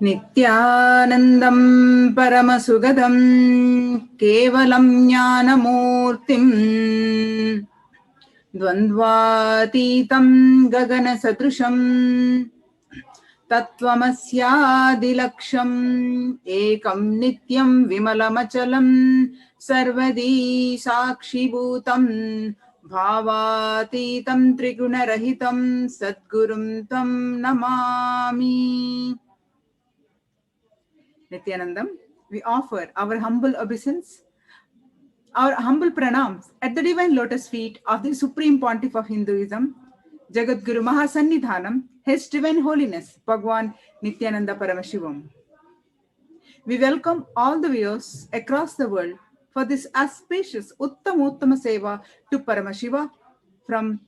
Nithyanandam Paramashugadam Kevalam Jnanamurtim Dvandvatitam Gagana Sadrusham Tattvamasyadilaksham Ekam Nityam Vimalamachalam Sarvadi Sakshibhutam Bhavatitam Trigunarahitam Sadgurum Tam Namami. Nithyanandam, we offer our humble obeisance, our humble pranams at the divine lotus feet of the Supreme Pontiff of Hinduism, Jagatguru Mahasannidhanam, His Divine Holiness, Bhagavan Nithyananda Paramashivam. We welcome all the viewers across the world for this auspicious Uttama Seva to Paramashiva from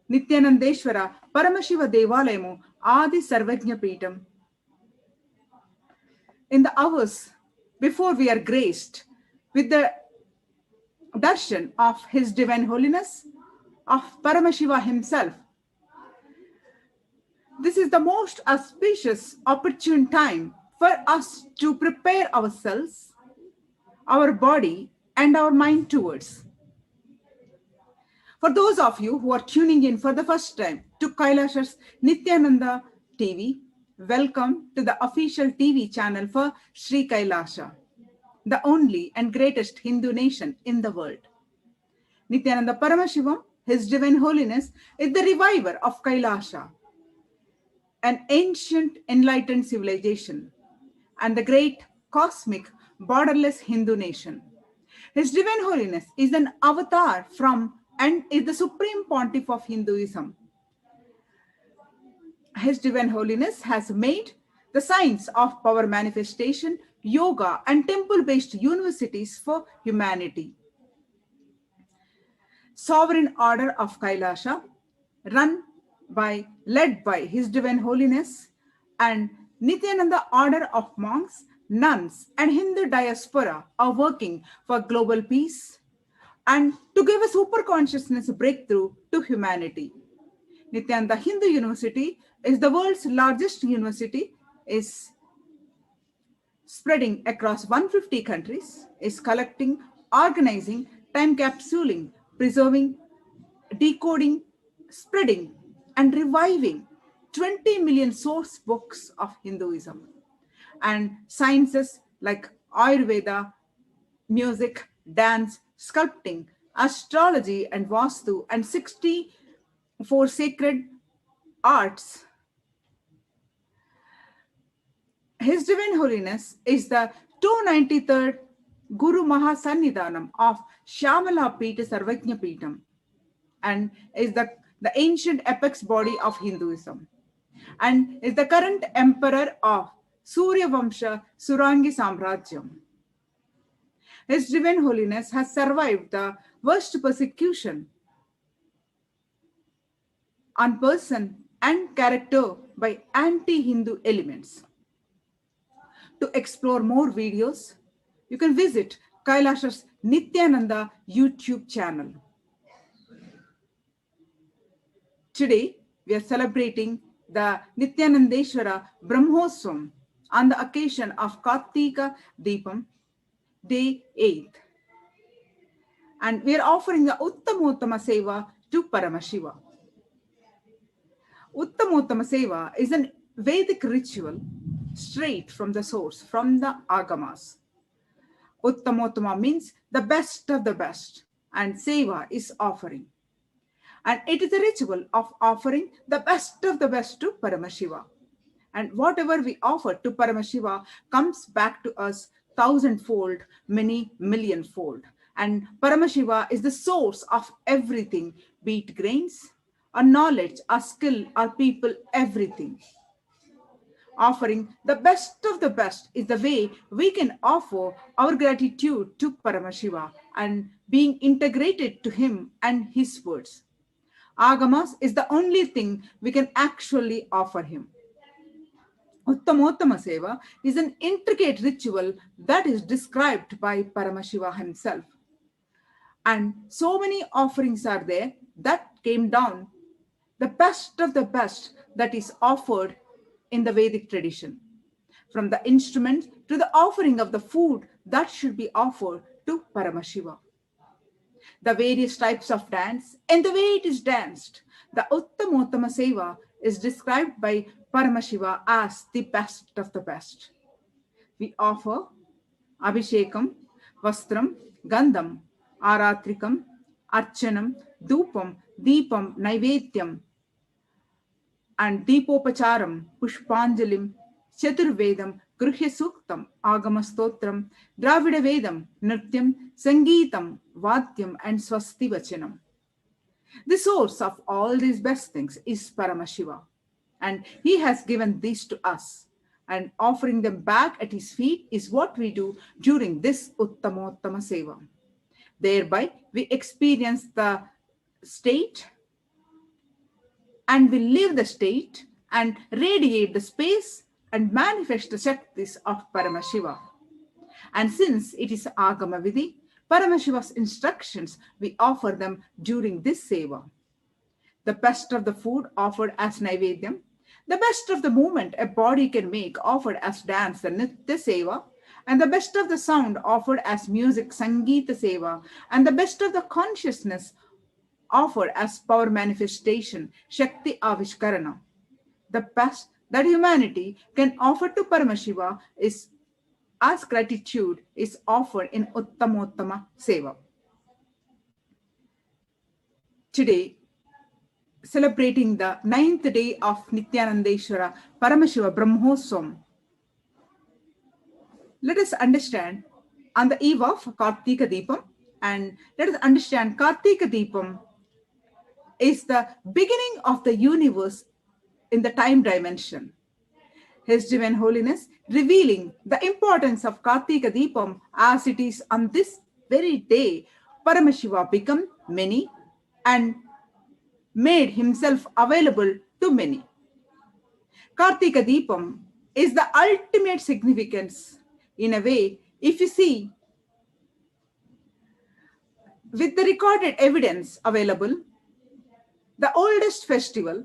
Nithyanandeshwara Paramashiva Devalayamu Adi Sarvajna Peetam. In the hours before we are graced with the darshan of His Divine Holiness, of Paramashiva himself, this is the most auspicious, opportune time for us to prepare ourselves, our body, and our mind towards. For those of you who are tuning in for the first time to KAILASA's Nithyananda TV, welcome to the official TV channel for Sri KAILASA, the only and greatest Hindu nation in the world. Nithyananda Paramashivam, His Divine Holiness, is the reviver of KAILASA, an ancient enlightened civilization, and the great cosmic borderless Hindu nation. His Divine Holiness is an avatar from and is the Supreme Pontiff of Hinduism. His Divine Holiness has made the science of power manifestation, yoga, and temple-based universities for humanity. Sovereign Order of KAILASA, led by His Divine Holiness, and Nithyananda Order of Monks, Nuns, and Hindu Diaspora are working for global peace and to give a super consciousness breakthrough to humanity. Nithyananda Hindu University is the world's largest university, is spreading across 150 countries, is collecting, organizing, time capsuling, preserving, decoding, spreading, and reviving 20 million source books of Hinduism and sciences like Ayurveda, music, dance, sculpting, astrology and Vastu, and 64 sacred arts. His Divine Holiness is the 293rd Guru Mahasannidhanam of Shyamala Pita Sarvajna Peetam and is the ancient apex body of Hinduism and is the current emperor of Surya Vamsha Surangi Samrajyam. His Divine Holiness has survived the worst persecution on person and character by anti-Hindu elements. To explore more videos, you can visit KAILASA's Nithyananda YouTube channel. Today, we are celebrating the Nithyanandeshwara Brahmoswam on the occasion of Kartika Deepam, day 8th. And we are offering the Uttamottama Seva to Paramashiva. Uttamottama Seva is an Vedic ritual straight from the source, from the Agamas. Uttamottama means the best of the best, and Seva is offering. And it is a ritual of offering the best of the best to Paramashiva. And whatever we offer to Paramashiva comes back to us thousandfold, many millionfold. And Paramashiva is the source of everything, be it grains, or knowledge, or skill, or people, everything. Offering the best of the best is the way we can offer our gratitude to Paramashiva and being integrated to him and his words. Agamas is the only thing we can actually offer him. Uttamottama Seva is an intricate ritual that is described by Paramashiva himself. And so many offerings are there that came down, the best of the best that is offered in the Vedic tradition. from the instrument to the offering of the food that should be offered to Paramashiva. The various types of dance and the way it is danced, the Uttamottama Seva is described by Paramashiva as the best of the best. We offer Abhishekam, Vastram, Gandham, Aratrikam, Archanam, Dupam, Deepam, Naivedyam, and Deepopacharam, Pushpanjalim, Chaturvedam, Gruhya Suktam, Agama Stotram, Dravida Vedam, Nrityam, Sangeetam, Vadyam, and Swasti Vachanam. The source of all these best things is Paramashiva, and he has given these to us, and offering them back at his feet is what we do during this Uttamottama Seva. Thereby, we experience the state and we live the state and radiate the space and manifest the Shaktis of Paramashiva. And since it is Agama Vidhi, Paramashiva's instructions, we offer them during this Seva. The best of the food offered as Naivedyam, the best of the movement a body can make offered as dance, the Nitya Seva, and the best of the sound offered as music, Sangeeta Seva, and the best of the consciousness offered as power manifestation, Shakti Avishkarana. The best that humanity can offer to Paramashiva is as gratitude is offered in Uttamottama Seva. Today, celebrating the 9th day of Nithyanandeshwara Paramashiva Brahmoswam, let us understand on the eve of Kartika Deepam, and let us understand Kartika Deepam is the beginning of the universe in the time dimension. His Divine Holiness revealing the importance of Kartika Deepam as it is on this very day, Paramashiva became many and made himself available to many. Kartika Deepam is the ultimate significance. In a way, if you see, with the recorded evidence available, the oldest festival,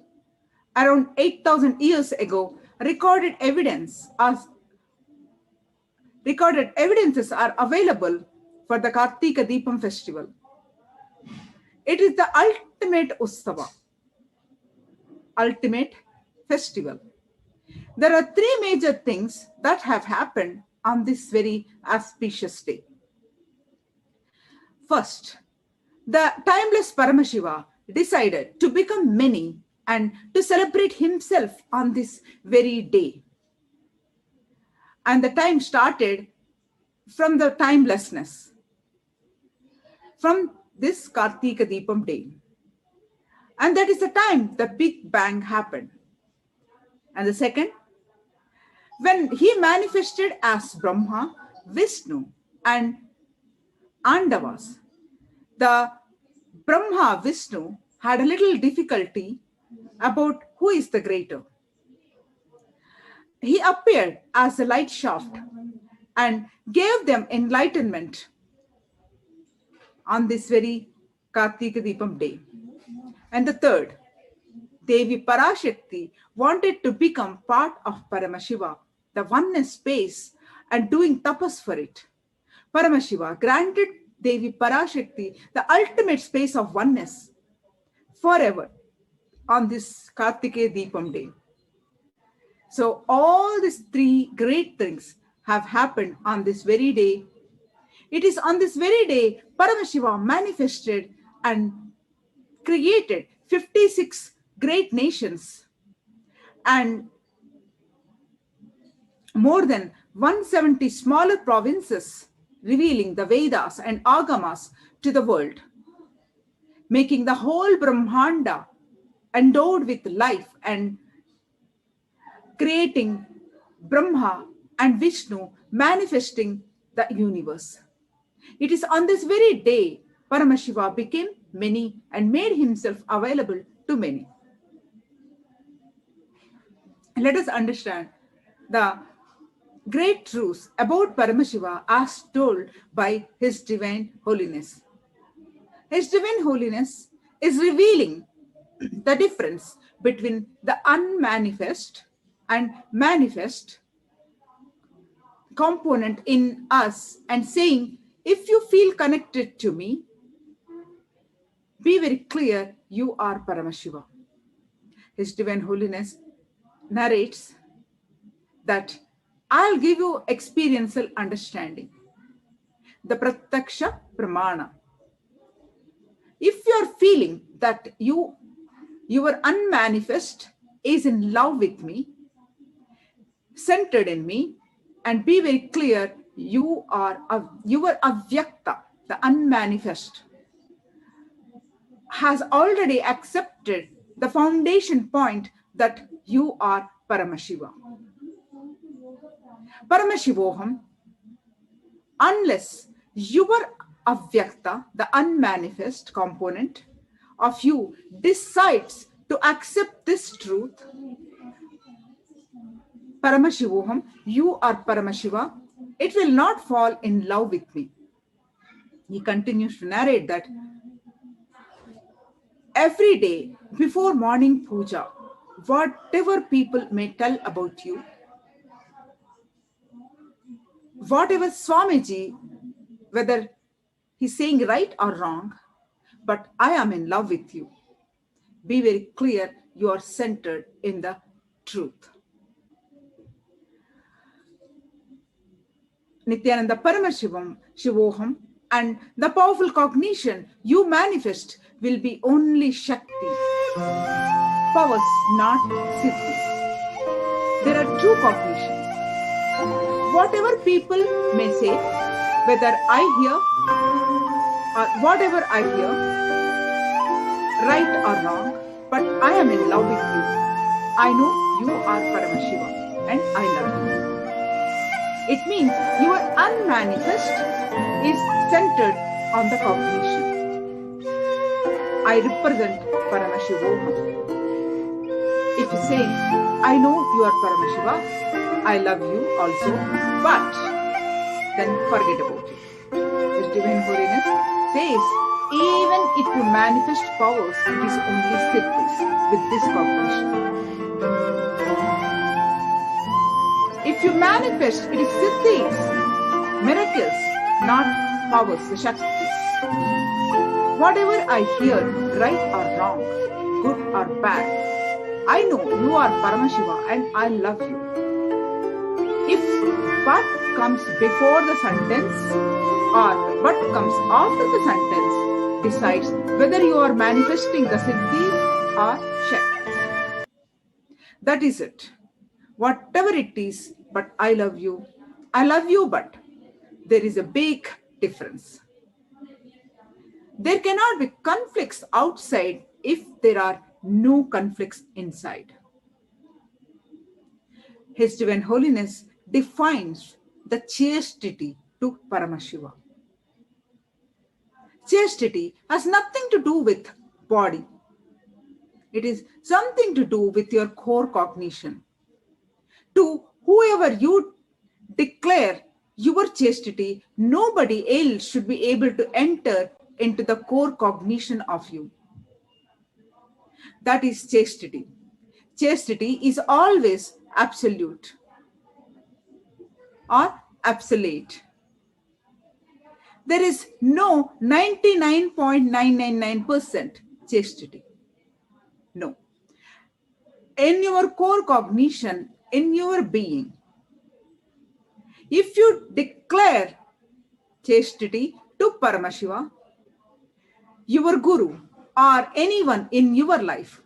around 8,000 years ago, recorded evidences are available for the Kartika Deepam festival. It is the ultimate Ustava, ultimate festival. There are three major things that have happened on this very auspicious day. First, the timeless Paramashiva decided to become many and to celebrate himself on this very day. And the time started from the timelessness, from this Kartika Deepam day. And that is the time the Big Bang happened. And the second, when he manifested as Brahma, Vishnu, and Andavas, the Brahma Vishnu had a little difficulty about who is the greater. He appeared as a light shaft and gave them enlightenment on this very Kartika Deepam day. And the third, Devi Parashakti wanted to become part of Paramashiva, the oneness space, and doing tapas for it. Paramashiva granted Devi Parashakti the ultimate space of oneness forever on this Kartika Deepam day. So all these three great things have happened on this very day. It is on this very day Paramashiva manifested and created 56 great nations and more than 170 smaller provinces, revealing the Vedas and Agamas to the world, making the whole Brahmanda endowed with life and creating Brahma and Vishnu manifesting the universe. It is on this very day Paramashiva became many and made himself available to many. Let us understand the great truths about Paramashiva as told by His Divine Holiness. His Divine Holiness is revealing the difference between the unmanifest and manifest component in us and saying, if you feel connected to me, be very clear, you are Paramashiva. His Divine Holiness narrates that I'll give you experiential understanding, the Pratyaksha Pramana. If you are feeling that your unmanifest is in love with me, centered in me, and be very clear, you are avyakta, the unmanifest, has already accepted the foundation point that you are Paramashiva. Paramashivoham, unless your avyakta, the unmanifest component of you, decides to accept this truth, Paramashivoham, you are Paramashiva, it will not fall in love with me. He continues to narrate that every day before morning puja, whatever people may tell about you, whatever Swamiji, whether he's saying right or wrong, but I am in love with you. Be very clear, you are centered in the truth. Nithyananda Paramashivoham, and the powerful cognition you manifest will be only Shakti, powers, not Siddhis. There are two cognitions. Whatever people may say, whether I hear or whatever I hear, right or wrong, but I am in love with you. I know you are Paramashiva and I love you. It means your unmanifest is centered on the cognition. I represent Paramashivoham. If you say, I know you are Paramashiva, I love you also, but then forget about it. His Divine Holiness says, even if you manifest powers, it is only siddhis with this cognition. If you manifest, it is siddhis, miracles, not powers, the shaktis. Whatever I hear, right or wrong, good or bad, I know you are Paramashiva and I love you. If what comes before the sentence or what comes after the sentence decides whether you are manifesting the siddhis or shaktis. That is it. Whatever it is, but I love you, but there is a big difference. There cannot be conflicts outside if there are no conflicts inside. His Divine Holiness defines the chastity to Paramashiva. Chastity has nothing to do with body. It is something to do with your core cognition. To whoever you declare your chastity, nobody else should be able to enter into the core cognition of you. That is chastity. Chastity is always absolute or absolute. There is no 99.999% chastity. No. In your core cognition, in your being, if you declare chastity to Paramashiva, your guru or anyone in your life,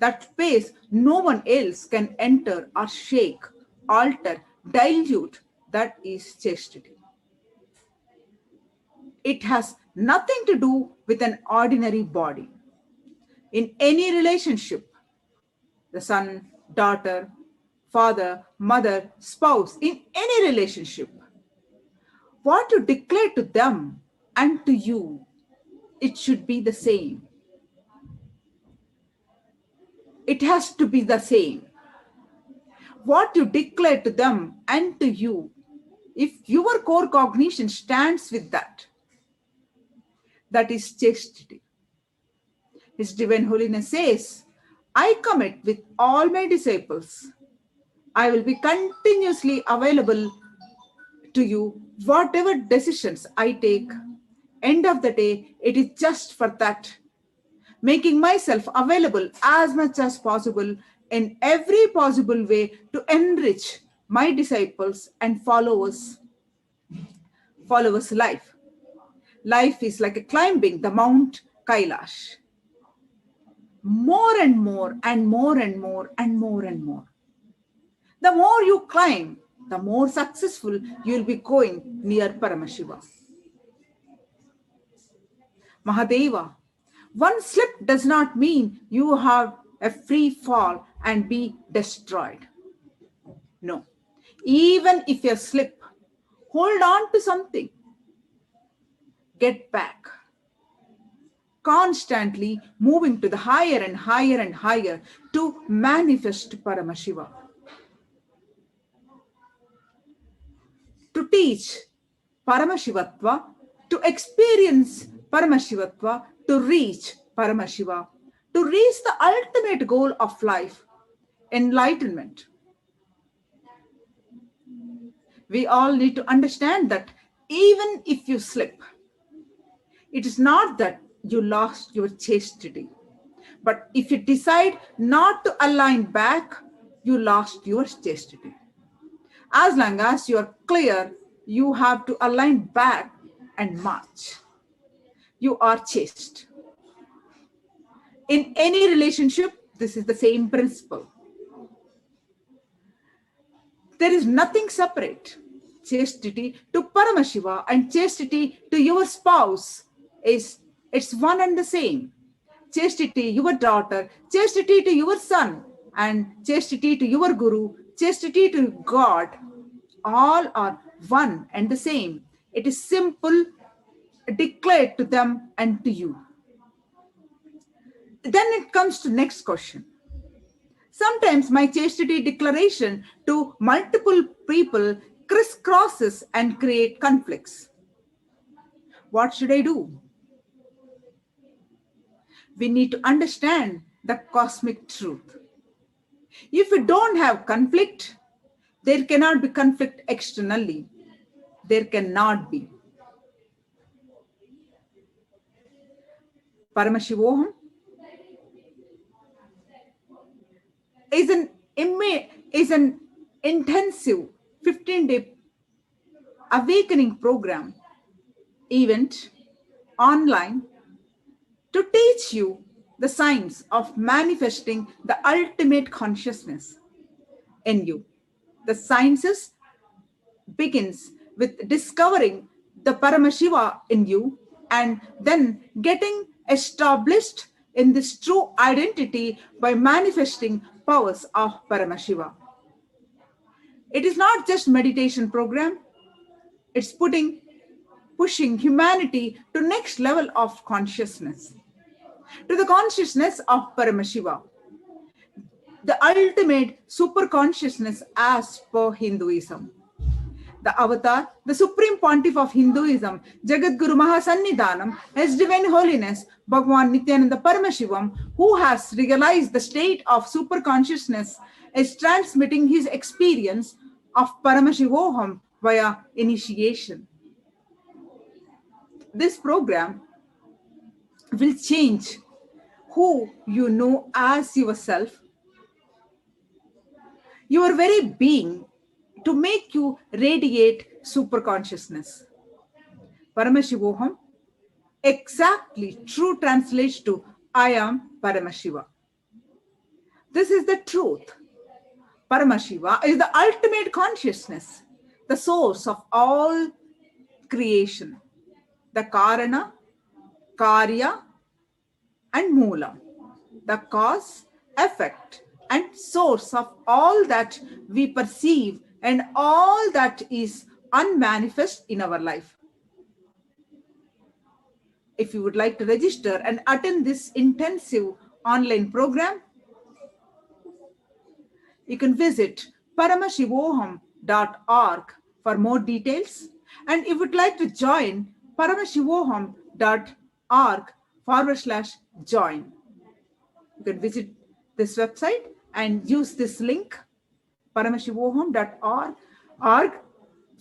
that space no one else can enter or shake, alter, dilute, that is chastity. It has nothing to do with an ordinary body. In any relationship, the son, daughter, father, mother, spouse, in any relationship, what you declare to them and to you, it should be the same. It has to be the same. What you declare to them and to you, if your core cognition stands with that, that is chastity. His Divine Holiness says, I commit with all my disciples. I will be continuously available to you, whatever decisions I take, end of the day, it is just for that, making myself available as much as possible in every possible way to enrich my disciples and followers' life. Life is like a climbing the Mount Kailash. More and more and more and more and more and more. The more you climb, the more successful you will be going near Paramashiva. Mahadeva, one slip does not mean you have a free fall and be destroyed. No. Even if you slip, hold on to something. Get back. Constantly moving to the higher and higher and higher to manifest Paramashiva. To teach Paramashivatva, to experience Paramashivatva, to reach Paramashiva, to reach the ultimate goal of life, enlightenment. We all need to understand that even if you slip, it is not that you lost your chastity, but if you decide not to align back, you lost your chastity. As long as you are clear, you have to align back and march. You are chaste. In any relationship, this is the same principle. There is nothing separate. Chastity to Paramashiva and chastity to your spouse it's one and the same. Chastity your daughter, chastity to your son, and chastity to your guru, chastity to God, all are one and the same. It is simple, declared to them and to you. Then it comes to next question. Sometimes my chastity declaration to multiple people crisscrosses and create conflicts. What should I do? We need to understand the cosmic truth. If we don't have conflict, there cannot be conflict externally. There cannot be. Paramashivoham is an intensive 15-day awakening program event online to teach you the science of manifesting the ultimate consciousness in you. The sciences begins with discovering the Paramashiva in you and then getting established in this true identity by manifesting powers of Paramashiva. It is not just meditation program. It's pushing humanity to next level of consciousness, to the consciousness of Paramashiva, the ultimate super consciousness as per Hinduism. The avatar, the Supreme Pontiff of Hinduism, Jagatguru Mahasannidhanam, His Divine Holiness, Bhagavan Nithyananda Paramashivam, who has realized the state of super consciousness, is transmitting his experience of Paramashivoham via initiation. This program will change who you know as yourself, your very being, to make you radiate super consciousness. Paramashivoham exactly true translation to I am Paramashiva. This is the truth. Paramashiva is the ultimate consciousness, the source of all creation, the Karana, Karya, and Moola, the cause, effect, and source of all that we perceive and all that is unmanifest in our life. If you would like to register and attend this intensive online program, you can visit paramashivoham.org for more details. And if you would like to join, paramashivoham.org/join. You can visit this website and use this link, paramashivoham.org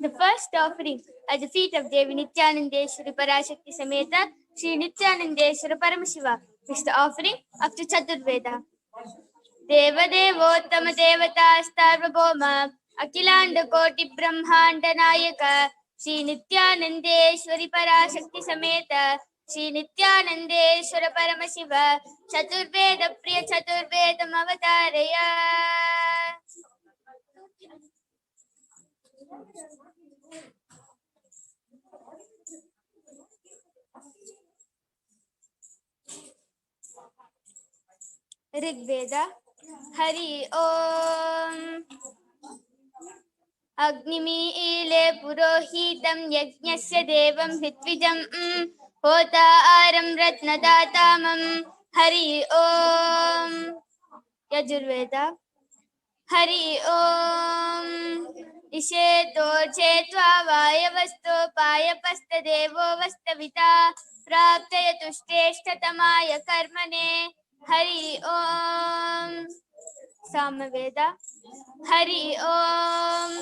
The first offering at the feet of Devi Nithyanandeshwari Parashakti Sameta Sri Nithyanandeshwara Paramashiva is the offering of the Chaturveda. Devadevottama Devata Sarvabhoma Akilanda Koti Brahmanda Nayaka Sri Nithyanandeshwari Parashakti Sameta Sri Nithyanandeshwara Paramashiva Chaturveda Priya Chaturvedam Avataraya. Rigveda Hari Om Agnimi Purohitam Yajnasya Devam Hitvijam Hota Aram Ratnadatamam Hari Om Yajurveda Hari Om Isheto Chetva Vayavasto Payapasta Devo Vastavita Praptayatushtastamaya Karmane Hari Om Samaveda Hari Om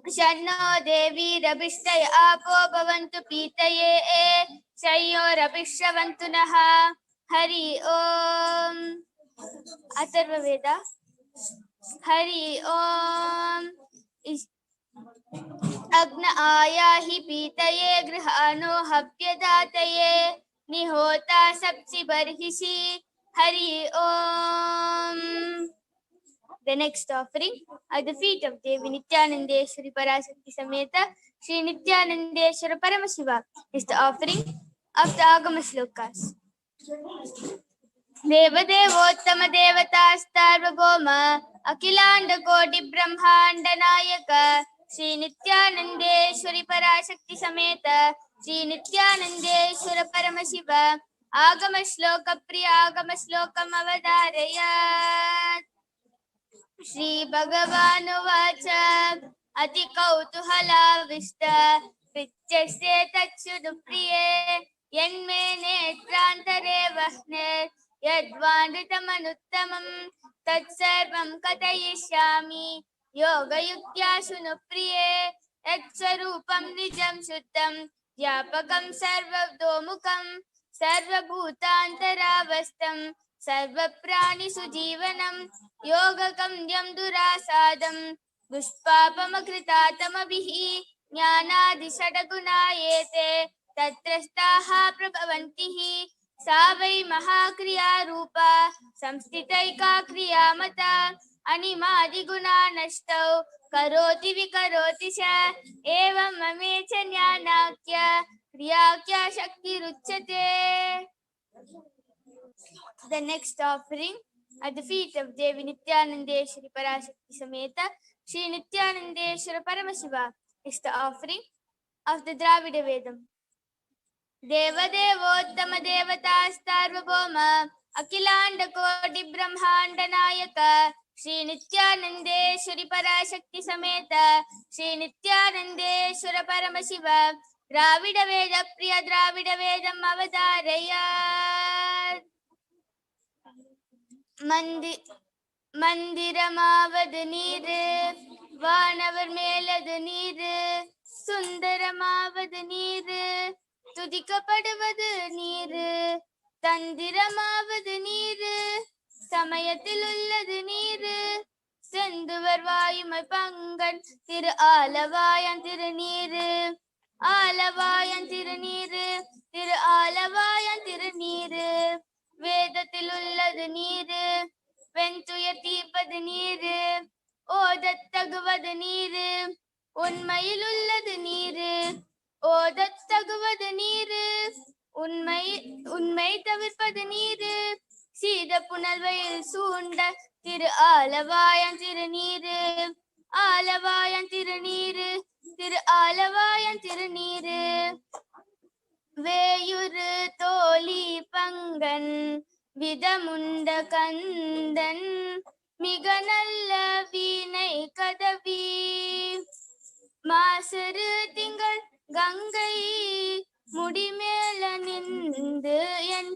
Shanno Devi Rabishtaya Apo Bhavantu Pitaye Shayo Rabishravantu Naha Hari Om Atharva Veda Hari Om Agna Ayahi Pitaye Grihano Habhyadataye Nihota Sapsi Barhishi Hari Om. The next offering at the feet of Devi Nithyanandeshwari Parashakti Sameta Sri Nithyanandeshwara Paramashiva is the offering of the Agama Shlokas. Devadevottama Devatastarvabhoma Akilanda Koti Brahmanda Nayaka Sri Nithyanandeshwari Parashakti Sameta Sri Nithyanandeshwara Paramashiva Agama Shloka Priya Agama Shlokam Avadarayat. Shri Bhagavan Vacha Ati Kautuhala Vishta Vichase Tachudu Priye Yenme Netrantare Vahne Yadvanditamanuttamam Tatsarvam Katayishyami Yoga Yuktya Sunupriye Yatsarupam Nijam Suttam Yapakam Sarvavdomukam Sarvabhutantaravastam Sarvaprani Sujivanam Yogakam Durasadam Dushpapamakritatamabihi Jnanadishadagunayete Tatrastaha Prabhavantihi Savai Mahakriya Rupa Samstitaika Kriyamata Animadiguna Nashtau Karoti Vikaroti Sha Evam Mamecha Jnanakya Kriyakya Shakti Ruchate. The next offering at the feet of Devi Nithyanandeshwari Parashakti Sameta Sri Nithyanandeshwara Paramashiva is the offering of the Dravida Vedam. Devadevottama Devatastarvabhoma Akilanda Koti Brahmanda Nayaka Sri Nithyanandeshwari Parashakti Sameta Sri Nithyanandeshwara Paramashiva Dravida Veda Priya Dravida Vedam Avadarayat. மந்திரமாவது நீரு வானவர் மேலது நீரு சுந்தரமாவது நீரு துதிக்கப்படுவது நீரு தந்திரமாவது நீரு சமயத்தில் உள்ளது நீரு செந்துவர் வாயுமை பங்கன் திரு ஆலவாயன் திருநீரு ஆலவாயன் திருநீரு திரு ஆலவாயன் திருநீரு வேதத்தில் உள்ளது நீரு வெண்துயர் தீர்ப்பது நீரு ஓதத்தகுவது நீரு உண்மையில் உள்ளது நீரு ஓதத்தகுவது நீரு உண்மை தவிர்ப்பது நீரு சீத புனல்வையில் சூண்ட திரு ஆலவாயன் திருநீரு ஆலவாயன் திருநீரு திரு ஆலவாயன் திருநீரு வேயுரு தோழி பங்கன் விதமுண்ட கந்தன் மிக நல்ல வீணை கதவி மாசரு திங்கள் கங்கை முடிமேல நின்று என்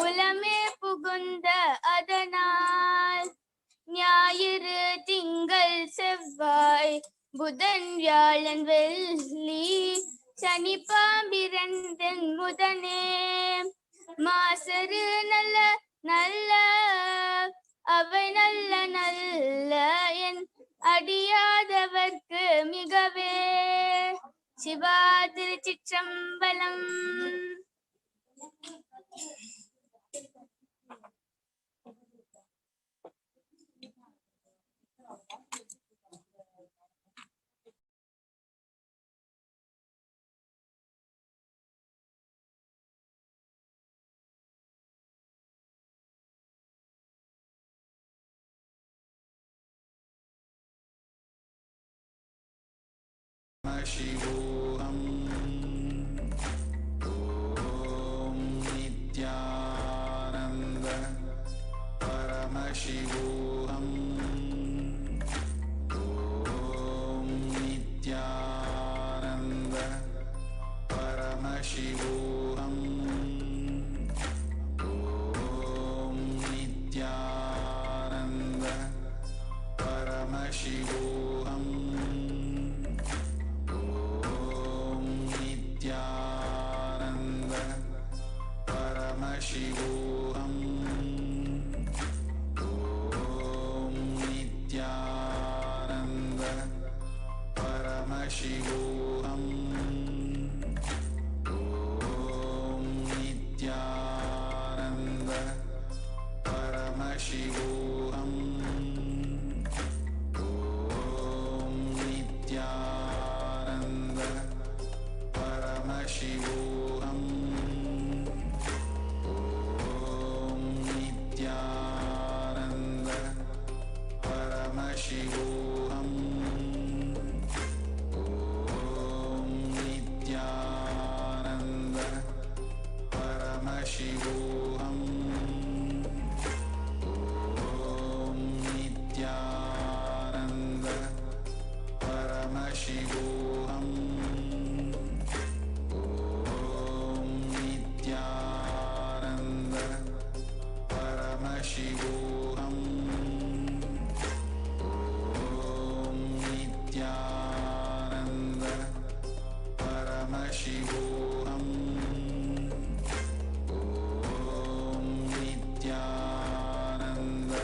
உலமே புகுந்த அதனால் ஞாயிறு திங்கள் செவ்வாய் புதன் வியாழன் வெள்ளி சனி பாம்பிரந்தன் முதனே மாசரு நல்ல நல்ல அவை நல்ல நல்ல என் அடியாதவர்க்கு மிகவே. சிவா திருச்சிற்றம்பலம். Paramashivoham. Om Nithyananda Paramashivoham. Om Nithyananda Paramashivoham. Om Nithyananda Paramashivoham. Nithyananda Paramashivoham. Om Nithyananda Paramashivoham. Om Nithyananda Paramashivoham. Om Nithyananda Paramashivoham. Om Nithyananda Paramashivoham. Om Nithyananda Paramashivoham. Om Nithyananda Paramashivoham. Nithyananda Paramashivoham. Om Nithyananda Paramashivoham. Om Nithyananda.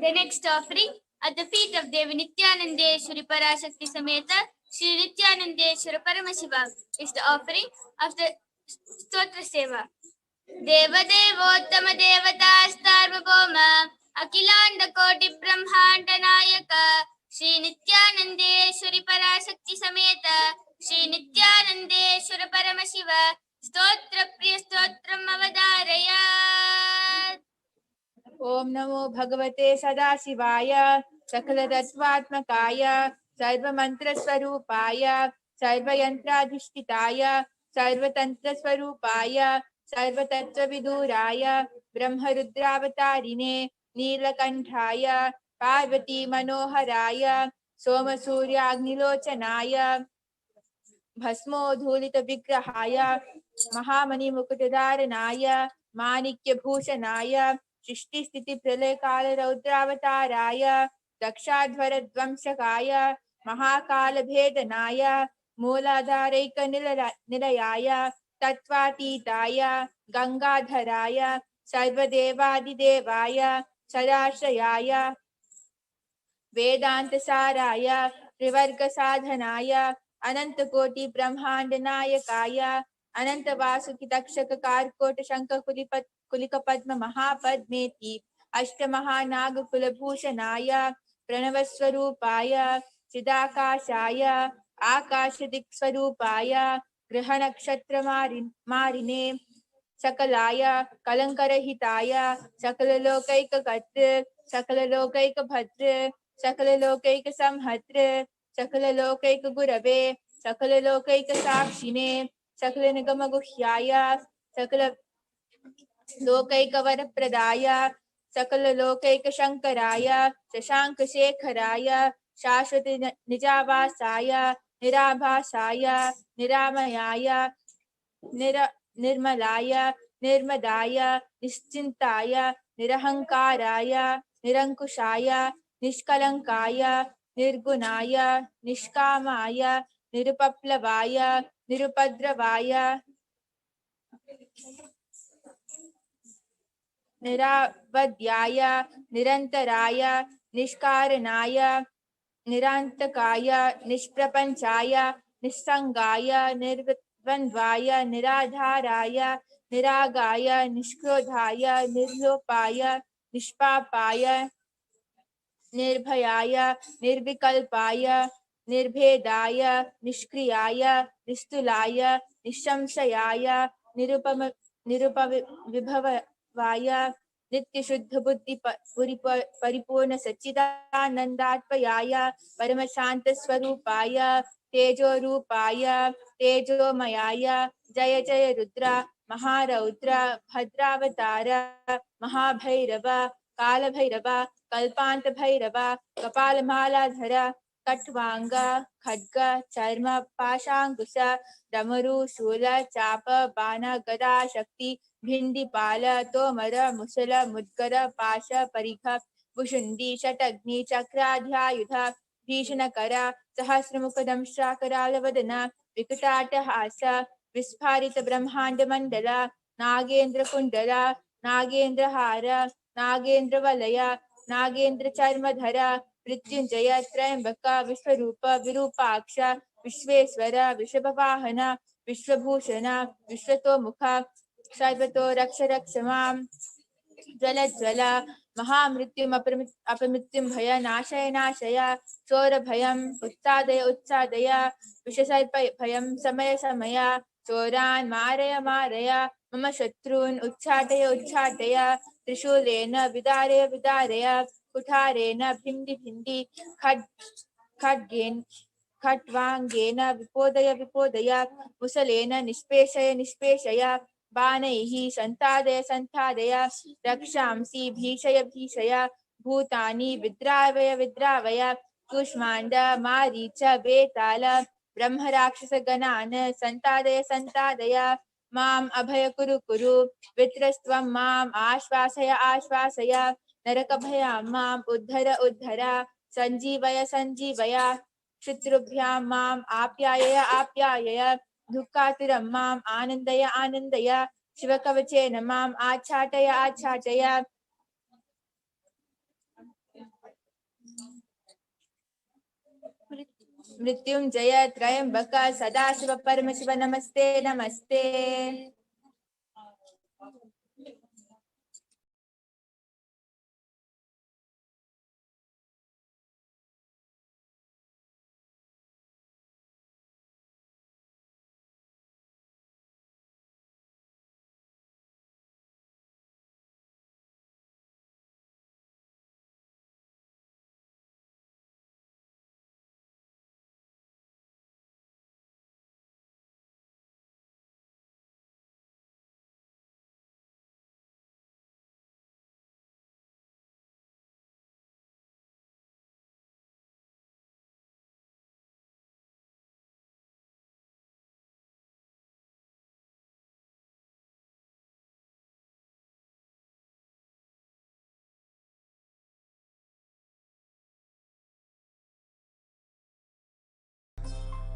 The next offering at the feet of Devi Nithyanandeshwari Parashakti Sameta Shri Nithyanandeshwara Paramashiva is the offering of the Stotra Seva. Deva Devottama Devata Sarvabhauma Akilanda Koti Brahmanda Nayaka Shri Nithyanandeshwari Parashakti Sameta Shri Nithyanandeshwara Paramashiva Stotra Priya Stotram Avadarayat. ओम नमो भगवते सदाशिवाय सकलतत्त्वात्मकाय सर्वमन्त्रस्वरूपाय सर्वयन्त्राधिष्ठिताय सर्वतन्त्रस्वरूपाय सर्वतत्त्वविदुराय ब्रह्मरुद्रावतारिणे नीलकण्ठाय पार्वती मनोहराय सोमसूर्याग्निलोचनाय भस्मोद्धूलितविग्रहाय महामणिमुकुटधारणाय माणिक्यभूषणाय सृष्टिस्थितिप्रलयकालरौद्रावताराय दक्षाध्वरध्वंसकाय महाकालभेदनाय मूलाधारैकनिलयाय तत्त्वातीताय गंगाधराय सर्वदेवादिदेवाय सदाश्रयाय वेदान्तसाराय त्रिवर्गसाधनाय अनंतकोटि ब्रह्मांड नायकाय अनंत वासुकि तक्षक कारकोट शंख कुलिक पद्म महापद्मेति अष्टमहानाग कुलभूषणाय प्रणवस्वरूपाय चिदाकाशाय आकाशदिक्स्वरूपाय ग्रह नक्षत्र मारिने सकलाय कलंकरहिताय सकललोकैककर्तृ सकललोकैकभद्र सकललोकैक संहर्तृ सकललोकैक गुरवे सकललोकैक साक्षिणे सकल निगम गुह्याय सकल लोकैक वरप्रदाय सकल लोकैक शंकराय शशांक शेखराय शाश्वत निजावासाय निराभासाय निरामयाय निर्मलाय निर्मदाय निश्चिन्ताय निरहङ्काराय निरङ्कुशाय निष्कलङ्काय निर्गुणाय निष्कामाय निरुपप्लवाय निरुपद्रवाय निरावध्याय निरन्तराय निष्कारणाय निरान्तकाय निष्प्रपञ्चाय निस्सङ्गाय निर्द्वन्द्वाय निराधाराय निरागाय निष्क्रोधाय निर्लोपाय निष्पापाय निर्भयाय निर्विकल्पाय निर्भेदाय निष्क्रियाय निस्तुलाय निःशंशयाय निरुपविभवाय नित्यशुद्ध बुद्धि परिपूर्ण सच्चिदानंदात्मयाय परम शांत स्वरूपाय तेजोरूपाय तेजोमयाय जय जय रुद्र महारौद्र भद्रावतार महाभैरव कालभैरव कल्पांत भैरव कपालमालाधर कट्वांग खड्ग चर्म पाशांकुश डमरू शूल चाप बाण गदा शक्ति भिंडीपाल तोमर मुसल मुद्गर पाश परिघ भुषुंडी शटग्नि चक्राध्यायुध भीषणकर सहस्रमुख दंष्ट्राकरालवदन विकटाटहास विस्फारित ब्रह्मांड मंडल नागेंद्र कुंडल नागेंद्रहार नागेंद्रवलय नागेंद्र चर्मधर मृत्युंजय त्रयंबक विश्वरूप विरूपाक्ष विश्वेश्वर वृषभवाहन विश्वभूषण विश्वतोमुख सर्वतो रक्ष रक्ष मां ज्वल ज्वल महामृत्युम अपमृत्युम भय नाशय नाशय चोर भयम उत्सादय उत्सादय विषसर्प भयम समय समय चोरान् मारय मारय मम शत्रून् उच्चाटय उच्चाटय त्रिशूलेन विदारय विदारय कुठारेण भिन्डि भिन्डि खड्गेन खट्वांगेन विपोदय विपोदय मुसलेन निष्पेषय निष्पेषय बाणैः सन्तादय सन्तादय रक्षांसि भीषय भीषय भूतानि विद्रावय विद्रावय कूष्माण्ड मारीच बेताल ब्रह्मराक्षसगणान् सन्तादय सन्तादय माम् अभय कुरु कुरु वित्रस्त्वं माम् आश्वासय आश्वासय नरकभयां माम् उद्धर उद्धर सञ्जीवय सञ्जीवय शत्रुभ्यां माम् आप्यायय आप्यायय दुःखातिरं माम् आनन्दय आनन्दय शिवकवचेन माम् आच्छाटय आच्छाटय मृत्युंजय त्रयंबक सदाशिव परमशिव नमस्ते नमस्ते।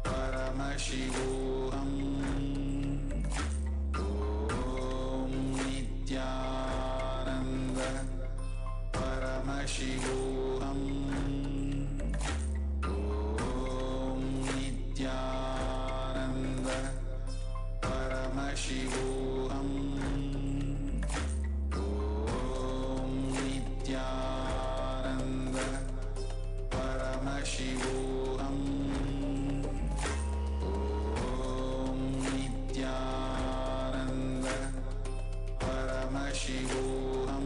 Paramashivoham. Om Nithyananda Paramashivoham. Om Nithyananda Paramashivoham. Om Nithyananda Paramashivoham. Paramashivoham.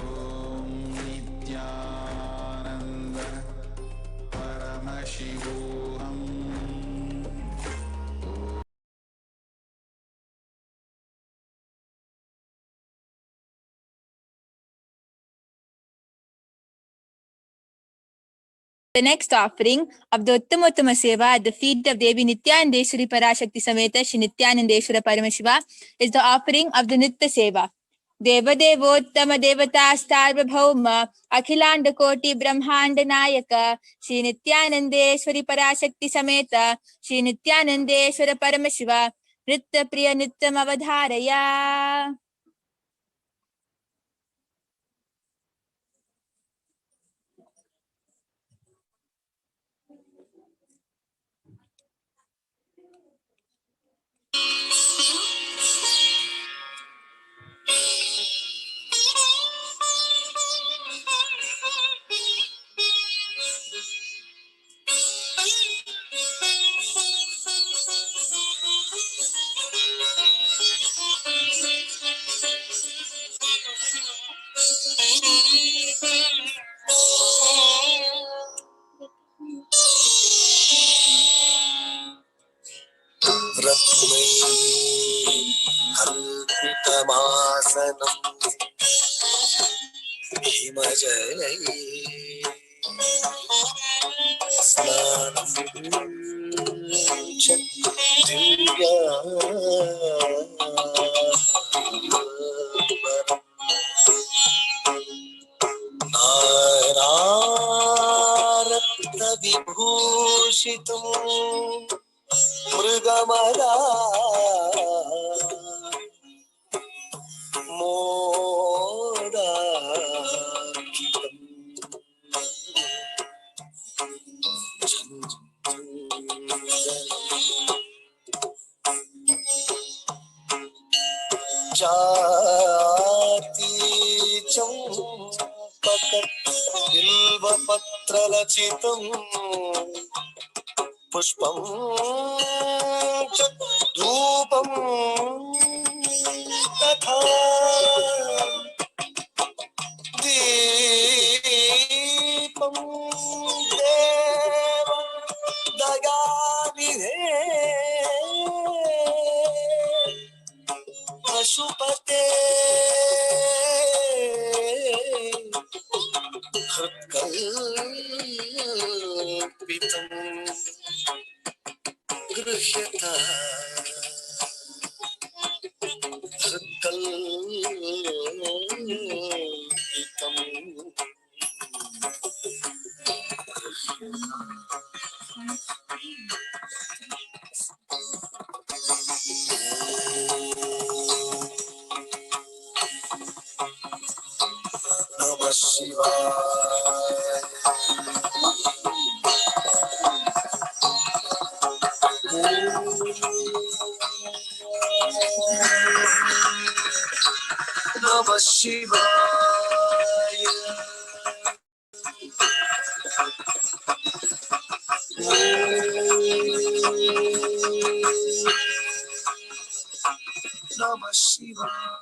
Om Nithyananda Paramashivoham. The next offering of the Uttamottama Seva at the feet of Devi Nithyanandeshwari Parashakti Sameta Shri Nithyanandeshwara Paramashiva is the offering of the Nitya Seva. Devadevottama Devata Sarvabhauma Akhilanda Koti Brahmanda Nayaka Shri Nithyanandeshwari Parashakti Sameta Shri Nithyanandeshwara Paramashiva Nitya Priya Nityam Avadharaya. Harpitamasanam Himajai Snanam Chattivya Nararatna Vibhushitam Mrigamada Modakitam Jati Champakat Bilva Patra Lachitam Pushpam Dhupam Tatha Deepam Deva Dayanidhe Pashupate Hritkalpitam Grhyata Hritkalpitam Namah Shivaya. Namah Shivaya. Namah Shivaya.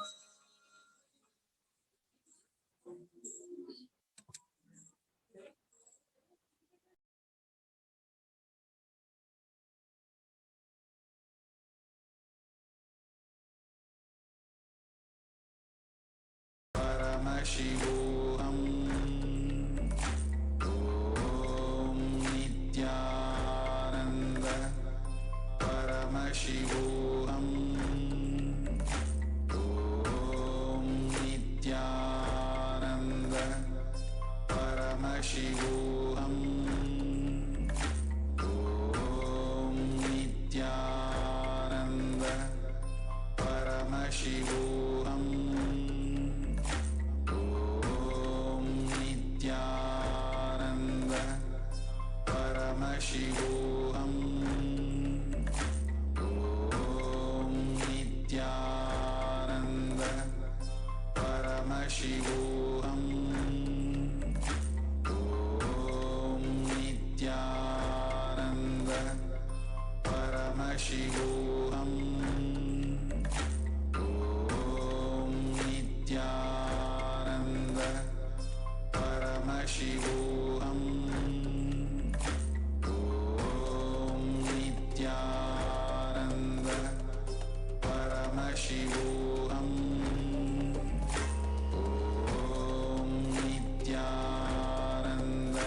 Paramashivoham. Om Nithyananda Paramashivoham. Om Nithyananda Paramashivoham. Om Nithyananda Paramashivoham. Paramashivoham. Om Nithyananda Paramashivoham. Om Nithyananda Paramashivoham. Om Nithyananda Paramashivoham. Paramashivoham. Om Nithyananda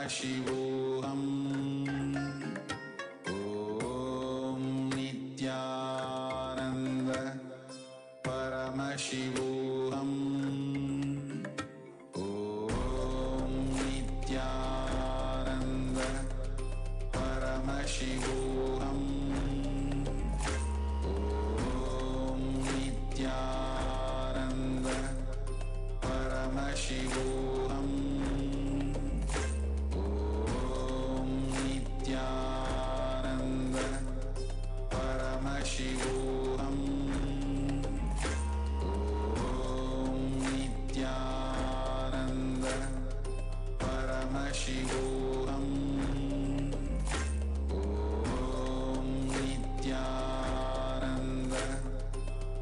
Paramashivoham. Om Nithyananda Paramashivoham. Om Nithyananda Paramashivoham. Om Nithyananda Paramashivoham. Om Nithyananda Paramashivoham. Om Nithyananda Paramashivoham. Om Nithyananda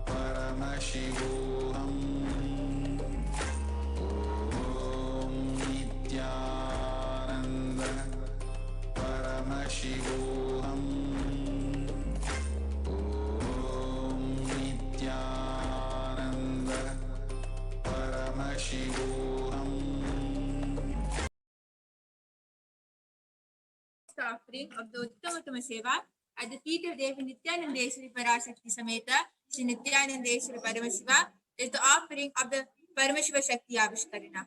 Paramashivoham. Om Nithyananda Paramashivoham. Om Nithyananda Paramashivoham. Offering of the Uttama Seva at the feet of Devi Nithyananda Parashakti Sameta Shri Nithyananda Paramashiva is the offering of the Paramashiva Shakti Avishkarana.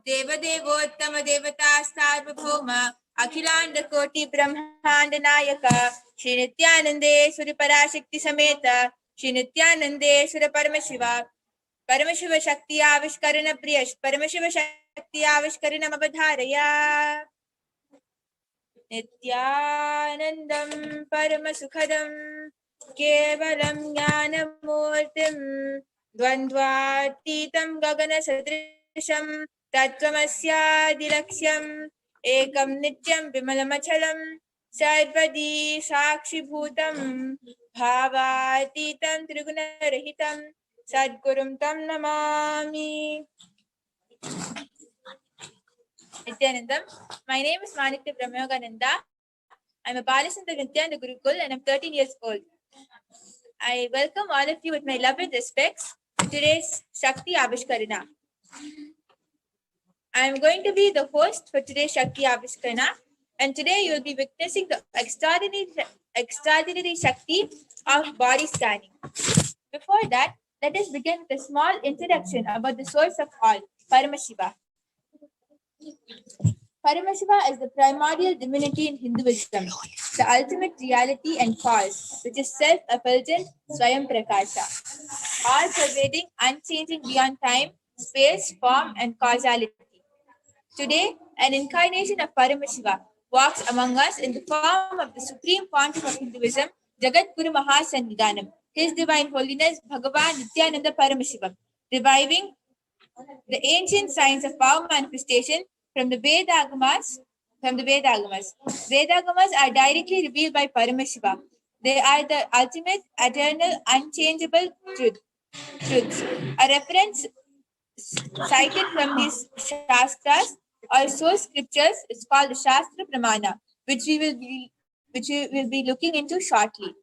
Deva Devottama Devata Sarvabhauma Akhilanda Koti Brahmanda Nayaka Shri Nithyananda Parashakti Sameta Shri Nithyananda Paramashiva Paramashiva Shakti Avishkarana Priyash Paramashiva Shakti Avishkarana Abadharaya Nithyanandam Paramasukhadam Kevalam Jnanamurtim Dvandvatitam Gagana Sadrisham Tattvamasya Ekam Nityam Vimalamachalam Sarvadi Sakshi Bhutam Bhavatitam Triguna-rahitam Sadgurum Tam Namami. Nithyanandam. My name is Manikya Brahmayogananda. I'm a Balisanta Nithyananda Gurukul and I'm 13 years old. I welcome all of you with my love and respects to today's Shakti Avishkarana. I'm going to be the host for today's Shakti Avishkarana, and today you will be witnessing the extraordinary Shakti of body scanning. Before that, let us begin with a small introduction about the source of all, Paramashiva. Paramashiva is the primordial divinity in Hinduism, the ultimate reality and cause, which is self-effulgent Swayam Prakasha, all-pervading, unchanging beyond time, space, form, and causality. Today, an incarnation of Paramashiva walks among us in the form of the Supreme Pontiff of Hinduism, Jagatguru Mahasannidhanam, His Divine Holiness Bhagavan Nithyananda Paramashivam, reviving the ancient science of power manifestation from the Vedagamas. Vedagamas are directly revealed by Paramashiva. They are the ultimate, eternal, unchangeable truths. A reference cited from these Shastras or source scriptures is called the Shastra Pramana, which we will be looking into shortly.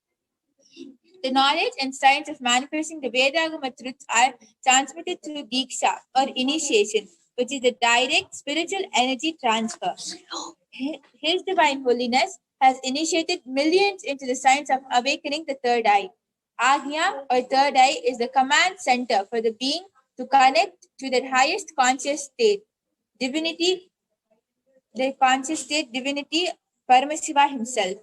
The knowledge and science of manifesting the Vedagama truths are transmitted through Diksha or initiation, which is the direct spiritual energy transfer. His Divine Holiness has initiated millions into the science of awakening the third eye. Agnya or third eye is the command center for the being to connect to their highest conscious state, divinity, Paramashiva himself.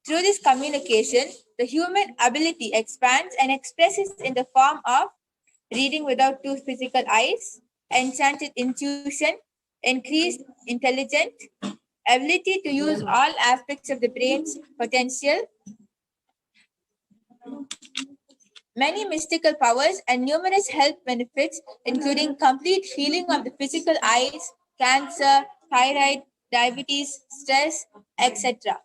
Through this communication, the human ability expands and expresses in the form of reading without two physical eyes, enchanted intuition, increased intelligence, ability to use all aspects of the brain's potential, many mystical powers, and numerous health benefits, including complete healing of the physical eyes, cancer, thyroid, diabetes, stress, etc.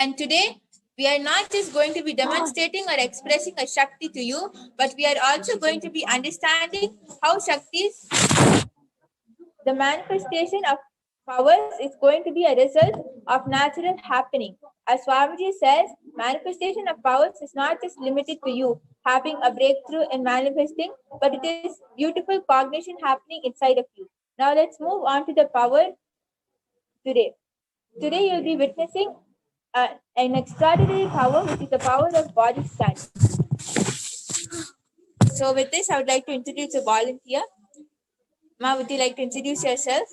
And today, we are not just going to be demonstrating or expressing a Shakti to you, but we are also going to be understanding how Shakti, the manifestation of powers, is going to be a result of natural happening. As Swamiji says, manifestation of powers is not just limited to you. having a breakthrough in manifesting, but it is beautiful cognition happening inside of you. Now let's move on to the power today. Today you'll be witnessing an extraordinary power, which is the power of body scan. So with this, I would like to introduce a volunteer. Ma, would you like to introduce yourself?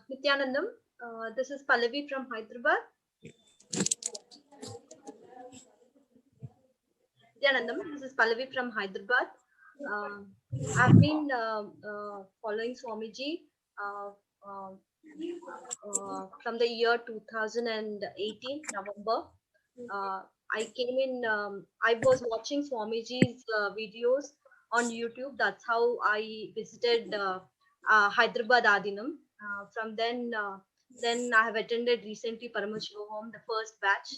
Nithyanandam, this is Pallavi from Hyderabad. Nithyanandam, this is Pallavi from Hyderabad. I've been following Swamiji from the year 2018, November. I came in, I was watching Swamiji's videos on YouTube. That's how I visited Hyderabad Adinam. From then I have attended recently Paramashivoham, the first batch.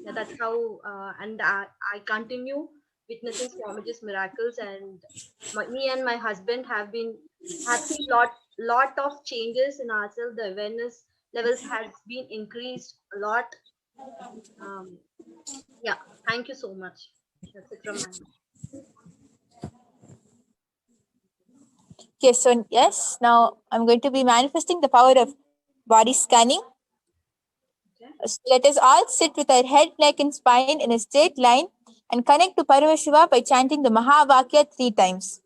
Yeah, that's how, and I continue witnessing Swamiji's miracles, and me and my husband have seen lot of changes in ourselves. The awareness levels has been increased a lot. Yeah, thank you so much. That's it from my end. Yes, now I'm going to be manifesting the power of body scanning. Okay. So let us all sit with our head, neck, and spine in a straight line and connect to Paramashiva by chanting the Mahavakya 3 times.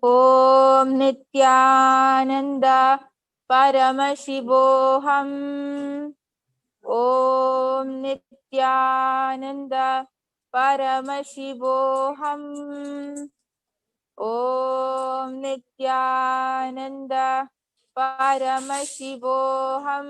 Om Nithyananda Paramashivoham. Om Nithyananda Paramashivoham. Om Nithyananda Paramashivoham.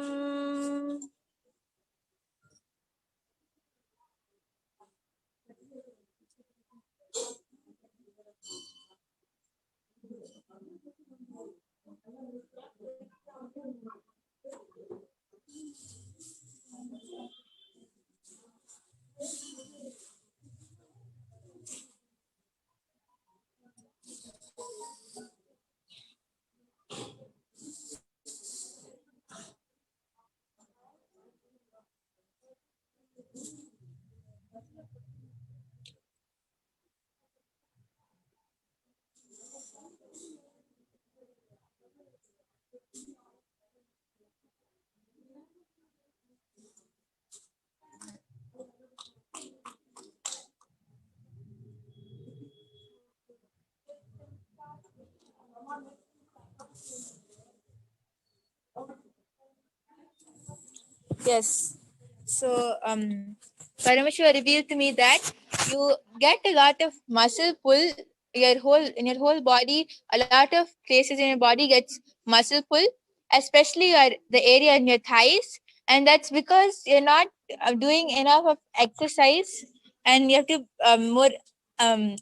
Yes. So, Paramashiva revealed to me that you get a lot of muscle pull in your whole body. A lot of places in your body gets muscle pull, especially the area in your thighs, and that's because you're not doing enough of exercise, and you have to more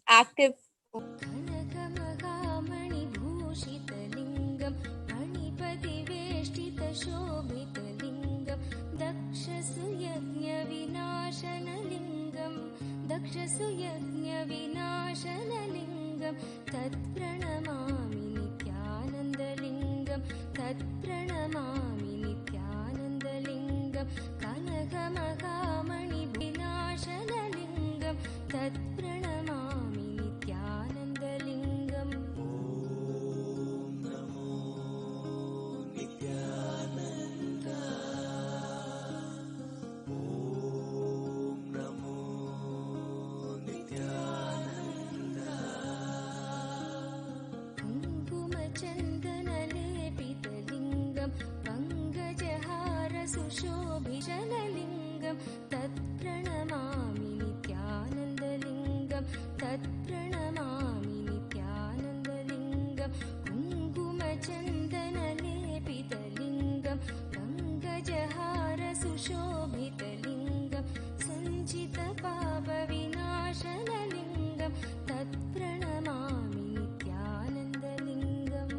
active. कनकमहामणिभूषितलिङ्गं मणिपतिवेष्टितशोभितलिङ्गं दक्षसुयज्ञविनाशनलिङ्गं तत्प्रणमामि नित्यानन्दलिङ्गं तत्प्रणमामि नित्यानन्दलिङ्गं कनकमहामणिविनाशनलिङ्गं तत्प्रणमामि नित्यानन्दलिङ्गम् कुङ्कुमचन्दनलेपितलिङ्गं पङ्कजहारसुशोभिशनलिङ्गं तत्प्रणमामि नित्यानन्दलिङ्गं तत्प्रणमामि नित्यानन्दलिङ्गं कुङ्कुमचन्दनलेपितलिङ्गं पङ्कजहारसुशोभितलिङ्गं सञ्चितपापविनाशनलिङ्गं तत्प्रणमामि नित्यानन्दलिङ्गम्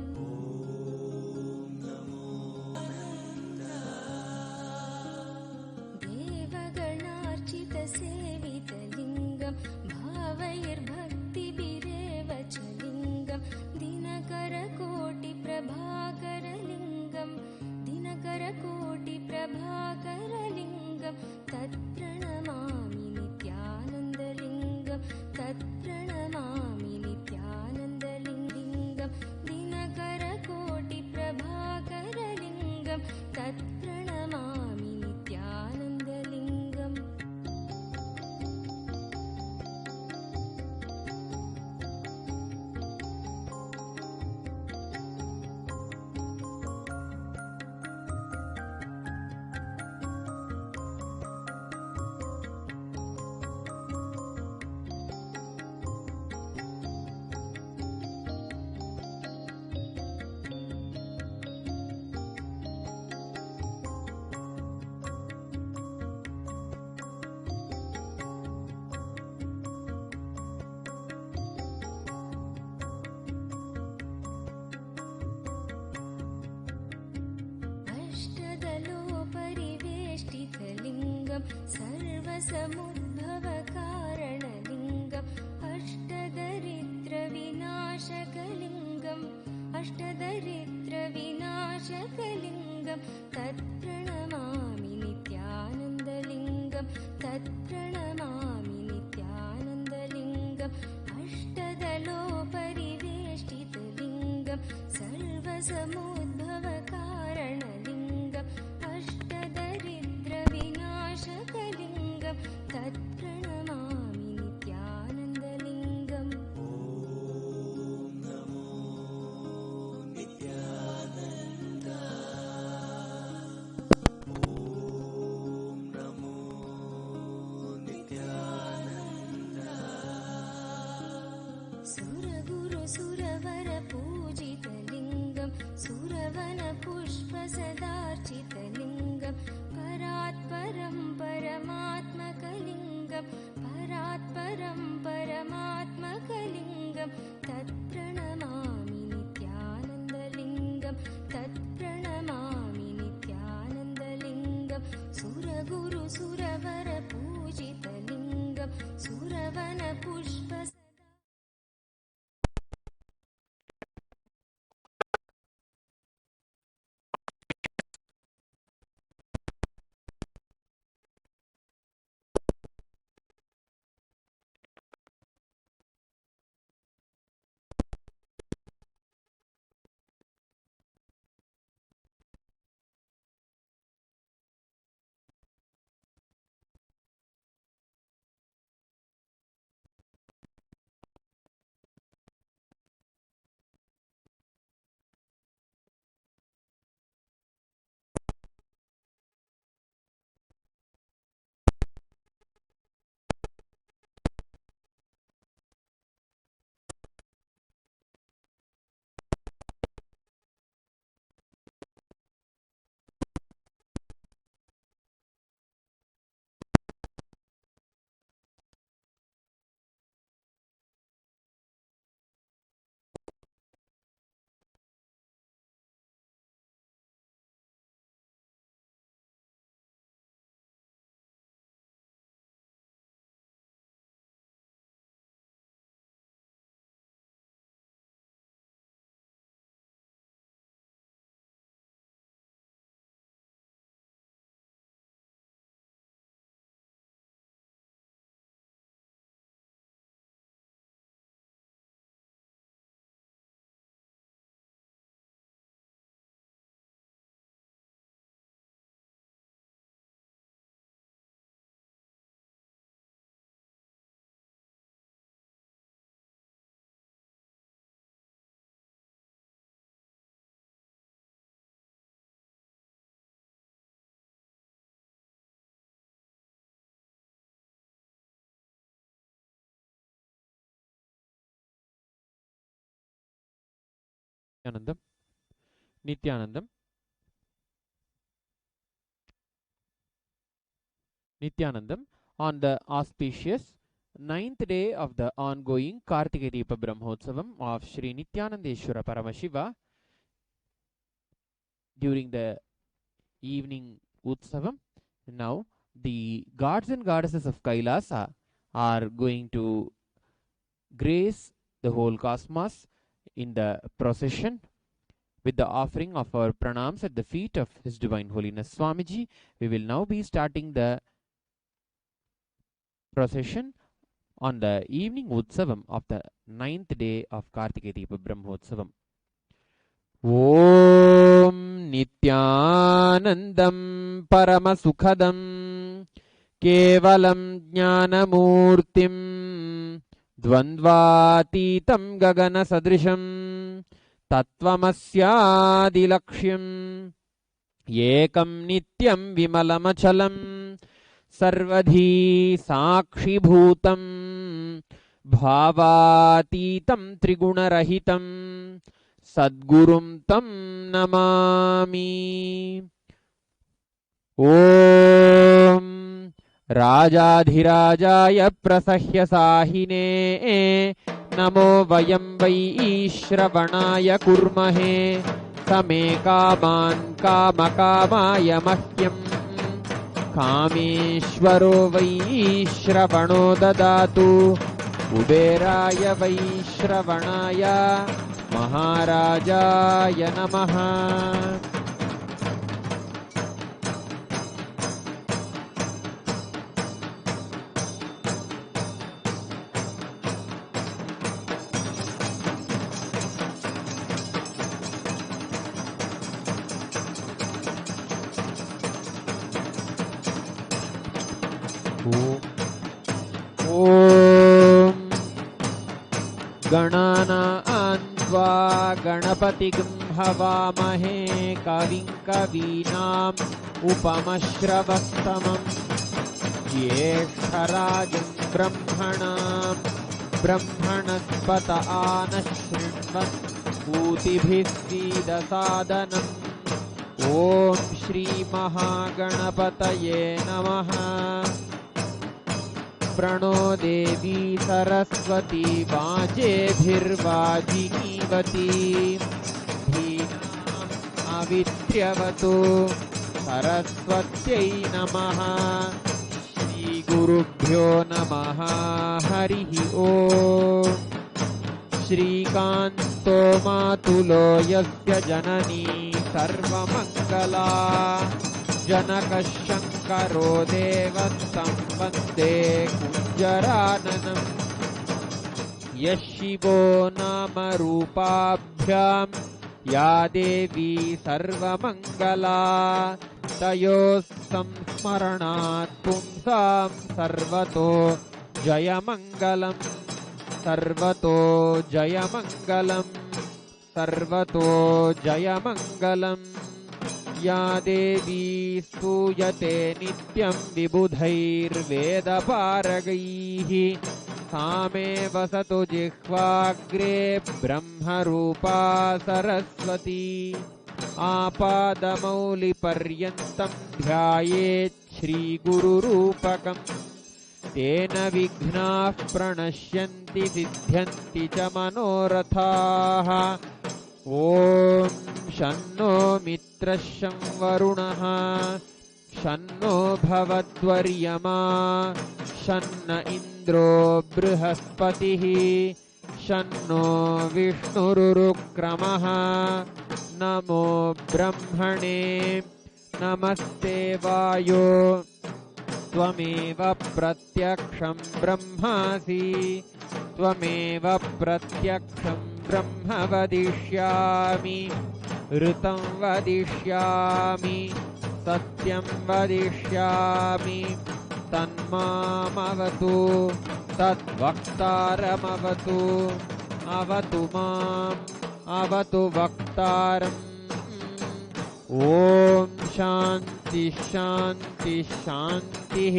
देवगणार्चितसेवितलिङ्गं भावैर्भक्ति नित्यानन्दलिङ्गं तत्प्रणमामि नित्यानन्दलिङ्गम् अष्टदलोपरिवेष्टितलिङ्गं सर्वसमुद्भवकारणलिङ्गम् अष्टदरिद्रविनाशकलिङ्गं तत्प्रणमामि नित्यानन्दलिङ्गं तत्प्रणमामि नित्यानन्दलिङ्गम् अष्टदलोपरिवेष्टितलिङ्गं सर्वसमुद्भवकारणलिङ्गम् अष्टदरिद्रविनाशकलिङ्गं तत्प्रणमामि नित्यानन्दलिङ्गम् सुरगुरुसुरवरपूजितलिङ्गं सुरवनपुष्पसदार्चितलिङ्गं परात्परं परमात्मकलिङ्गं परात्परं परमात्मकलिङ्गं तत्प्रणमामि नित्यानन्दलिङ्गं तत्प्रणमामि नित्यानन्दलिङ्गं सुरगुरुसुरवरपूजितलिङ्गं सुरवनपुष्प Nithyanandam, Nithyanandam, on the auspicious 9th day of the ongoing Kartika Deepa Brahmotsavam of Sri Nithyanandeshwara Paramashiva, during the evening Utsavam. Now, the gods and goddesses of Kailasa are going to grace the whole cosmos in the procession with the offering of our pranams at the feet of His Divine Holiness Swamiji. We will now be starting the procession on the evening Utsavam of the 9th day of Kartika Deepa Brahmotsavam. ॐ नित्यानन्दं परमसुखदं केवलं ज्ञानमूर्तिं द्वन्द्वातीतं गगनसदृशं तत्त्वमस्यादिलक्ष्यम् एकं नित्यं विमलमचलं सर्वधी साक्षिभूतं भावातीतं त्रिगुणरहितं सद्गुरुं तं नमामि। ॐ राजाधिराजाय प्रसह्यसाहिने नमो वयं वै श्रवणाय कुर्महे समे कामान् कामकामाय मह्यं कामेश्वरो वै श्रवणो ददातु कुबेराय वै श्रवणाय महाराजाय नमः। ॐ गणानां त्वा गणपतिं हवामहे कविं कवीनाम् उपमश्रवस्तमं ज्येष्ठराजं ब्रह्मणां ब्रह्मणस्पत आनशृण्वन्नूतिभिः सीदसादनम्। ॐ श्रीमहागणपतये नमः। प्रणो देवी सरस्वती वाजेभिर्वाजिनीवती धीनाम् अविद्यवतु सरस्वत्यै नमः। श्रीगुरुभ्यो नमः। हरिः ॐ। श्रीकान्तो मातुलो यस्य जननी सर्वमङ्गला जनकशङ्करो देवस्तं वन्दे कुञ्जराननम्। यः शिवो नाम रूपाभ्यां या देवी सर्वमङ्गला तयोः संस्मरणात् पुंसां सर्वतो जयमङ्गलम् सर्वतो जयमङ्गलम् सर्वतो जयमङ्गलम्। या देवी स्तूयते नित्यं विबुधैर्वेदपारगैः सा मे वसतु जिह्वाग्रे ब्रह्मरूपा सरस्वती। आपादमौलिपर्यन्तं ध्यायेत् श्रीगुरुरूपकम् तेन विघ्नाः प्रणश्यन्ति सिद्ध्यन्ति च मनोरथाः। ॐ शन्नो मित्रः शं वरुणः शन्नो भवद्वर्यमा शन्न इन्द्रो बृहस्पतिः शन्नो विष्णुरुक्रमः। नमो ब्रह्मणे नमस्ते वायो त्वमेव प्रत्यक्षं ब्रह्मासि त्वमेव प्रत्यक्षं ब्रह्म वदिष्यामि ऋतं वदिष्यामि सत्यं वदिष्यामि तन्मामवतु तद्वक्तारमवतु अवतु माम् अवतु वक्तारम्। ॐ शान्ति शान्ति शान्तिः।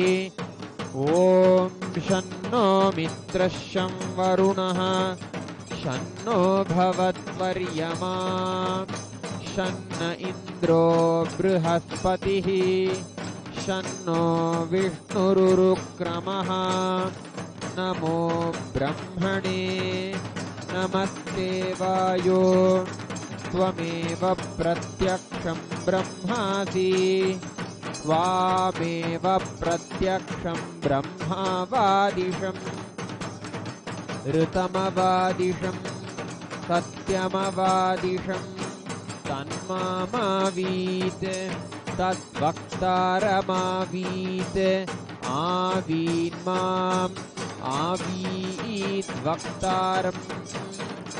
ॐ शन्नो मित्रः शं वरुणः शन्नो भवद्वर्यमा शन्न इन्द्रो बृहस्पतिः शन्नो विष्णुरुक्रमः। नमो ब्रह्मणे नमस्ते वायो त्वमेव प्रत्यक्षं ब्रह्मासि त्वामेव प्रत्यक्षं ब्रह्मावादिशम् ऋतमवादिशं सत्यमवादिशं तन्मामावीत् तद्वक्तारमावीत् आवीन्माम् आवीत् वक्तारम्।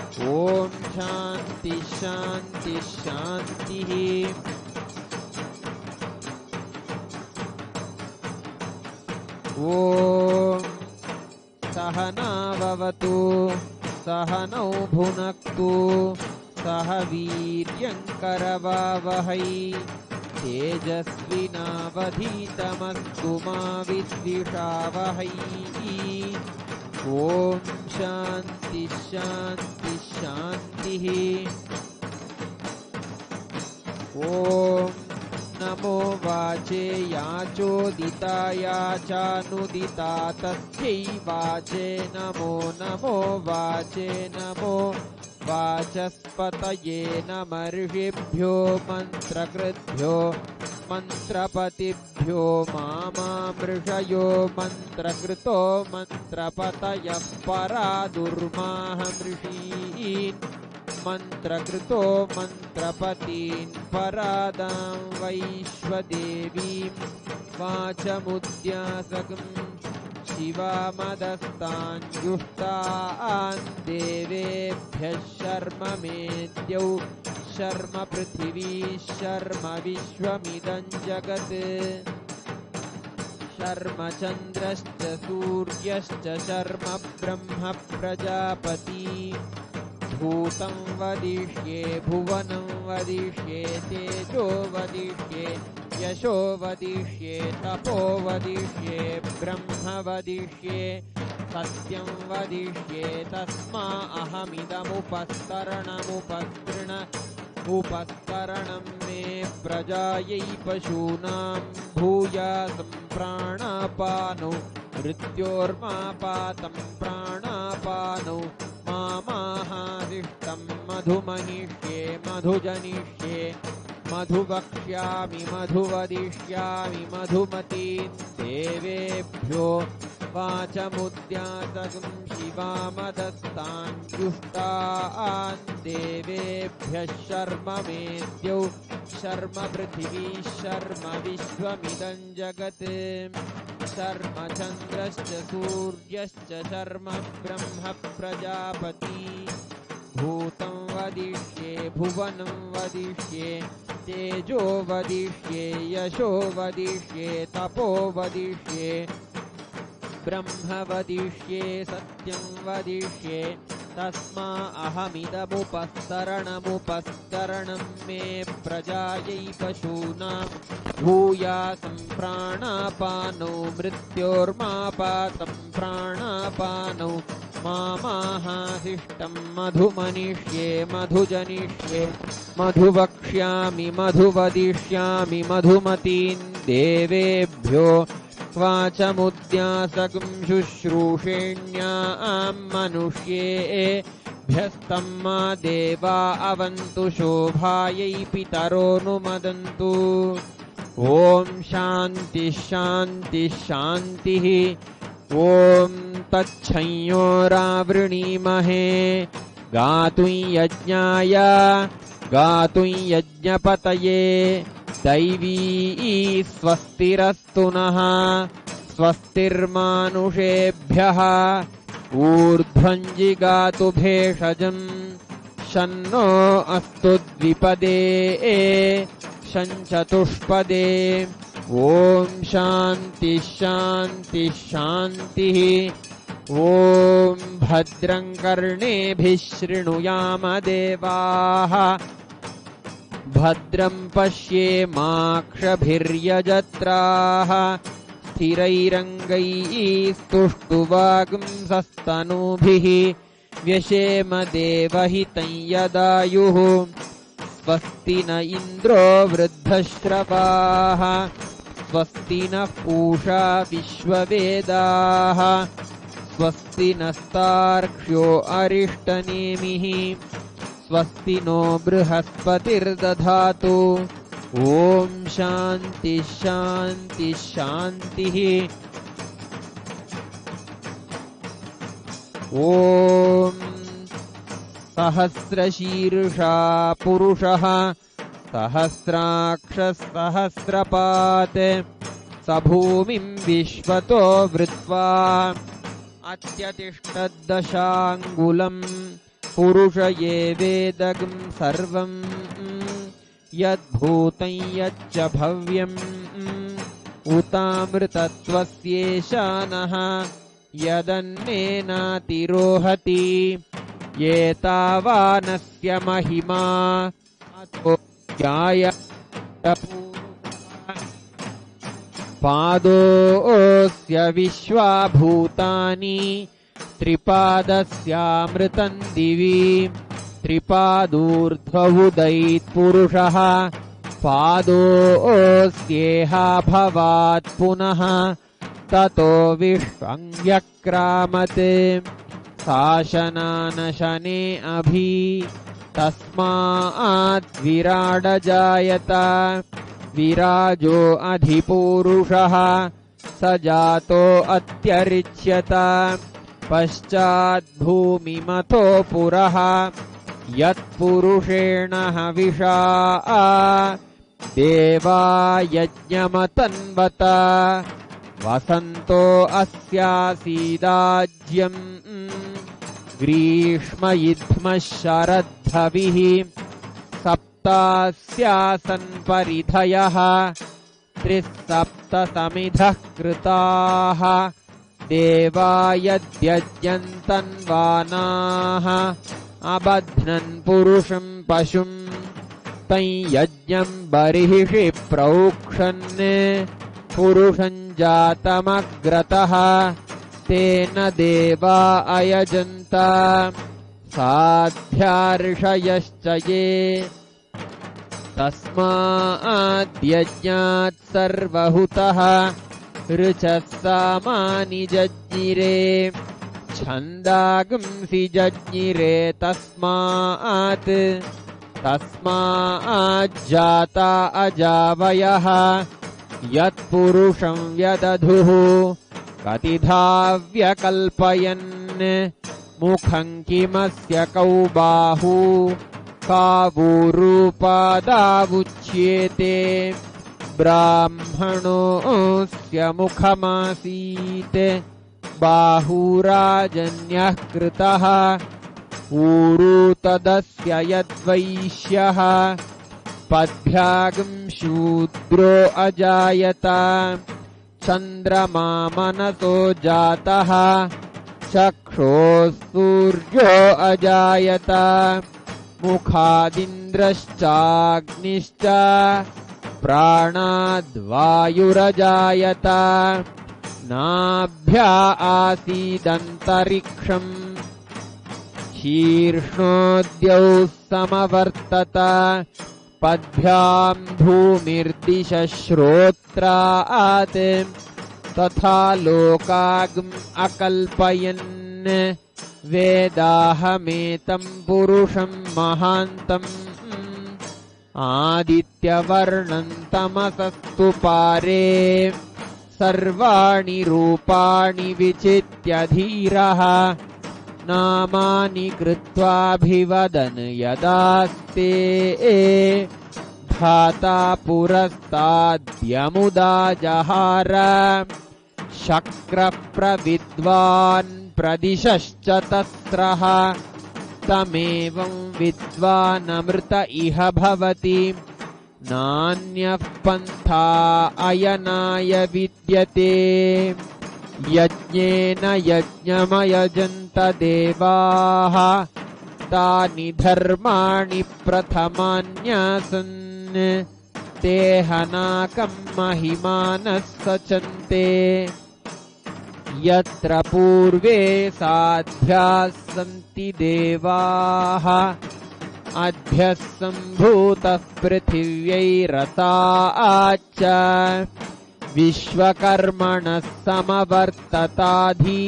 ॐ शान्ति शान्ति शान्तिः। ॐ सहनाववतु सहनौ भुनक्तु सह वीर्यङ्करवावहै तेजस्विनावधीतमस्तु मा विद्विषावहै। ॐ शान्ति शान्ति शान्तिः। ॐ नमो वाचे याचोदिताया चानुदिता तस्यै वाचे नमो नमो वाचे नमो वाचस्पतये नमर्षिभ्यो मन्त्रकृद्भ्यो मन्त्रपतिभ्यो मामामृषयो मन्त्रकृतो मन्त्रपतयः परा दुर्माहमृषीन् मन्त्रकृतो मन्त्रपतीन् परादां वैश्वदेवीं वाचमुद्यासकं शिवामदस्तान् जुष्टान् देवेभ्यः शर्म मेद्यौ शर्म पृथिवी शर्म विश्वमिदं जगत् शर्म चन्द्रश्च सूर्यश्च शर्म ब्रह्म प्रजापति भूतं वदिष्ये भुवनं वदिष्ये तेजो वदिष्ये यशो वदिष्ये तपो वदिष्ये ब्रह्म वदिष्ये सत्यं वदिष्ये तस्मा अहमिदमुपस्तरणं मे प्रजायै पशूनां भूयासं प्राणापानौ मृत्योर्मापातं प्राणापानौ मामाहादिष्टं मधुमनिष्ये मधुजनिष्ये मधुवक्ष्यामि मधुवदिष्यामि मधुमतीन् देवेभ्यो वाचमुद्यासकं शिवामदस्तान् जुष्टान् देवेभ्यः शर्म मेद्यौ शर्म पृथिवी शर्म विश्वमिदं जगत् शर्म चन्द्रश्च सूर्यश्च शर्म ब्रह्म प्रजापति भूतं वदिष्ये भुवनं वदिष्ये तेजो वदिष्ये यशो वदिष्ये तपो वदिष्ये ब्रह्म वदिष्ये सत्यं वदिष्ये तस्मा अहमिदमुपस्तरणं मे प्रजायै पशूनां भूयासं प्राणापानौ मृत्योर्मापातं प्राणापानौ मामाहादिष्टं मधुमनिष्ये मधुजनिष्ये मधुवक्ष्यामि मधुवदिष्यामि मधुमतीन् देवेभ्यो वाचमुद्यासकं शुश्रूषेण्यां मनुष्येभ्यस्तं मा देवा अवन्तु शोभायै पितरोऽनुमदन्तु। ॐ शान्ति शान्ति शान्तिः। ॐ तच्छंयोरावृणीमहे गातुं यज्ञाय गातुं यज्ञपतये दैवी स्वस्तिरस्तु नः स्वस्तिर्मानुषेभ्यः ऊर्ध्वं जिगातु भेषजं शन्नो अस्तु द्विपदे शञ्चतुष्पदे। ॐ शान्ति शान्ति शान्तिः। ॐ भद्रं कर्णेभिः शृणुयाम देवाः भद्रं पश्येमाक्षभिर्यजत्राः स्थिरैरङ्गैः स्तुष्टुवागुंसस्तनूभिः व्यशेम देवहितं यदायुः स्वस्ति न इन्द्रो वृद्धश्रवाः स्वस्ति नः पूषा विश्ववेदाः स्वस्ति नस्तार्क्ष्यो अरिष्टनेमिः स्वस्ति नो बृहस्पतिर्दधातु। ॐ शान्ति शान्ति शान्तिः। ॐ सहस्रशीर्षा पुरुषः सहस्राक्षसहस्रपात् स भूमिं विश्वतो वृत्वा अत्यतिष्ठद्दशाङ्गुलम् पुरुष एवेदगं सर्वं यद्भूतं यच्च भव्यम् उतामृतत्वस्येशानः यदन्नेनातिरोहति एतावानस्य महिमा अतो पादोऽस्य विश्वाभूतानि त्रिपादस्यामृतं दिवि त्रिपादूर्ध्वमुदैत्पुरुषः पादोऽस्येहा भवात् पुनः ततो विश्वं व्यक्रामत् शासनानशने अभि तस्मात् विराडजायत विराजो अधिपूरुषः स जातो अत्यरिच्यत पश्चात् भूमिमतो पुरः यत्पुरुषेण हविषा देवा यज्ञमतन्वत वसन्तो अस्यासीदाज्यम् ग्रीष्मयुध्मः शरद्धविः सप्तास्यासन् परिधयः त्रिसप्तसमिधः कृताः देवा यद्यज्ञन्तन्वानाः अबध्नन् पुरुषं पशुं तं यज्ञं बर्हिषि प्रौक्षन् पुरुषं जातमग्रतः तेन देवा अयजन्त साध्यार्षयश्च ये तस्माद्यज्ञात् सर्वहुतः ऋचः सामानि जज्ञिरे छन्दागंसि जज्ञिरे तस्माज्जाता अजावयः यत्पुरुषं व्यदधुः कतिधा व्यकल्पयन् मुखं किमस्य कौ बाहू कावूरूपादावुच्येते ब्राह्मणोऽस्य मुखमासीत् बाहुराजन्यः कृतः ऊरू तदस्य यद्वैश्यः पद्भ्यागं शूद्रो अजायत चन्द्रमा मनसो जातः चक्षुः अजायत मुखादिन्द्रश्चाग्निश्च प्राणाद्वायुरजायत नाभ्या आसीदन्तरिक्षम् शीर्ष्णोद्यौ समवर्तत पद्भ्यां भूमिर्दिशश्रोत्रात् तथा लोकागम् अकल्पयन् वेदाहमेतं पुरुषं महान्तम् आदित्यवर्णं तमसस्तु पारे सर्वाणि रूपाणि विचित्य धीरः नामानि कृत्वाभिवदन् यदास्ते धाता पुरस्ताद्यमुदा जहार शक्रप्रविद्वान् प्रदिशश्च तस्रः तमेवं विद्वानमृत इह भवति नान्यः पन्था अयनाय विद्यते यज्ञेन यज्ञमयजन्त देवाः तानि धर्माणि प्रथमान्यासन् ते हनाकं महिमानः सचन्ते यत्र पूर्वे साध्याः सन्ति देवाः अध्यः सम्भूतः पृथिव्यैरसाच्च विश्वकर्मणः समवर्तताधि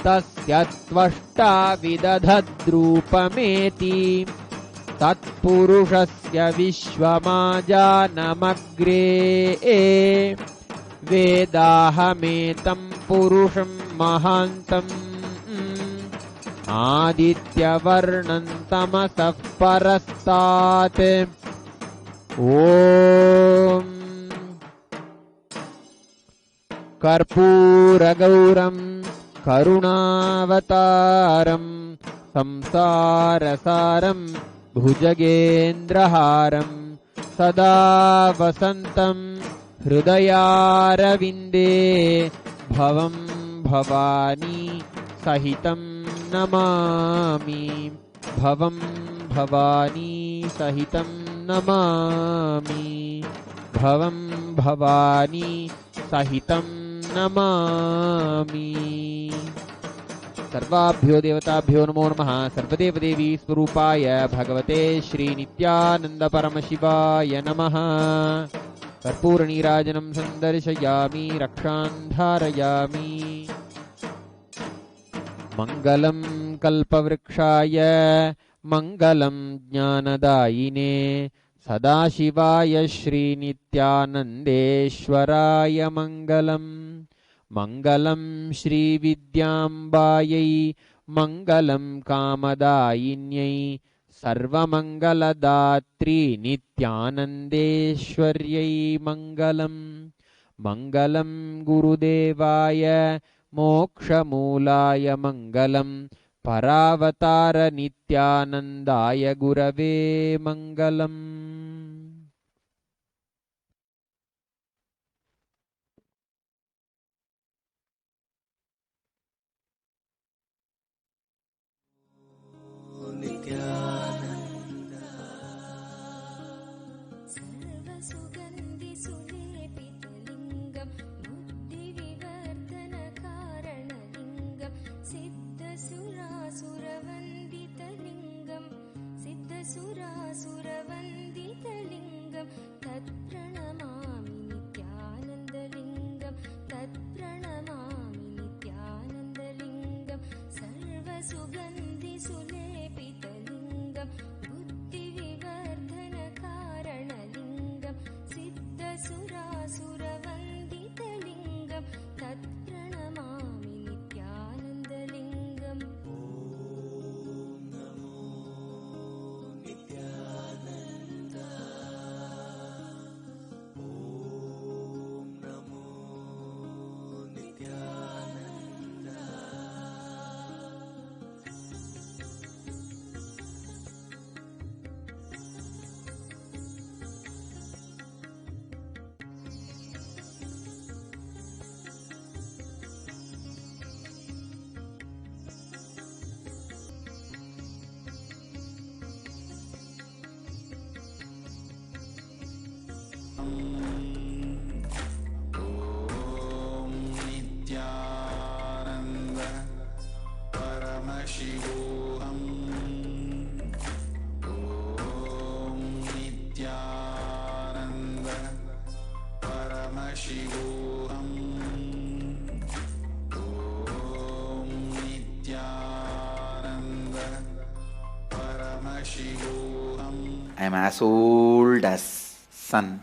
तस्य त्वष्टा विदधद्रूपमेति तत्पुरुषस्य विश्वमाजानमग्रे वेदाहमेतं पुरुषं महान्तम् आदित्यवर्णं तमसः परस्तात् ॐ कर्पूरगौरं करुणावतारं संसारसारं भुजगेन्द्रहारं सदा वसन्तं हृदयारविन्दे भवं भवानी सहितं नमामि भवं भवानी सहितं नमामि भवं भवानी सहितं नमामि। सर्वाभ्यो देवताभ्यो नमो नमः। सर्वदेवदेवी स्वरूपाय भगवते श्री नित्यानंद परमशिवाय नमः। कर्पूरनीराजनं सन्दर्शयामि रक्षान् धारयामि। मङ्गलं कल्पवृक्षाय मङ्गलं ज्ञानदायिने सदाशिवाय श्रीनित्यानन्देश्वराय मङ्गलम् मङ्गलं श्रीविद्याम्बायै मङ्गलं कामदायिन्यै सर्वमङ्गलदात्री नित्यानन्देश्वर्यै मङ्गलम् मङ्गलं गुरुदेवाय मोक्षमूलाय मङ्गलं परावतार नित्यानन्दाय गुरवे मङ्गलम्। सर्वसुगन्धिसुलेपितलिङ्गं बुद्धिविवर्धनकारणलिङ्गं सिद्धसुरासुरवन्दितलिङ्गं तत्प्रणमामि नित्यानन्दलिङ्गं तत्प्रणमामि नित्यानन्दलिङ्गं सर्वसुगन्धिसुलेपितलिङ्गं बुद्धिविवर्धनकारणलिङ्गं सिद्धसुरासुरवन्दितलिङ्गं तत्प्रणमामि नित्यानन्दलिङ्गम्। नित्यानंद परमशिवोहम ओम नित्यानंद परमशिवोहम ओम Nityanand परमशिवोहम। I am as old as sun,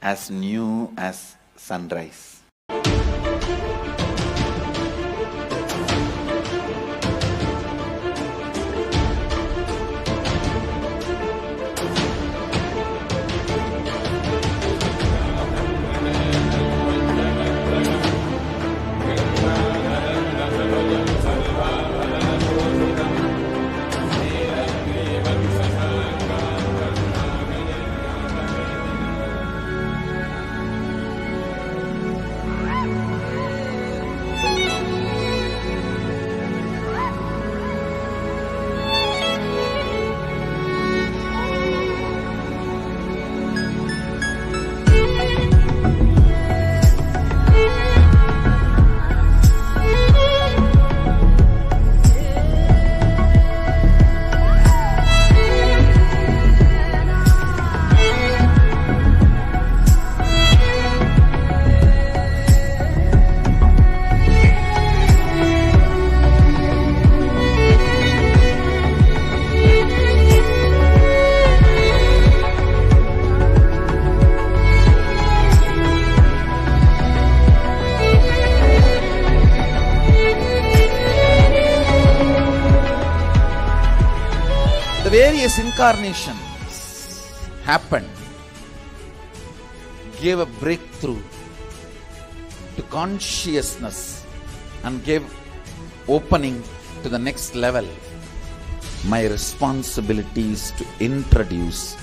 as new as sunrise. Various incarnations happened, gave a breakthrough to consciousness and gave opening to the next level My responsibility is to introduce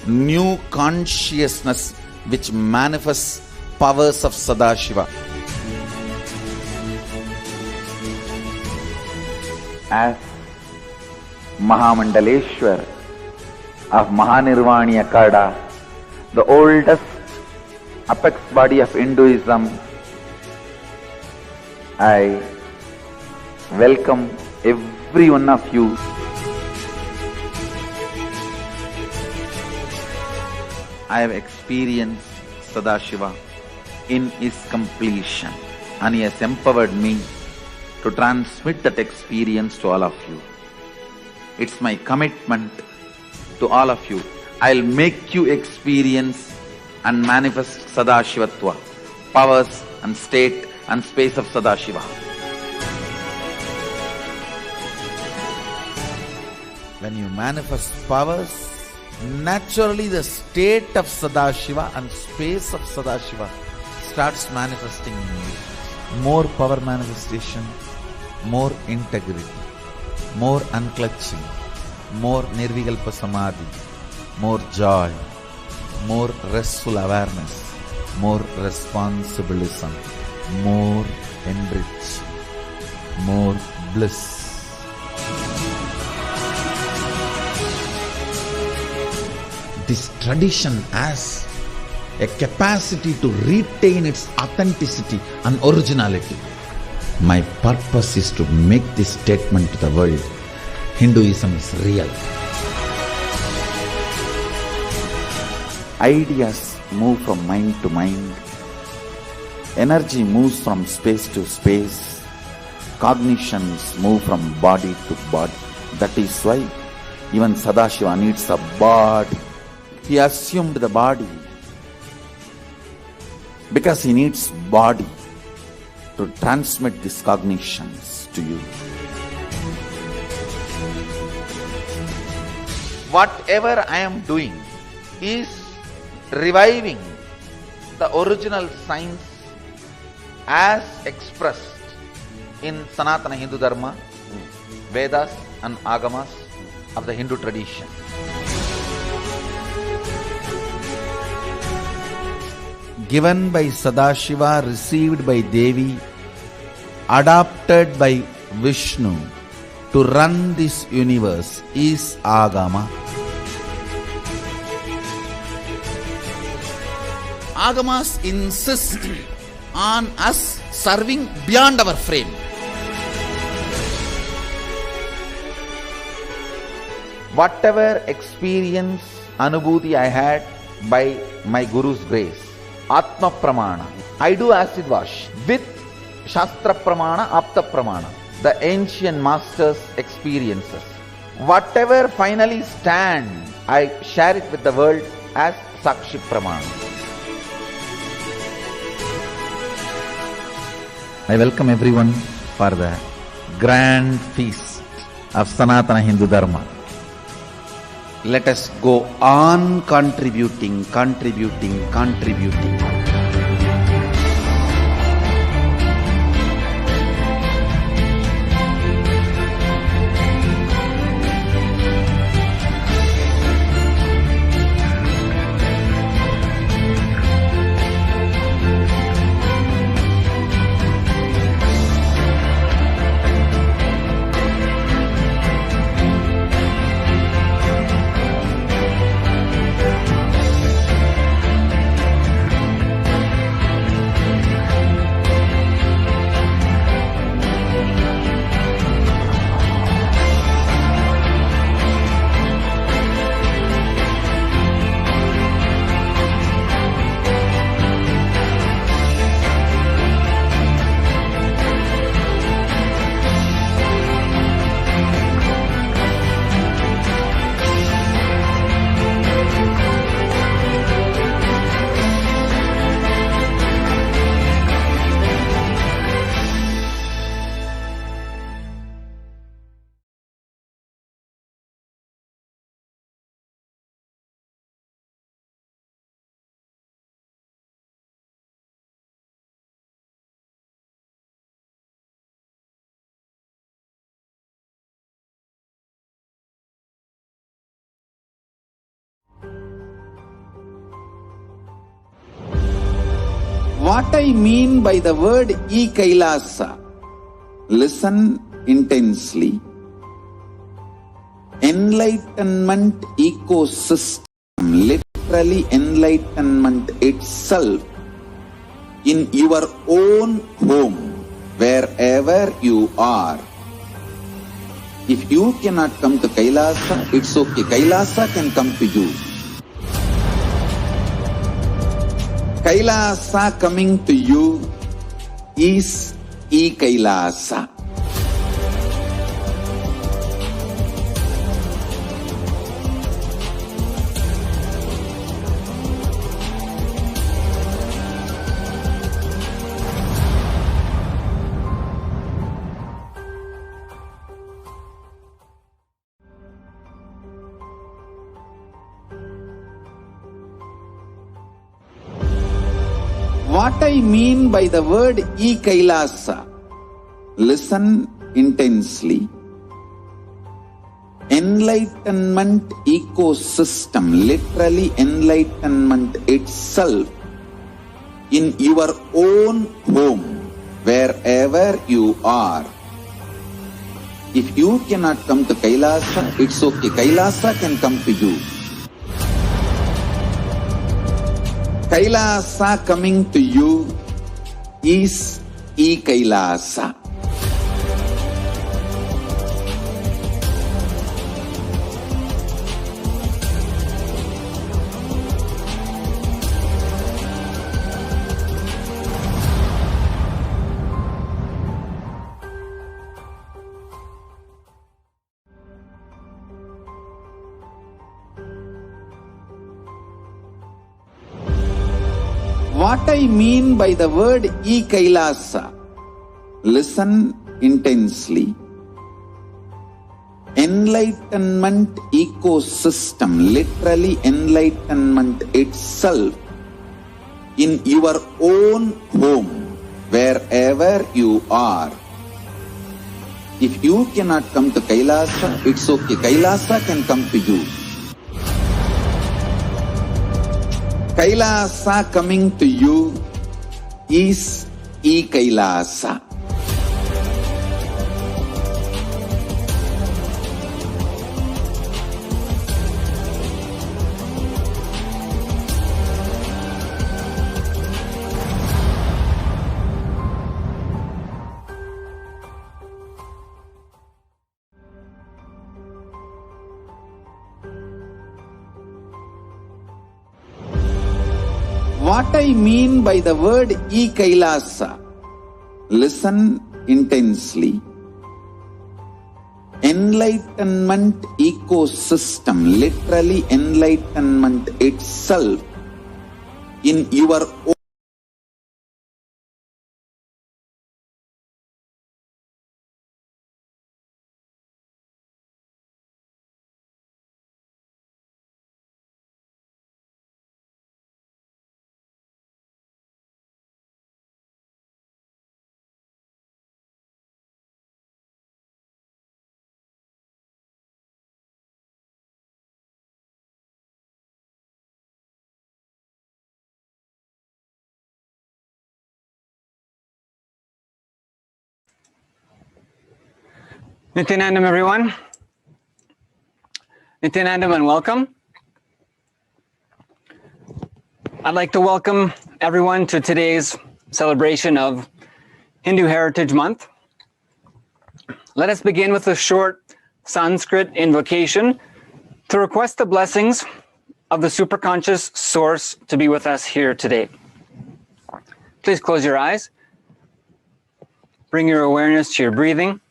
new consciousness which manifests powers of Sadashiva. As Mahamandaleshwar of Mahanirvani Akada, the oldest apex body of Hinduism, I welcome every one of you. I have experienced Sadashiva in his completion, and he has empowered me to transmit that experience to all of you. It's my commitment to all of you. I'll make you experience and manifest Sadashivatva, powers and state and space of Sadashiva. When you manifest powers, naturally the state of Sadashiva and space of Sadashiva starts manifesting in you. More power manifestation, more integrity, more unclutching, more nirvikalpa samadhi, more joy, more restful awareness, more responsibilism, more enriching, more bliss. This tradition has a capacity to retain its authenticity and originality. My purpose is to make this statement to the world: Hinduism is real. Ideas move from mind to mind. Energy moves from space to space. Cognitions move from body to body. That is why even Sadashiva needs a body. He assumed the body because he needs body to transmit these cognitions to you. Whatever I am doing is reviving the original science as expressed in Sanatana Hindu Dharma, Vedas and Agamas of the Hindu tradition. Given by Sadashiva, received by Devi, adopted by Vishnu to run this universe is Agama. Agamas insist on us serving beyond our frame. Whatever experience, anubhuti I had by my Guru's grace, Atma Pramana, I do acid wash with Shastra Pramana, Apta Pramana, the ancient masters' experiences. Whatever finally stand, I share it with the world as Sakshi Pramana. I welcome everyone for the grand feast of Sanatana Hindu Dharma. Let us go on contributing. What I mean by the word KAILASA, listen intensely. Enlightenment ecosystem, literally enlightenment itself, in your own home, wherever you are. If you cannot come to Kailasa, it's okay. Kailasa can come to you. Kailasa coming to you is Kailasa. What I mean by the word KAILASA, listen intensely. Enlightenment ecosystem, literally enlightenment itself, in your own home, wherever you are. If you cannot come to Kailasa, it's okay. Kailasa can come to you. Kailasa coming to you is Kailasa. What I mean by the word Kailasa, listen intensely. Enlightenment ecosystem, literally enlightenment itself, in your own home, wherever you are. If you cannot come to Kailasa, it's okay. Kailasa can come to you. Kailasa coming to you is Kailasa. What I mean by the word Kailasa, listen intensely. Enlightenment ecosystem, literally enlightenment itself, in your own Nithyanandam, everyone. Nithyanandam and welcome. I'd like to welcome everyone to today's celebration of Hindu Heritage Month. Let us begin with a short Sanskrit invocation to request the blessings of the superconscious source to be with us here today. Please close your eyes. Bring your awareness to your breathing.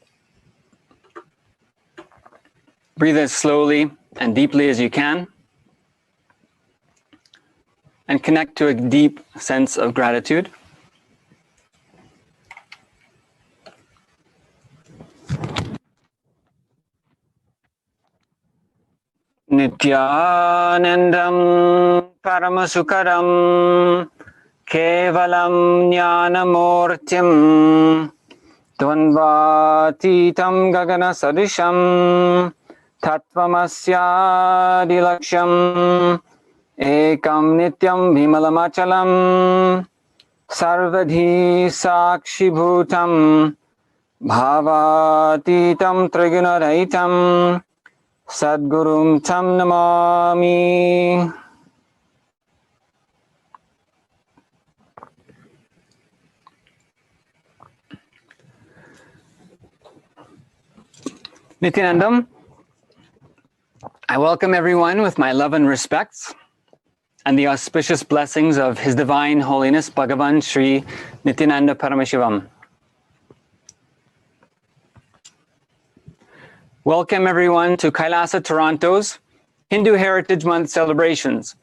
Breathe as slowly and deeply as you can, and connect to a deep sense of gratitude. Nithyanandam Paramasukaram Kevalam Jnanamurtim Dvandvatitam Gagana Sadisham Tattvamasya Ekam Nityam Vimalamachalam Sarvadhi Sakshibhutam Bhavatitam Trigunaraitam Sadgurum Tam Namami. Nithyanandam, I welcome everyone with my love and respects and the auspicious blessings of His Divine Holiness Bhagavan Sri Nithyananda Paramashivam. Welcome everyone to KAILASA Toronto's Hindu Heritage Month celebrations.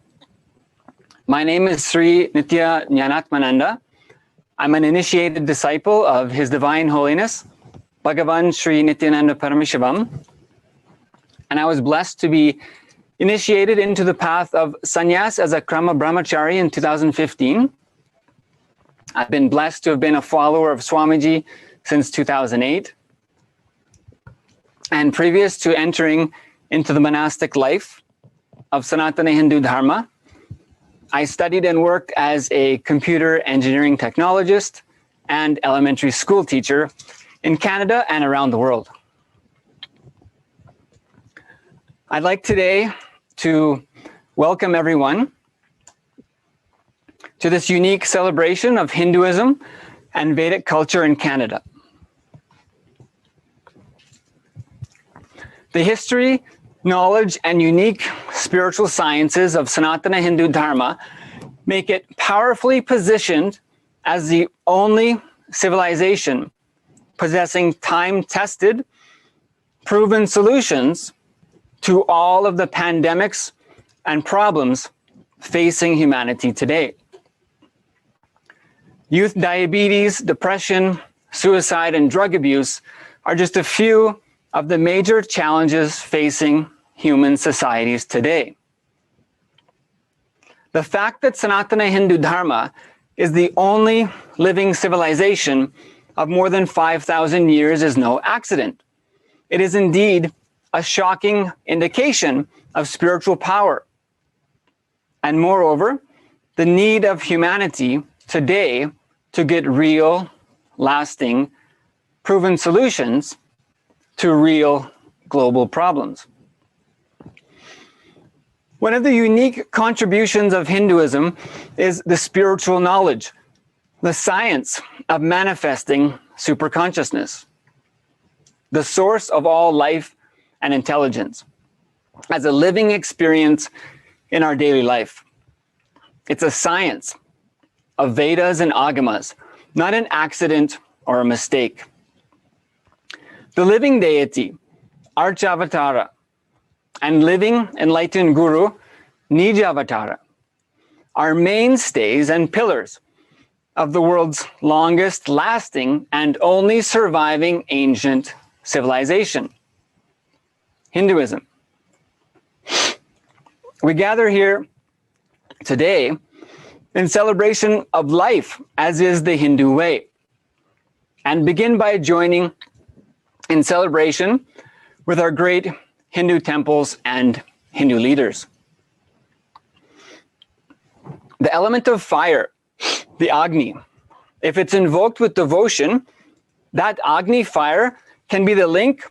My name is Sri Nithyananda. I'm an initiated disciple of His Divine Holiness Bhagavan Sri Nithyananda Paramashivam, and I was blessed to be initiated into the path of sannyas as a Krama Brahmachari in 2015. I've been blessed to have been a follower of Swamiji since 2008. And previous to entering into the monastic life of Sanatana Hindu Dharma, I studied and worked as a computer engineering technologist and elementary school teacher in Canada and around the world. I'd like today to welcome everyone to this unique celebration of Hinduism and Vedic culture in Canada. The history, knowledge, and unique spiritual sciences of Sanatana Hindu Dharma make it powerfully positioned as the only civilization possessing time-tested, proven solutions to all of the pandemics and problems facing humanity today. Youth diabetes, depression, suicide, and drug abuse are just a few of the major challenges facing human societies today. The fact that Sanatana Hindu Dharma is the only living civilization of more than 5,000 years is no accident. It is indeed a shocking indication of spiritual power. And moreover, the need of humanity today to get real, lasting, proven solutions to real global problems. One of the unique contributions of Hinduism is the spiritual knowledge, the science of manifesting superconsciousness, the source of all life and intelligence, as a living experience in our daily life. It's a science of Vedas and Agamas, not an accident or a mistake. The living deity, Archavatara, and living enlightened Guru, Nijavatara, are mainstays and pillars of the world's longest lasting and only surviving ancient civilization, Hinduism. We gather here today in celebration of life, as is the Hindu way, and begin by joining in celebration with our great Hindu temples and Hindu leaders. The element of fire, the Agni, if it's invoked with devotion, that Agni fire can be the link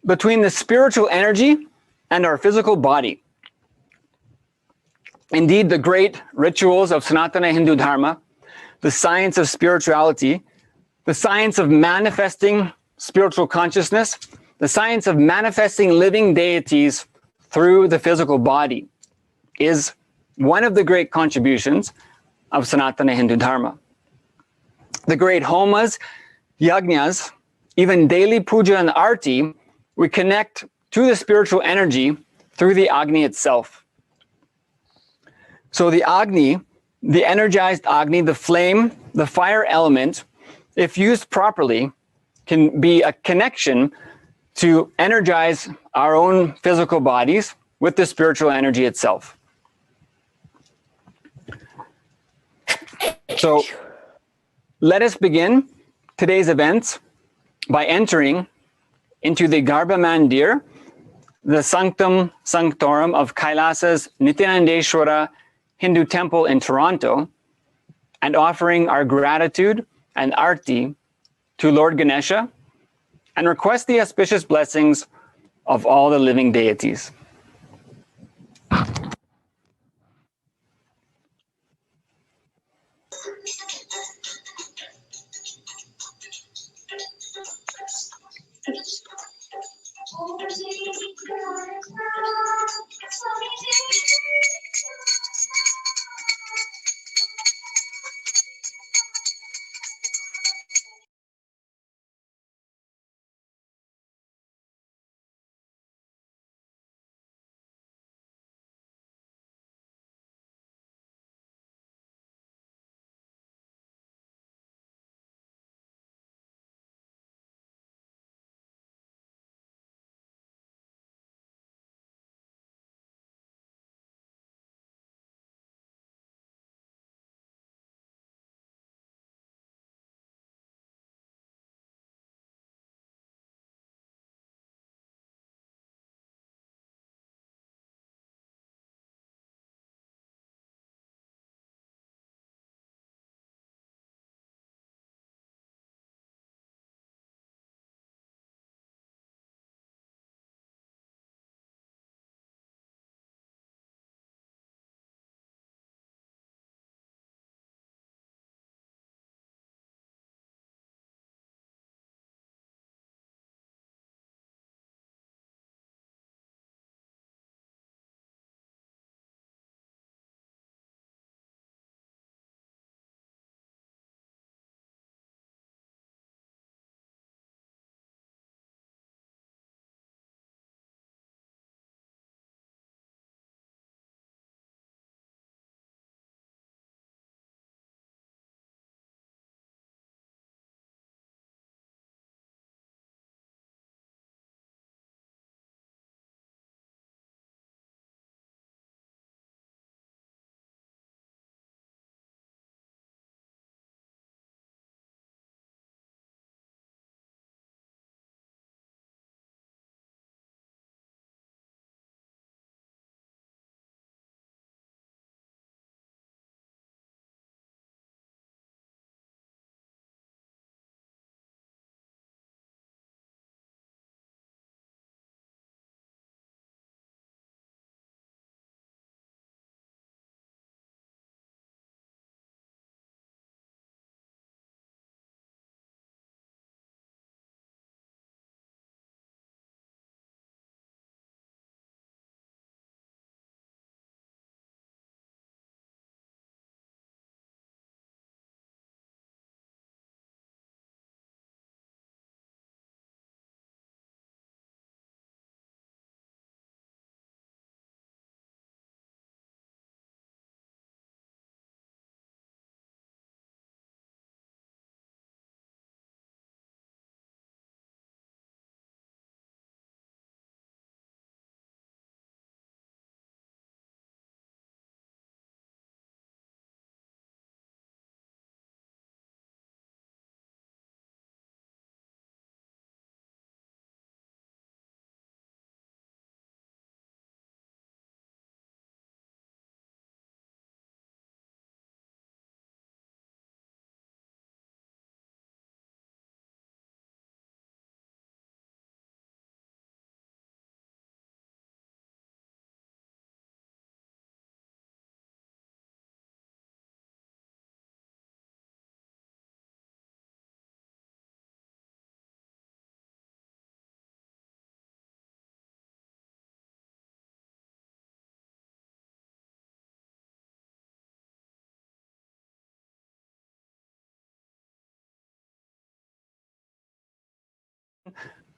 between the spiritual energy and our physical body. Indeed, the great rituals of Sanatana Hindu Dharma, the science of spirituality, the science of manifesting spiritual consciousness, the science of manifesting living deities through the physical body is one of the great contributions of Sanatana Hindu Dharma. The great homas, yajnas, even daily puja and arti, we connect to the spiritual energy through the Agni itself. So the Agni, the energized Agni, the flame, the fire element, if used properly, can be a connection to energize our own physical bodies with the spiritual energy itself. So let us begin today's events by entering into the Garbha Mandir, the Sanctum Sanctorum of KAILASA's Nithyanandeshwara Hindu Temple in Toronto, and offering our gratitude and arti to Lord Ganesha, and request the auspicious blessings of all the living deities.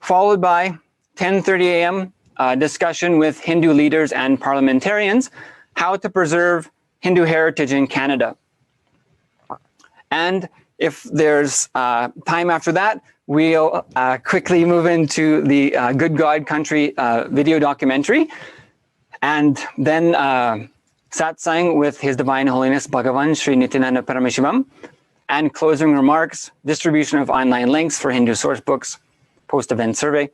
Followed by 10:30 a.m. Discussion with Hindu leaders and parliamentarians, how to preserve Hindu heritage in Canada. And if there's time after that, we'll quickly move into the Good God Country video documentary, and then satsang with His Divine Holiness Bhagavan Sri Nithyananda Paramashivam, and closing remarks, distribution of online links for Hindu source books, post-event survey.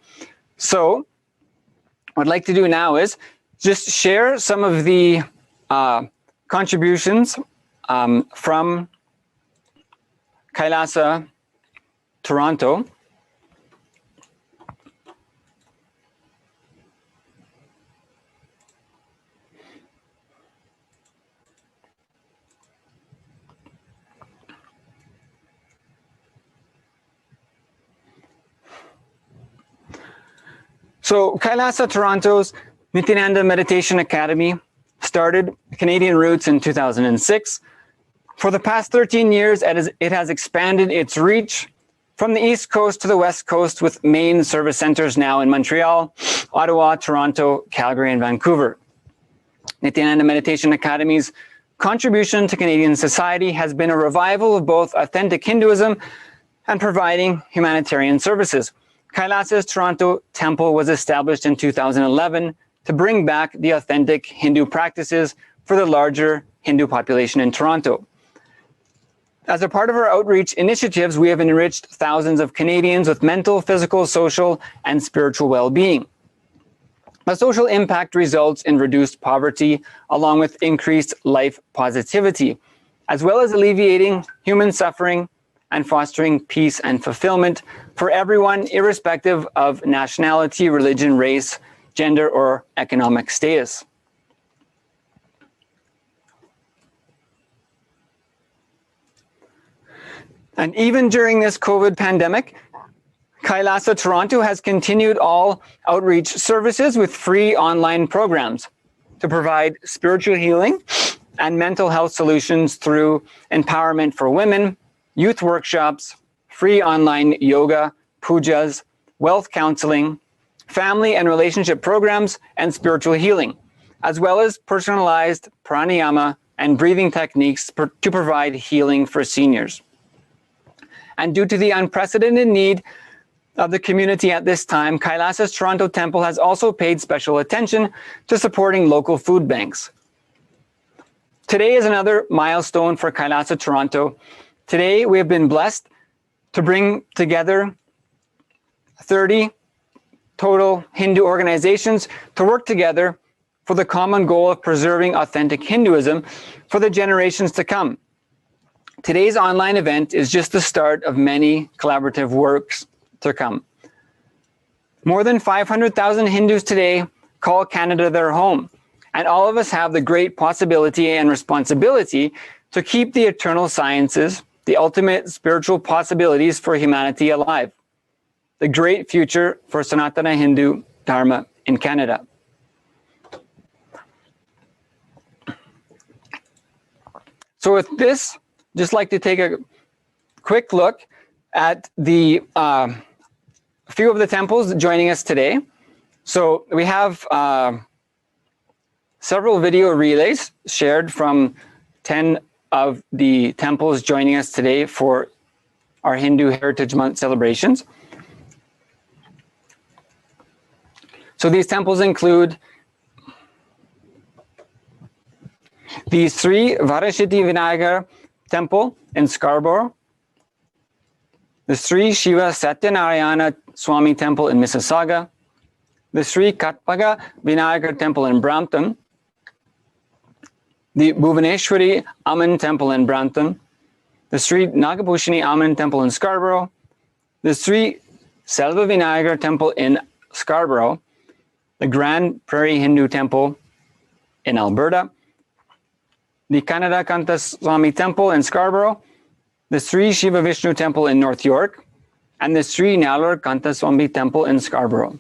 So what I'd like to do now is just share some of the contributions from KAILASA, Toronto. So KAILASA Toronto's Nithyananda Meditation Academy started Canadian roots in 2006. For the past 13 years, it has expanded its reach from the East Coast to the West Coast, with main service centers now in Montreal, Ottawa, Toronto, Calgary, and Vancouver. Nithyananda Meditation Academy's contribution to Canadian society has been a revival of both authentic Hinduism and providing humanitarian services. KAILASA's Toronto Temple was established in 2011 to bring back the authentic Hindu practices for the larger Hindu population in Toronto. As a part of our outreach initiatives, we have enriched thousands of Canadians with mental, physical, social, and spiritual well-being. The social impact results in reduced poverty, along with increased life positivity, as well as alleviating human suffering and fostering peace and fulfillment for everyone, irrespective of nationality, religion, race, gender, or economic status. And even during this COVID pandemic, KAILASA Toronto has continued all outreach services with free online programs to provide spiritual healing and mental health solutions through empowerment for women, youth workshops, free online yoga, pujas, wealth counseling, family and relationship programs, and spiritual healing, as well as personalized pranayama and breathing techniques to provide healing for seniors. And due to the unprecedented need of the community at this time, KAILASA's Toronto Temple has also paid special attention to supporting local food banks. Today is another milestone for KAILASA Toronto. Today, we have been blessed to bring together 30 total Hindu organizations to work together for the common goal of preserving authentic Hinduism for the generations to come. Today's online event is just the start of many collaborative works to come. More than 500,000 Hindus today call Canada their home, and all of us have the great possibility and responsibility to keep the eternal sciences, the ultimate spiritual possibilities for humanity alive, the great future for Sanatana Hindu Dharma in Canada. So with this, just like to take a quick look at the few of the temples joining us today. So we have several video relays shared from 10 of the temples joining us today for our Hindu Heritage Month celebrations. So these temples include the Sri Varashiti Vinayagar Temple in Scarborough, the Sri Shiva Satyanarayana Swami Temple in Mississauga, the Sri Katpaga Vinayagar Temple in Brampton, the Bhuvaneshwari Aman Temple in Brampton, the Sri Nagabhushani Aman Temple in Scarborough, the Sri Selva Vinayagar Temple in Scarborough, the Grand Prairie Hindu Temple in Alberta, the Kannada Kanta Swami Temple in Scarborough, the Sri Shiva Vishnu Temple in North York, and the Sri Nallur Kanta Swami Temple in Scarborough.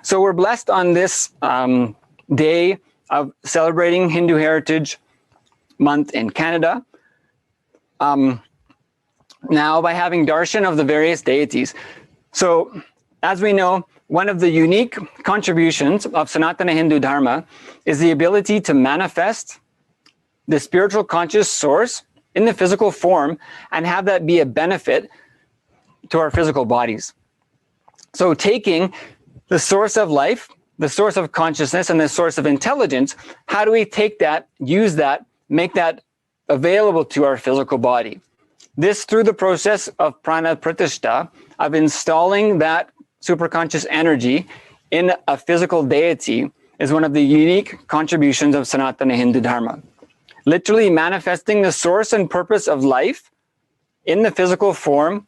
So we're blessed on this day of celebrating Hindu Heritage Month in Canada now by having darshan of the various deities. So as we know, one of the unique contributions of Sanatana Hindu Dharma is the ability to manifest the spiritual conscious source in the physical form and have that be a benefit to our physical bodies. So taking the source of life, the source of consciousness, and the source of intelligence, how do we take that, use that, make that available to our physical body? This through the process of prana pratishtha, of installing that superconscious energy in a physical deity, is one of the unique contributions of Sanatana Hindu Dharma. literally manifesting the source and purpose of life in the physical form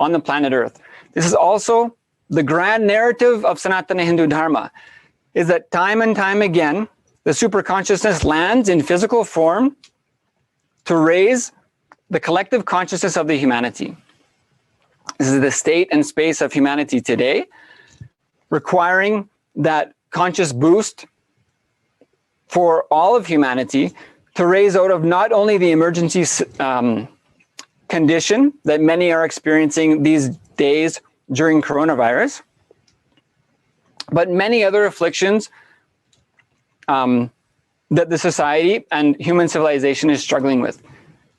on the planet Earth. This is also the grand narrative of Sanatana Hindu Dharma, is that time and time again, the superconsciousness lands in physical form to raise the collective consciousness of the humanity. This is the state and space of humanity today, requiring that conscious boost for all of humanity to raise out of not only the emergency condition that many are experiencing these days during coronavirus, but many other afflictions that the society and human civilization is struggling with.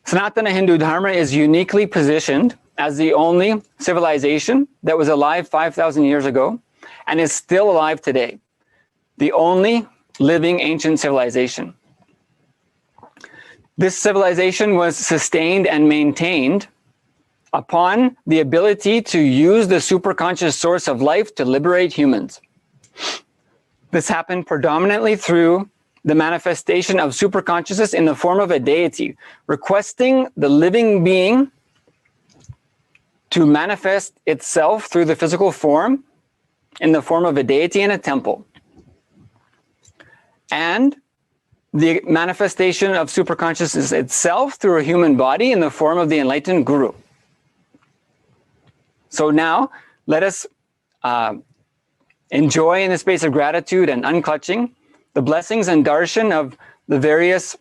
Sanatana Hindu Dharma is uniquely positioned as the only civilization that was alive 5,000 years ago and is still alive today. The only living ancient civilization. This civilization was sustained and maintained upon the ability to use the superconscious source of life to liberate humans. This happened predominantly through the manifestation of superconsciousness in the form of a deity, requesting the living being to manifest itself through the physical form in the form of a deity in a temple. And the manifestation of superconsciousness itself through a human body in the form of the enlightened guru. So now, let us enjoy in the space of gratitude and unclutching the blessings and darshan of the various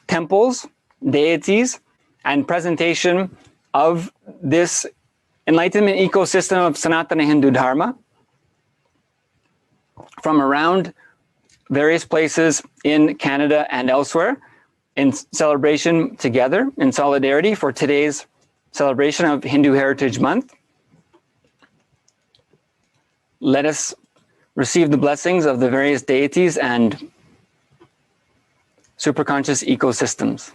temples, deities, and presentation of this enlightenment ecosystem of Sanatana Hindu Dharma from around various places in Canada and elsewhere in celebration together, in solidarity for today's celebration of Hindu Heritage Month. Let us receive the blessings of the various deities and superconscious ecosystems.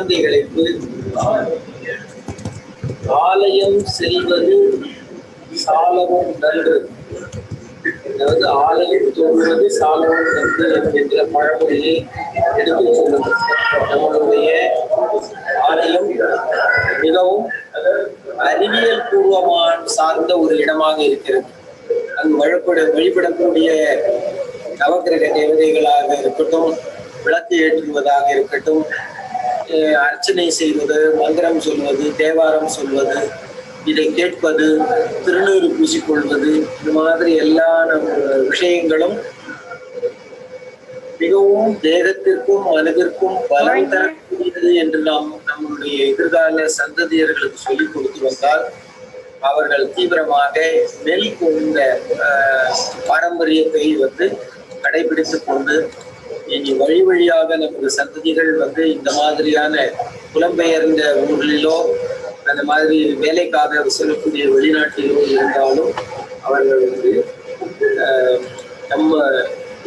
குழந்தைகளுக்கு ஆலயம் செல்வது சாலவும் நன்று, அதாவது ஆலயம் தோன்றுவது சாலவும் நன்று என்கின்ற பழமொழியை எடுத்து சொல்லுது. நம்மளுடைய ஆலயம் மிகவும் அறிவியல் பூர்வமான சார்ந்த ஒரு இடமாக இருக்கிறது. அங்கு வழிபடக்கூடிய நவக்கிரக தேவதைகளாக இருக்கட்டும், விளக்கு ஏற்றுவதாக இருக்கட்டும், அர்ச்சனை செய்வது, மந்திரம் சொல்வது, தேவாரம் சொல்வது, இதை கேட்பது, திருநீறு பூசிக்கொள்வது, இது மாதிரி எல்லா விஷயங்களும் மிகவும் தேகத்திற்கும் மனதிற்கும் பலம் தரக்கூடியது என்று நாம் நம்முடைய எதிர்கால சந்ததியர்களுக்கு சொல்லிக் கொடுத்து வந்தால் அவர்கள் தீவிரமாக இந்த பாரம்பரியத்தை கடைபிடித்துக் கொண்டு இனி வழி வழியாக நமது சந்ததிகள் இந்த மாதிரியான புலம்பெயர்ந்த ஊர்களிலோ அந்த மாதிரி வேலைக்காக செல்லக்கூடிய வெளிநாட்டிலோ இருந்தாலும் அவர்கள் நம்ம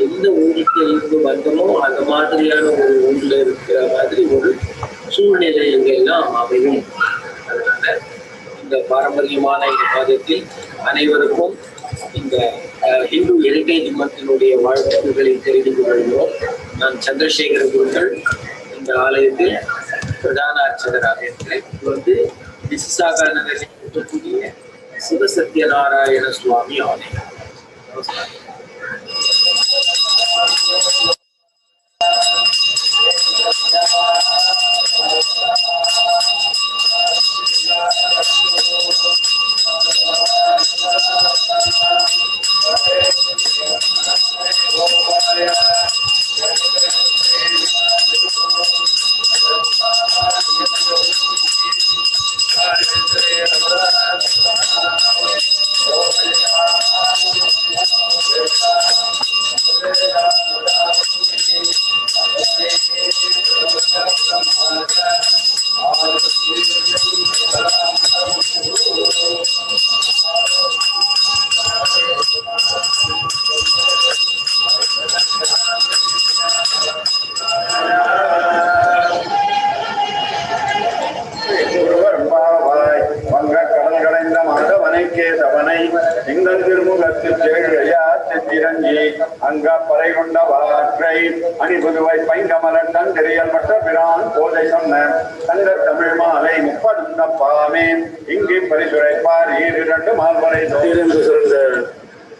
எந்த ஊருக்கு இருந்து வந்தோமோ அந்த மாதிரியான ஒரு ஊர்ல இருக்கிற மாதிரி ஒரு சூழ்நிலை எங்கெல்லாம் அமையும். அதனால இந்த பாரம்பரியமான இந்த மாதத்தில் அனைவருக்கும் இந்த இந்து ஹெரிட்டேஜ் மத்தினுடைய வாழ்த்துக்களை தெரிவித்துக் கொள்கிறோம். நான் சந்திரசேகர குருக்கள், இந்த ஆலயத்தில் பிரதான அர்ச்சகராக இருக்கிறேன். இது விசிசாகா நகரில் இருக்கக்கூடிய சிவசத்யநாராயண சுவாமி ஆலயம். நமஸ்காரம்.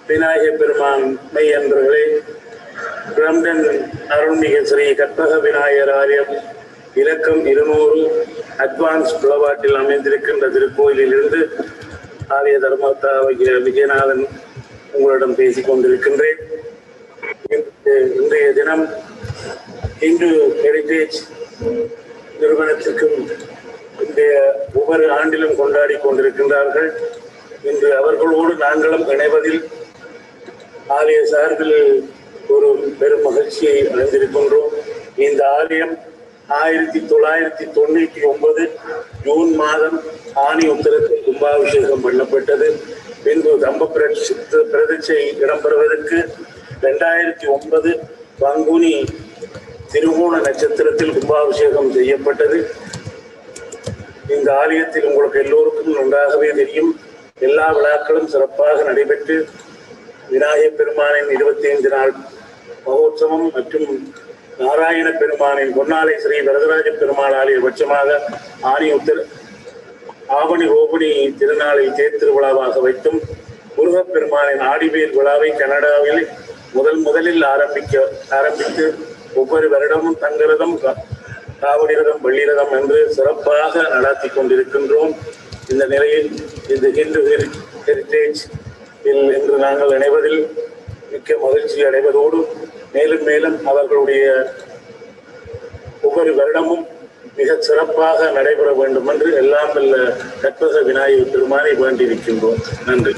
விநாயக பெருமான் மெய்யன்பர்களே, பிரம்டன் அருள்மிகு ஸ்ரீ கற்பக விநாயகர் ஆலயம் இலக்கம் 200 அட்வான்ஸ் புலவாட்டில் அமைந்திருக்கின்ற திருக்கோயிலில் இருந்து ஆலய தர்மத்தா விஜயநாதன் உங்களிடம் பேசிக் கொண்டிருக்கின்றேன். இன்றைய தினம் இந்து ஹெரிட்டேஜ் நிறுவனத்திற்கும் இன்றைய ஒவ்வொரு ஆண்டிலும் கொண்டாடி கொண்டிருக்கின்றார்கள். இன்று அவர்களோடு நாங்களும் இணைவதில் ஆலய சார்பில் ஒரு பெரும் மகிழ்ச்சியை அடைந்திருக்கின்றோம். இந்த ஆலயம் 1999 ஜூன் மாதம் ஆனி உத்தரத்தில் கும்பாபிஷேகம் பண்ணப்பட்டது. பின்பு தம்ப பிரதிஷ்டை இடம்பெறுவதற்கு 2009 பங்குனி திருவோண நட்சத்திரத்தில் கும்பாபிஷேகம் செய்யப்பட்டது. இந்த ஆலயத்தில் உங்களுக்கு எல்லோருக்கும் நன்றாகவே தெரியும், எல்லா விழாக்களும் சிறப்பாக நடைபெற்று விநாயக பெருமானின் 25 நாள் மகோத்சவம் மற்றும் நாராயண பெருமானின் பொன்னாலை ஸ்ரீ வரதராஜ பெருமாள் ஆலய பட்சமாக ஆவணி ஓபனி திருநாளை தேர் திருவிழாவாக வைத்தும் முருகப்பெருமானின் ஆடிவேர் விழாவை கனடாவில் முதலில் ஆரம்பித்து ஒவ்வொரு வருடமும் தங்கரதம், காவடி ரதம், வெள்ளி ரதம் என்று சிறப்பாக நடத்தி கொண்டிருக்கின்றோம். இந்த நிலையில் இந்த ஹிந்து ஹெரிட்டேஜ் என்று நாங்கள் இணைவதில் மிக்க மகிழ்ச்சி அடைவதோடு மேலும் மேலும் அவர்களுடைய ஒவ்வொரு வருடமும் மிக சிறப்பாக நடைபெற வேண்டும் என்று எல்லாம் வல்ல கற்பக விநாயகர் பெருமானை வேண்டியிருக்கின்றோம். நன்றி.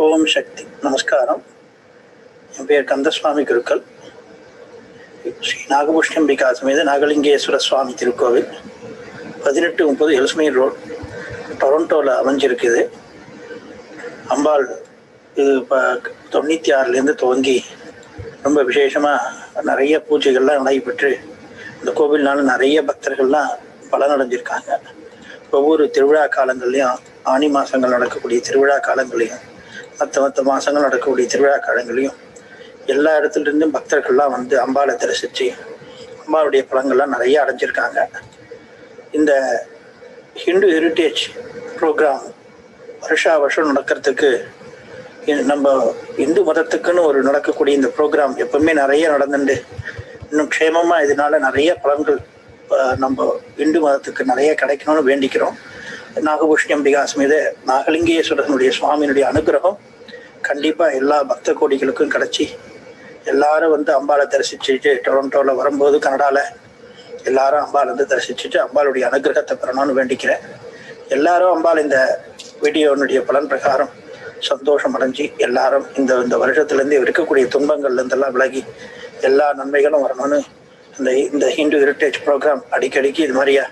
ஓம் சக்தி. நமஸ்காரம். என் பேர் கந்தசுவாமி குருக்கள். ஸ்ரீ நாகபூஷ்ணம்பிகா சமேத நாகலிங்கேஸ்வர சுவாமி திருக்கோவில் 1830 எல்ஸ்மீர் ரோட், டொரண்டோவில் அமைஞ்சிருக்குது. அம்பாள் இது இப்போ 96லேருந்து துவங்கி ரொம்ப விசேஷமாக நிறைய பூஜைகள்லாம் நடைபெற்று இந்த கோவில்னால நிறைய பக்தர்கள்லாம் பலனடைஞ்சிருக்காங்க. ஒவ்வொரு திருவிழா காலங்கள்லையும், ஆனி மாதங்கள் நடக்கக்கூடிய திருவிழா காலங்களையும், மற்ற மாதங்கள் நடக்கக்கூடிய திருவிழா காலங்களையும் எல்லா இடத்துலேருந்தும் பக்தர்கள்லாம் வந்து அம்பாளை தரிசித்து அம்பாளுடைய பலன்கள்லாம் நிறைய அடைஞ்சிருக்காங்க. இந்த ஹிந்து ஹெரிட்டேஜ் ப்ரோக்ராம் வருஷம் நடக்கிறதுக்கு நம்ம இந்து மதத்துக்குன்னு ஒரு நடக்கக்கூடிய இந்த ப்ரோக்ராம் எப்பவுமே நிறைய நடந்துட்டு இன்னும் க்ஷேமமாக இதனால நிறைய பலன்கள் நம்ம இந்து மதத்துக்கு நிறைய கிடைக்கணும்னு வேண்டிக்கிறோம். நாகபூஷ்ணம்பிகா சமேத நாகலிங்கேஸ்வரனுடைய சுவாமியினுடைய அனுகிரகம் கண்டிப்பாக எல்லா பக்த கோடிகளுக்கும் கிடைச்சி எல்லாரும் வந்து அம்பாளை தரிசிச்சுட்டு டொரண்டோவில் வரும்போது கனடாவில் எல்லாரும் அம்பாள் வந்து தரிசிச்சுட்டு அம்பாளுடைய அனுகிரகத்தை பெறணும்னு வேண்டிக்கிறேன். எல்லாரும் அம்பாள் இந்த வீடியோனுடைய பலன் பிரகாரம் சந்தோஷம் அடைஞ்சி எல்லாரும் இந்த வருஷத்துலேருந்து இருக்கக்கூடிய துன்பங்கள்லேருந்தெல்லாம் விலகி எல்லா நன்மைகளும் வரணும்னு இந்த ஹிந்து ஹெரிட்டேஜ் ப்ரோக்ராம் அடிக்கடிக்கு இது மாதிரியா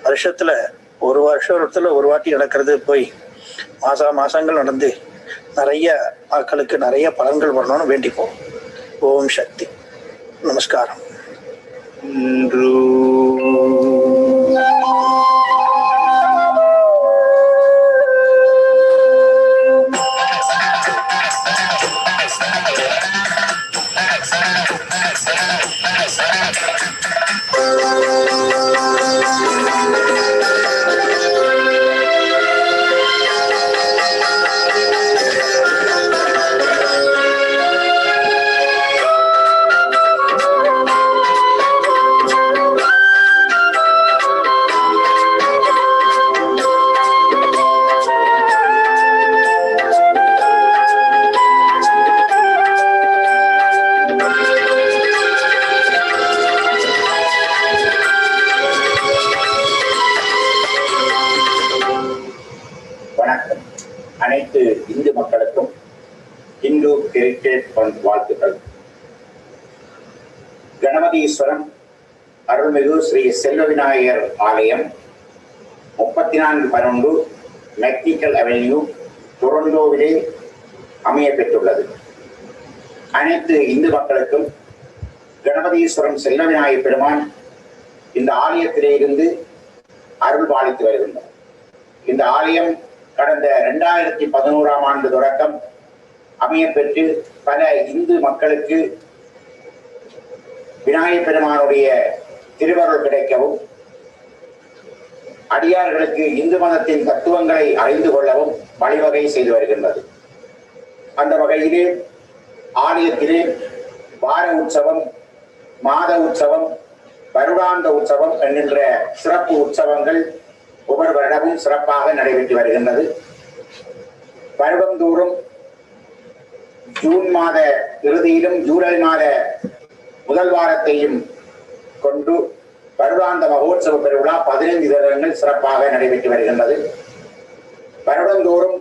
வருஷத்தில் ஒரு வருஷத்துல ஒரு வாட்டி நடக்கிறது போய் மாசங்கள் நடந்து நிறைய மக்களுக்கு நிறைய பலன்கள் வரணும்னு வேண்டிப்போம். ஓம் சக்தி. நமஸ்காரம். அனைத்து இந்து மக்களுக்கும் இந்து ஹெரிட்டேஜ் ஃபண்ட் வாழ்த்துக்கள். கணபதீஸ்வரம் அருள்மிகு ஸ்ரீ செல்வ விநாயகர் ஆலயம் 3411 மெக்னிக்கல் அவென்யூ, டொரண்டோவிலே அமைய பெற்றுள்ளது. அனைத்து இந்து மக்களுக்கும் கணபதீஸ்வரம் செல்வ விநாயகர் பெருமான் இந்த ஆலயத்திலே இருந்து அருள் பாலித்து வருகின்றார். இந்த ஆலயம் கடந்த 2011ஆம் ஆண்டு தொடக்கம் அமையப்பெற்று பல இந்து மக்களுக்கு விநாயகர் பெருமானுடைய திருவருள் கிடைக்கவும், அடியார்களுக்கு இந்து மதத்தின் தத்துவங்களை அறிந்து கொள்ளவும் வழிவகை செய்து வருகின்றது. அந்த வகையிலே ஆலயத்திலே வார உற்சவம், மாத உற்சவம், வருடாந்த உற்சவம் என்கின்ற சிறப்பு உற்சவங்கள் ஒவ்வொரு வருடமும் சிறப்பாக நடைபெற்று வருகின்றது. வருடந்தோறும் ஜூன் மாத இறுதியிலும் ஜூலை மாத முதல் வாரத்தையும் கொண்டு வருடாந்த மகோத்சவ பெருவிழா 15 வருடங்கள் சிறப்பாக நடைபெற்று வருகின்றது. வருடந்தோறும்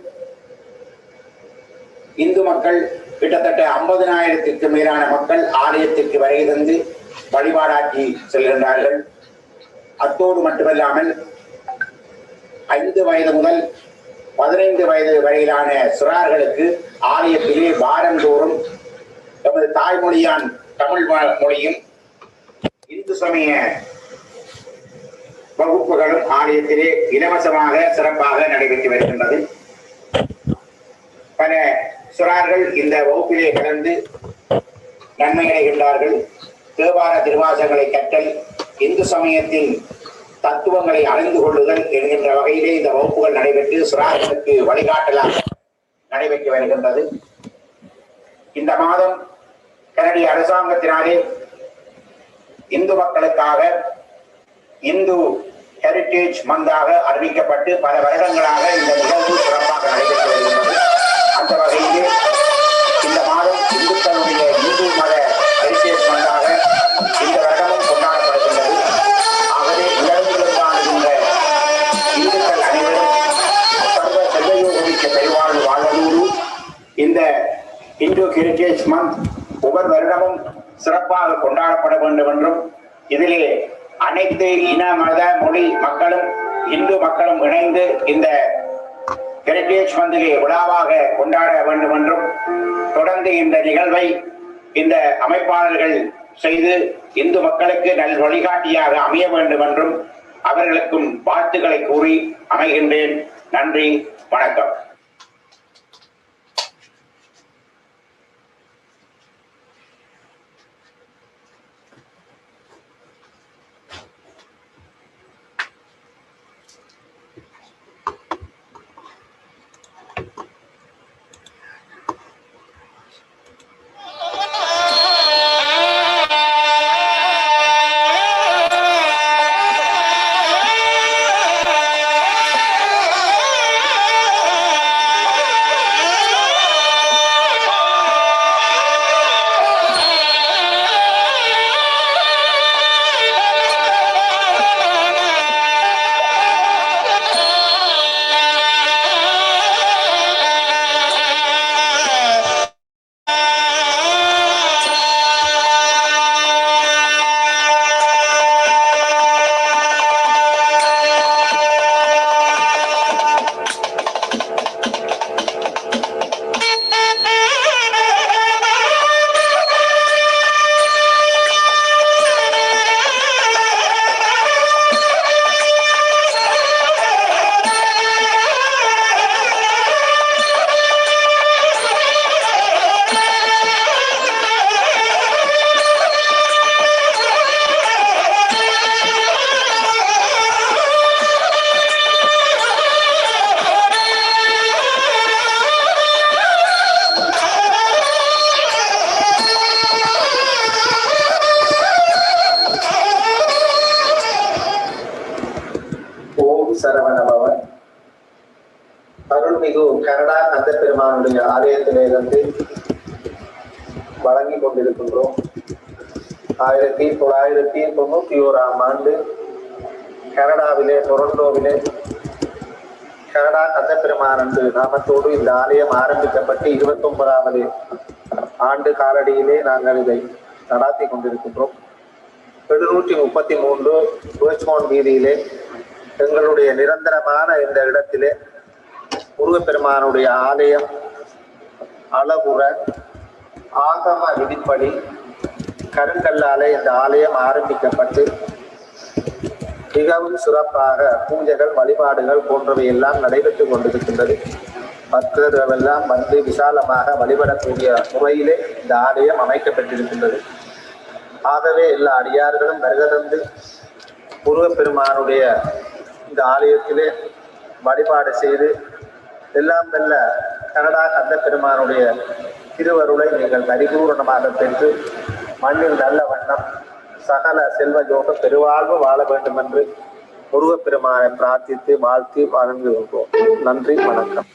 இந்து மக்கள் கிட்டத்தட்ட 50,000க்கு மேலான மக்கள் ஆலயத்திற்கு வருகை தந்து வழிபாடாற்றி செல்கின்றார்கள். அத்தோடு மட்டுமல்லாமல் 5 வயது முதல் 15 வயது வரையிலான சிறார்களுக்கு ஆலயத்திலே வாரந்தோறும் நமது தாய்மொழியான் தமிழ் மொழியும் இந்து சமய வகுப்புகளும் ஆலயத்திலே இலவசமாக சிறப்பாக நடைபெற்று வருகின்றது. பல சிறார்கள் இந்த வகுப்பிலே கலந்து நன்மை அடைகின்றார்கள். தேவார திருவாசங்களை கற்றல், இந்து சமயத்தின் தத்துவங்களை அறிந்து கொள்ளுதல் என்கின்ற வகையிலே இந்த வகுப்புகள் நடைபெற்று சிறார்களுக்கு வழிகாட்டலாக நடைபெற்று வருகின்றது. இந்த மாதம் கனடிய அரசாங்கத்தினாலே இந்து மக்களுக்காக இந்து ஹெரிட்டேஜ் மந்தாக அறிவிக்கப்பட்டு பல வருடங்களாக இந்த நிகழ்வு சிறப்பாக நடைபெற்று வருகின்றது. அந்த வகையிலே இந்த மாதம் இந்துக்களுடைய இந்து மத ஹெரிட்டேஜ் மந்தாக இந்த வருடமும் கொண்டாடப்படுகின்றது. ஆகவே உலகெங்கிலும் காணுகின்ற இந்துக்கள் அனைவரும் சர்வ செல்வயோகமிக்க பெருவாழ்வு வாழ்வதோடு இந்த இந்து ஹெரிட்டேஜ் மந்த் ஒவ்வொரு வருடமும் சிறப்பாக கொண்டாடப்பட வேண்டும் என்றும் இதிலே அனைத்து இன மத மொழி மக்களும் இந்து மக்களும் இணைந்து இந்த ஹெரிட்டேஜ் மந்திலே விழாவாக கொண்டாட வேண்டும் என்றும் தொடர்ந்து இந்த நிகழ்வை இந்த அமைப்பாளர்கள் செய்து இந்து மக்களுக்கு நல் வழிகாட்டியாக அமைய வேண்டும் என்றும் அவர்களுக்கும் வாழ்த்துக்களை கூறி அமைகின்றேன். நன்றி, வணக்கம். சரவணபவன் அருள்மிகு கனடா கந்த பெருமானுடைய ஆலயத்திலிருந்து வழங்கி கொண்டிருக்கின்றோம். 1991ஆம் ஆண்டு கனடாவிலே டொரண்டோவிலே கனடா கந்த பெருமான் என்று நாமத்தோடு இந்த ஆலயம் ஆரம்பிக்கப்பட்டு 29வது ஆண்டு காலடியிலே நாங்கள் இதை நடாத்தி கொண்டிருக்கின்றோம். 733 ரோச்மோன் வீதியிலே எங்களுடைய நிரந்தரமான இந்த இடத்திலே முருகப்பெருமானுடைய ஆலயம் அளவுற ஆகம விதிப்படி கருங்கல்லாலே இந்த ஆலயம் ஆரம்பிக்கப்பட்டு மிகவும் சிறப்பாக பூஜைகள் வழிபாடுகள் போன்றவை எல்லாம் நடைபெற்று கொண்டிருக்கின்றது. பக்தர்கள் எல்லாம் வந்து விசாலமாக வழிபடக்கூடிய முறையிலே இந்த ஆலயம் அமைக்கப்பட்டிருக்கின்றது. ஆகவே எல்லா அடியார்களும் வருகதந்து முருகப்பெருமானுடைய இந்த ஆலயத்திலே வழிபாடு செய்து எல்லாம் வெல்ல கனடா கந்த பெருமானுடைய திருவருளை நீங்கள் பரிபூரணமாக பெற்று மண்ணில் நல்ல வண்ணம் சகல செல்வ யோக பெருவாழ்வு வாழ வேண்டும் என்று முருகப்பெருமானை பிரார்த்தித்து வாழ்த்தி வணங்குகின்றோம். நன்றி, வணக்கம்.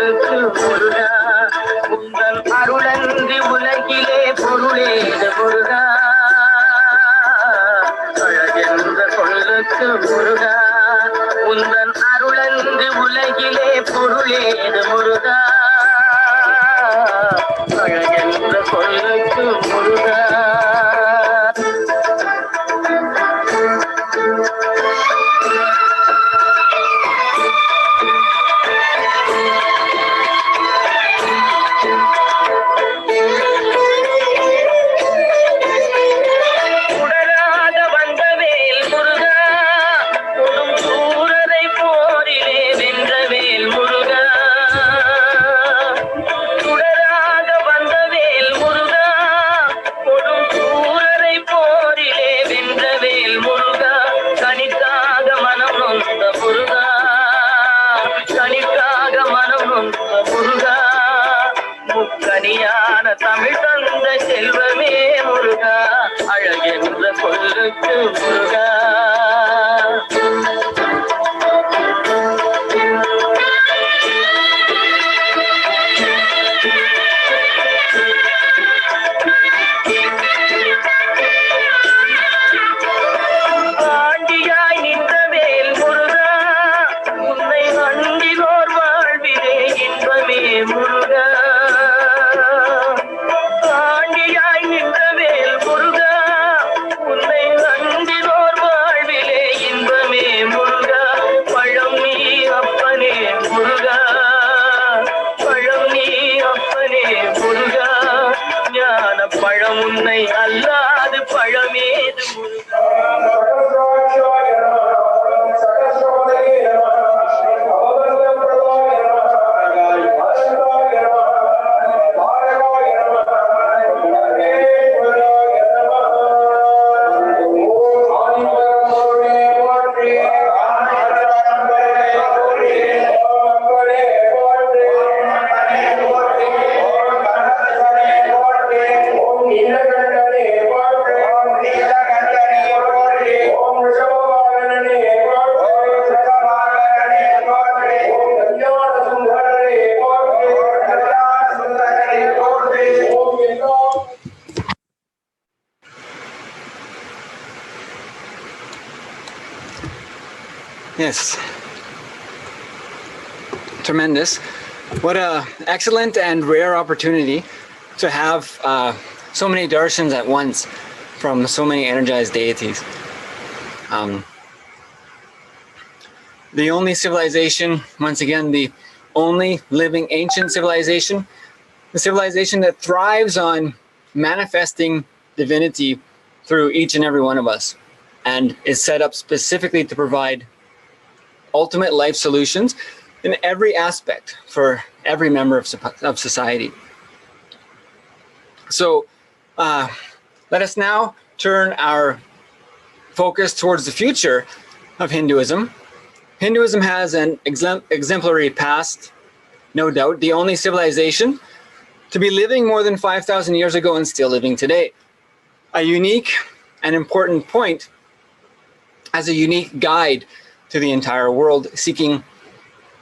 கொல்லுக்கு முருகா உந்தன் அருளன்றி உலகிலே பொருளேது முருகா அழகென்ற கொல்லுக்கு முருகா உந்தன் அருளன்றி உலகிலே பொருளேது முருகா அழகென்ற கொல்லுக்கு முருகா கனியான தமிழ் தந்த செல்வமே முருகா அழகென்ற கொல்லுக்கு முருகா ஆண்டியாய் நின்ற வேல் முருகா உன்னை அண்டினோர் வாழ்விலே இன்பமே முருகா ஆண்டியாய் நின்ற வேல் முருகா உன்னை அண்டினோர் வாழ்விலே இன்பமே முருகா பழம் நீ அப்பனே முருகா பழம் நீ அப்பனே முருகா ஞான பழம் உன்னை அல்லாது பழமேது முருகா Yes. Tremendous. What a excellent and rare opportunity to have so many darshans at once from so many energized deities. The only civilization, once again, the only living ancient civilization, the civilization that thrives on manifesting divinity through each and every one of us and is set up specifically to provide ultimate life solutions in every aspect for every member of society. So let us now turn our focus towards the future of Hinduism. Hinduism has an exemplary past, no doubt, the only civilization to be living more than 5,000 years ago and still living today. A unique and important point as a unique guide to the entire world, seeking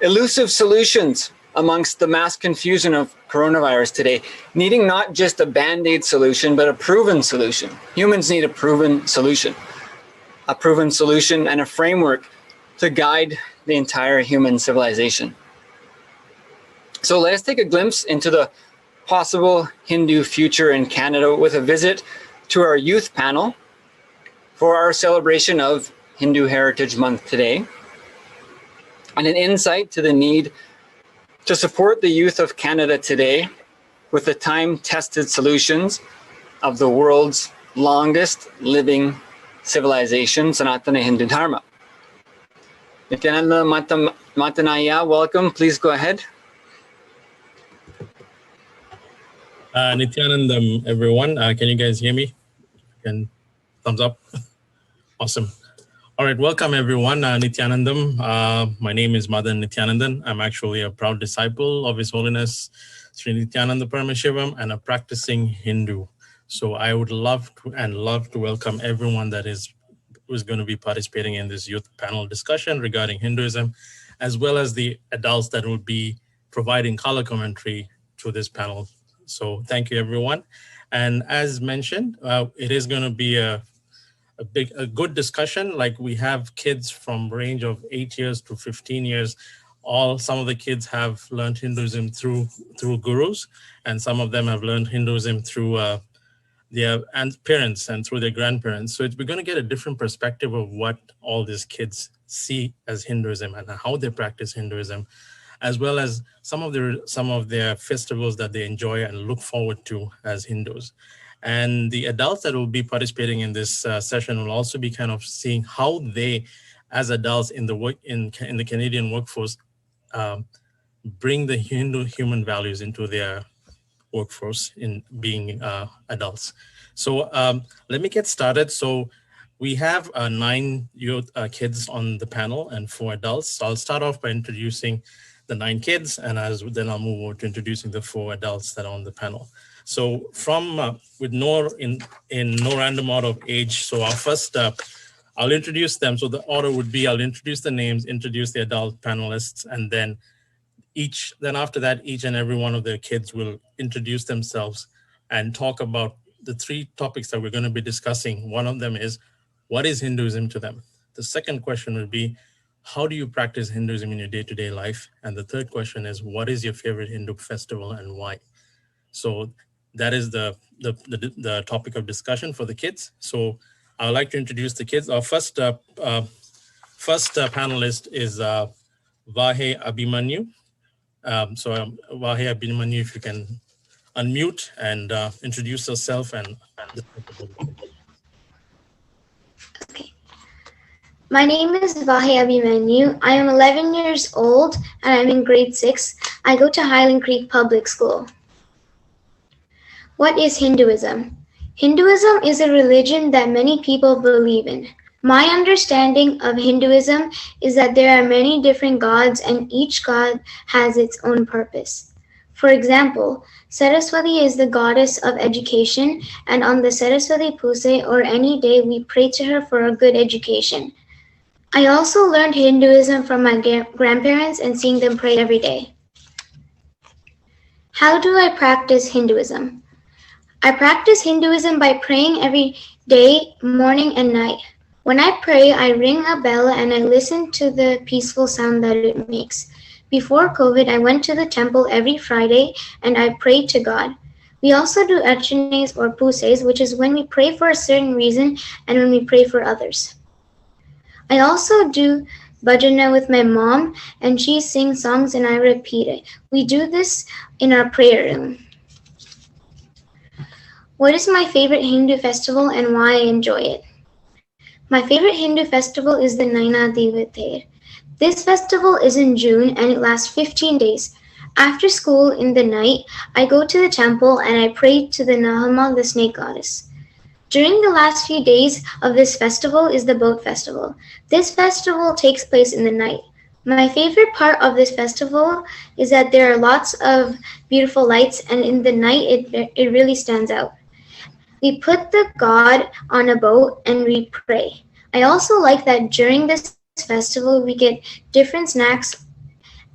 elusive solutions amongst the mass confusion of coronavirus today, needing not just a band-aid solution, but a proven solution. Humans need a proven solution and a framework to guide the entire human civilization. So let us take a glimpse into the possible Hindu future in Canada with a visit to our youth panel for our celebration of Hindu Heritage Month today, and an insight to the need to support the youth of Canada today with the time-tested solutions of the world's longest living civilization, Sanatana Hindu Dharma. Nithyananda Matanaya, welcome. Please go ahead. Nithyanandam, everyone. Can you guys hear me? Can thumbs up? Awesome. All right, welcome everyone. Nithyanandam. My name is Madan Nithyanandan. I'm actually a proud disciple of His Holiness Sri Nithyananda Paramashivam and a practicing Hindu. So I would love to welcome everyone that is going to be participating in this youth panel discussion regarding Hinduism, as well as the adults that will be providing color commentary to this panel. So thank you, everyone. And as mentioned, it is going to be a good discussion. Like, we have kids from range of 8 years to 15 years. Some of the kids have learned Hinduism through gurus, and some of them have learned Hinduism through their parents and through their grandparents. So we're going to get a different perspective of what all these kids see as Hinduism and how they practice Hinduism, as well as some of their festivals that they enjoy and look forward to as Hindus. And the adults that will be participating in this session will also be kind of seeing how they, as adults in the Canadian workforce, bring the Hindu human values into their workforce in being adults. So let me get started. So we have 9 youth kids on the panel and 4 adults. So I'll start off by introducing the 9 kids, and then I'll move over to introducing the 4 adults that are on the panel. So with no random order of age. So our first, I'll introduce them. So the order would be, I'll introduce the names, introduce the adult panelists, and then after that, each and every one of their kids will introduce themselves and talk about the 3 topics that we're going to be discussing. One of them is, what is Hinduism to them? The second question would be, how do you practice Hinduism in your day-to-day life? And the third question is, what is your favorite Hindu festival and why? So that is the topic of discussion for the kids. So I would like to introduce the kids. Our first panelist is Vahe Abhimanyu. Vahe Abhimanyu, if you can unmute and introduce yourself and. Okay. My name is Vahe Abhimanyu. I am 11 years old and I'm in grade 6. I go to Highland Creek Public School. What is Hinduism? Hinduism is a religion that many people believe in. My understanding of Hinduism is that there are many different gods and each god has its own purpose. For example, Saraswati is the goddess of education, and on the Saraswati Puja or any day we pray to her for a good education. I also learned Hinduism from my grandparents and seeing them pray every day. How do I practice Hinduism? I practice Hinduism by praying every day, morning and night. When I pray, I ring a bell and I listen to the peaceful sound that it makes. Before COVID, I went to the temple every Friday and I prayed to God. We also do archanas or pujas, which is when we pray for a certain reason and when we pray for others. I also do bhajana with my mom, and she sings songs and I repeat it. We do this in our prayer room. What is my favorite Hindu festival and why I enjoy it? My favorite Hindu festival is the Naina Devathir. This festival is in June and it lasts 15 days. After school in the night, I go to the temple and I pray to the Nahama, the snake goddess. During the last few days of this festival is the boat festival. This festival takes place in the night. My favorite part of this festival is that there are lots of beautiful lights, and in the night it really stands out. We put the god on a boat and we pray. I also like that during this festival we get different snacks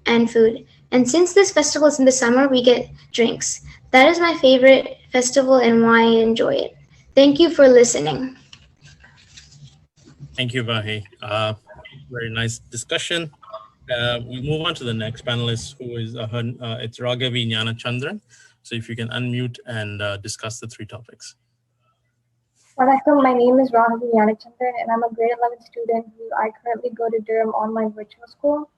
and food. And since this festival is in the summer, we get drinks. That is my favorite festival and why I enjoy it. Thank you for listening. Thank you, Vahe. Very nice discussion. We move on to the next panelist, who is it's Raghavi Jnanachandran. So if you can unmute and discuss the 3 topics. Vanakkam, my name is Raghavi Jnanachandran and I'm a grade 11 student who I currently go to Durham online virtual school.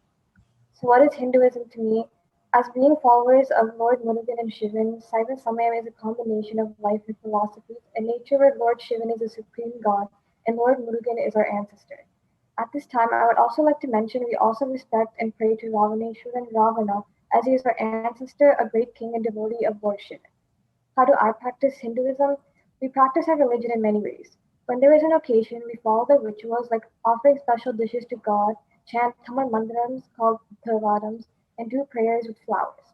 So what is Hinduism to me? As being followers of Lord Murugan and Shivan, Saiva Samayam is a combination of life and philosophies, a nature where Lord Shivan is the supreme god and Lord Murugan is our ancestor. At this time, I would also like to mention we also respect and pray to Ravaneshwaran Ravana, as he is our ancestor, a great king and devotee of Lord Shivan. How do I practice Hinduism? We practice our religion in many ways. When there is an occasion, we follow the rituals like offering special dishes to God, chant Tamil mantrams called Thavadams, and do prayers with flowers.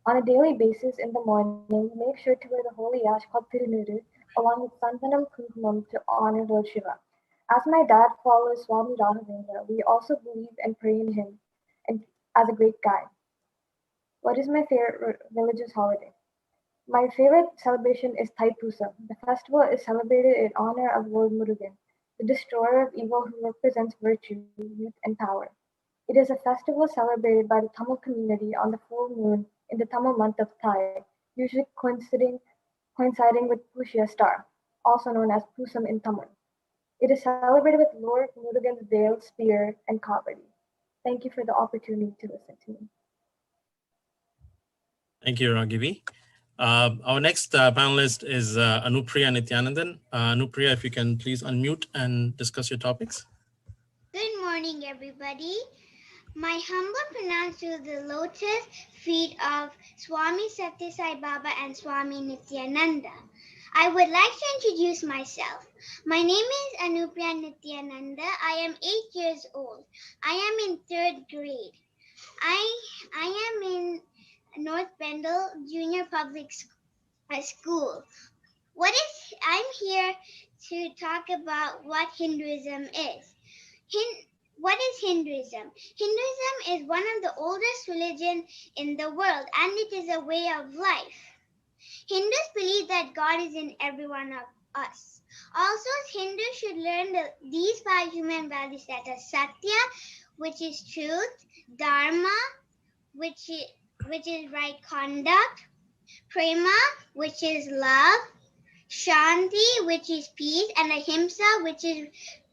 On a daily basis in the morning, make sure to wear the holy ash called Tirunuru along with Santanam Kumkumam to honor Lord Shiva. As my dad follows Swami Rahavendra, we also believe and pray in him and as a great guide. What is my favorite religious holiday? My favorite celebration is Thaipusam. The festival is celebrated in honor of Lord Murugan, the destroyer of evil who represents virtue, youth, and power. It is a festival celebrated by the Tamil community on the full moon in the Tamil month of Thai, usually coinciding with Pushya star, also known as Pusam in Tamil. It is celebrated with Lord Murugan's veil, spear, and kavadi. Thank you for the opportunity to listen to me. Thank you, Raghavi. Our next panelist is Anupriya Nithyanandan. Anupriya, if you can please unmute and discuss your topics. Good morning, everybody. My humble pronounce to the lotus feet of Swami Sathya Sai Baba and Swami Nithyananda. I would like to introduce myself. My name is Anupriya Nithyananda. I am 8 years old. I am in 3rd grade. I am in North Bendel Junior Public School. I'm here to talk about what Hinduism is. What is Hinduism? Hinduism is one of the oldest religions in the world, and it is a way of life. Hindus believe that God is in every one of us. Also, Hindus should learn these 5 human values that are Satya, which is truth, Dharma, which is right conduct, Prema, which is love, Shanti, which is peace, and Ahimsa, which is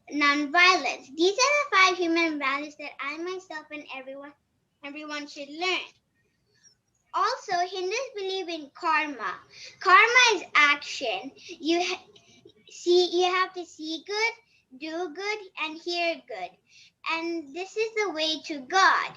non-violence. These are the 5 human values that I myself and everyone should learn. Also, Hindus believe in karma. Karma is action. You have to see good, do good, and hear good. And this is the way to God.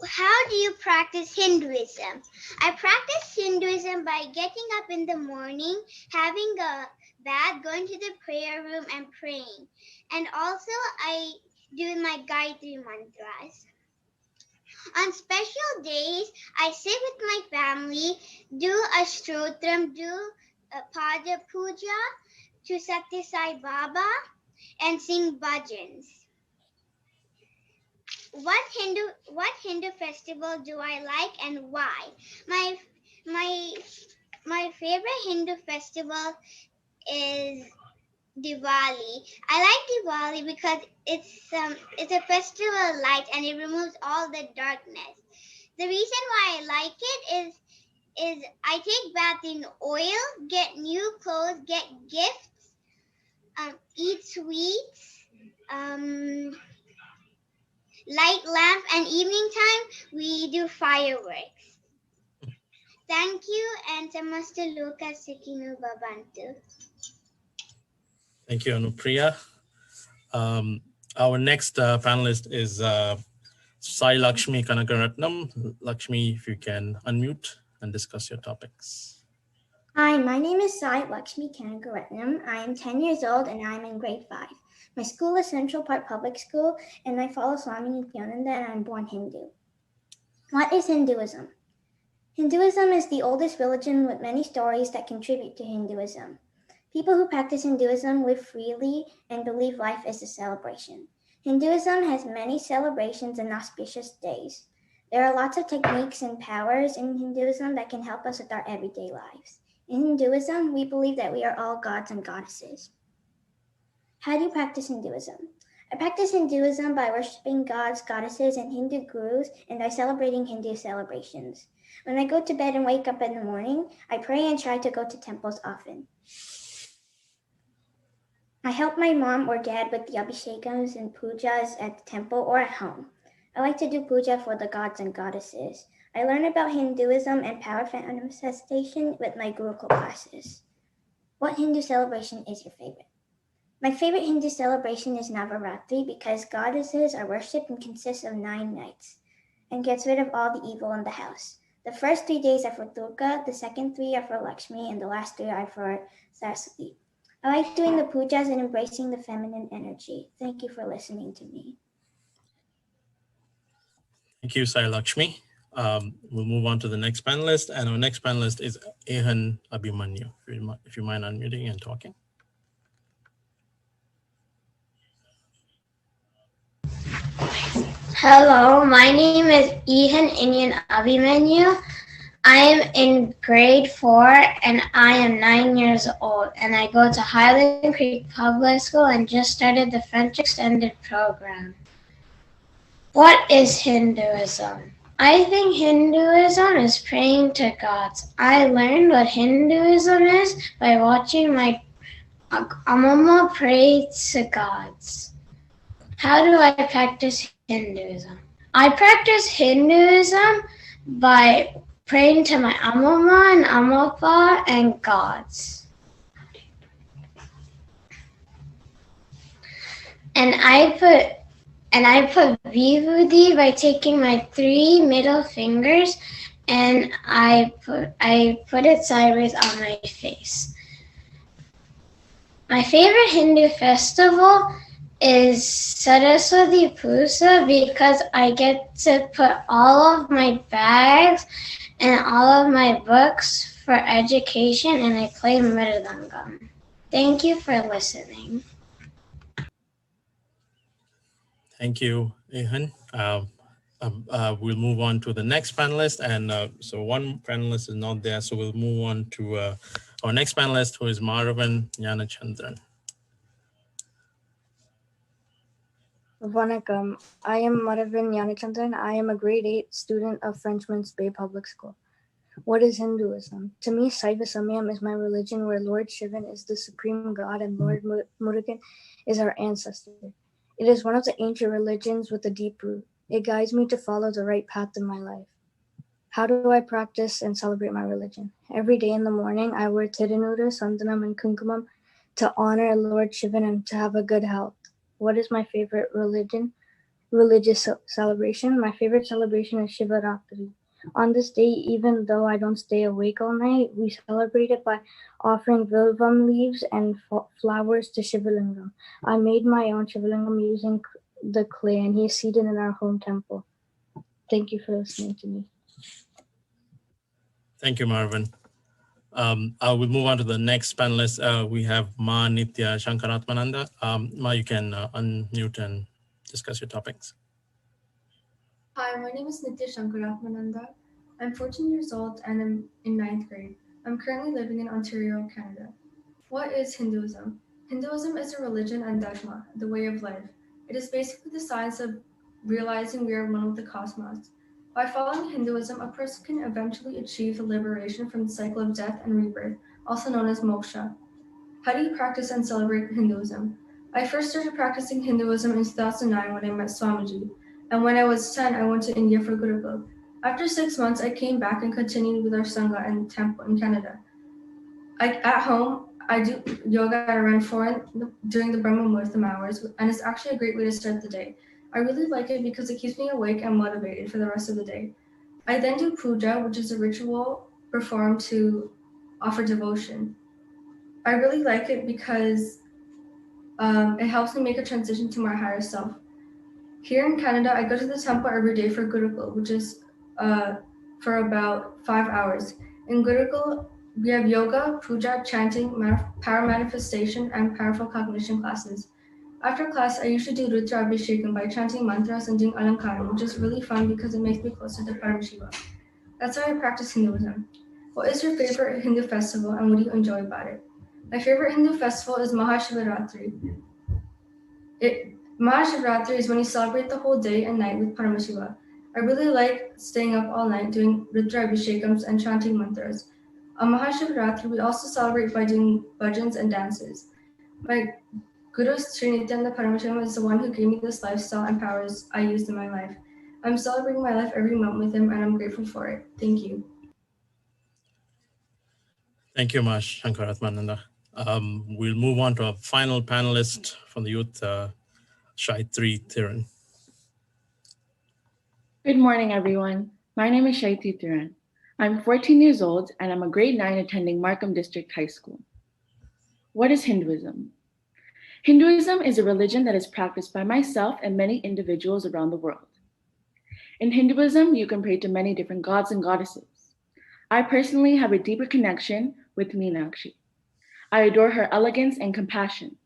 How do you practice Hinduism? I practice Hinduism by getting up in the morning, having a bath, going to the prayer room and praying. And also I do my Gayatri mantras. On special days, I sit with my family, do a stotram, do a Pada Puja to Sathya Sai Baba, and sing bhajans. What Hindu festival do I like and why? My favorite Hindu festival is Diwali. I like Diwali because it's a festival of light and it removes all the darkness. The reason why I like it is I take bath in oil, get new clothes, get gifts, eat sweets, light lamp, and evening time we do fireworks. Thank you, and Namaste Lucas Sikinu Babantu. Thank you, Anupriya. Our next panelist is Sai Lakshmi Kanakaratnam. Lakshmi, if you can unmute and discuss your topics. Hi, my name is Sai Lakshmi Kanakaratnam. I am 10 years old and I am in grade 5. My school is Central Park Public School and I follow Swami Nithyananda and I'm born Hindu. What is Hinduism? Hinduism is the oldest religion with many stories that contribute to Hinduism. People who practice Hinduism live freely and believe life is a celebration. Hinduism has many celebrations and auspicious days. There are lots of techniques and powers in Hinduism that can help us with our everyday lives. In Hinduism, we believe that we are all gods and goddesses. How do you practice Hinduism? I practice Hinduism by worshiping gods, goddesses, and Hindu gurus, and by celebrating Hindu celebrations. When I go to bed and wake up in the morning, I pray and try to go to temples often. I help my mom or dad with the abhishekams and pujas at the temple or at home. I like to do puja for the gods and goddesses. I learn about Hinduism and power manifestation with my Gurukul classes. What Hindu celebration is your favorite? My favorite Hindu celebration is Navaratri because goddesses are worshipped and consists of 9 nights and gets rid of all the evil in the house. The first 3 days are for Durga, the second 3 are for Lakshmi, and the last 3 are for Saraswati. I like doing the pujas and embracing the feminine energy. Thank you for listening to me. Thank you, Sai Lakshmi. We'll move on to the next panelist, and our next panelist is Ehan Abhimanyu. If you mind unmuting and talking. Hello, my name is Ihan Inyan Abimanyu. I am in grade 4 and I am 9 years old and I go to Highland Creek Public School and just started the French Extended Program. What is Hinduism? I think Hinduism is praying to gods. I learned what Hinduism is by watching my Amama pray to gods. How do I practice Hinduism? I practice Hinduism by praying to my Amama and Amapa and gods. And I put vibhuti by taking my 3 middle fingers and I put it sideways on my face. My favorite Hindu festival is Saraswati Puja because I get to put all of my bags and all of my books for education and I play Mridangam. Thank you for listening. Thank you, Ihan. We'll move on to the next panelist. And so one panelist is not there, so we'll move on to our next panelist, who is Madhavan Jnanachandran. Vanakkam. I am Madhavan Jnanachandran. I am a grade 8 student of Frenchman's Bay Public School. What is Hinduism? To me, Saiva Samyam is my religion where Lord Shivan is the supreme god and Lord Murugan is our ancestor. It is one of the ancient religions with a deep root. It guides me to follow the right path in my life. How do I practice and celebrate my religion? Every day in the morning, I wear Tirunuda, Sandanam, and Kunkumam to honor Lord Shivan and to have a good health. What is my favorite religious celebration? My favorite celebration is Shivaratri. On this day, even though I don't stay awake all night, we celebrate it by offering vilvam leaves and flowers to Shivalingam. I made my own Shivalingam using the clay and he is seated in our home temple. Thank you for listening to me. Thank you, Marvin. I will move on to the next panelist. We have Ma Nitya Shankaratmananda. Ma, you can unmute and discuss your topics. Hi, my name is Nitya Shankaratmananda. I'm 14 years old and I'm in 9th grade. I'm currently living in Ontario, Canada. What is Hinduism? Hinduism is a religion and dharma, the way of life. It is basically the science of realizing we are one with the cosmos. By following Hinduism, a person can eventually achieve the liberation from the cycle of death and rebirth, also known as moksha. How do you practice and celebrate Hinduism? I first started practicing Hinduism in 2009 when I met Swamiji. And when I was 10, I went to India for Gurukul. After 6 months, I came back and continued with our Sangha and temple in Canada. At home, I do yoga around 4 during the Brahma Muhurtam hours, and it's actually a great way to start the day. I really like it because it keeps me awake and motivated for the rest of the day. I then do puja, which is a ritual performed to offer devotion. I really like it because it helps me make a transition to my higher self. Here in Canada, I go to the temple every day for Gurukul, which is for about 5 hours. In Gurukul, we have yoga, puja, chanting, power manifestation, and powerful cognition classes. After class, I usually do Rudra Abhishekam by chanting mantras and doing alankaram, which is really fun because it makes me closer to Paramashiva. That's how I practice Hinduism. What is your favorite Hindu festival and what do you enjoy about it? My favorite Hindu festival is Mahashivaratri. Mahashivaratri is when you celebrate the whole day and night with Paramashiva. I really like staying up all night doing Rudra Abhishekams and chanting mantras. On Mahashivaratri, we also celebrate by doing bhajans and dances. My Guru Sri Nithyananda Paramashivam is the one who gave me this lifestyle and powers I used in my life. I'm celebrating my life every month with him and I'm grateful for it. Thank you. Thank you, Mash Shankaratmananda. We'll move on to our final panelist from the youth, Shaitri Thiran. Good morning, everyone. My name is Shaitri Thiran. I'm 14 years old and I'm a grade 9 attending Markham District High School. What is Hinduism? Hinduism is a religion that is practiced by myself and many individuals around the world. In Hinduism, you can pray to many different gods and goddesses. I personally have a deeper connection with Meenakshi. I adore her elegance and compassion.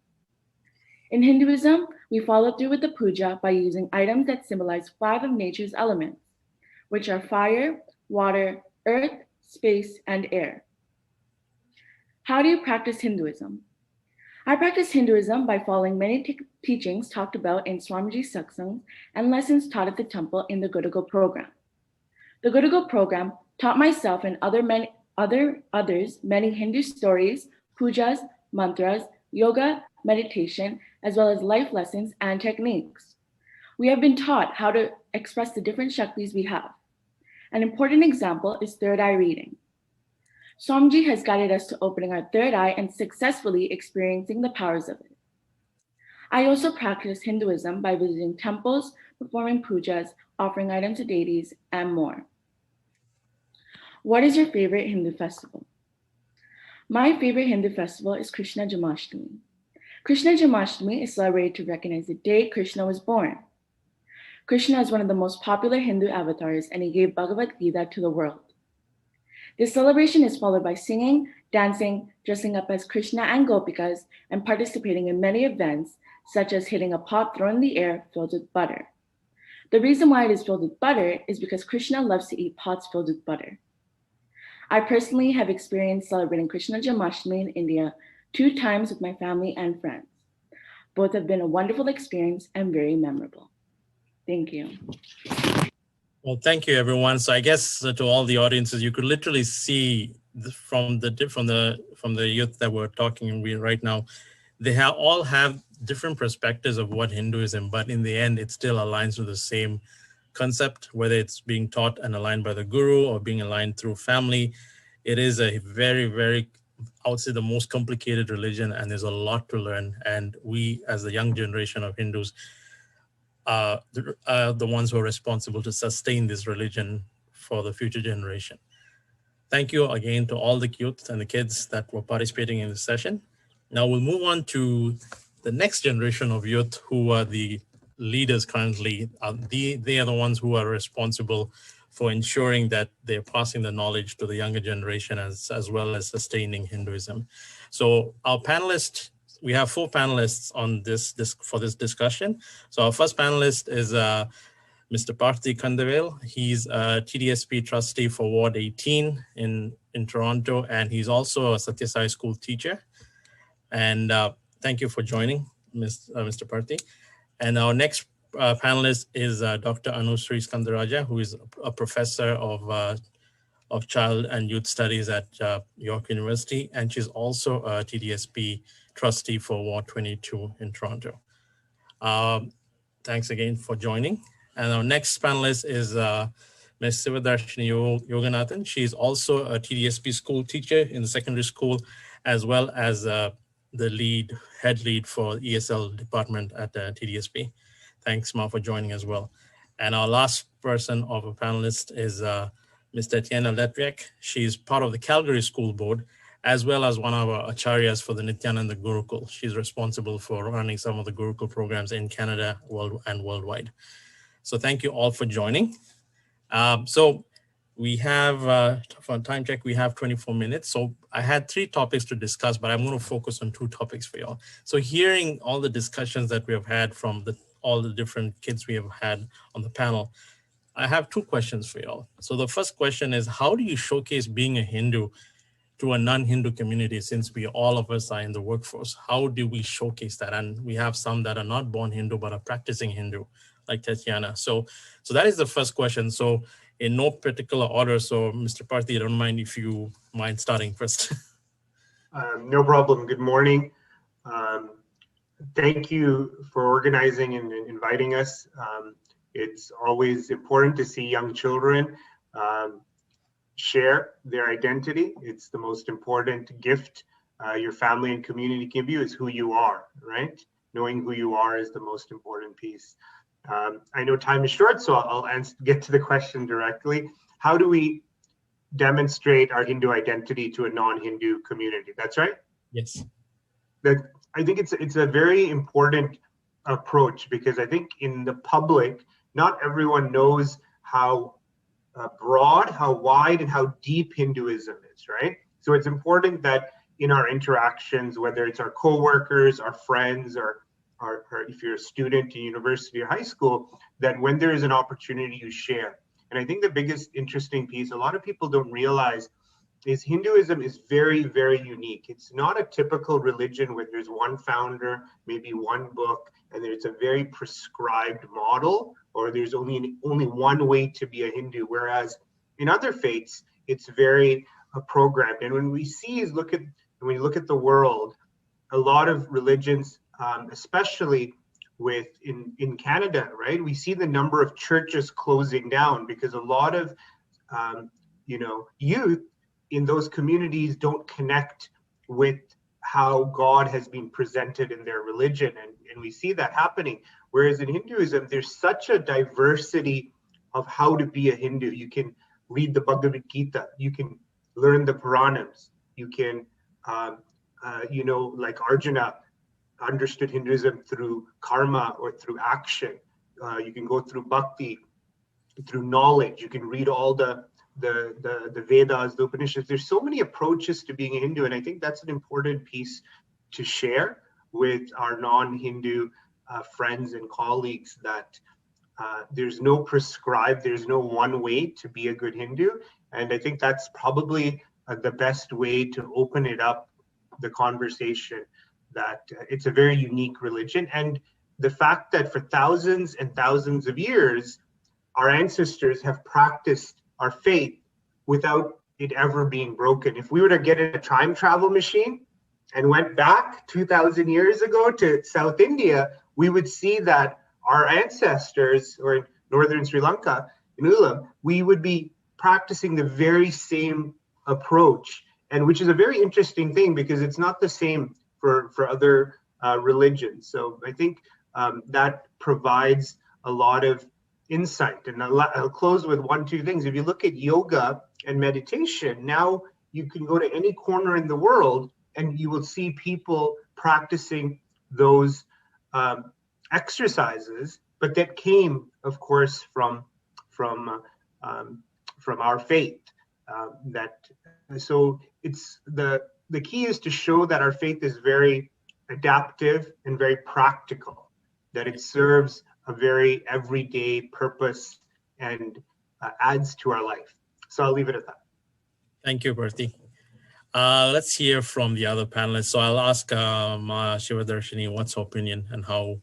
In Hinduism, We follow through with the puja by using items that symbolize 5 of nature's elements, which are fire, water, earth, space, and air. How do you practice Hinduism? I practice Hinduism by following many teachings talked about in Swamiji's satsangs and lessons taught at the temple in the Gurugal program. The Gurugal program taught myself and others many Hindu stories, pujas, mantras, yoga, meditation, as well as life lessons and techniques. We have been taught how to express the different Shaktis we have. An important example is third eye reading. Swamiji has guided us to opening our third eye and successfully experiencing the powers of it. I also practice Hinduism by visiting temples, performing pujas, offering items to deities, and more. What is your favorite Hindu festival? My favorite Hindu festival is Krishna Janmashtami. Krishna Janmashtami is celebrated to recognize the day Krishna was born. Krishna is one of the most popular Hindu avatars, and he gave Bhagavad Gita to the world. This celebration is followed by singing, dancing, dressing up as Krishna and Gopikas, and participating in many events, such as hitting a pot thrown in the air filled with butter. The reason why it is filled with butter is because Krishna loves to eat pots filled with butter. I personally have experienced celebrating Krishna Janmashtami in India 2 times with my family and friends. Both have been a wonderful experience and very memorable. Thank you. Well, thank you, everyone. So I guess to all the audiences, you could literally see from the youth that we're talking right now, they all have different perspectives of what Hinduism, but in the end, it still aligns with the same concept, whether it's being taught and aligned by the guru or being aligned through family. It is a very, very, I would say, the most complicated religion, and there's a lot to learn. And we, as the young generation of Hindus, the ones who are responsible to sustain this religion for the future generation. Thank you again to all the youth and the kids that were participating in this session. Now we'll move on to the next generation of youth who are the leaders currently. They are the ones who are responsible for ensuring that they're passing the knowledge to the younger generation as well as sustaining Hinduism. So our panelists, we have 4 panelists on for this discussion. So our first panelist is Mr. Parthy Kandavel. He's a TDSP trustee for Ward 18 in Toronto, and he's also a Satya Sai school teacher. And thank you for joining, Mr. Parthy. And our next panelist is Dr. Anusri Skandaraja, who is a professor of child and youth studies at York University, and she's also a TDSP trustee for Ward 22 in Toronto. Thanks again for joining. And our next panelist is Ms. Sivadarshini Yoganathan. She's also a TDSP school teacher in the secondary school, as well as the head lead for ESL department at TDSP. Thanks, Ma, for joining as well. And our last person of a panelist is Ms. Tatiana Letviak. She's part of the Calgary School Board, as well as one of our acharyas for the Nithyananda Gurukul. She's responsible for running some of the Gurukul programs in Canada and worldwide. So thank you all for joining. So we have, for a time check, we have 24 minutes. So I had 3 topics to discuss, but I'm going to focus on 2 topics for y'all. So hearing all the discussions that we have had from all the different kids we have had on the panel, I have 2 questions for y'all. So the first question is, how do you showcase being a Hindu to a non-Hindu community, since all of us are in the workforce? How do we showcase that? And we have some that are not born Hindu, but are practicing Hindu, like Tatiana. So that is the first question. So in no particular order. So Mr. Parthy, I don't mind if you mind starting first. No problem. Good morning. Thank you for organizing and inviting us. It's always important to see young children share their identity. It's the most important gift your family and community give you, is who you are, right? Knowing who you are is the most important piece. I know time is short, so I'll get to the question directly. How do we demonstrate our Hindu identity to a non-Hindu community? That's right? Yes. I think it's a very important approach, because I think in the public, not everyone knows how broad, how wide, and how deep Hinduism is, right? So it's important that in our interactions, whether it's our coworkers, our friends, or if you're a student in university or high school, that when there is an opportunity, you share. And I think the biggest interesting piece, a lot of people don't realize, is Hinduism is very, very unique. It's not a typical religion where there's one founder, maybe one book, and there's a very prescribed model, or there's only one way to be a Hindu. Whereas in other faiths, it's very programmed. And when we when you look at the world, a lot of religions, especially in Canada, right? We see the number of churches closing down because a lot of youth in those communities don't connect with how God has been presented in their religion, and we see that happening. Whereas in Hinduism, there's such a diversity of how to be a Hindu. You can read the Bhagavad Gita, you can learn the Puranas, you can like Arjuna understood Hinduism through karma or through action. You can go through bhakti, through knowledge. You can read all the Vedas, the Upanishads. There's so many approaches to being a Hindu, and I think that's an important piece to share with our non-Hindu friends and colleagues, that there's no prescribed, there's no one way to be a good Hindu. And I think that's probably the best way to open it up, the conversation, that it's a very unique religion. And the fact that for thousands and thousands of years, our ancestors have practiced our faith without it ever being broken. If we were to get in a time travel machine and went back 2,000 years ago to South India, we would see that our ancestors, or in northern Sri Lanka, in Ulam, we would be practicing the very same approach, and which is a very interesting thing because it's not the same for other religions. So I think that provides a lot of insight. And I'll close with two things. If you look at yoga and meditation, now you can go to any corner in the world and you will see people practicing those exercises, but that came, of course, from our faith. So it's the key is to show that our faith is very adaptive and very practical, that it serves a very everyday purpose and adds to our life. So I'll leave it at that. Thank you, Bertie. Let's hear from the other panelists. So I'll ask Shiva Darshini what's her opinion and how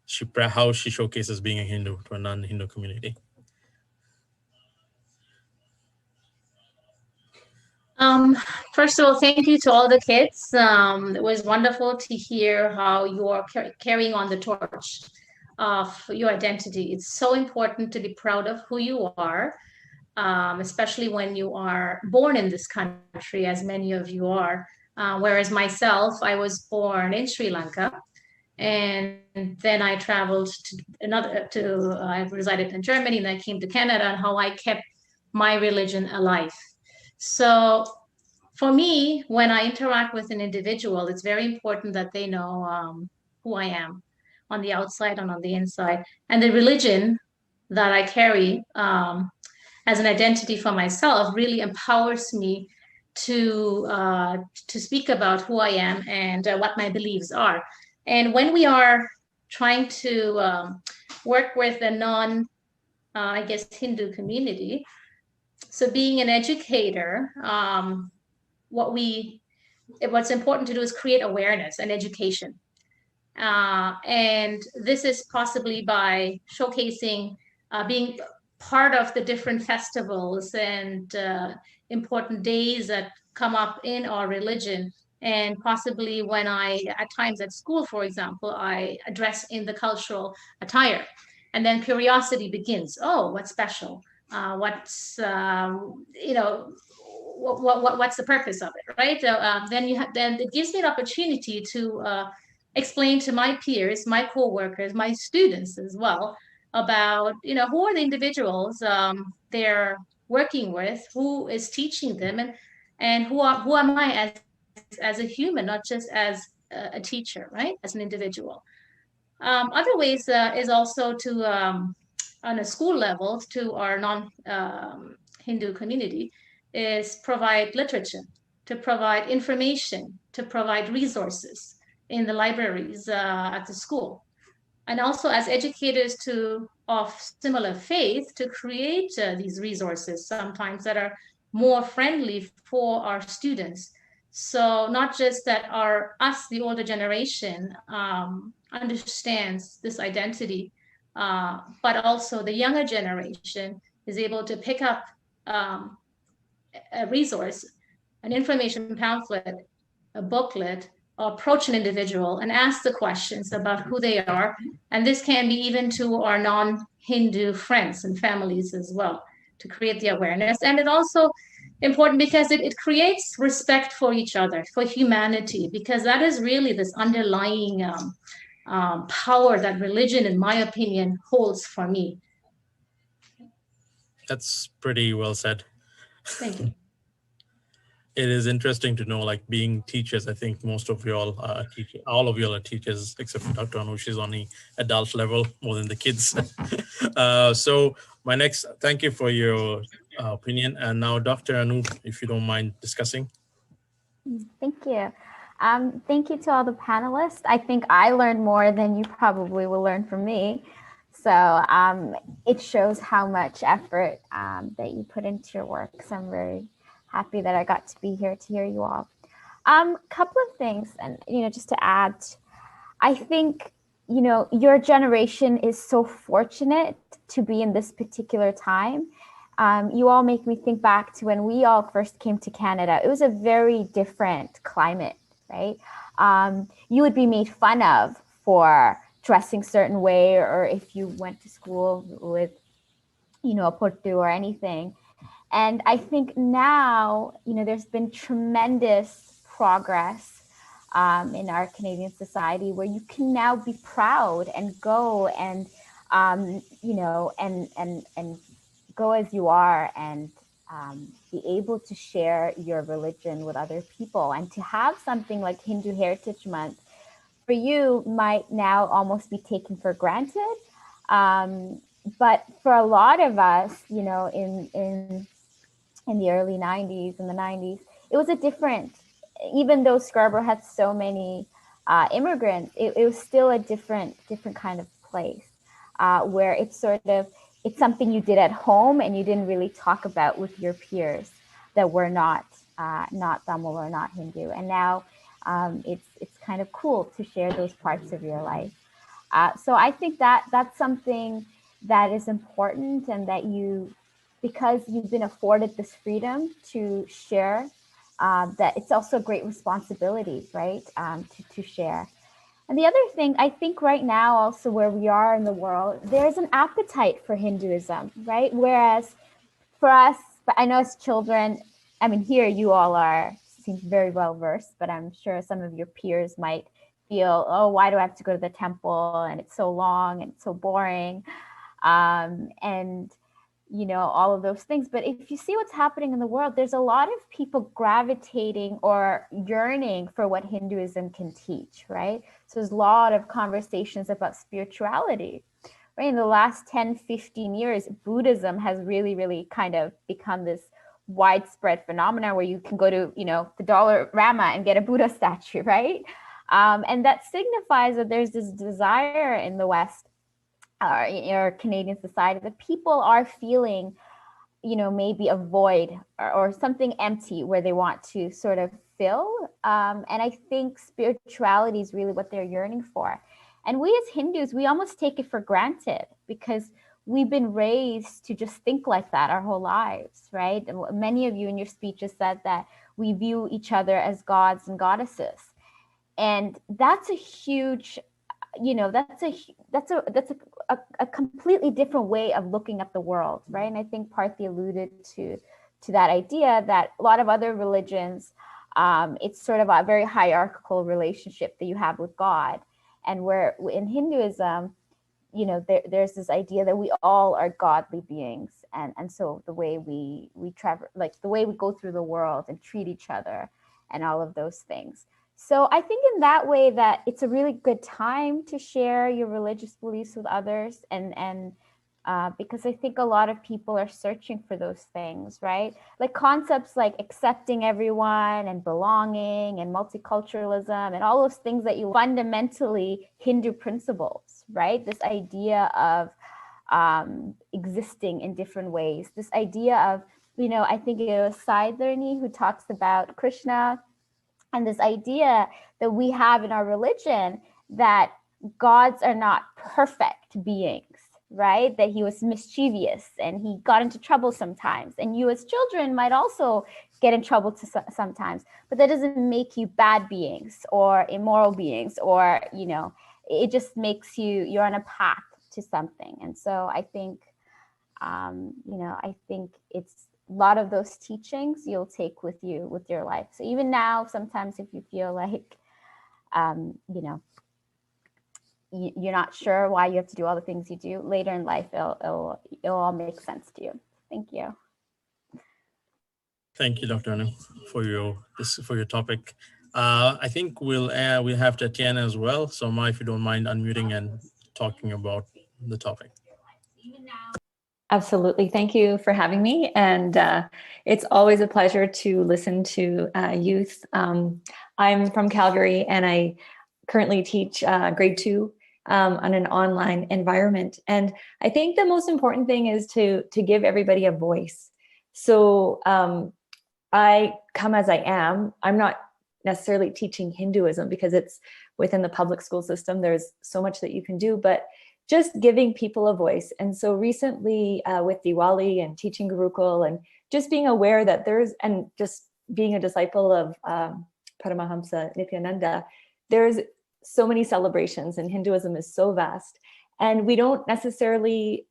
she showcases being a Hindu to a non-Hindu community. First of all, thank you to all the kids. It was wonderful to hear how you are carrying on the torch of your identity. It's so important to be proud of who you are, especially when you are born in this country, as many of you are. Whereas myself, I was born in Sri Lanka, and then I traveled I resided in Germany, and I came to Canada, and how I kept my religion alive. So for me, when I interact with an individual, it's very important that they know who I am on the outside and on the inside. And the religion that I carry as an identity for myself really empowers me to speak about who I am and what my beliefs are. And when we are trying to work with a Hindu community, so being an educator, what's important to do is create awareness and education. And this is possibly by showcasing, being part of the different festivals and important days that come up in our religion. And possibly when at times at school, for example, I address in the cultural attire. And then curiosity begins. Oh, what's special? What's the purpose of it, right? Then it gives me an opportunity to explain to my peers, my co-workers, my students as well about who are the individuals they're working with, who is teaching them, and who am I as a human, not just as a teacher, right? As an individual. Other ways is also to on a school level to our non-Hindu community is provide literature, to provide information, to provide resources, in the libraries at the school. And also as educators of similar faith to create these resources sometimes that are more friendly for our students. So not just that us, the older generation, understands this identity, but also the younger generation is able to pick up a resource, an information pamphlet, a booklet, or approach an individual and ask the questions about who they are. And this can be even to our non-Hindu friends and families as well, to create the awareness. And it also important because it creates respect for each other, for humanity, because that is really this underlying power that religion, in my opinion, holds for me. That's pretty well said. Thank you. It is interesting to know, like being teachers, I think most of you all are teachers, all of you all are teachers, except for Dr. Anu, she's on the adult level more than the kids. So thank you for your opinion. And now Dr. Anu, if you don't mind discussing. Thank you. Thank you to all the panelists. I think I learned more than you probably will learn from me. So it shows how much effort that you put into your work. So I'm very happy that I got to be here to hear you all. Couple of things, and just to add, I think your generation is so fortunate to be in this particular time. You all make me think back to when we all first came to Canada. It was a very different climate, right? You would be made fun of for dressing certain way, or if you went to school with a portu or anything. And I think now, there's been tremendous progress in our Canadian society where you can now be proud and go and, and go as you are and be able to share your religion with other people. And to have something like Hindu Heritage Month for you might now almost be taken for granted. But for a lot of us, in the early 90s and the 90s, it was a different, even though Scarborough had so many immigrants, it was still a different kind of place where it's something you did at home and you didn't really talk about with your peers that were not Tamil or not Hindu. And now it's kind of cool to share those parts of your life. So I think that's something that is important, and that because you've been afforded this freedom to share, that it's also a great responsibility, right, to share. And the other thing, I think right now also where we are in the world, there's an appetite for Hinduism, right? Whereas for us, but I know as children, I mean, here you all seem very well versed, but I'm sure some of your peers might feel, oh, why do I have to go to the temple? And it's so long and it's so boring. And all of those things. But if you see what's happening in the world, there's a lot of people gravitating or yearning for what Hinduism can teach, right? So there's a lot of conversations about spirituality, right? In the last 10, 15 years, Buddhism has really, really kind of become this widespread phenomenon where you can go to, the Dollarama and get a Buddha statue, right? And that signifies that there's this desire in the West, or Canadian society, that people are feeling, maybe a void or something empty where they want to sort of fill. And I think spirituality is really what they're yearning for. And we as Hindus, we almost take it for granted because we've been raised to just think like that our whole lives, right? And many of you in your speeches said that we view each other as gods and goddesses. And that's a huge, that's a completely different way of looking at the world, right? And I think Parthi alluded to that idea that a lot of other religions, it's sort of a very hierarchical relationship that you have with God. And where in Hinduism, there's this idea that we all are godly beings. And so the way we travel, like the way we go through the world and treat each other and all of those things. So I think in that way that it's a really good time to share your religious beliefs with others and because I think a lot of people are searching for those things, right? Like concepts like accepting everyone and belonging and multiculturalism and all those things that you fundamentally Hindu principles, right? This idea of existing in different ways, this idea of, you know, I think it was Sai Dharni who talks about Krishna and this idea that we have in our religion that gods are not perfect beings, right? That he was mischievous and he got into trouble sometimes. And you as children might also get in trouble sometimes, but that doesn't make you bad beings or immoral beings, or, you know, it just makes you're on a path to something. And so I think, you know, I think it's a lot of those teachings you'll take with you with your life. So even now, sometimes if you feel like, you know, you're not sure why you have to do all the things you do, later in life, it'll all make sense to you. Thank you. Thank you, Dr. Anu, for your topic. I think we'll have Tatiana as well. So Ma, if you don't mind unmuting and talking about the topic. Absolutely. Thank you for having me. And it's always a pleasure to listen to youth. I'm from Calgary and I currently teach grade 2 on an online environment. And I think the most important thing is to give everybody a voice. So I come as I am. I'm not necessarily teaching Hinduism because it's within the public school system. There's so much that you can do, but just giving people a voice. And so recently with Diwali and teaching Gurukul and just being aware that and just being a disciple of Paramahamsa Nithyananda, there's so many celebrations and Hinduism is so vast. And we don't necessarily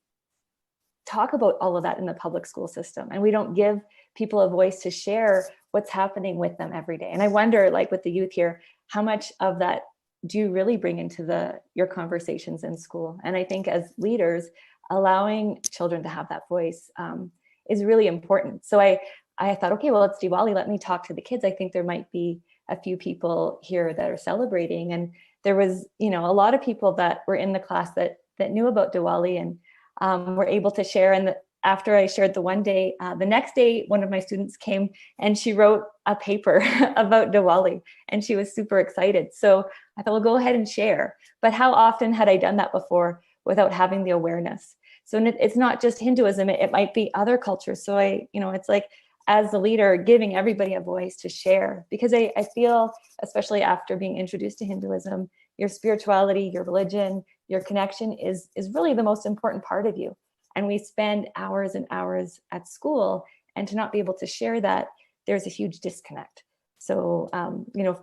talk about all of that in the public school system. And we don't give people a voice to share what's happening with them every day. And I wonder, like with the youth here, how much of that do you really bring into your conversations in school? And I think as leaders, allowing children to have that voice is really important. So I thought, okay, well, it's Diwali. Let me talk to the kids. I think there might be a few people here that are celebrating. And there was, you know, a lot of people that were in the class that knew about Diwali and were able to share. And after I shared the one day, the next day, one of my students came and she wrote a paper about Diwali and she was super excited. So I thought, well, go ahead and share. But how often had I done that before without having the awareness? So it's not just Hinduism, it might be other cultures. So it's like, as the leader, giving everybody a voice to share, because I feel, especially after being introduced to Hinduism, your spirituality, your religion, your connection is really the most important part of you. And we spend hours and hours at school, and to not be able to share that, there's a huge disconnect. So,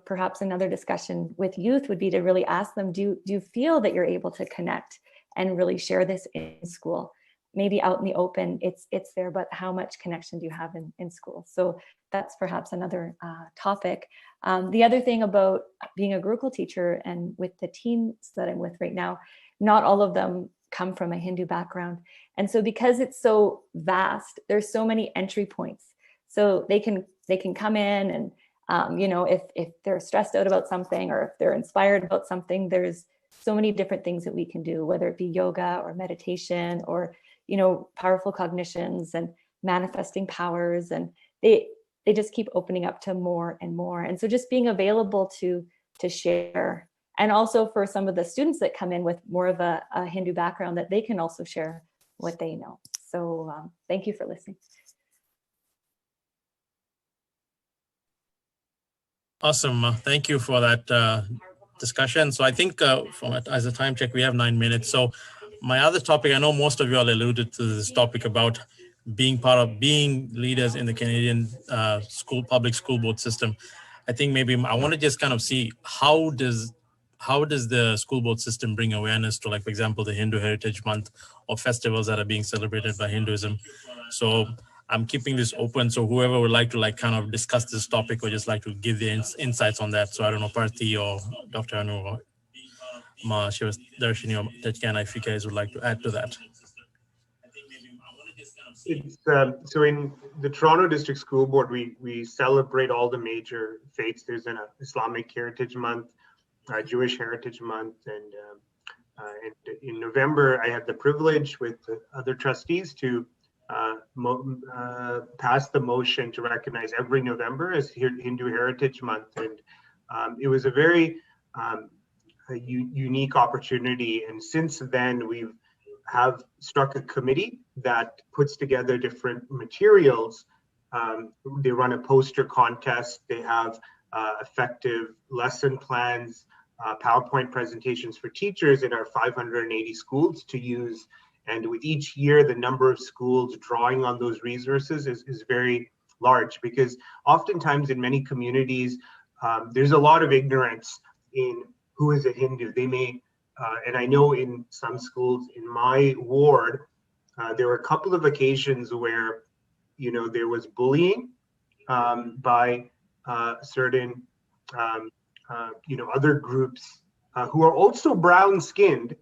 perhaps another discussion with youth would be to really ask them, do you feel that you're able to connect and really share this in school? Maybe out in the open, it's there, but how much connection do you have in school? So that's perhaps another topic. The other thing about being a Gurukul teacher and with the teens that I'm with right now, not all of them come from a Hindu background. And so because it's so vast, there's so many entry points. So they can come in and, if they're stressed out about something or if they're inspired about something, there's so many different things that we can do, whether it be yoga or meditation or, powerful cognitions and manifesting powers. And they just keep opening up to more and more. And so just being available to share. And also for some of the students that come in with more of a Hindu background, that they can also share what they know. So thank you for listening. Awesome. Thank you for that discussion. So I think as a time check, we have 9 minutes. So my other topic, I know most of you all alluded to this topic about being leaders in the Canadian public school board system. I think maybe I want to just kind of see how does the school board system bring awareness to, like, for example, the Hindu Heritage Month or festivals that are being celebrated by Hinduism. So I'm keeping this open. So whoever would like to kind of discuss this topic or just like to give the insights on that. So I don't know, Parthi or Dr. Anu or Ma, Darshini or Tatiana, if you guys would like to add to that. So in the Toronto District School Board, we celebrate all the major faiths. There's an Islamic Heritage Month, Jewish Heritage Month, and And in November, I had the privilege with other trustees to pass the motion to recognize every November as Hindu Heritage Month. And it was a very unique opportunity. And since then, we have struck a committee that puts together different materials. They run a poster contest. They have effective lesson plans, PowerPoint presentations for teachers in our 580 schools to use. And with each year, the number of schools drawing on those resources is very large, because oftentimes in many communities, there's a lot of ignorance in who is a Hindu. They may, and I know in some schools in my ward, there were a couple of occasions where, there was bullying by certain, other groups who are also brown-skinned,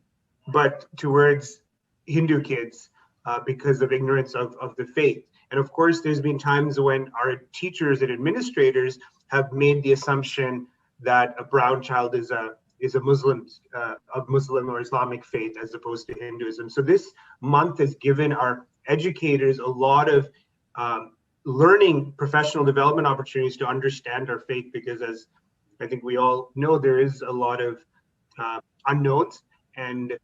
but towards Hindu kids because of ignorance of the faith. And of course, there's been times when our teachers and administrators have made the assumption that a brown child is a Muslim of Muslim or Islamic faith as opposed to Hinduism. So this month has given our educators a lot of learning, professional development opportunities to understand our faith, because as I think we all know, there is a lot of unknowns. And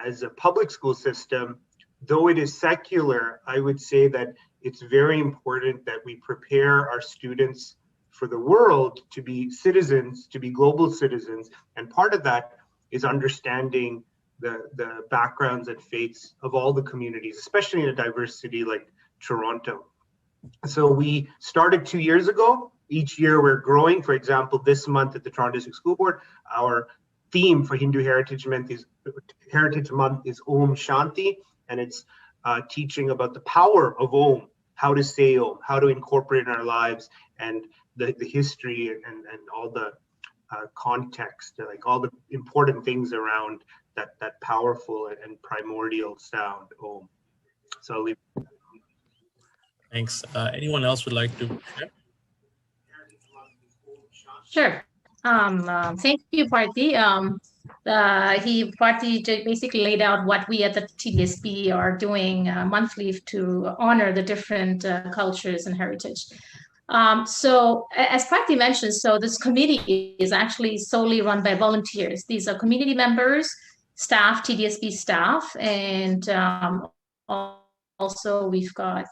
as a public school system, though it is secular, I would say that it's very important that we prepare our students for the world to be citizens, to be global citizens. And part of that is understanding the backgrounds and faiths of all the communities, especially in a diverse city like Toronto. So we started 2 years ago. Each year we're growing. For example, this month at the Toronto District School Board, our theme for Hindu Heritage Month is Om Shanti, and it's teaching about the power of Om, how to say Om, how to incorporate it in our lives, and the history and all the context, like all the important things around that powerful and primordial sound, Om. So I'll leave. Thanks. Anyone else would like to share? Sure. Thank you, Parthi. Parthi basically laid out what we at the TDSB are doing monthly to honor the different cultures and heritage. So as Parthi mentioned, so this committee is actually solely run by volunteers. These are community members, staff, TDSB staff, and also we've got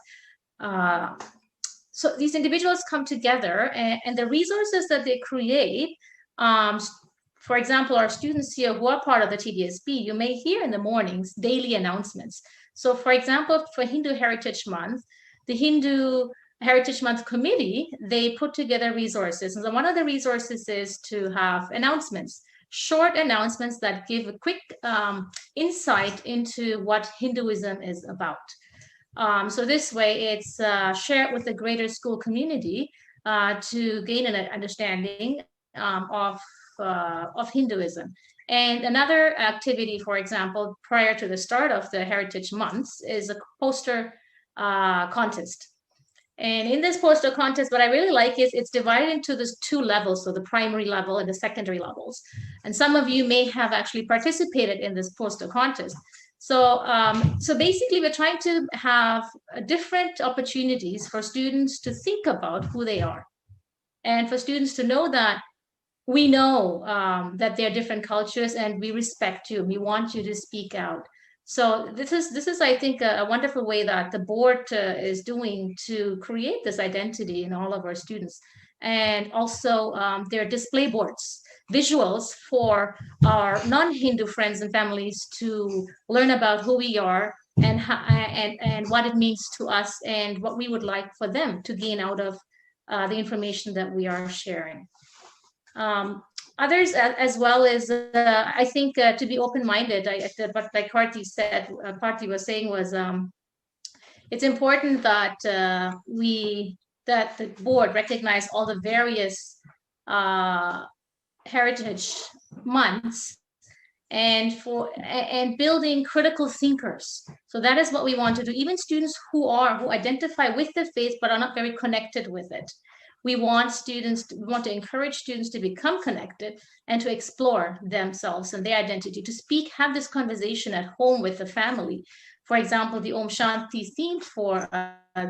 so these individuals come together, and the resources that they create, for example, our students here who are part of the TDSB, you may hear in the mornings daily announcements. So for example, for Hindu Heritage Month, the Hindu Heritage Month Committee, they put together resources. And so one of the resources is to have announcements, short announcements that give a quick insight into what Hinduism is about. So this way it's shared with the greater school community to gain an understanding of Hinduism. And another activity, for example, prior to the start of the Heritage Months is a poster contest. And in this poster contest, what I really like is it's divided into these two levels, so the primary level and the secondary levels. And some of you may have actually participated in this poster contest. So, so basically, we're trying to have different opportunities for students to think about who they are, and for students to know that we know that there are different cultures, and we respect you. We want you to speak out. So this is, I think, a wonderful way that the board is doing to create this identity in all of our students. And also, there are display boards, visuals for our non-Hindu friends and families to learn about who we are and what it means to us and what we would like for them to gain out of the information that we are sharing. Others, as well as I think to be open-minded, but like Parthi said, Parthi was saying was it's important that that the board recognize all the various heritage months and building critical thinkers. So that is what we want to do. Even students who identify with the faith but are not very connected with it. We want to encourage students to become connected and to explore themselves and their identity, to speak, have this conversation at home with the family. For example, the Om Shanti theme for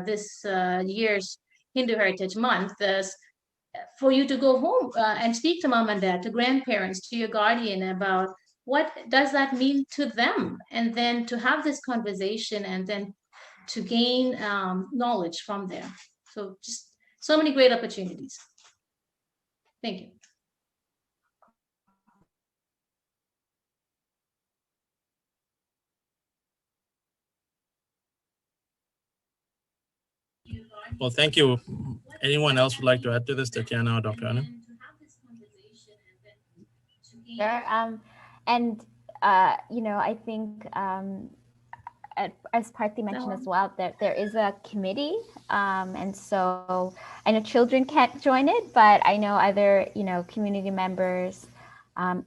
this year's Hindu Heritage Month is for you to go home and speak to mom and dad, to grandparents, to your guardian about what does that mean to them, and then to have this conversation and then to gain knowledge from there. So just so many great opportunities. Thank you. Well, thank you. Anyone else would like to add to this, Tatiana or Dr. Anna? Sure. I think as Parthi mentioned as well, that there is a committee, and so I know children can't join it, but I know other community members,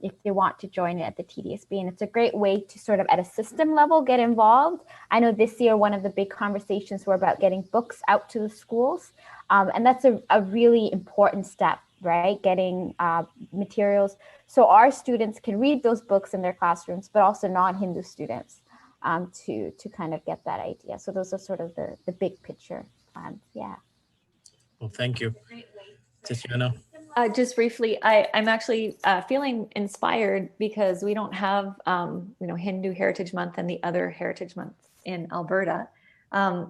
if they want to join it at the TDSB, and it's a great way to sort of at a system level get involved. I know this year one of the big conversations were about getting books out to the schools, and that's a really important step, right? Getting materials so our students can read those books in their classrooms, but also non-Hindu students to kind of get that idea. So those are sort of the big picture plans. Yeah. Well, thank you. Tatiana? Just briefly, I'm actually feeling inspired because we don't have, Hindu Heritage Month and the other Heritage Months in Alberta.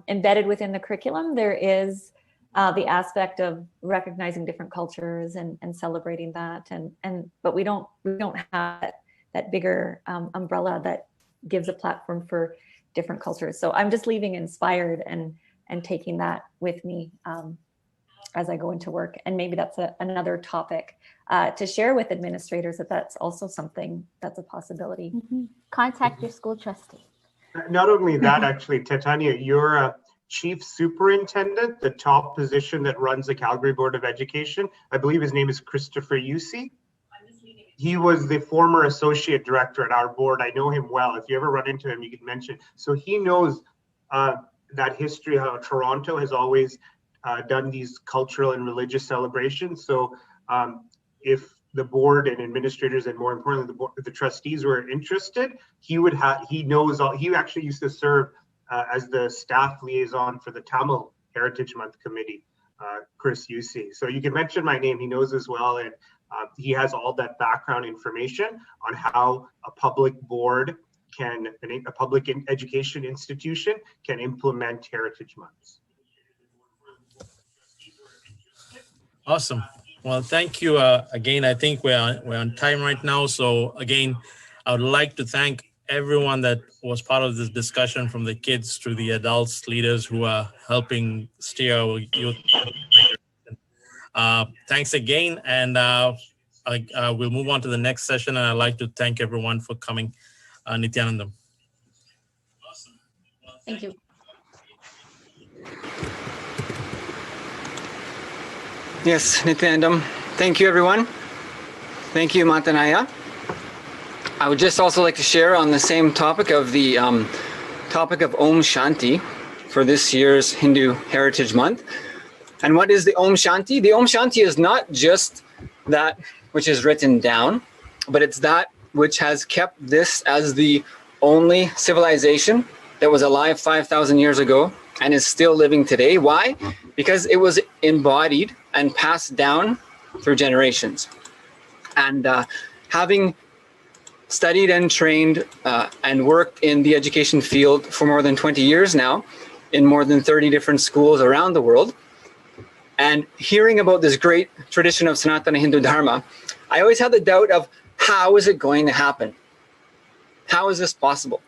Embedded within the curriculum, there is the aspect of recognizing different cultures and celebrating that, but we don't have that bigger umbrella that gives a platform for different cultures. So I'm just leaving inspired and taking that with me as I go into work. And maybe that's another topic to share with administrators, that's also something that's a possibility. Mm-hmm. Contact your school trustee. Not only that, actually, Tatiana, you're a chief superintendent, the top position that runs the Calgary Board of Education. I believe his name is Christopher Yusi. He was the former associate director at our board. I know him well. If you ever run into him, you can mention. So he knows that history, how Toronto has always done these cultural and religious celebrations. So if the board and administrators, and more importantly, the trustees were interested, he knows all. He actually used to serve as the staff liaison for the Tamil Heritage Month Committee, Chris Yusi. So you can mention my name. He knows as well, and he has all that background information on how a public board a public education institution can implement Heritage Months. Awesome. Well, thank you again. I think we're on time right now. So again, I would like to thank everyone that was part of this discussion, from the kids to the adults, leaders who are helping steer our youth. Thanks again. And we'll move on to the next session. And I'd like to thank everyone for coming. Nithyanandam. Thank you. Yes, Nithyanandam. Thank you, everyone. Thank you, Matanaya. I would just also like to share on the same topic of the topic of Om Shanti for this year's Hindu Heritage Month. And what is the Om Shanti? The Om Shanti is not just that which is written down, but it's that which has kept this as the only civilization that was alive 5,000 years ago and is still living today. Why? Because it was embodied and passed down through generations. And having studied and trained and worked in the education field for more than 20 years now, in more than 30 different schools around the world, and hearing about this great tradition of Sanatana Hindu Dharma, I always had the doubt of, how is it going to happen? How is this possible?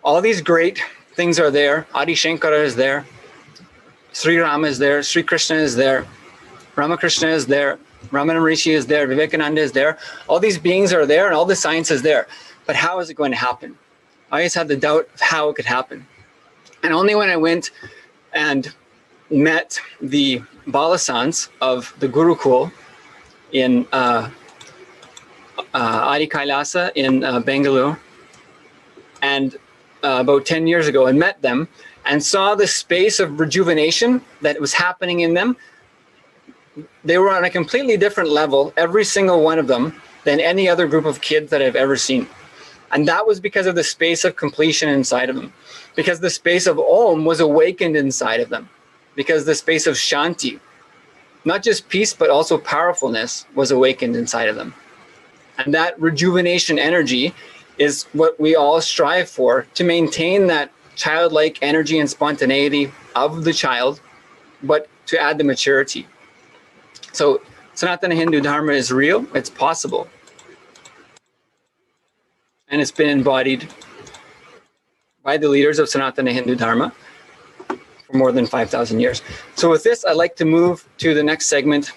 All these great things are there. Adi Shankara is there. Sri Rama is there. Sri Krishna is there. Ramakrishna is there. Ramana Rishi is there. Vivekananda is there. All these beings are there, and all the science is there. But how is it going to happen? I always had the doubt of how it could happen. And only when I went and met the Balasans of the Gurukul in Adi KAILASA in Bangalore, and about 10 years ago, and met them and saw the space of rejuvenation that was happening in them, they were on a completely different level, every single one of them, than any other group of kids that I've ever seen. And that was because of the space of completion inside of them, because the space of Om was awakened inside of them, because the space of Shanti, not just peace, but also powerfulness, was awakened inside of them. And that rejuvenation energy is what we all strive for, to maintain that childlike energy and spontaneity of the child, but to add the maturity. So Sanatana Hindu Dharma is real, it's possible. And it's been embodied by the leaders of Sanatana Hindu Dharma for more than 5,000 years. So with this, I'd like to move to the next segment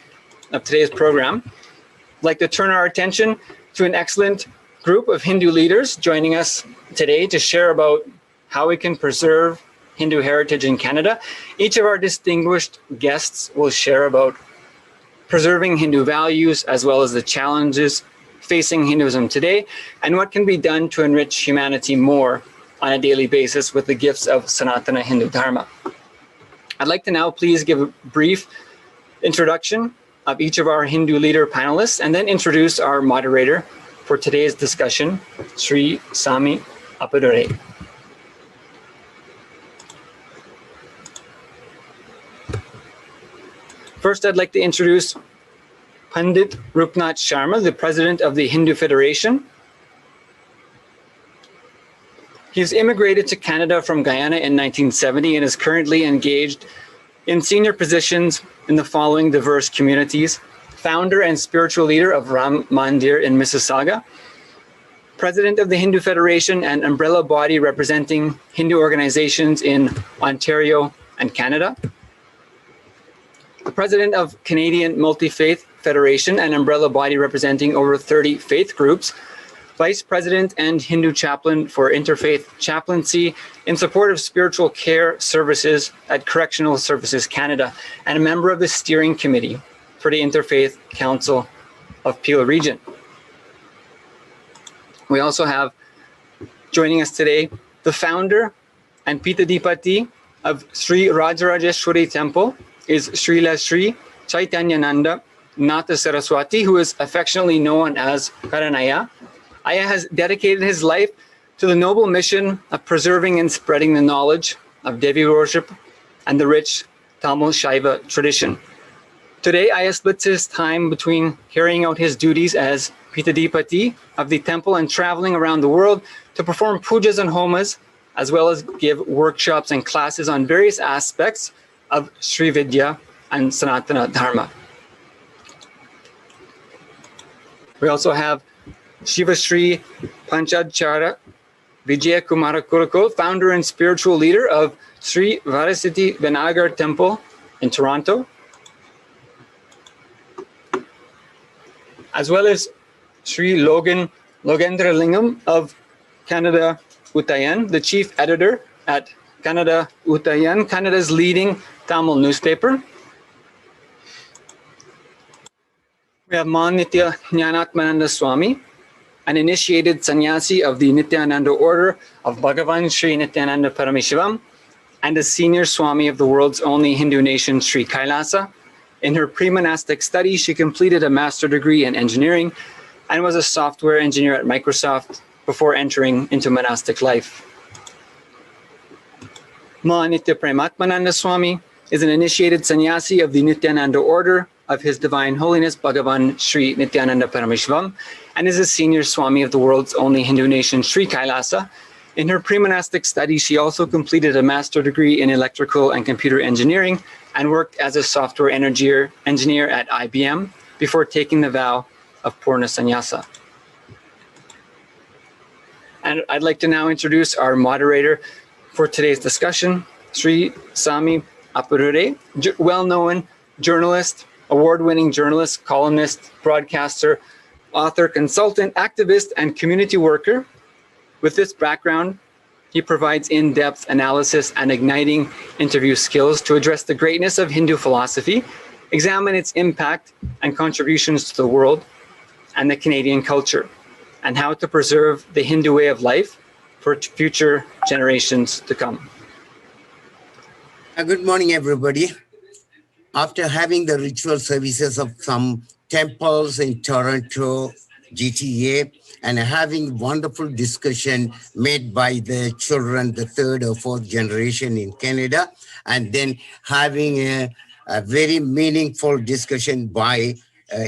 of today's program. I'd like to turn our attention to an excellent group of Hindu leaders joining us today to share about how we can preserve Hindu heritage in Canada. Each of our distinguished guests will share about preserving Hindu values, as well as the challenges facing Hinduism today, and what can be done to enrich humanity more on a daily basis with the gifts of Sanatana Hindu Dharma. I'd like to now please give a brief introduction of each of our Hindu leader panelists, and then introduce our moderator for today's discussion, Sri Sami Appadure. First, I'd like to introduce Pandit Rupnath Sharma, the president of the Hindu Federation. He's immigrated to Canada from Guyana in 1970 and is currently engaged in senior positions in the following diverse communities: founder and spiritual leader of Ram Mandir in Mississauga, president of the Hindu Federation, and umbrella body representing Hindu organizations in Ontario and Canada, the president of Canadian Multi-Faith Federation, an umbrella body representing over 30 faith groups, vice president and Hindu chaplain for Interfaith Chaplaincy in support of spiritual care services at Correctional Services Canada, and a member of the steering committee for the Interfaith Council of Peel Region. We also have joining us today the founder and Pitadipati of Sri Rajarajeshwari Temple is Srila Sri Chaitanyananda Natha Saraswati, who is affectionately known as Karanaya. Aya has dedicated his life to the noble mission of preserving and spreading the knowledge of Devi worship and the rich Tamil Shaiva tradition. Today, Aya splits his time between carrying out his duties as Pitadipati of the temple and traveling around the world to perform pujas and homas, as well as give workshops and classes on various aspects of Sri Vidya and Sanatana Dharma. We also have Shiva Sri Panchadchara Vijaya Kumara Kurukul, founder and spiritual leader of Sri Varasiti Vinagar Temple in Toronto, as well as Sri Logendra Lingam of Canada Uttayan, the chief editor at Canada Uttayan, Canada's leading Tamil newspaper. We have Nitya Jnanatmananda Swami, an initiated sannyasi of the Nithyananda order of Bhagavan Sri Nithyananda Paramashivam, and a senior Swami of the world's only Hindu nation, Sri KAILASA. In her pre-monastic studies, she completed a master's degree in engineering and was a software engineer at Microsoft before entering into monastic life. Nitya Prematmananda Swami is an initiated sannyasi of the Nithyananda order of His Divine Holiness Bhagavan Sri Nithyananda Paramashivam, and is a senior Swami of the world's only Hindu nation, Sri KAILASA. In her pre-monastic studies, she also completed a master's degree in electrical and computer engineering and worked as a software engineer at IBM before taking the vow of Purna Sannyasa. And I'd like to now introduce our moderator for today's discussion, Sri Sami Appadure, well-known journalist, award-winning journalist, columnist, broadcaster, author, consultant, activist, and community worker. With this background, he provides in-depth analysis and igniting interview skills to address the greatness of Hindu philosophy, examine its impact and contributions to the world and the Canadian culture, and how to preserve the Hindu way of life for future generations to come. Good morning, everybody. after having the ritual services of some temples in Toronto, GTA, and having wonderful discussion made by the children, the third or fourth generation in Canada, and then having a very meaningful discussion by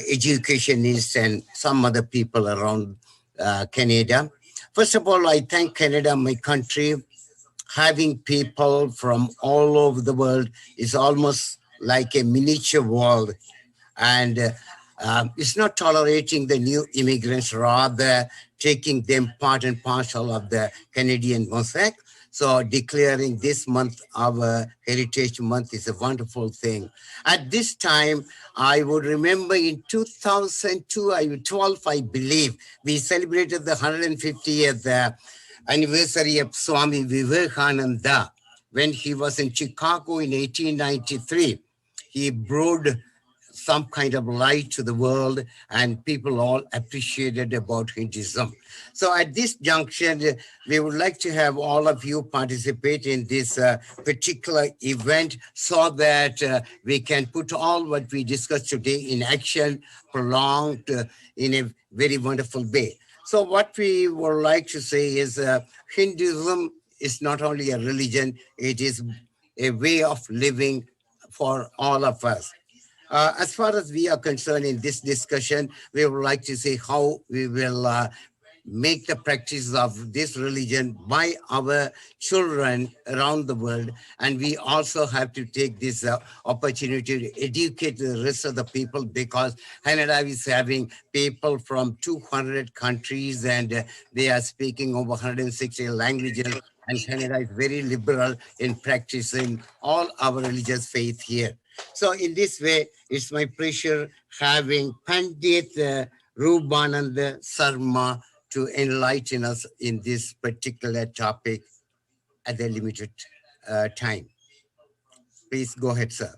educationists and some other people around Canada. First of all, I thank Canada, my country. Having people from all over the world is almost like a miniature world. And it's not tolerating the new immigrants, rather taking them part and parcel of the Canadian mosaic. So declaring this month our Heritage Month is a wonderful thing. At this time, I would remember in 2012, I believe, we celebrated the 150th anniversary of Swami Vivekananda. When he was in Chicago in 1893, he brought some kind of light to the world, and people all appreciated about Hinduism. So at this junction, we would like to have all of you participate in this particular event so that we can put all what we discussed today in action, prolonged in a very wonderful way. So what we would like to say is Hinduism is not only a religion, it is a way of living for all of us. As far as we are concerned in this discussion, we would like to say how we will make the practice of this religion by our children around the world. And we also have to take this opportunity to educate the rest of the people, because Canada is having people from 200 countries and they are speaking over 160 languages. And Canada is very liberal in practicing all our religious faith here. So in this way, it's my pleasure having Pandit Rubananda Sarma to enlighten us in this particular topic at the limited time. Please go ahead, sir.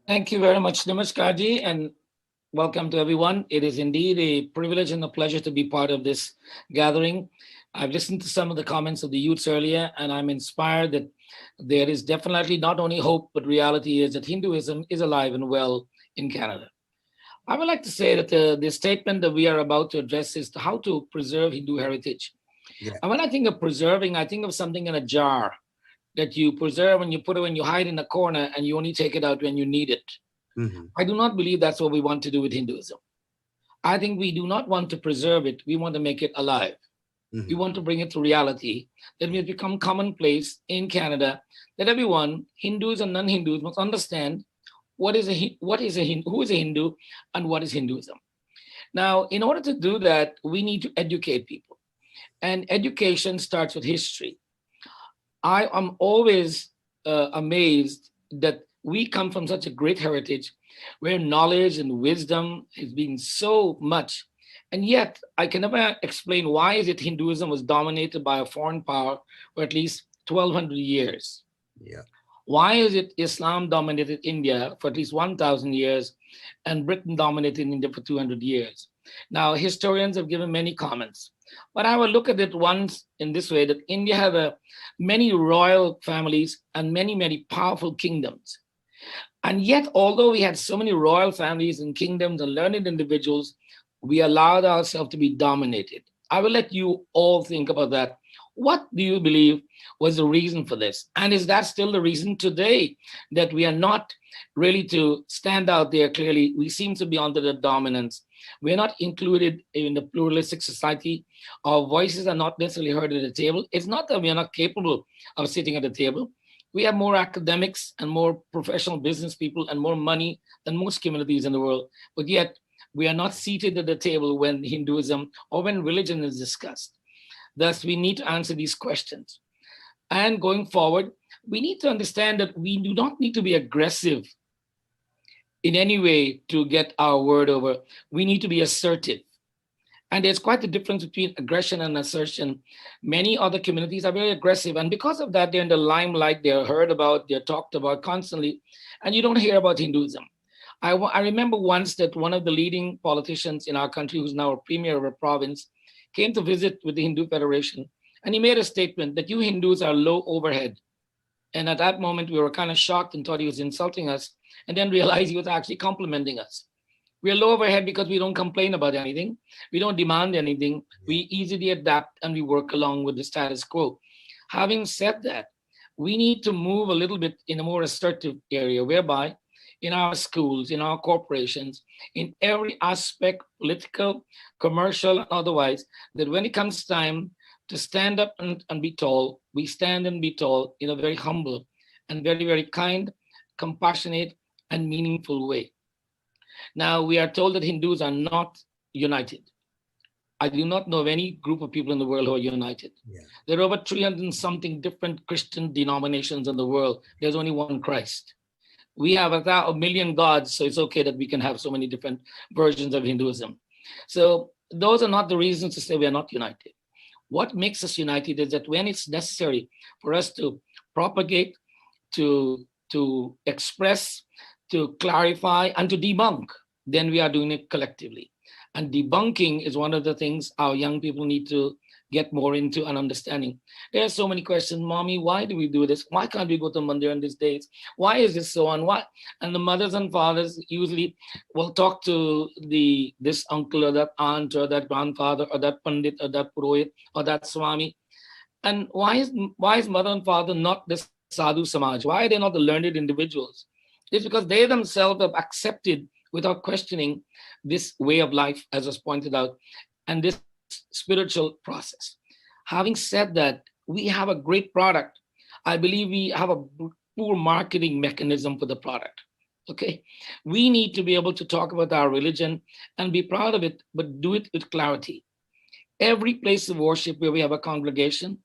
Thank you very much, Namaskarji, and welcome to everyone. It is indeed a privilege and a pleasure to be part of this gathering. I've listened to some of the comments of the youths earlier, and I'm inspired that there is definitely not only hope, but reality is that Hinduism is alive and well in Canada. I would like to say that the statement that we are about to address is how to preserve Hindu heritage. Yeah. And when I think of preserving, I think of something in a jar that you preserve and you put it when you hide in a corner and you only take it out when you need it. Mm-hmm. I do not believe that's what we want to do with Hinduism. I think we do not want to preserve it. We want to make it alive. Mm-hmm. We want to bring it to reality, that we have become commonplace in Canada, that everyone, Hindus and non-Hindus, must understand who is a Hindu and what is Hinduism. Now, in order to do that, we need to educate people. And education starts with history. I am always amazed that we come from such a great heritage where knowledge and wisdom has been so much. And yet, I can never explain why is it Hinduism was dominated by a foreign power for at least 1,200 years. Yeah. Why is it Islam dominated India for at least 1,000 years and Britain dominated India for 200 years? Now, historians have given many comments, but I will look at it once in this way, that India had many royal families and many, many powerful kingdoms. And yet, although we had so many royal families and kingdoms and learned individuals, we allowed ourselves to be dominated. I will let you all think about that. What do you believe was the reason for this? And is that still the reason today, that we are not really to stand out there clearly? We seem to be under the dominance. We're not included in the pluralistic society. Our voices are not necessarily heard at the table. It's not that we are not capable of sitting at the table. We have more academics and more professional business people and more money than most communities in the world. But yet, we are not seated at the table when Hinduism or when religion is discussed. Thus, we need to answer these questions. And going forward, we need to understand that we do not need to be aggressive in any way to get our word over. We need to be assertive. And there's quite a difference between aggression and assertion. Many other communities are very aggressive. And because of that, they're in the limelight, they're heard about, they're talked about constantly. And you don't hear about Hinduism. I remember once that one of the leading politicians in our country, who's now a premier of a province, came to visit with the Hindu Federation. And he made a statement that you Hindus are low overhead. And at that moment, we were kind of shocked and thought he was insulting us, and then realized he was actually complimenting us. We're low overhead because we don't complain about anything. We don't demand anything. We easily adapt and we work along with the status quo. Having said that, we need to move a little bit in a more assertive area, whereby in our schools, in our corporations, in every aspect, political, commercial, and otherwise, that when it comes time to stand up and be tall, we stand and be tall in a very humble and very, very kind, compassionate, and meaningful way. Now, we are told that Hindus are not united. I do not know of any group of people in the world who are united. Yeah. There are over 300 and something different Christian denominations in the world. There's only one Christ. We have a million gods, so it's okay that we can have so many different versions of Hinduism. So those are not the reasons to say we are not united. What makes us united is that when it's necessary for us to propagate, to express, to clarify, and to debunk, then we are doing it collectively. And debunking is one of the things our young people need to get more into and understanding. There are so many questions. Mommy, why do we do this? Why can't we go to mandir on these days? Why is this so on? Why? And the mothers and fathers usually will talk to this uncle or that aunt or that grandfather or that pandit or that purohit or that swami. And why is mother and father not the sadhu samaj? Why are they not the learned individuals? It's because they themselves have accepted without questioning this way of life, as was pointed out, and this spiritual process. Having said that, we have a great product. I believe we have a poor marketing mechanism for the product. Okay, we need to be able to talk about our religion and be proud of it, but do it with clarity. Every place of worship where we have a congregation,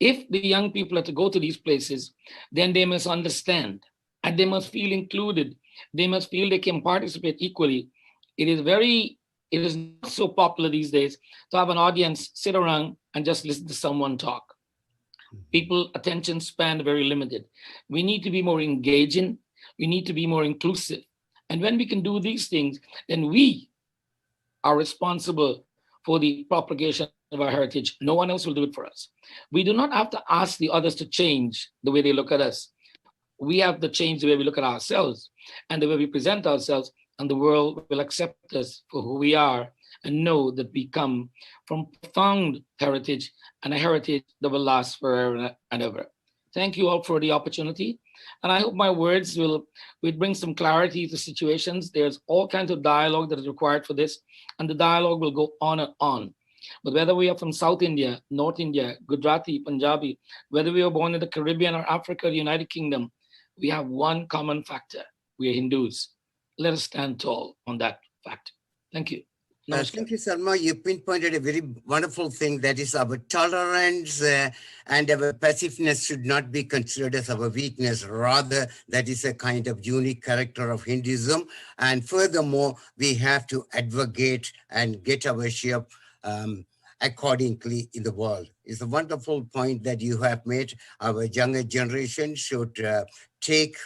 if the young people are to go to these places, then they must understand and they must feel included. They must feel they can participate equally. It is not so popular these days to have an audience sit around and just listen to someone talk. People's attention span very limited. We need to be more engaging. We need to be more inclusive. And when we can do these things, then we are responsible for the propagation of our heritage. No one else will do it for us. We do not have to ask the others to change the way they look at us. We have to change the way we look at ourselves and the way we present ourselves, and the world will accept us for who we are and know that we come from profound heritage and a heritage that will last forever and ever. Thank you all for the opportunity. And I hope my words will bring some clarity to situations. There's all kinds of dialogue that is required for this, and the dialogue will go on and on. But whether we are from South India, North India, Gujarati, Punjabi, whether we were born in the Caribbean or Africa, the United Kingdom, we have one common factor. We are Hindus. Let us stand tall on that fact. Thank you. Thank you, Sarma. You pinpointed a very wonderful thing, that is our tolerance and our passiveness should not be considered as our weakness. Rather, that is a kind of unique character of Hinduism. And furthermore, we have to advocate and get our share accordingly in the world. It's a wonderful point that you have made. Our younger generation should take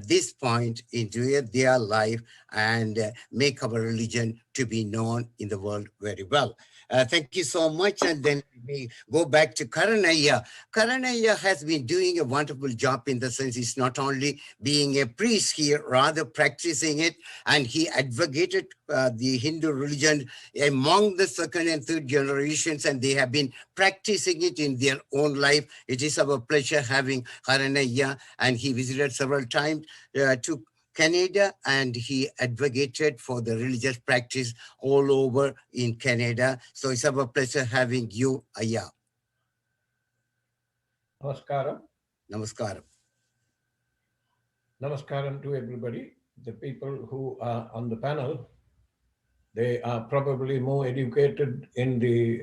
this point into their life and make our religion to be known in the world very well. Thank you so much. And then we go back to Karanaya. Karanaya has been doing a wonderful job in the sense he's not only being a priest here, rather practicing it, and he advocated the Hindu religion among the second and third generations, and they have been practicing it in their own life. It is our pleasure having Karanaya, and he visited several times to Canada, and he advocated for the religious practice all over in Canada. So it's our pleasure having you, Aya. Namaskaram. Namaskaram. Namaskaram to everybody. The people who are on the panel, they are probably more educated in the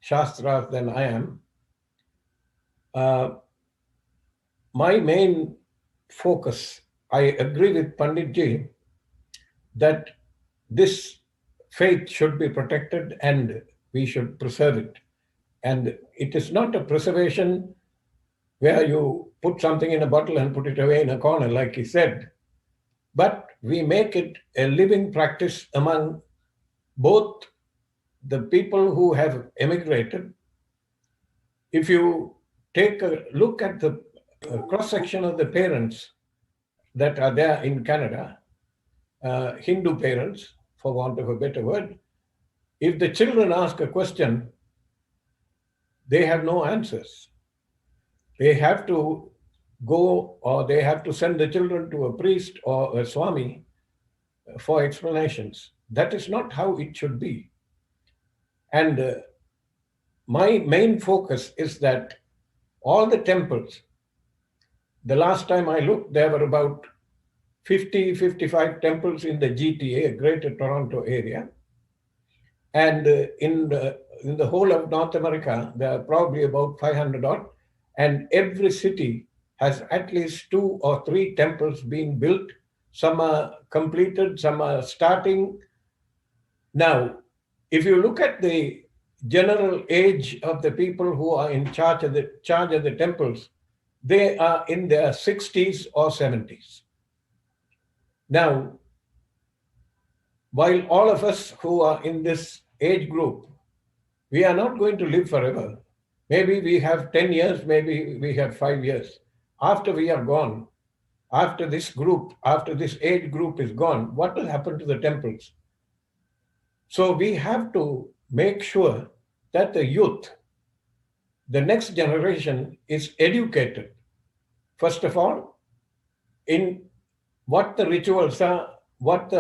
Shastras than I am. My main focus, I agree with Panditji that this faith should be protected and we should preserve it. And it is not a preservation where you put something in a bottle and put it away in a corner, like he said, but we make it a living practice among both the people who have emigrated. If you take a look at the cross-section of the parents that are there in Canada, Hindu parents, for want of a better word, if the children ask a question, they have no answers. They have to go, or they have to send the children to a priest or a Swami for explanations. That is not how it should be. And my main focus is that all the temples, the last time I looked, there were about 50, 55 temples in the GTA, Greater Toronto area. And in the whole of North America, there are probably about 500 odd. And every city has at least 2 or 3 temples being built. Some are completed, some are starting. Now, if you look at the general age of the people who are in charge of the temples, they are in their 60s or 70s. Now, while all of us who are in this age group, we are not going to live forever. Maybe we have 10 years, maybe we have 5 years. After we are gone, after this age group is gone, what will happen to the temples? So we have to make sure that the youth, the next generation, is educated, first of all, in what the rituals are, what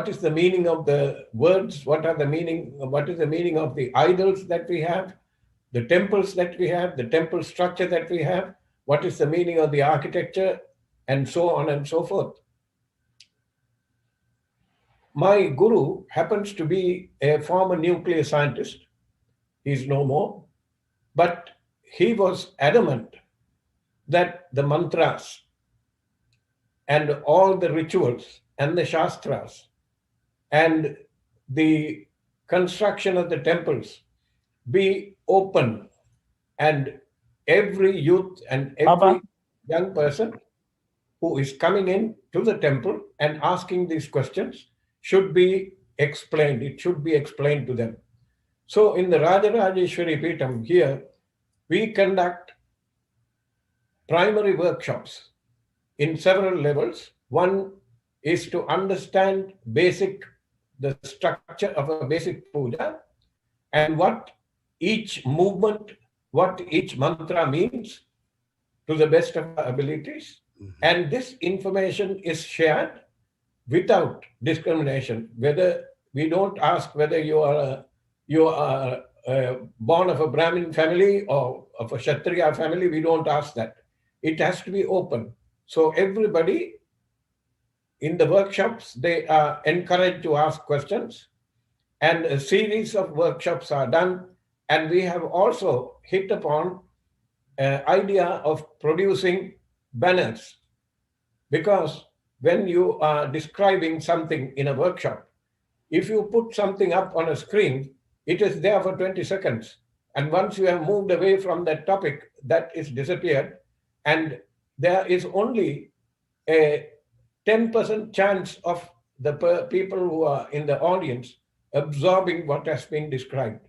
is the meaning of the words, what is the meaning of the idols that we have, the temples that we have, the temple structure that we have, what is the meaning of the architecture, and so on and so forth. My guru happens to be a former nuclear scientist. He's no more. But he was adamant that the mantras and all the rituals and the shastras and the construction of the temples be open, and every youth and every young person who is coming in to the temple and asking these questions should be explained. It should be explained to them. So in the Rajarajeshwari Peetham here, we conduct primary workshops in several levels. One is to understand the structure of a basic puja and what each movement, what each mantra means to the best of our abilities. And this information is shared without discrimination. Whether we don't ask whether you are born of a Brahmin family or of a Kshatriya family, we don't ask that. It has to be open. So everybody in the workshops, they are encouraged to ask questions, and a series of workshops are done. And we have also hit upon an idea of producing banners, because when you are describing something in a workshop, if you put something up on a screen, it is there for 20 seconds. And once you have moved away from that topic, that is disappeared. And there is only a 10% chance of the people who are in the audience absorbing what has been described.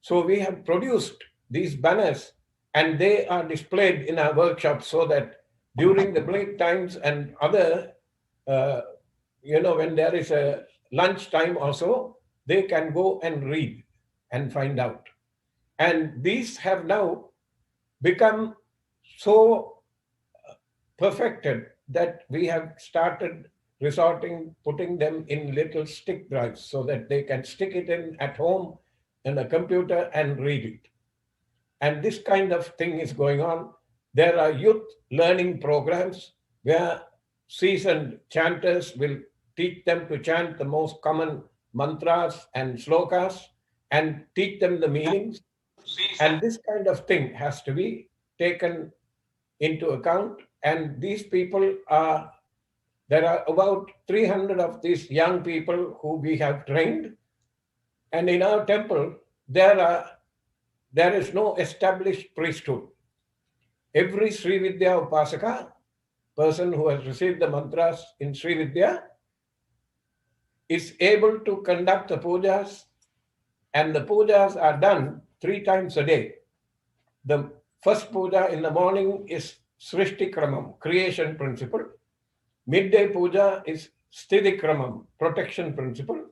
So we have produced these banners, and they are displayed in our workshops so that during the break times and other, when there is a lunch time or so, they can go and read and find out. And these have now become so perfected that we have started putting them in little stick drives so that they can stick it in at home in a computer and read it. And this kind of thing is going on. There are youth learning programs where seasoned chanters will teach them to chant the most common mantras and slokas and teach them the meanings. And this kind of thing has to be taken into account. And these people there are about 300 of these young people who we have trained. And in our temple, there is no established priesthood. Every Sri Vidya Upasaka, person who has received the mantras in Sri Vidya, is able to conduct the pujas, and the pujas are done 3 times a day. The first puja in the morning is Srishti Kramam, creation principle. Midday puja is Sthiti Kramam, protection principle.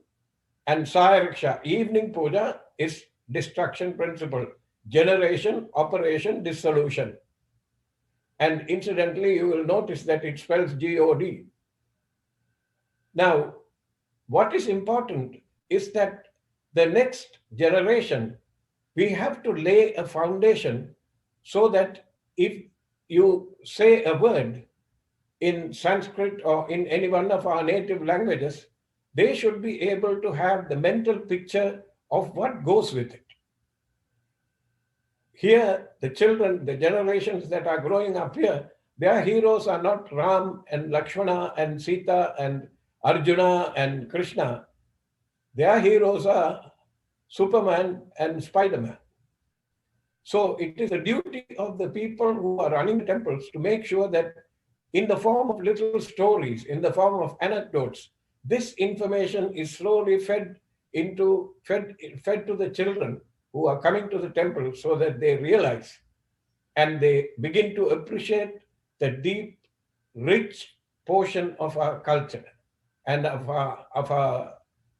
And Sayariksha, evening puja, is destruction principle, generation, operation, dissolution. And incidentally, you will notice that it spells G-O-D. Now, what is important is that the next generation, we have to lay a foundation so that if you say a word in Sanskrit or in any one of our native languages, they should be able to have the mental picture of what goes with it. Here, the children, the generations that are growing up here, their heroes are not Ram and Lakshmana and Sita and Arjuna and Krishna. Their heroes are Superman and Spider-Man. So it is the duty of the people who are running temples to make sure that in the form of little stories, in the form of anecdotes, this information is slowly fed to the children who are coming to the temple so that they realize and they begin to appreciate the deep, rich portion of our culture and of our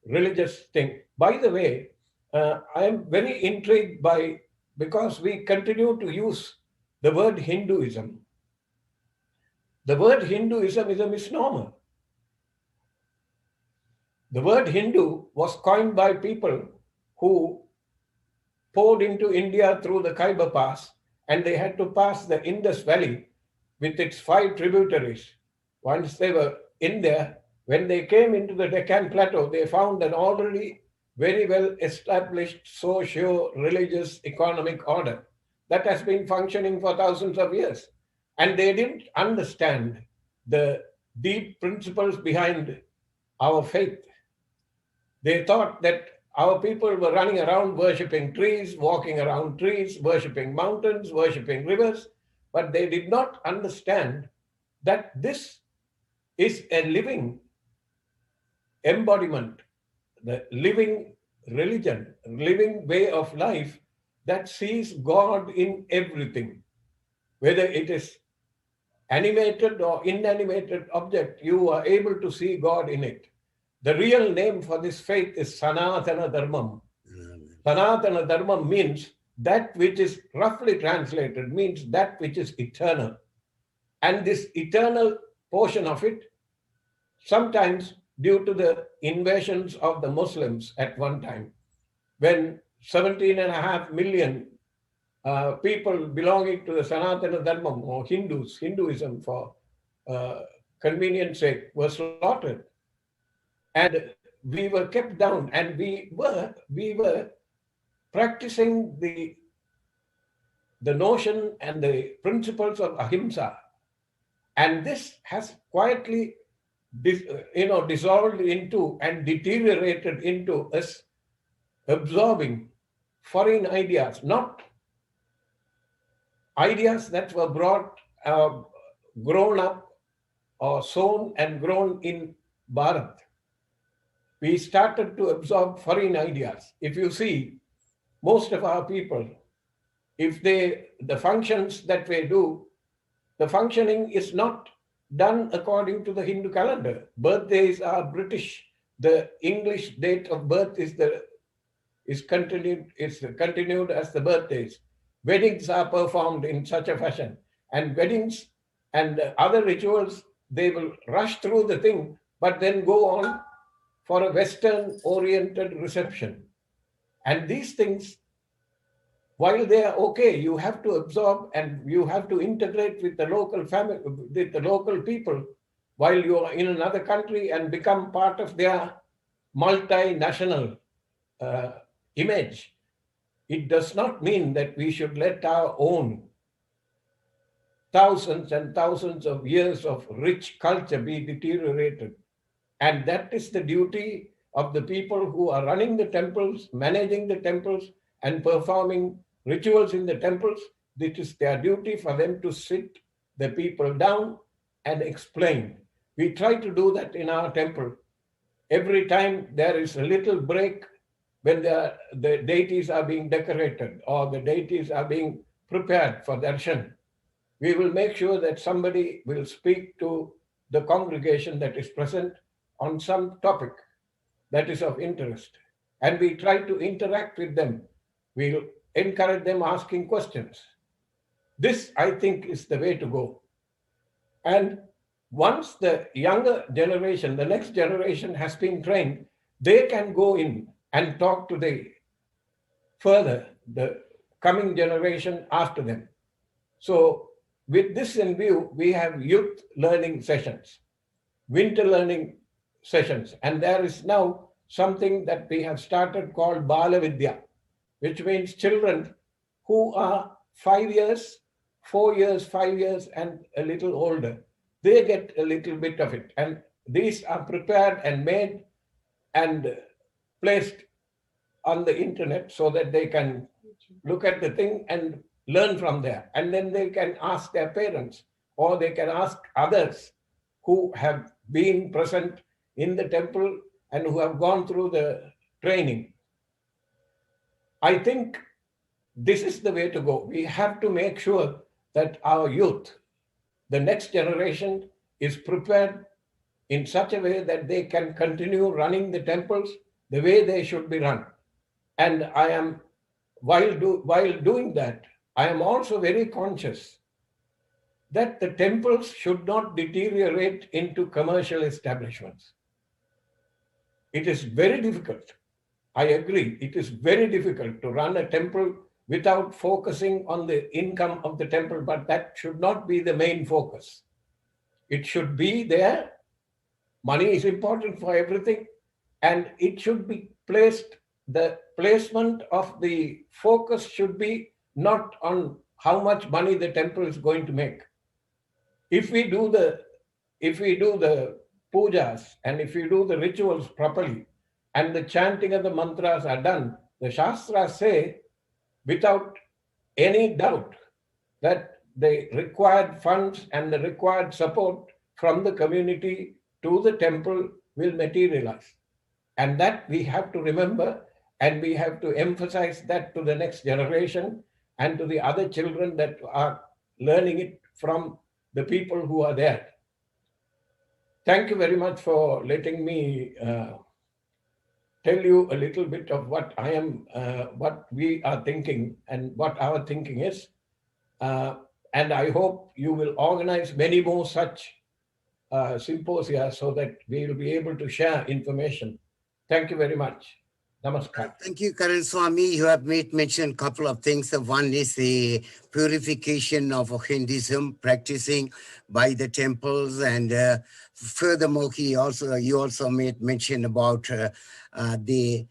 religious thing. By the way, I am very intrigued because we continue to use the word Hinduism. The word Hinduism is a misnomer. The word Hindu was coined by people who poured into India through the Khyber Pass, and they had to pass the Indus Valley with its 5 tributaries. Once they were in there, when they came into the Deccan Plateau, they found an already very well established socio-religious economic order that has been functioning for thousands of years. And they didn't understand the deep principles behind our faith. They thought that our people were running around worshipping trees, walking around trees, worshipping mountains, worshipping rivers, but they did not understand that this is a living embodiment, the living religion, living way of life that sees God in everything. Whether it is animated or inanimated object, you are able to see God in it. The real name for this faith is Sanatana Dharmam. Sanatana Dharmam means that which is roughly translated, means that which is eternal. And this eternal portion of it, sometimes due to the invasions of the Muslims at one time, when 17.5 million people belonging to the Sanatana Dharmam or Hinduism for convenience sake, were slaughtered. And we were kept down, and we were practicing the notion and the principles of ahimsa. And this has quietly dissolved into and deteriorated into us absorbing foreign ideas, not ideas that were grown up or sown and grown in Bharat. We started to absorb foreign ideas. If you see, most of our people, the functions that they do, the functioning is not done according to the Hindu calendar. Birthdays are British. The English date of birth is continued as the birthdays. Weddings are performed in such a fashion, and weddings and other rituals, they will rush through the thing, but then go on for a Western-oriented reception. And these things, while they are okay, you have to absorb and you have to integrate with the local family, with the local people, while you are in another country and become part of their multinational image. It does not mean that we should let our own thousands and thousands of years of rich culture be deteriorated. And that is the duty of the people who are running the temples, managing the temples, and performing rituals in the temples. It is their duty for them to sit the people down and explain. We try to do that in our temple. Every time there is a little break when the deities are being decorated or the deities are being prepared for darshan, we will make sure that somebody will speak to the congregation that is present on some topic that is of interest. And we try to interact with them. We'll encourage them asking questions. This, I think, is the way to go. And once the younger generation, the next generation has been trained, they can go in and talk to the coming generation after them. So with this in view, we have youth learning sessions, winter learning sessions, and there is now something that we have started called Bala Vidya, which means children who are 5 years, 4 years, 5 years, and a little older. They get a little bit of it. And these are prepared and made and placed on the internet so that they can look at the thing and learn from there. And then they can ask their parents, or they can ask others who have been present in the temple and who have gone through the training. I think this is the way to go. We have to make sure that our youth, the next generation, is prepared in such a way that they can continue running the temples the way they should be run. And I am, while doing that, I am also very conscious that the temples should not deteriorate into commercial establishments. It is very difficult. I agree. It is very difficult to run a temple without focusing on the income of the temple, but that should not be the main focus. It should be there. Money is important for everything, and it should be placed, the placement of the focus should be not on how much money the temple is going to make. If we do the pujas and if we do the rituals properly and the chanting of the mantras are done, the Shastras say without any doubt that the required funds and the required support from the community to the temple will materialize. And that we have to remember, and we have to emphasize that to the next generation and to the other children that are learning it from the people who are there. Thank you very much for letting me tell you a little bit of what what we are thinking and what our thinking is. And I hope you will organize many more such symposia so that we will be able to share information. Thank you very much. Namaskar. Thank you, Karan Swami. You have made mention a couple of things. One is the purification of Hinduism, practicing by the temples, and furthermore, you also made mention about the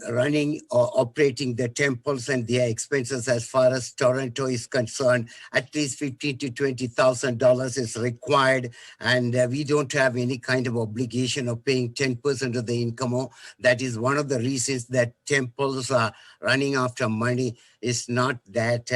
running or operating the temples and their expenses. As far as Toronto is concerned, at least $15,000 to $20,000 is required, and we don't have any kind of obligation of paying 10% of the income. That is one of the reasons that temples are running after money. Is not that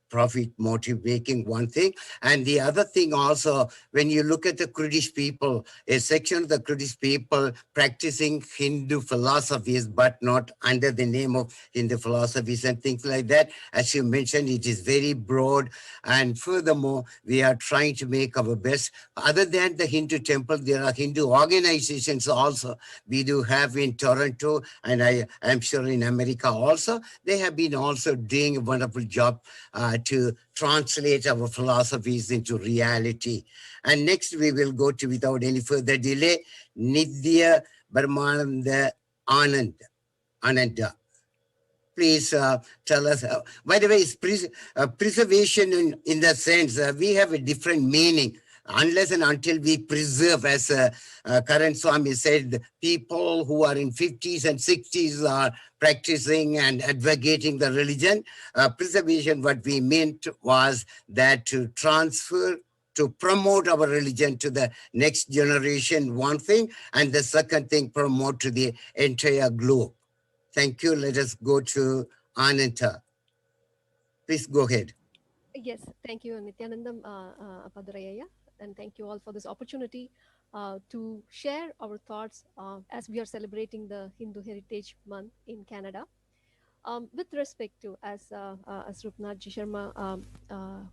profit motive making, one thing. And the other thing also, when you look at the Kurdish people, a section of the Kurdish people practicing Hindu philosophies, but not under the name of Hindu philosophies and things like that. As you mentioned, it is very broad. And furthermore, we are trying to make our best. Other than the Hindu temple, there are Hindu organizations also we do have in Toronto, and I am sure in America also. They have been also doing a wonderful job to translate our philosophies into reality. And next we will go to, without any further delay, Nithya Paramashiva Ananda. Please tell us. By the way, it's preservation in the sense we have a different meaning. Unless and until we preserve, as Karan Swami said, people who are in 50s and 60s are practicing and advocating the religion. Preservation, what we meant was that to transfer, to promote our religion to the next generation, one thing, and the second thing, promote to the entire globe. Thank you. Let us go to Ananta. Please go ahead. Yes, thank you, Nithyanandam Padarayaya, and thank you all for this opportunity to share our thoughts as we are celebrating the Hindu Heritage Month in Canada. With respect to, as Rupnath Ji Sharma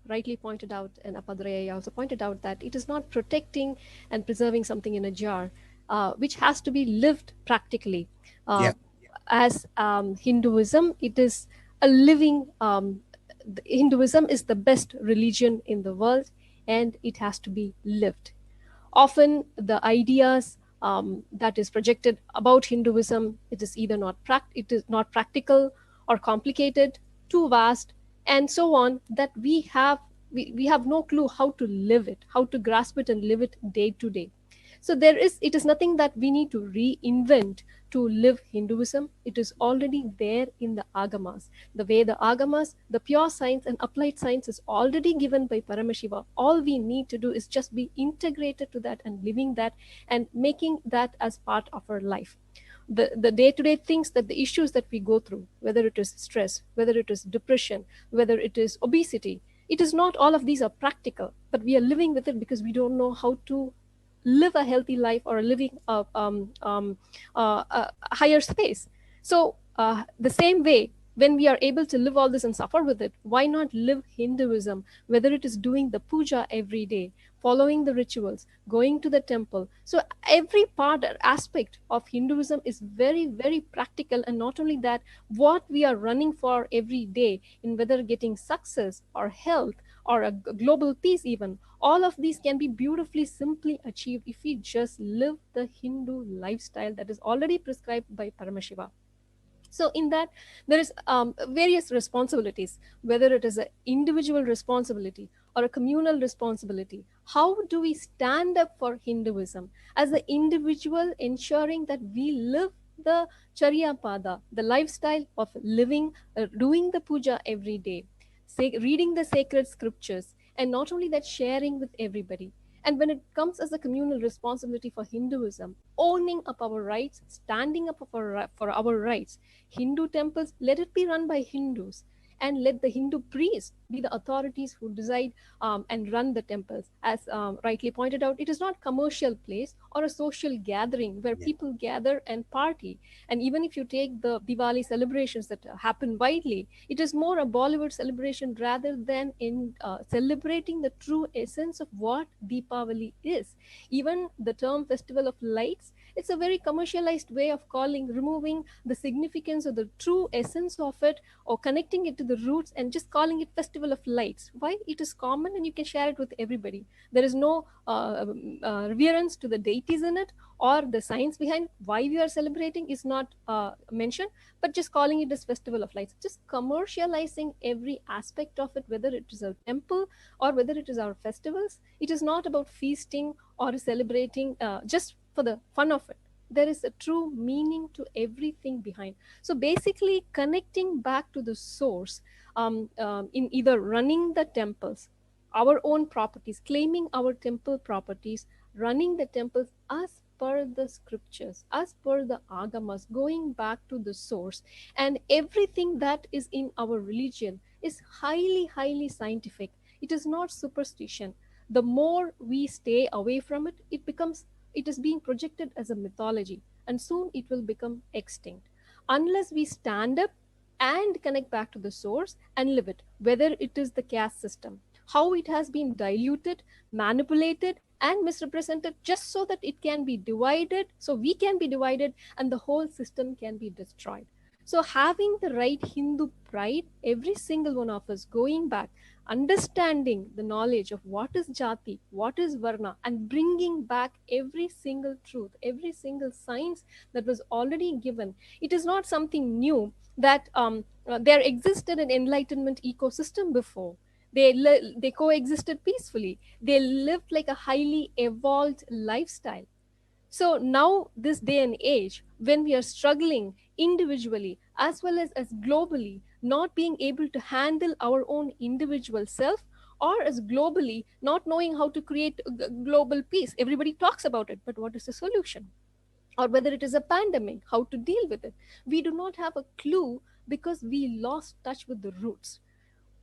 rightly pointed out, and Apadraya also pointed out, that it is not protecting and preserving something in a jar, which has to be lived practically. As Hinduism, it is a living, Hinduism is the best religion in the world, and it has to be lived. Often the ideas that is projected about Hinduism, it is either not practical or complicated, too vast, and so on, that we have no clue how to live it, how to grasp it and live it day to day. So it is nothing that we need to reinvent to live Hinduism. It is already there in the Agamas. The way the Agamas, the pure science and applied science, is already given by Paramashiva. All we need to do is just be integrated to that and living that and making that as part of our life. The day-to-day things, that the issues that we go through, whether it is stress, whether it is depression, whether it is obesity, it is not all of these are practical, but we are living with it because we don't know how to live a healthy life or living a higher space. So the same way, when we are able to live all this and suffer with it, why not live Hinduism, whether it is doing the puja every day, following the rituals, going to the temple. So every part or aspect of Hinduism is very, very practical. And not only that, what we are running for every day, in whether getting success or health or a global peace even, all of these can be beautifully, simply achieved if we just live the Hindu lifestyle that is already prescribed by Paramashiva. So in that, there is various responsibilities, whether it is an individual responsibility or a communal responsibility. How do we stand up for Hinduism as the individual, ensuring that we live the Charya Pada, the lifestyle of living, doing the puja every day, reading the sacred scriptures, and not only that, sharing with everybody. And when it comes as a communal responsibility for Hinduism, owning up our rights, standing up for our rights. Hindu temples, let it be run by Hindus, and let the Hindu priests be the authorities who decide and run the temples. As rightly pointed out, it is not a commercial place or a social gathering where people gather and party. And even if you take the Diwali celebrations that happen widely, it is more a Bollywood celebration rather than in celebrating the true essence of what Deepavali is. Even the term Festival of Lights, it's a very commercialized way of removing the significance of the true essence of it, or connecting it to the roots and just calling it Festival of Lights. Why? It is common and you can share it with everybody. There is no reverence to the deities in it, or the science behind why we are celebrating is not mentioned, but just calling it as Festival of Lights. Just commercializing every aspect of it, whether it is a temple or whether it is our festivals. It is not about feasting or celebrating just for the fun of it. There is a true meaning to everything behind. So basically connecting back to the source in either running the temples, our own properties, claiming our temple properties, running the temples as per the scriptures, as per the agamas, going back to the source. And everything that is in our religion is highly, highly scientific. It is not superstition. The more we stay away from it, it is being projected as a mythology, and soon it will become extinct. Unless we stand up and connect back to the source and live it, whether it is the caste system, how it has been diluted, manipulated, and misrepresented just so that it can be divided, so we can be divided and the whole system can be destroyed. So having the right Hindu pride, every single one of us going back, understanding the knowledge of what is Jati, what is Varna, and bringing back every single truth, every single science that was already given. It is not something new that there existed an enlightenment ecosystem before. They coexisted peacefully. They lived like a highly evolved lifestyle. So now, this day and age, when we are struggling individually as well as globally, not being able to handle our own individual self, or as globally not knowing how to create global peace. Everybody talks about it, but what is the solution? Or whether it is a pandemic, how to deal with it. We do not have a clue because we lost touch with the roots.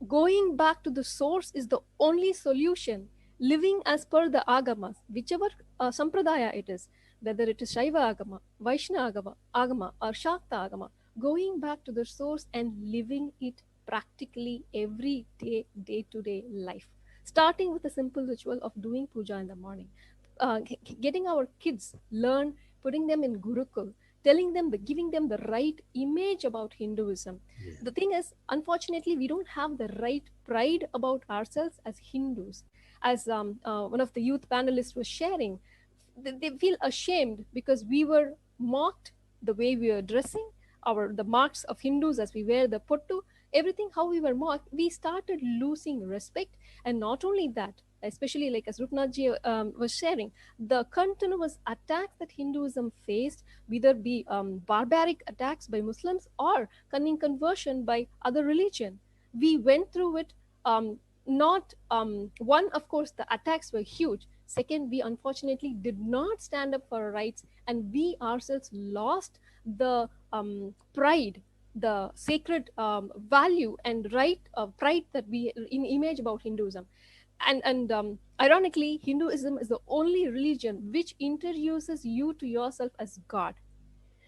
Going back to the source is the only solution. Living as per the agamas, whichever sampradaya it is, whether it is Shaiva agama, Vaishnava agama, or Shakta agama, going back to the source and living it practically every day, day-to-day life, starting with a simple ritual of doing puja in the morning, getting our kids learn, putting them in Gurukul, telling them, giving them the right image about Hinduism. Yeah. The thing is, unfortunately, we don't have the right pride about ourselves as Hindus. As one of the youth panelists was sharing, they feel ashamed because we were mocked the way we were dressing, the marks of Hindus as we wear the pottu, everything how we were mocked. We started losing respect, and not only that, especially like as Rupnathji was sharing, the continuous attacks that Hinduism faced, whether be barbaric attacks by Muslims or cunning conversion by other religion. We went through it. Not one, of course, the attacks were huge. Second, we unfortunately did not stand up for our rights, and we ourselves lost the pride, the sacred value and pride that we in image about Hinduism. And ironically, Hinduism is the only religion which introduces you to yourself as God.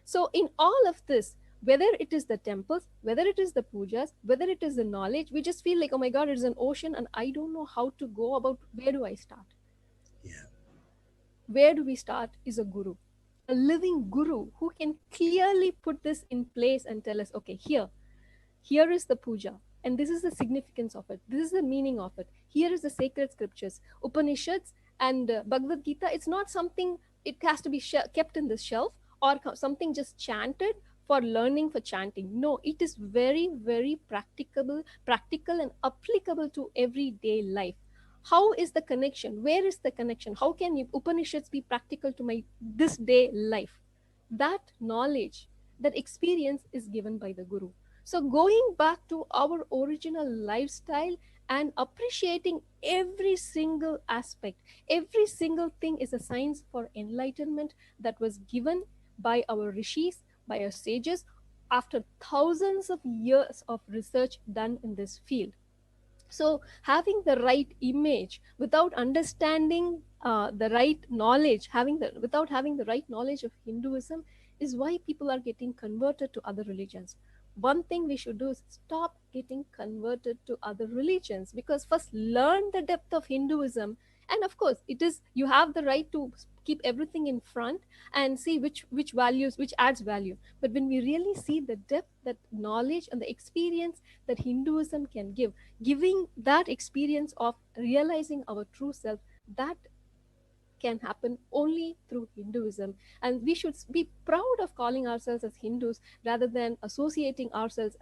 So in all of this, whether it is the temples, whether it is the pujas, whether it is the knowledge, we just feel like, oh my God, it is an ocean and I don't know how to go about, where do I start? Yeah. Where do we start is a guru, a living guru who can clearly put this in place and tell us, okay, here is the puja, and this is the significance of it. This is the meaning of it. Here is the sacred scriptures, Upanishads and Bhagavad Gita. It's not something, it has to be kept in the shelf or something just chanted for learning, for chanting. No, it is very, very practical and applicable to everyday life. How is the connection? Where is the connection? How can Upanishads be practical to my this day life? That knowledge, that experience is given by the Guru. So going back to our original lifestyle and appreciating every single aspect, every single thing is a science for enlightenment that was given by our rishis, by our sages, after thousands of years of research done in this field. So having the right image without understanding the right knowledge, without having the right knowledge of Hinduism is why people are getting converted to other religions. One thing we should do is stop getting converted to other religions, because first learn the depth of Hinduism. And of course, you have the right to keep everything in front and see which values, which adds value. But when we really see the depth, that knowledge and the experience that Hinduism can give, giving that experience of realizing our true self, that can happen only through Hinduism. And we should be proud of calling ourselves as Hindus rather than associating ourselves,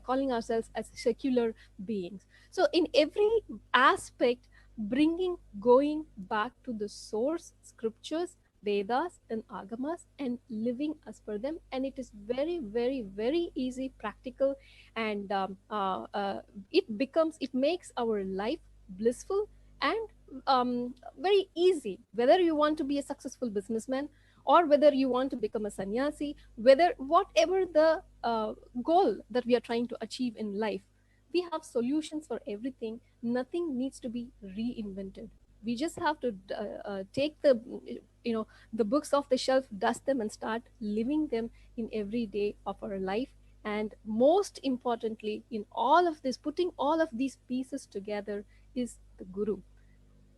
calling ourselves as secular beings. So in every aspect, going back to the source scriptures, Vedas and Agamas, and living as per them. And it is very, very, very easy, practical, and it makes our life blissful and very easy. Whether you want to be a successful businessman or whether you want to become a sannyasi, whatever the goal that we are trying to achieve in life, we have solutions for everything. Nothing needs to be reinvented. We just have to take the books off the shelf, dust them, and start living them in every day of our life. And most importantly, in all of this, putting all of these pieces together is the Guru.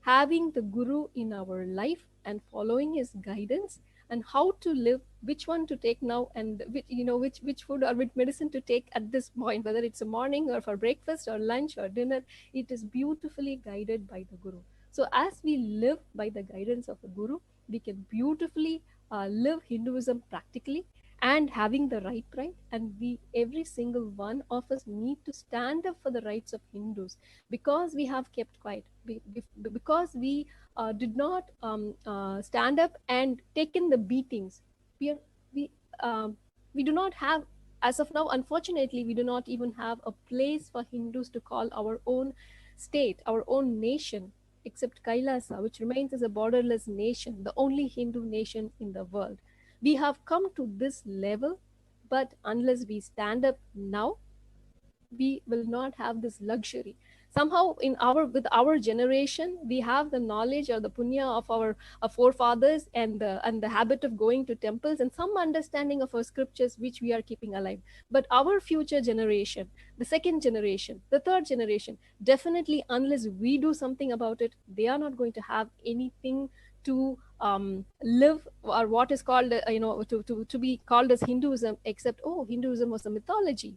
Having the Guru in our life and following his guidance and how to live, which one to take now, and which food or which medicine to take at this point, whether it's a morning or for breakfast or lunch or dinner, it is beautifully guided by the Guru. So as we live by the guidance of the Guru, we can beautifully live Hinduism practically and having the right pride. And every single one of us need to stand up for the rights of Hindus, because we have kept quiet, because we did not stand up and taken the beatings. We do not have, as of now, unfortunately, we do not even have a place for Hindus to call our own state, our own nation, except KAILASA, which remains as a borderless nation, the only Hindu nation in the world. We have come to this level, but unless we stand up now, we will not have this luxury. Somehow with our generation, we have the knowledge or the punya of our forefathers and the habit of going to temples and some understanding of our scriptures, which we are keeping alive. But our future generation, the second generation, the third generation, definitely, unless we do something about it, they are not going to have anything to live, or what is called, to be called as Hinduism, except, oh, Hinduism was a mythology.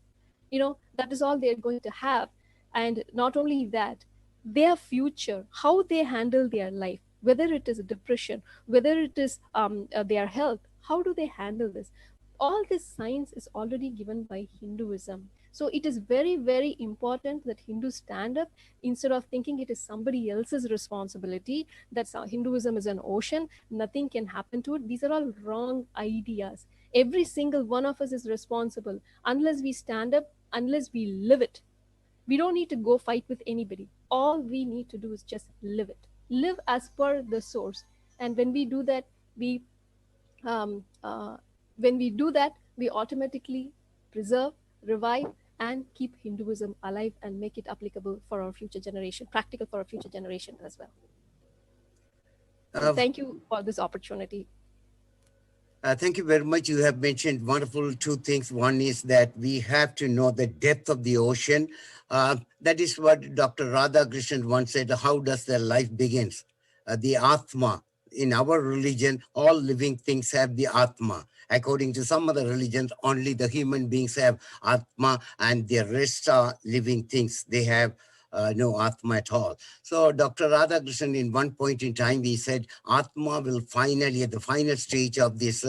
That is all they're going to have. And not only that, their future, how they handle their life, whether it is depression, whether it is their health, how do they handle this? All this science is already given by Hinduism. So it is very, very important that Hindus stand up instead of thinking it is somebody else's responsibility, that Hinduism is an ocean, nothing can happen to it. These are all wrong ideas. Every single one of us is responsible. Unless we stand up, unless we live it, we don't need to go fight with anybody. All we need to do is just live it. Live as per the source. And when we do that, we automatically preserve, revive, and keep Hinduism alive and make it applicable for our future generation, practical for our future generation as well. So thank you for this opportunity. Thank you very much. You have mentioned wonderful two things. One is that we have to know the depth of the ocean. That is what Dr. Radhakrishnan once said, how does their life begins? The Atma. In our religion, all living things have the Atma. According to some other religions, only the human beings have Atma and the rest are living things. They have no Atma at all. So Dr. Radhakrishnan, in one point in time, he said, Atma will finally, at the final stage of this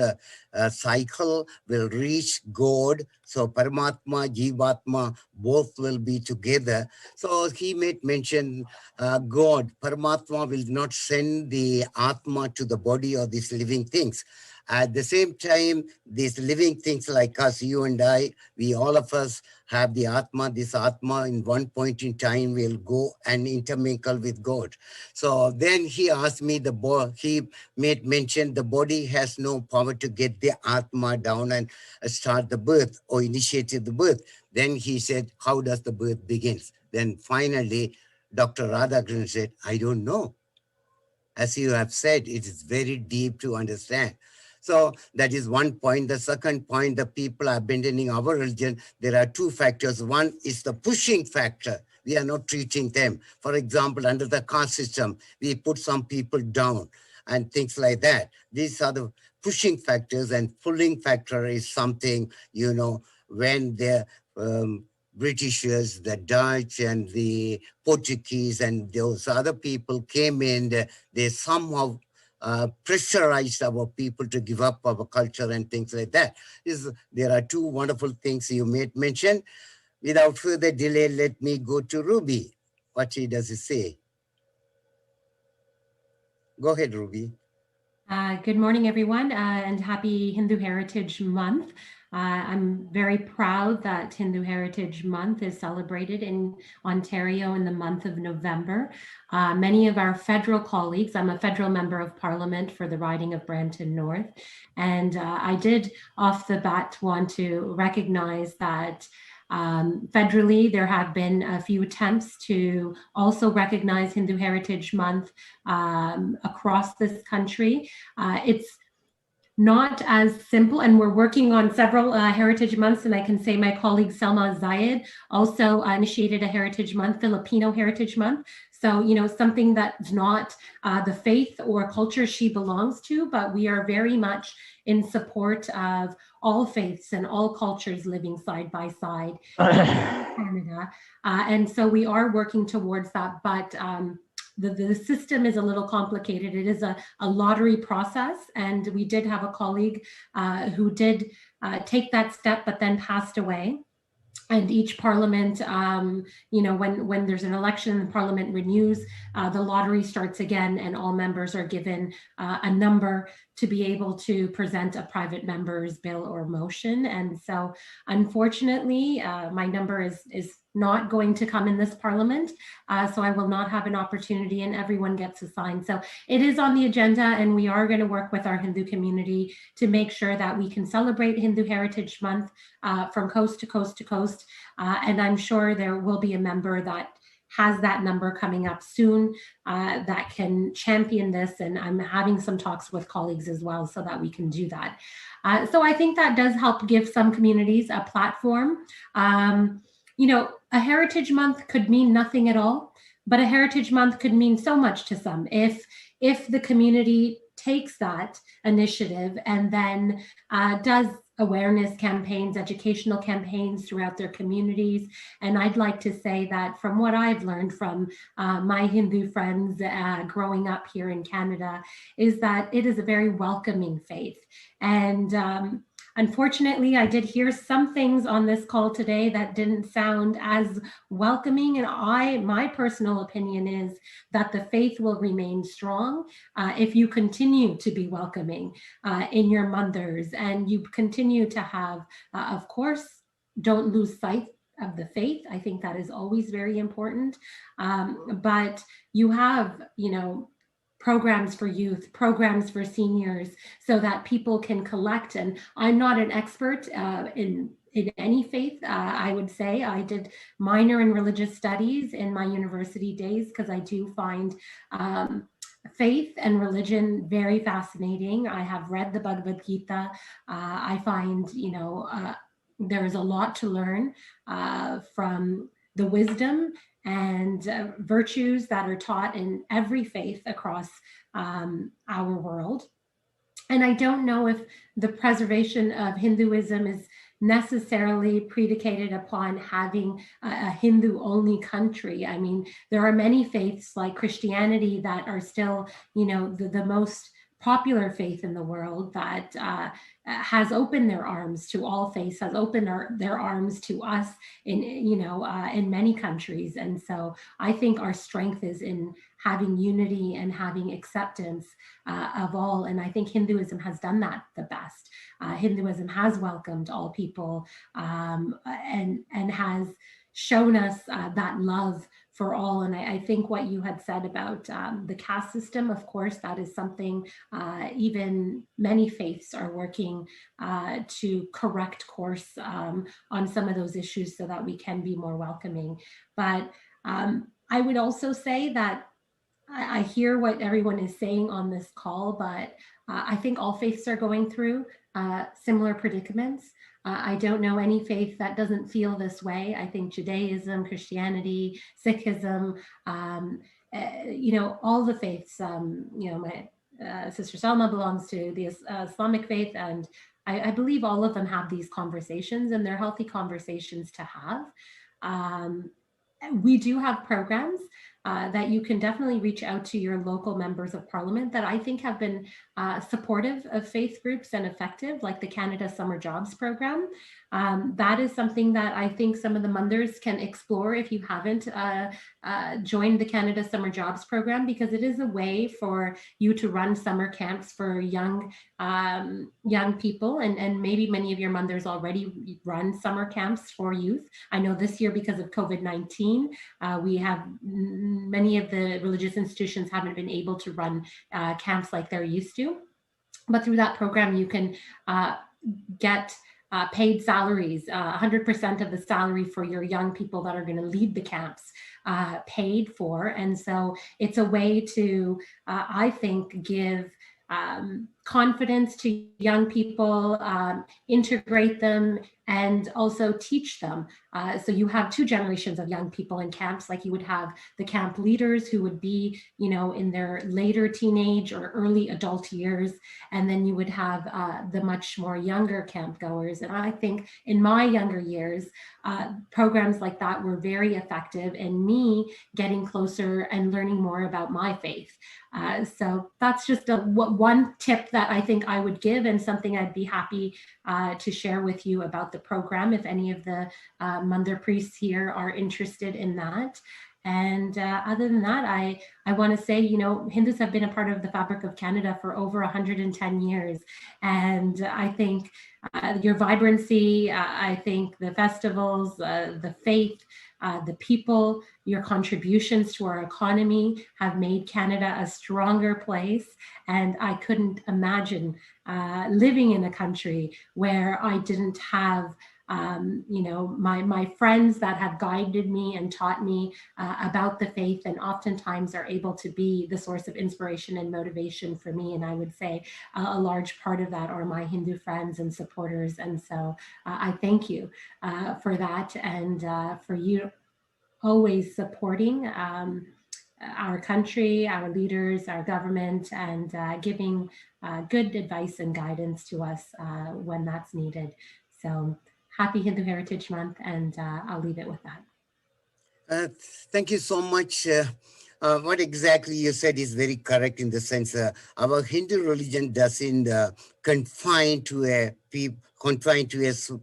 cycle, will reach God. So Paramatma, Jivatma, both will be together. So he made mention God, Paramatma will not send the Atma to the body of these living things. At the same time, these living things like us, you and I, we all of us have the Atma. This Atma in one point in time will go and intermingle with God. So then he asked me, he made mention the body has no power to get the Atma down and start the birth or initiate the birth. Then he said, how does the birth begin? Then finally, Dr. Radhakrishnan said, I don't know. As you have said, it is very deep to understand. So that is one point. The second point, the people are abandoning our religion. There are two factors. One is the pushing factor. We are not treating them. For example, under the caste system, we put some people down and things like that. These are the pushing factors, and pulling factor is something, when the Britishers, the Dutch and the Portuguese and those other people came in, they somehow pressurized our people to give up our culture and things like that. There are two wonderful things you made mention. Without further delay, let me go to Ruby. What does it say? Go ahead, Ruby. Good morning, everyone, and happy Hindu Heritage Month. I'm very proud that Hindu Heritage Month is celebrated in Ontario in the month of November. Many of our federal colleagues, I'm a federal member of Parliament for the riding of Brampton North, and I did off the bat want to recognize that federally, there have been a few attempts to also recognize Hindu Heritage Month across this country. It's not as simple, and we're working on several Heritage Months, and I can say my colleague Selma Zayed also initiated a Heritage Month, Filipino Heritage Month. So, something that's not the faith or culture she belongs to, but we are very much in support of all faiths and all cultures living side by side in Canada. And so we are working towards that, but the system is a little complicated. It is a lottery process, and we did have a colleague who did take that step, but then passed away. And each parliament, when there's an election, the parliament renews, the lottery starts again, and all members are given a number to be able to present a private member's bill or motion. And so, unfortunately, my number is not going to come in this parliament, so I will not have an opportunity, and everyone gets assigned. So it is on the agenda, and we are going to work with our Hindu community to make sure that we can celebrate Hindu Heritage Month from coast to coast to coast. And I'm sure there will be a member that has that number coming up soon that can champion this. And I'm having some talks with colleagues as well so that we can do that. So I think that does help give some communities a platform. You know, a Heritage Month could mean nothing at all, but a Heritage Month could mean so much to some if the community takes that initiative and then does awareness campaigns, educational campaigns throughout their communities. And I'd like to say that from what I've learned from my Hindu friends growing up here in Canada is that it is a very welcoming faith. And unfortunately, I did hear some things on this call today that didn't sound as welcoming. And my personal opinion is that the faith will remain strong if you continue to be welcoming in your mandars, and you continue to have, of course, don't lose sight of the faith. I think that is always very important. But you have, you know, programs for youth, programs for seniors, so that people can collect. And I'm not an expert in any faith. I would say I did minor in religious studies in my university days because I do find faith and religion very fascinating. I have read the Bhagavad Gita. I find, you know, there is a lot to learn from the wisdom and virtues that are taught in every faith across our world. And I don't know if the preservation of Hinduism is necessarily predicated upon having a Hindu-only country. I mean, there are many faiths like Christianity that are still, you know, the most popular faith in the world that has opened their arms to all faiths, has opened their arms to us in, you know, in many countries. And so I think our strength is in having unity and having acceptance of all. And I think Hinduism has done that the best. Hinduism has welcomed all people and has shown us that love for all. And I think what you had said about the caste system, of course, that is something even many faiths are working to correct course on some of those issues so that we can be more welcoming. But I would also say that I hear what everyone is saying on this call, but I think all faiths are going through similar predicaments. I don't know any faith that doesn't feel this way. I think Judaism, Christianity, Sikhism, you know, all the faiths, you know, my sister Salma belongs to the Islamic faith, and I believe all of them have these conversations, and they're healthy conversations to have. We do have programs that you can definitely reach out to your local members of parliament that I think have been supportive of faith groups and effective, like the Canada Summer Jobs Program. That is something that I think some of the Mundars can explore if you haven't joined the Canada Summer Jobs Program, because it is a way for you to run summer camps for young people. And maybe many of your Mundars already run summer camps for youth. I know this year, because of COVID-19, we have many of the religious institutions haven't been able to run camps like they're used to. But through that program, you can get paid salaries, 100% of the salary for your young people that are going to lead the camps paid for. And so it's a way to, I think, give confidence to young people, integrate them, and also teach them. So you have two generations of young people in camps, like you would have the camp leaders who would be, you know, in their later teenage or early adult years. And then you would have the much more younger camp goers. And I think in my younger years, programs like that were very effective in me getting closer and learning more about my faith. So that's just one tip that I think I would give, and something I'd be happy to share with you about the program if any of the Mandar priests here are interested in that. And other than that, I want to say, you know, Hindus have been a part of the fabric of Canada for over 110 years. And I think your vibrancy, I think the festivals, the faith, the people, your contributions to our economy have made Canada a stronger place. And I couldn't imagine living in a country where I didn't have you know, my friends that have guided me and taught me about the faith, and oftentimes are able to be the source of inspiration and motivation for me. And I would say a large part of that are my Hindu friends and supporters. And so I thank you for that, and for you always supporting our country, our leaders, our government, and giving good advice and guidance to us when that's needed. So happy Hindu Heritage Month, and I'll leave it with that. Thank you so much. What exactly you said is very correct, in the sense our Hindu religion doesn't confine to a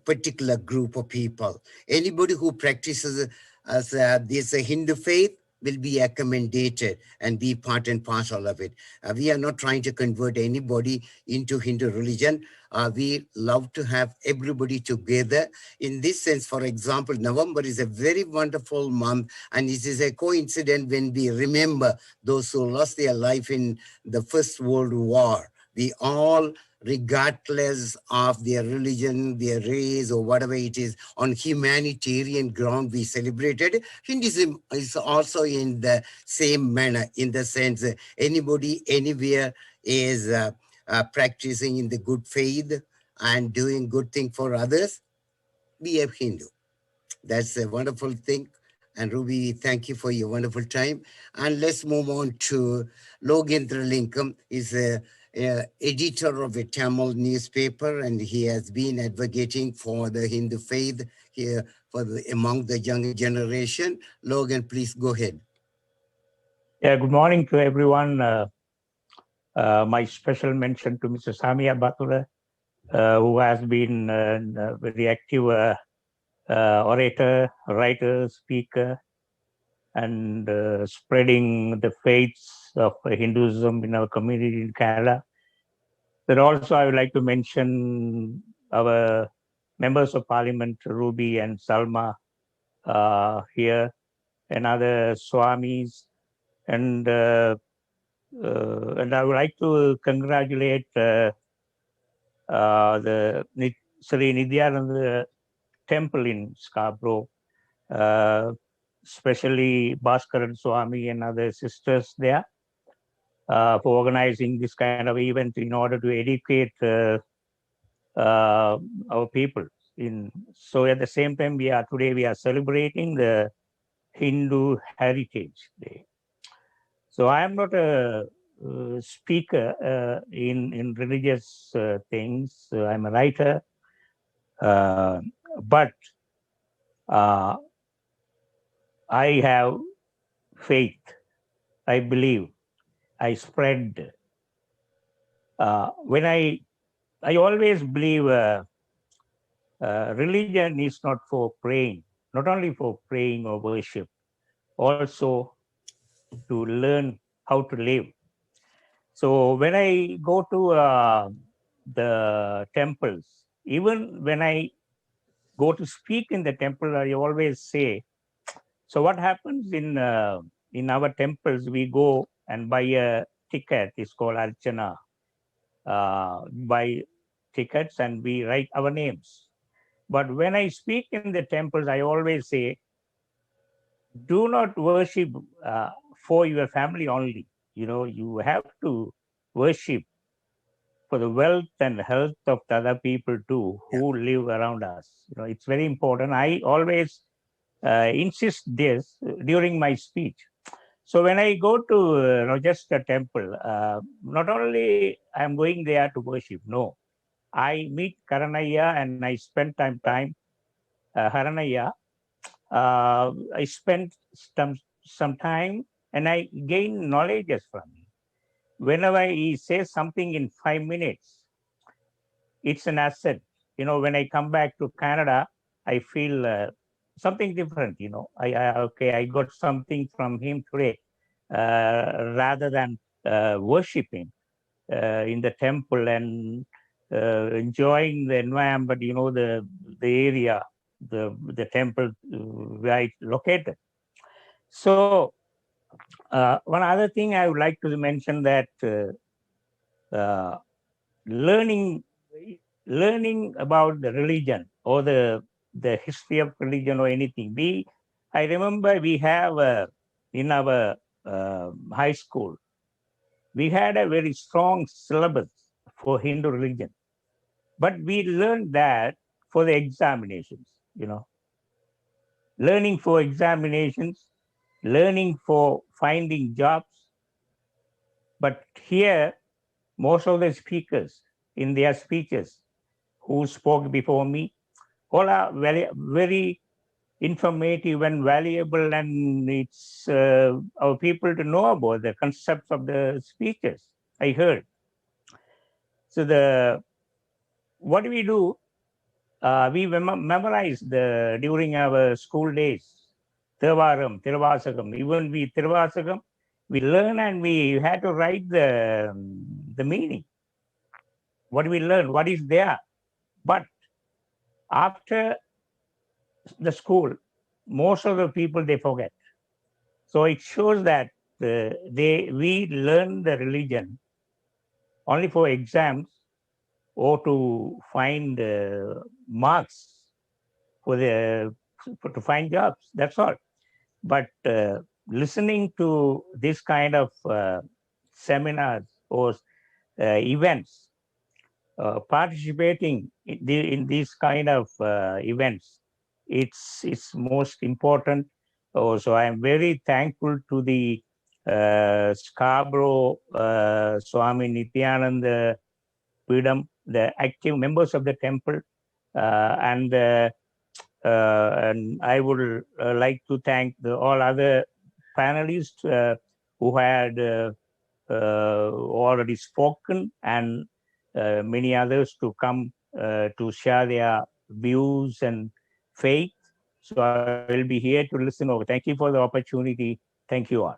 particular group of people. Anybody who practices this Hindu faith will be accommodated and be part and parcel of it. We are not trying to convert anybody into Hindu religion. We love to have everybody together. In this sense, for example, November is a very wonderful month, and it is a coincidence when we remember those who lost their life in the First World War. We all, regardless of their religion, their race, or whatever it is, on humanitarian ground, we celebrated. Hinduism is also in the same manner, in the sense anybody, anywhere is practicing in the good faith and doing good thing for others. Be a Hindu. That's a wonderful thing. And Ruby, thank you for your wonderful time. And let's move on to Logendra Lincoln. He's a editor of a Tamil newspaper, and he has been advocating for the Hindu faith here among the younger generation. Logan, please go ahead. Yeah, good morning to everyone. My special mention to Mr. Samia Batura, who has been a very active orator, writer, speaker, and spreading the faiths of Hinduism in our community in Kerala. Then also I would like to mention our members of parliament, Ruby and Salma here, and other Swamis. And I would like to congratulate the Sri Nithyananda Temple in Scarborough, especially Bhaskaran Swami and other sisters there, for organizing this kind of event in order to educate our people. So at the same time, today we are celebrating the Hindu Heritage Day. So I am not a speaker in religious things. I'm a writer, but I have faith. I believe. I spread. When I always believe religion is not for praying, not only for praying or worship, also to learn how to live. So when I go to the temples, even when I go to speak in the temple, I always say, so what happens in our temples, we go and buy a ticket, it's called Archana, buy tickets and we write our names. But when I speak in the temples, I always say, do not worship for your family only. You have to worship for the wealth and health of the other people too, who live around us. It's very important. I always insist this during my speech. So when I go to Rochester Temple, not only I'm going there to worship, no. I meet Karanaya and I spend time Haranaya. I spend some time and I gain knowledge from him. Whenever he says something in 5 minutes, it's an asset. When I come back to Canada, I feel something different. I got something from him today, rather than worshiping in the temple and enjoying the environment. The area, the temple where it's located. So one other thing I would like to mention, that learning about the religion or the the history of religion or anything. I remember we have in our high school, we had a very strong syllabus for Hindu religion, but we learned that for the examinations, learning for examinations, learning for finding jobs. But here, most of the speakers in their speeches who spoke before me, all are very, very informative and valuable, and it's our people to know about the concepts of the speeches I heard. So what do? We memorize during our school days, Thevaram, Tiruvasagam. Even Tiruvasagam, we learn and we had to write the meaning. What do we learn? What is there? But after the school, most of the people, they forget. So it shows that we learn the religion only for exams or to find marks to find jobs. That's all. But listening to this kind of seminars or events, participating in these kind of events, it's most important. So I am very thankful to the Scarborough Swami Nithyananda Pidam, the active members of the temple, and I would like to thank all other panelists who had already spoken, and many others to come to share their views and faith. So I will be here to listen over. Thank you for the opportunity. Thank you all.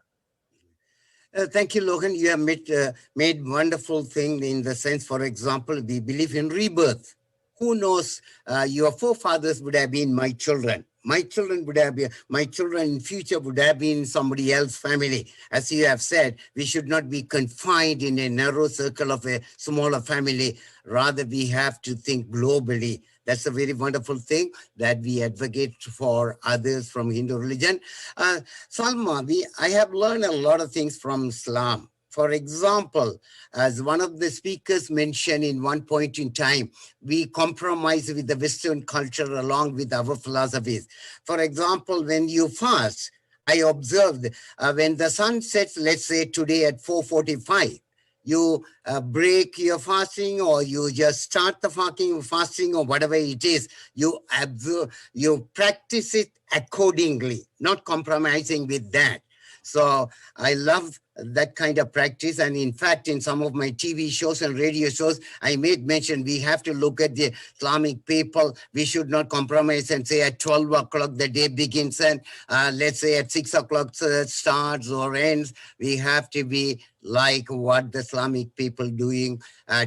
Thank you, Logan. You have made wonderful thing in the sense, for example, we believe in rebirth. Who knows, your forefathers would have been my children. My children in future would have been somebody else's family. As you have said, we should not be confined in a narrow circle of a smaller family. Rather, we have to think globally. That's a very wonderful thing that we advocate for others from Hindu religion. Salma, I have learned a lot of things from Islam. For example, as one of the speakers mentioned in one point in time, we compromise with the Western culture along with our philosophies. For example, when you fast, I observed when the sun sets, let's say today at 4:45, you break your fasting, or you just start the fasting or whatever it is, you observe, you practice it accordingly, not compromising with that. So I love that kind of practice. And in fact, in some of my TV shows and radio shows, I made mention we have to look at the Islamic people. We should not compromise and say at 12 o'clock the day begins and let's say at 6 o'clock starts or ends. We have to be like what the Islamic people doing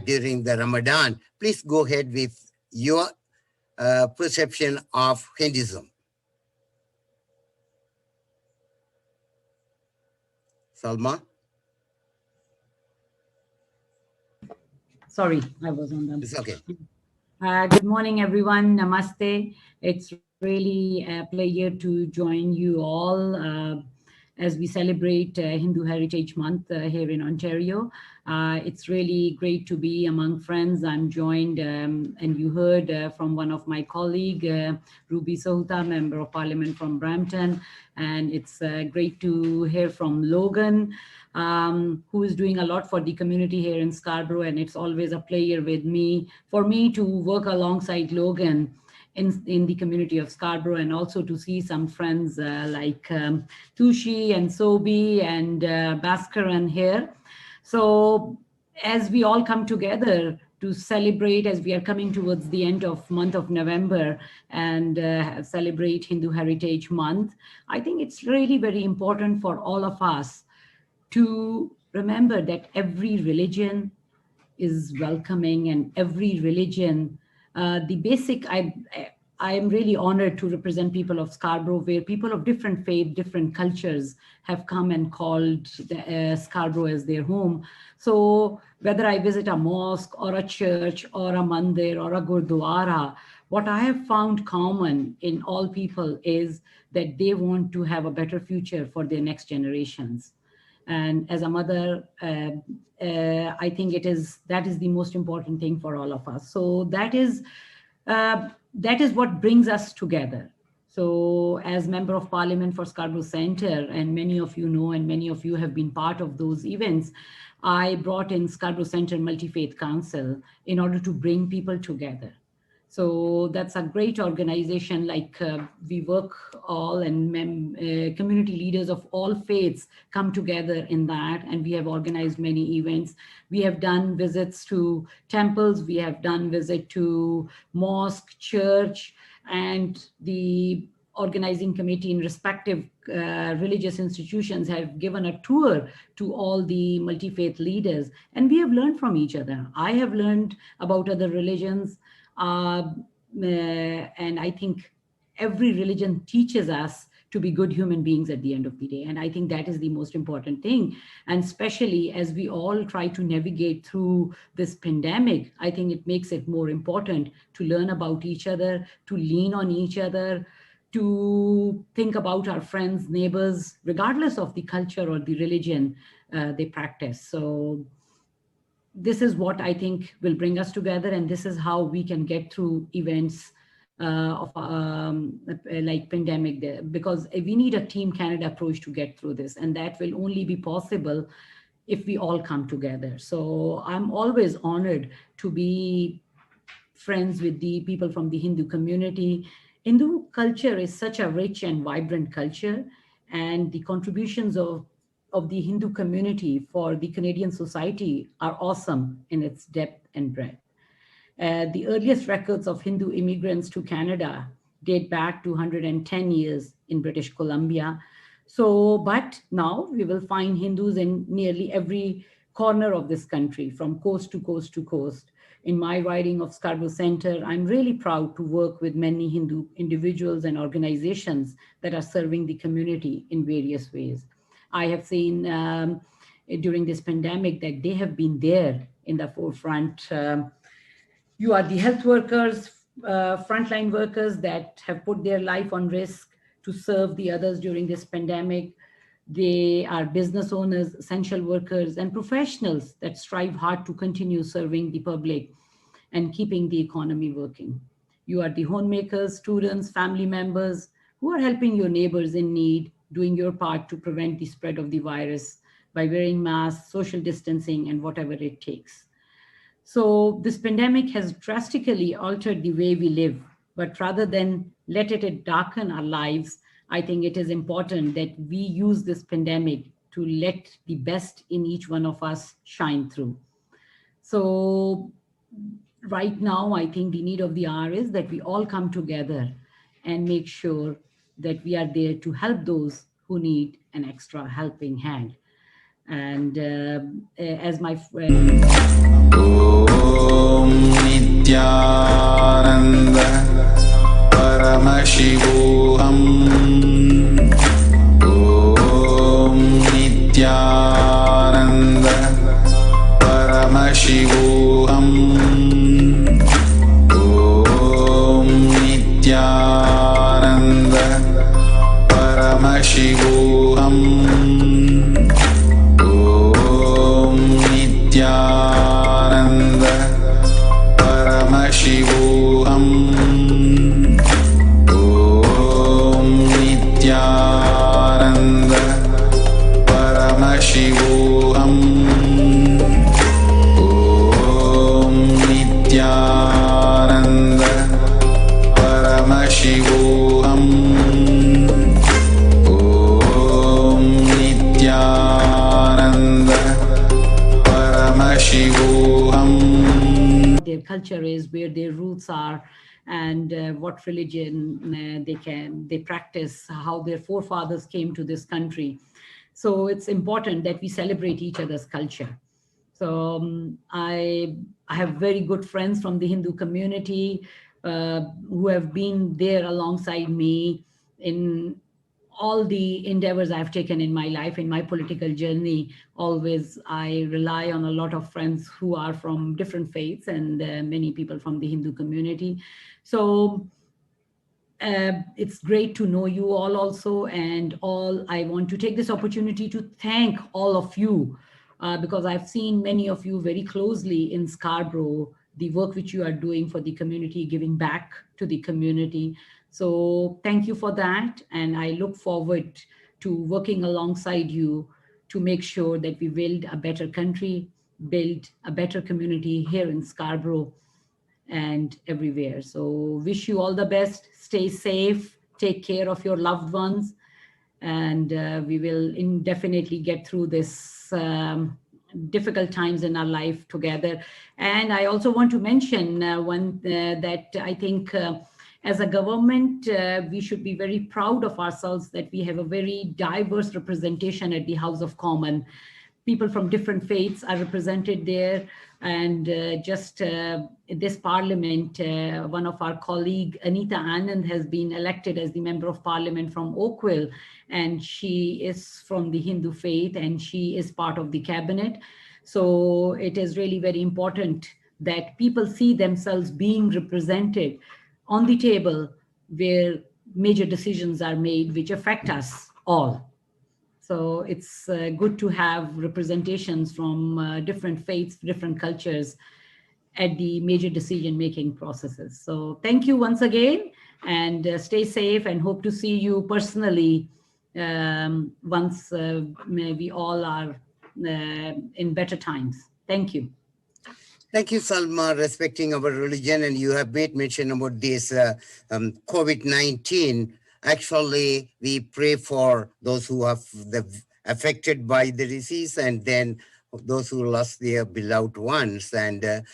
during the Ramadan. Please go ahead with your perception of Hinduism. Salma? Sorry, I was on the... It's okay. Good morning, everyone. Namaste. It's really a pleasure to join you all as we celebrate Hindu Heritage Month here in Ontario. It's really great to be among friends. I'm joined, and you heard from one of my colleagues, Ruby Sohuta, Member of Parliament from Brampton. And it's great to hear from Logan, who is doing a lot for the community here in Scarborough. And it's always a pleasure for me to work alongside Logan in the community of Scarborough, and also to see some friends like Tushi and Sobi and Bhaskaran here. So as we all come together to celebrate, as we are coming towards the end of month of November and celebrate Hindu Heritage Month, I think it's really very important for all of us to remember that every religion is welcoming, and every religion, the basic, I am really honored to represent people of Scarborough, where people of different faith, different cultures have come and called Scarborough as their home. So whether I visit a mosque or a church or a mandir or a gurdwara, what I have found common in all people is that they want to have a better future for their next generations. And as a mother, I think that is the most important thing for all of us. So that is what brings us together. So as Member of Parliament for Scarborough Centre, and many of you know, and many of you have been part of those events, I brought in Scarborough Centre Multi-Faith Council in order to bring people together. So that's a great organization. Like we work all, and community leaders of all faiths come together in that, and we have organized many events. We have done visits to temples, we have done visit to mosque, church, and the organizing committee in respective religious institutions have given a tour to all the multi-faith leaders, and we have learned from each other. I have learned about other religions. And I think every religion teaches us to be good human beings at the end of the day. And I think that is the most important thing. And especially as we all try to navigate through this pandemic, I think it makes it more important to learn about each other, to lean on each other, to think about our friends, neighbors, regardless of the culture or the religion they practice. So this is what I think will bring us together, and this is how we can get through events like pandemic, because we need a Team Canada approach to get through this, and that will only be possible if we all come together. So I'm always honored to be friends with the people from the Hindu community. Hindu culture is such a rich and vibrant culture, and the contributions of the Hindu community for the Canadian society are awesome in its depth and breadth. The earliest records of Hindu immigrants to Canada date back to 110 years in British Columbia. So, but now we will find Hindus in nearly every corner of this country, from coast to coast to coast. In my riding of Scarborough Centre, I'm really proud to work with many Hindu individuals and organizations that are serving the community in various ways. I have seen during this pandemic that they have been there in the forefront. You are the health workers, frontline workers that have put their life on risk to serve the others during this pandemic. They are business owners, essential workers, and professionals that strive hard to continue serving the public and keeping the economy working. You are the homemakers, students, family members who are helping your neighbors in need, doing your part to prevent the spread of the virus by wearing masks, social distancing, and whatever it takes. So this pandemic has drastically altered the way we live, but rather than let it darken our lives, I think it is important that we use this pandemic to let the best in each one of us shine through. So right now, I think the need of the hour is that we all come together and make sure that we are there to help those who need an extra helping hand. And as my friend Om Nithyananda Paramashivoham Om Nithyananda Paramashivoham Om Nithyananda Paramashivoham Om Nithyananda Paramashivoham Om Nithyananda Paramashivoham Om Nithyananda Paramashivoham Om Nithyananda Paramashivoham. Their culture is, where their roots are, and what religion they practice, how their forefathers came to this country. So it's important that we celebrate each other's culture. So I have very good friends from the Hindu community who have been there alongside me in all the endeavors I've taken in my life, in my political journey, always I rely on a lot of friends who are from different faiths and many people from the Hindu community. So it's great to know you all also, and all. I want to take this opportunity to thank all of you because I've seen many of you very closely in Scarborough, the work which you are doing for the community, giving back to the community. So thank you for that. And I look forward to working alongside you to make sure that we build a better country, build a better community here in Scarborough and everywhere. So wish you all the best. Stay safe, take care of your loved ones, and we will definitely get through this difficult times in our life together. And I also want to mention that I think as a government, we should be very proud of ourselves that we have a very diverse representation at the House of Commons. People from different faiths are represented there. And just this parliament, one of our colleague, Anita Anand, has been elected as the member of parliament from Oakville. And she is from the Hindu faith and she is part of the cabinet. So it is really very important that people see themselves being represented on the table where major decisions are made which affect us all. So it's good to have representations from different faiths, different cultures at the major decision-making processes. So thank you once again, and stay safe, and hope to see you personally once we all are in better times. Thank you. Thank you, Salma, respecting our religion. And you have made mention about this COVID-19. Actually, we pray for those who are affected by the disease and then those who lost their beloved ones. And there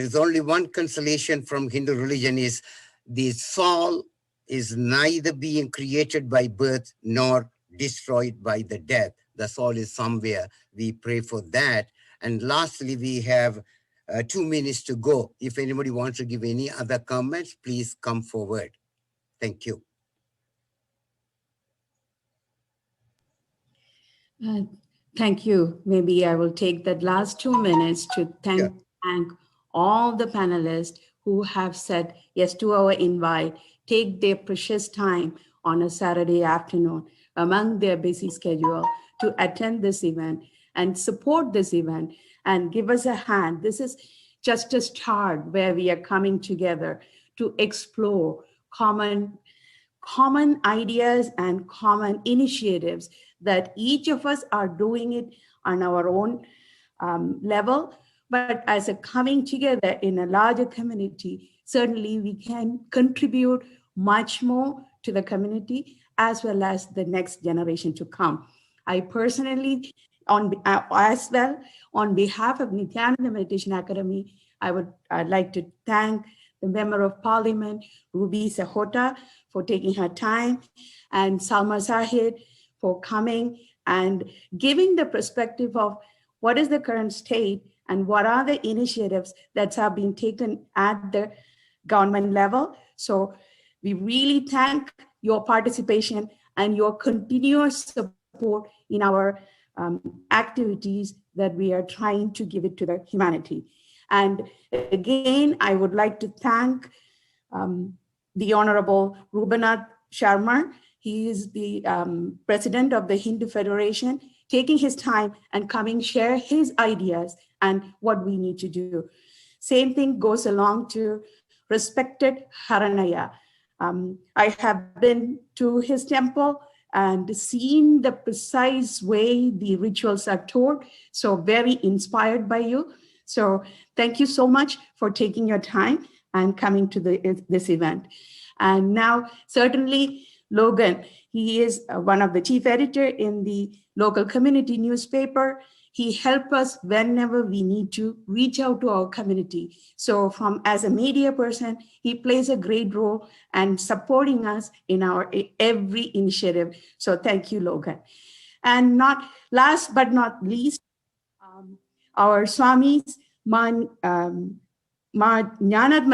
is only one consolation from Hindu religion is the soul is neither being created by birth nor destroyed by the death. The soul is somewhere. We pray for that. And lastly, we have 2 minutes to go. If anybody wants to give any other comments, please come forward. Thank you. Thank you. Maybe I will take that last 2 minutes to thank all the panelists who have said yes to our invite, take their precious time on a Saturday afternoon among their busy schedule to attend this event and support this event and give us a hand. This is just a start where we are coming together to explore common ideas and common initiatives that each of us are doing it on our own level. But as a coming together in a larger community, certainly we can contribute much more to the community as well as the next generation to come. I personally, as well, on behalf of Nithyananda Meditation Academy, I'd like to thank the Member of Parliament, Ruby Sahota, for taking her time, and Salma Zahid for coming and giving the perspective of what is the current state and what are the initiatives that have been taken at the government level. So we really thank your participation and your continuous support in our activities that we are trying to give it to the humanity. And again, I would like to thank the Honorable Rubinath Sharma. He is the president of the Hindu Federation, taking his time and coming share his ideas and what we need to do. Same thing goes along to respected Haranaya. I have been to his temple and seen the precise way the rituals are taught. So very inspired by you. So thank you so much for taking your time and coming to this event. And now certainly Logan, he is one of the chief editor in the local community newspaper. He helps us whenever we need to reach out to our community. So as a media person, he plays a great role and supporting us in our every initiative. So thank you, Logan. And last but not least, our Swamis, Jnanatma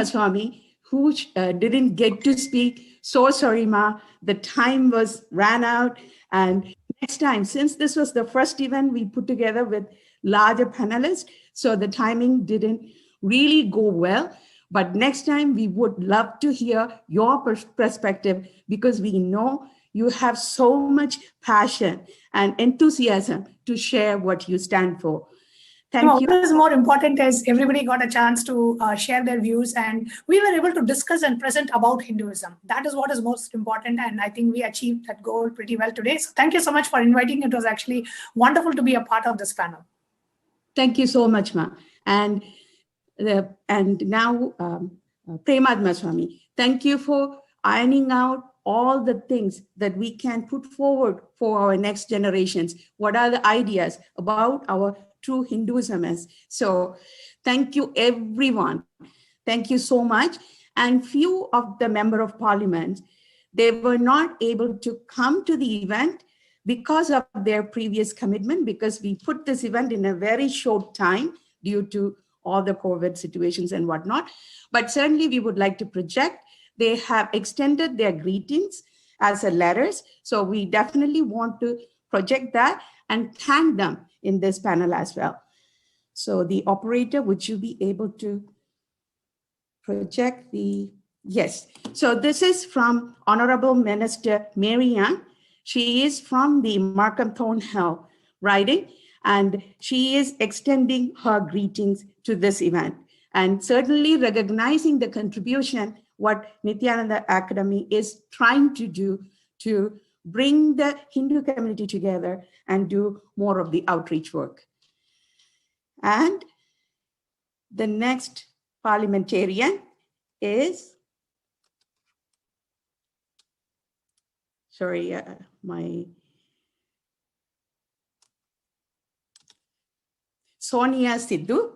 Swami, who didn't get to speak. So sorry, Ma, the time ran out. And next time, since this was the first event we put together with larger panelists, so the timing didn't really go well. But next time we would love to hear your perspective, because we know you have so much passion and enthusiasm to share what you stand for. Thank you. What is more important is everybody got a chance to share their views, and we were able to discuss and present about Hinduism. That is what is most important, and I think we achieved that goal pretty well today. So thank you so much for inviting. It was actually wonderful to be a part of this panel. Thank you so much, Ma. And now, Premadma Swami, thank you for ironing out all the things that we can put forward for our next generations. What are the ideas about our true Hinduism is? So thank you, everyone. Thank you so much. And few of the member of parliament, they were not able to come to the event because of their previous commitment, because we put this event in a very short time due to all the COVID situations and whatnot. But certainly we would like to project. They have extended their greetings as a letters. So we definitely want to project that and thank them in this panel as well. So the operator, would you be able to project the, yes. So this is from Honorable Minister Mary Ann. She is from the Markham Thornhill riding, and she is extending her greetings to this event and certainly recognizing the contribution what Nithyananda Academy is trying to do to bring the Hindu community together and do more of the outreach work. And the next parliamentarian is, sorry, Sonia Sidhu.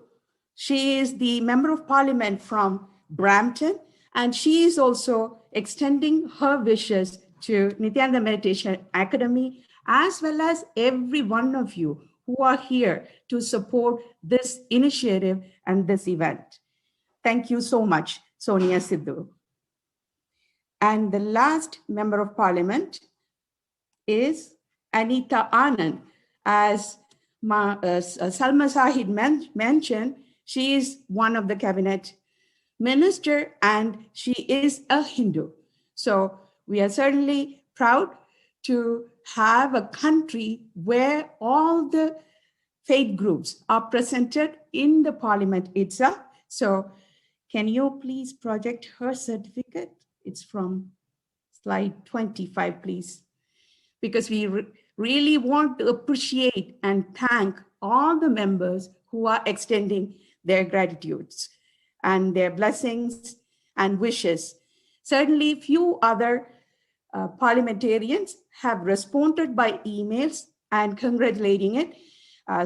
She is the Member of Parliament from Brampton, and she is also extending her wishes to Nithyananda Meditation Academy, as well as every one of you who are here to support this initiative and this event. Thank you so much, Sonia Sidhu. And the last Member of Parliament is Anita Anand. As Salma Sahid mentioned, she is one of the cabinet minister and she is a Hindu. So we are certainly proud to have a country where all the faith groups are presented in the parliament itself. So can you please project her certificate? It's from slide 25, please. Because we really want to appreciate and thank all the members who are extending their gratitudes and their blessings and wishes. Certainly few other parliamentarians have responded by emails and congratulating it.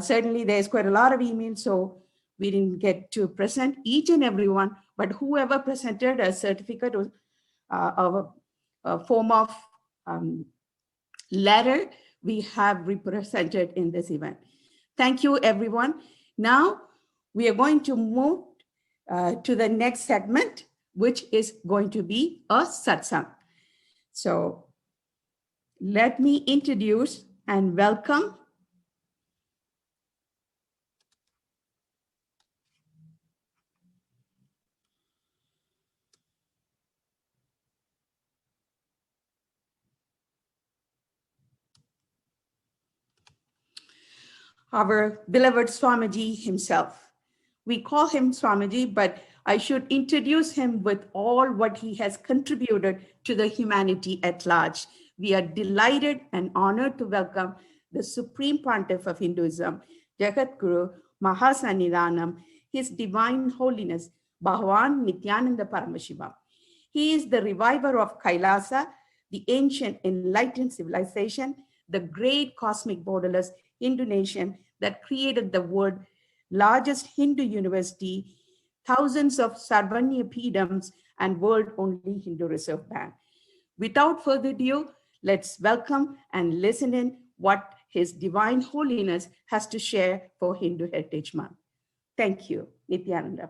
Certainly there's quite a lot of emails, so we didn't get to present each and every one, but whoever presented a certificate or a form of letter, we have represented in this event. Thank you, everyone. Now we are going to move to the next segment, which is going to be a satsang. So let me introduce and welcome our beloved Swamiji himself. We call him Swamiji, but I should introduce him with all what he has contributed to the humanity at large. We are delighted and honored to welcome the Supreme Pontiff of Hinduism, Jagatguru Mahasannidhanam, His Divine Holiness, Bhagavan Nithyananda Paramashivam. He is the reviver of KAILASA, the ancient enlightened civilization, the great cosmic borderless Hindu nation that created the world's largest Hindu university, thousands of Sarvanya Peedams, and world-only Hindu Reserve Bank. Without further ado, let's welcome and listen in what His Divine Holiness has to share for Hindu Heritage Month. Thank you, Nithyananda.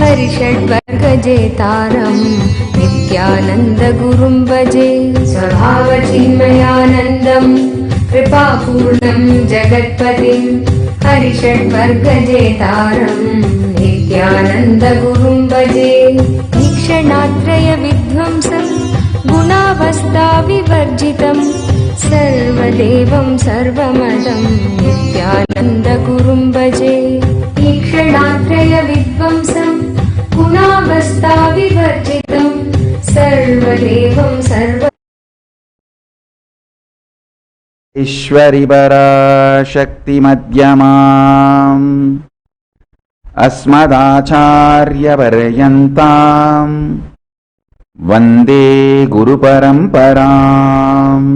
हरिषड्वर्गजेतारं नित्यानन्दगुरुं भजे स्वभावचिन्मयानन्दं कृपापूर्णं जगत्पतिं हरिषड्वर्गजेतारं नित्यानन्दगुरुं भजे ईक्षणात्रयविध्वंसं गुणावस्थाविवर्जितं सर्वदेवं सर्वमदं नित्यानन्दगुरुं भजे ईक्षणात्रयविध्वंसं गुणावस्थाविवर्जितं सर्वदेवं सर्व ईश्वरिवरा शक्तिमध्यमाम् अस्मदाचार्यपर्यन्ताम् वन्दे गुरुपरम्पराम्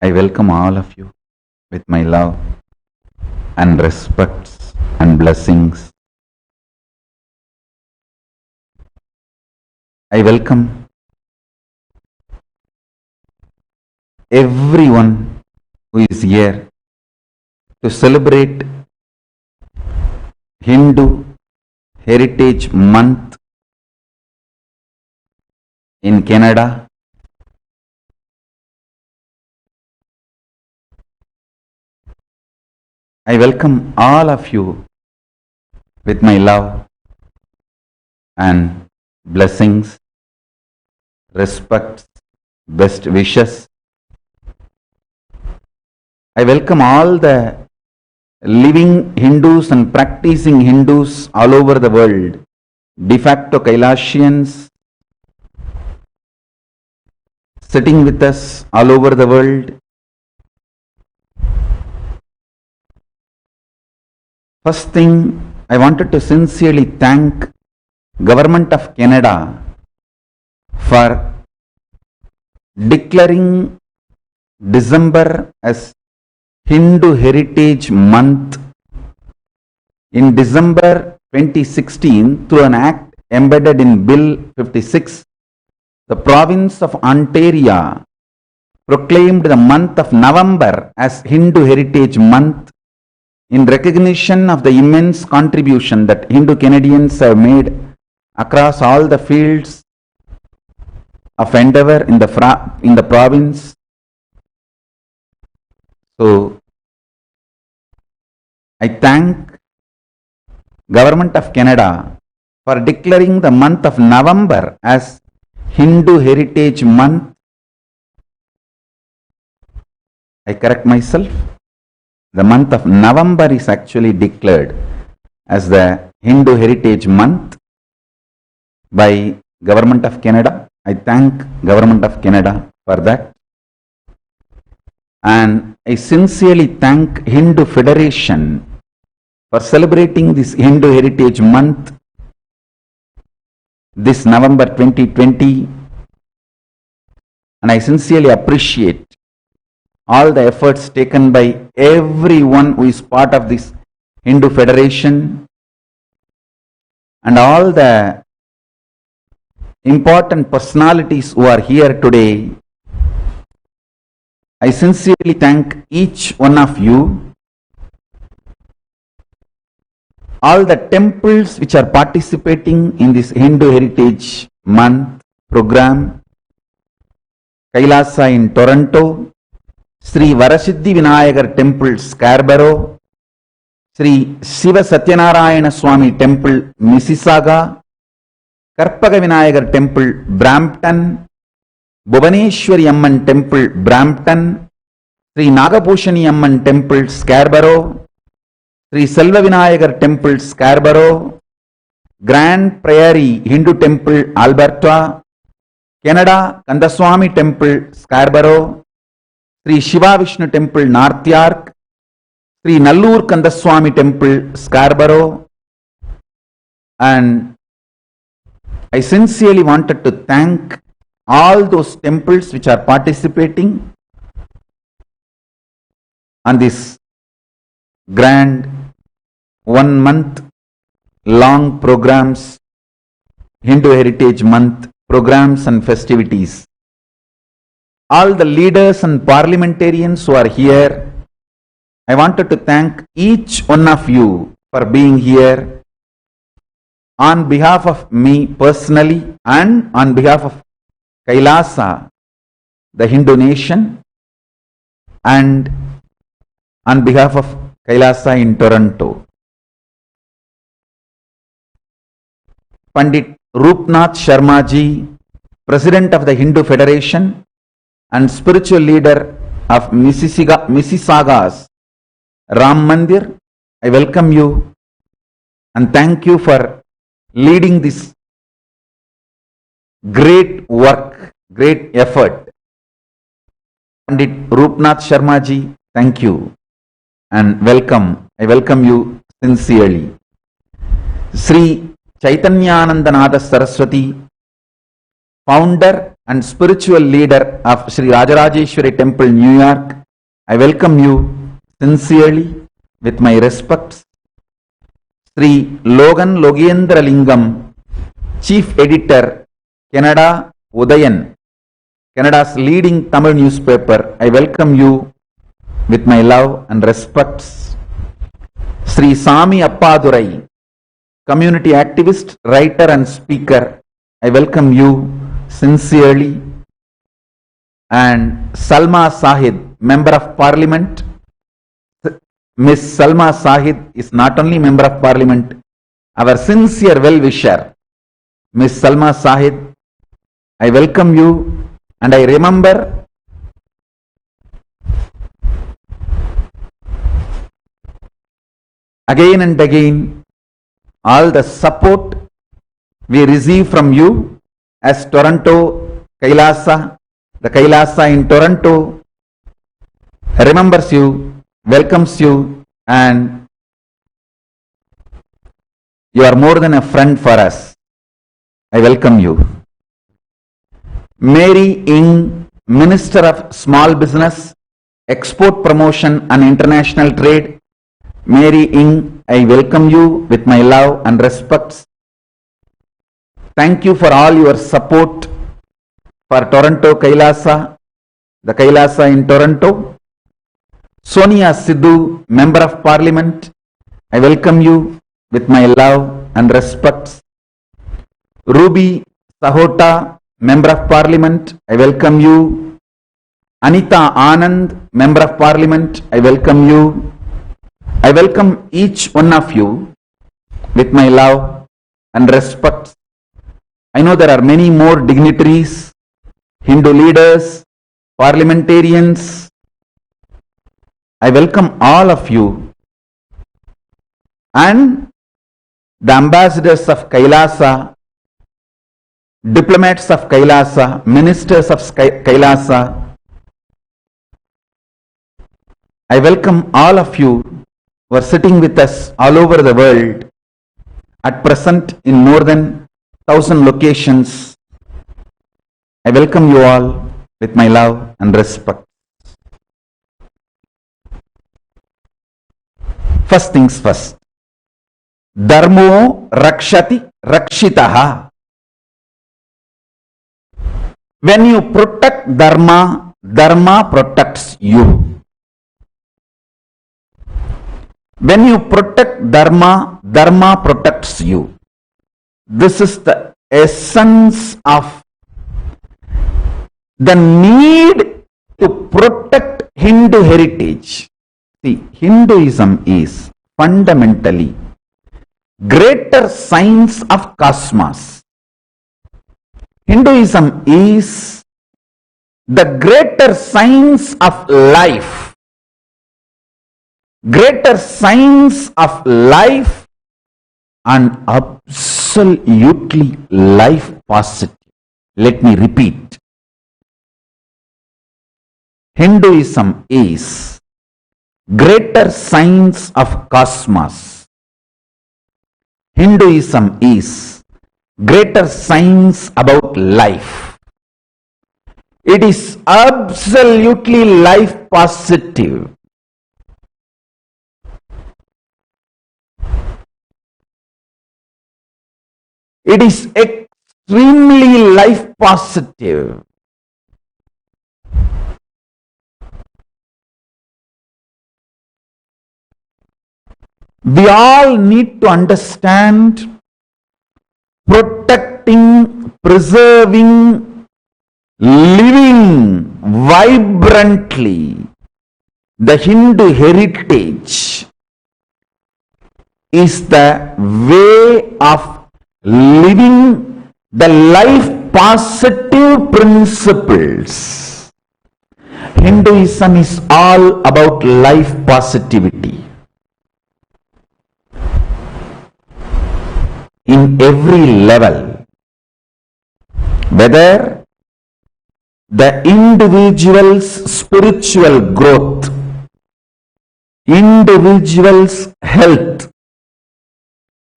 I welcome all of you with my love and respects and blessings. I welcome everyone who is here to celebrate Hindu Heritage Month in Canada. I welcome all of you with my love and blessings, respects, best wishes. I welcome all the living Hindus and practicing Hindus all over the world, de facto Kailasians, sitting with us all over the world. First thing, I wanted to sincerely thank Government of Canada for declaring December as Hindu Heritage Month in December 2016 through an act embedded in Bill 56. The province of Ontario proclaimed the month of November as Hindu Heritage Month in recognition of the immense contribution that Hindu Canadians have made across all the fields of endeavor in the province. So, I thank Government of Canada for declaring the month of November as Hindu Heritage Month. I correct myself. The month of November is actually declared as the Hindu Heritage Month by Government of Canada. I thank Government of Canada for that. And I sincerely thank Hindu Federation for celebrating this Hindu Heritage Month this November 2020. And I sincerely appreciate all the efforts taken by everyone who is part of this Hindu Federation and all the important personalities who are here today. I sincerely thank each one of you. All the temples which are participating in this Hindu Heritage Month program, KAILASA in Toronto, Sri Varasiddhi Vinayagar Temple, Scarborough, Sri Shiva Satyanarayana Swami Temple, Mississauga, Karpaga Vinayagar Temple, Brampton, Bhuvaneshwari Amman Temple, Brampton, Sri Nagabhushani Amman Temple, Scarborough, Sri Selva Vinayagar Temple, Scarborough, Grand Prairie Hindu Temple, Alberta, Canada, Kandaswamy Temple, Scarborough, Sri Shiva Vishnu Temple, North York, Sri Nallur Kandaswamy Temple, Scarborough, and I sincerely wanted to thank all those temples which are participating on this grand 1 month long programs Hindu Heritage Month programs and festivities. All the leaders and parliamentarians who are here, I wanted to thank each one of you for being here on behalf of me personally and on behalf of KAILASA, the Hindu nation, and on behalf of KAILASA in Toronto. Pandit Roopnath Sharma ji, President of the Hindu Federation and spiritual leader of Mississauga's Ram Mandir, I welcome you and thank you for leading this great work, great effort. Pandit Roopnath Sharma ji, thank you and welcome. I welcome you sincerely. Sri Chaitanyanandanada Saraswati, founder and spiritual leader of Sri Rajarajeshwari Temple, New York, I welcome you sincerely with my respects. Sri Logan Logendra Lingam, Chief Editor, Canada Udayan, Canada's leading Tamil newspaper, I welcome you with my love and respects. Sri Sami Appadurai, community activist, writer and speaker, I welcome you sincerely. And Salma Sahid, Member of Parliament. Miss Salma Sahid is not only Member of Parliament, our sincere well-wisher. Miss Salma Sahid, I welcome you and I remember again and again all the support we receive from you as Toronto KAILASA, the KAILASA in Toronto remembers you, welcomes you, and you are more than a friend for us. I welcome you. Mary Ng, Minister of Small Business, Export Promotion and International Trade. Mary Ng, I welcome you with my love and respects. Thank you for all your support for Toronto KAILASA, the KAILASA in Toronto. Sonia Sidhu, Member of Parliament, I welcome you with my love and respects. Ruby Sahota, Member of Parliament, I welcome you. Anita Anand, Member of Parliament, I welcome you. I welcome each one of you with my love and respect. I know there are many more dignitaries, Hindu leaders, parliamentarians. I welcome all of you and the ambassadors of KAILASA, diplomats of KAILASA, ministers of KAILASA. I welcome all of you who are sitting with us all over the world, at present in more than 1,000 locations. I welcome you all with my love and respect. First things first. Dharmo rakshati rakshitaha. When you protect dharma, dharma protects you. When you protect dharma, dharma protects you. This is the essence of the need to protect Hindu heritage. See, Hinduism is fundamentally greater science of cosmos. Hinduism is the greater science of life. Greater science of life and absolutely life positive. Let me repeat. Hinduism is greater science of cosmos. Hinduism is greater science about life. It is absolutely life positive. It is extremely life positive. We all need to understand protecting, preserving, living vibrantly the Hindu heritage is the way of living the life positive principles. Hinduism is all about life positivity. In every level, whether the individual's spiritual growth, individual's health,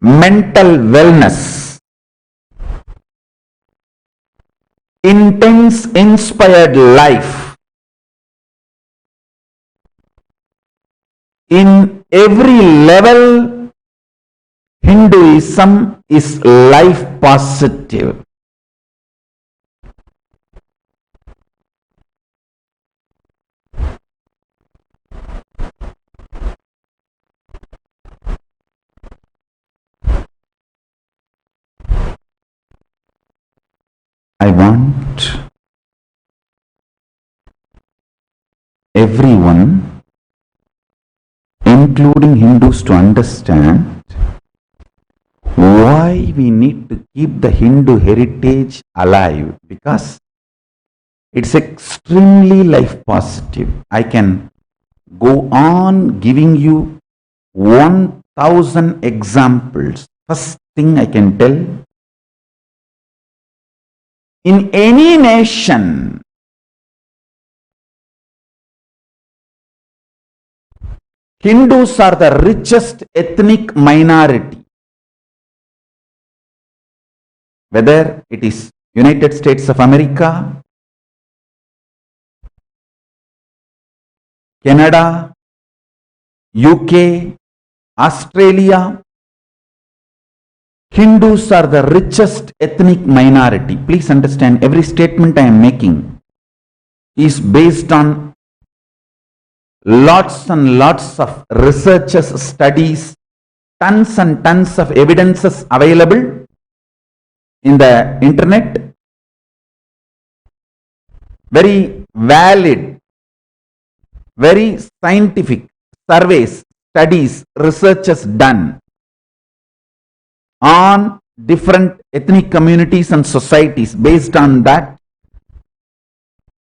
mental wellness, intense inspired life, in every level Hinduism is life positive. I want everyone, including Hindus, to understand why we need to keep the Hindu heritage alive, because it's extremely life positive. I can go on giving you 1000 examples. First thing I can tell, in any nation, Hindus are the richest ethnic minority. Whether it is United States of America, Canada, UK, Australia, Hindus are the richest ethnic minority. Please understand, every statement I am making is based on lots and lots of researches, studies, tons and tons of evidences available in the internet, very valid, very scientific surveys, studies, researches done on different ethnic communities and societies. Based on that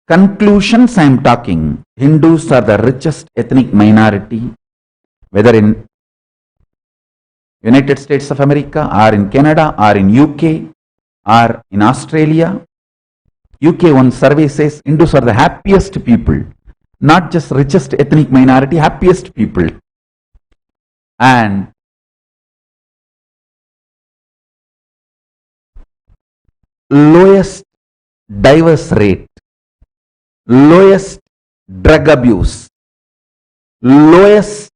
conclusions I am talking, Hindus are the richest ethnic minority, whether in United States of America or in Canada or in UK or in Australia. UK one survey says Hindus are the happiest people, not just richest ethnic minority, happiest people. And lowest divorce rate, lowest drug abuse, lowest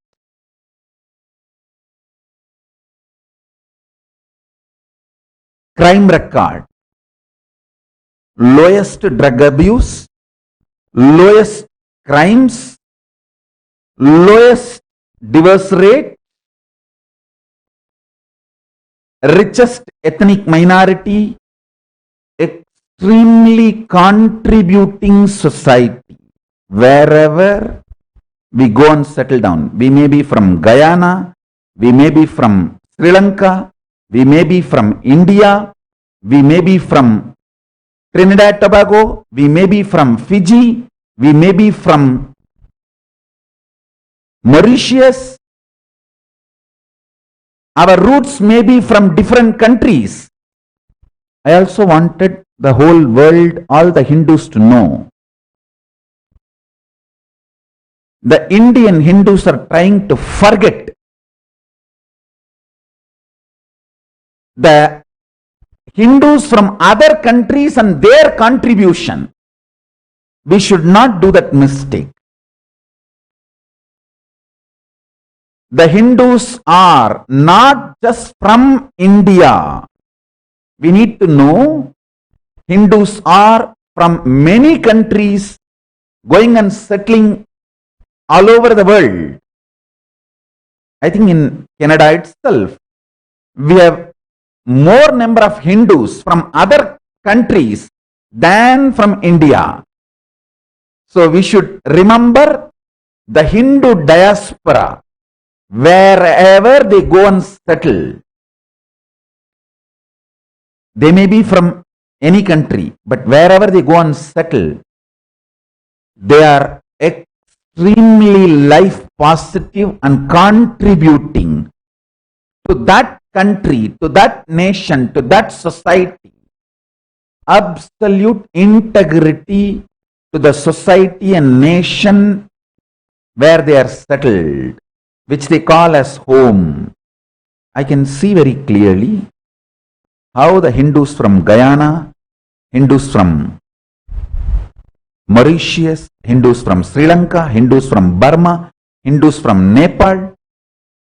crime record, lowest drug abuse, lowest crimes, lowest divorce rate, richest ethnic minority, extremely contributing society. Wherever we go and settle down, we may be from Guyana, we may be from Sri Lanka, we may be from India, we may be from Trinidad Tobago, we may be from Fiji, we may be from Mauritius. Our roots may be from different countries. I also wanted the whole world, all the Hindus to know, the Indian Hindus are trying to forget the Hindus from other countries and their contribution. We should not do that mistake. The Hindus are not just from India. We need to know Hindus are from many countries going and settling all over the world. I think in Canada itself, we have more number of Hindus from other countries than from India. So we should remember the Hindu diaspora wherever they go and settle. They may be from any country, but wherever they go and settle, they are extremely life positive and contributing to that country, to that nation, to that society. Absolute integrity to the society and nation where they are settled, which they call as home. I can see very clearly how the Hindus from Guyana, Hindus from Mauritius, Hindus from Sri Lanka, Hindus from Burma, Hindus from Nepal,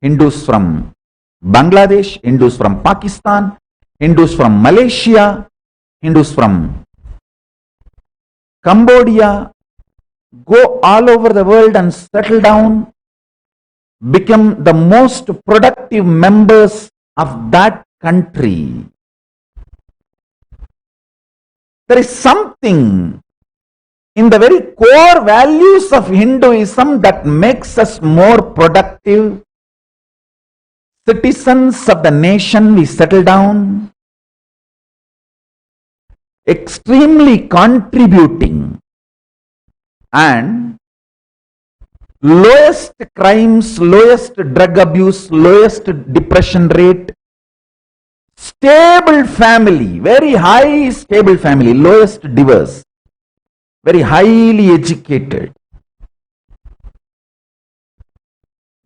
Hindus from Bangladesh, Hindus from Pakistan, Hindus from Malaysia, Hindus from Cambodia, go all over the world and settle down, become the most productive members of that country. There is something in the very core values of Hinduism that makes us more productive citizens of the nation we settle down, extremely contributing, and lowest crimes, lowest drug abuse, lowest depression rate, stable family, very high stable family, lowest divorce, very highly educated.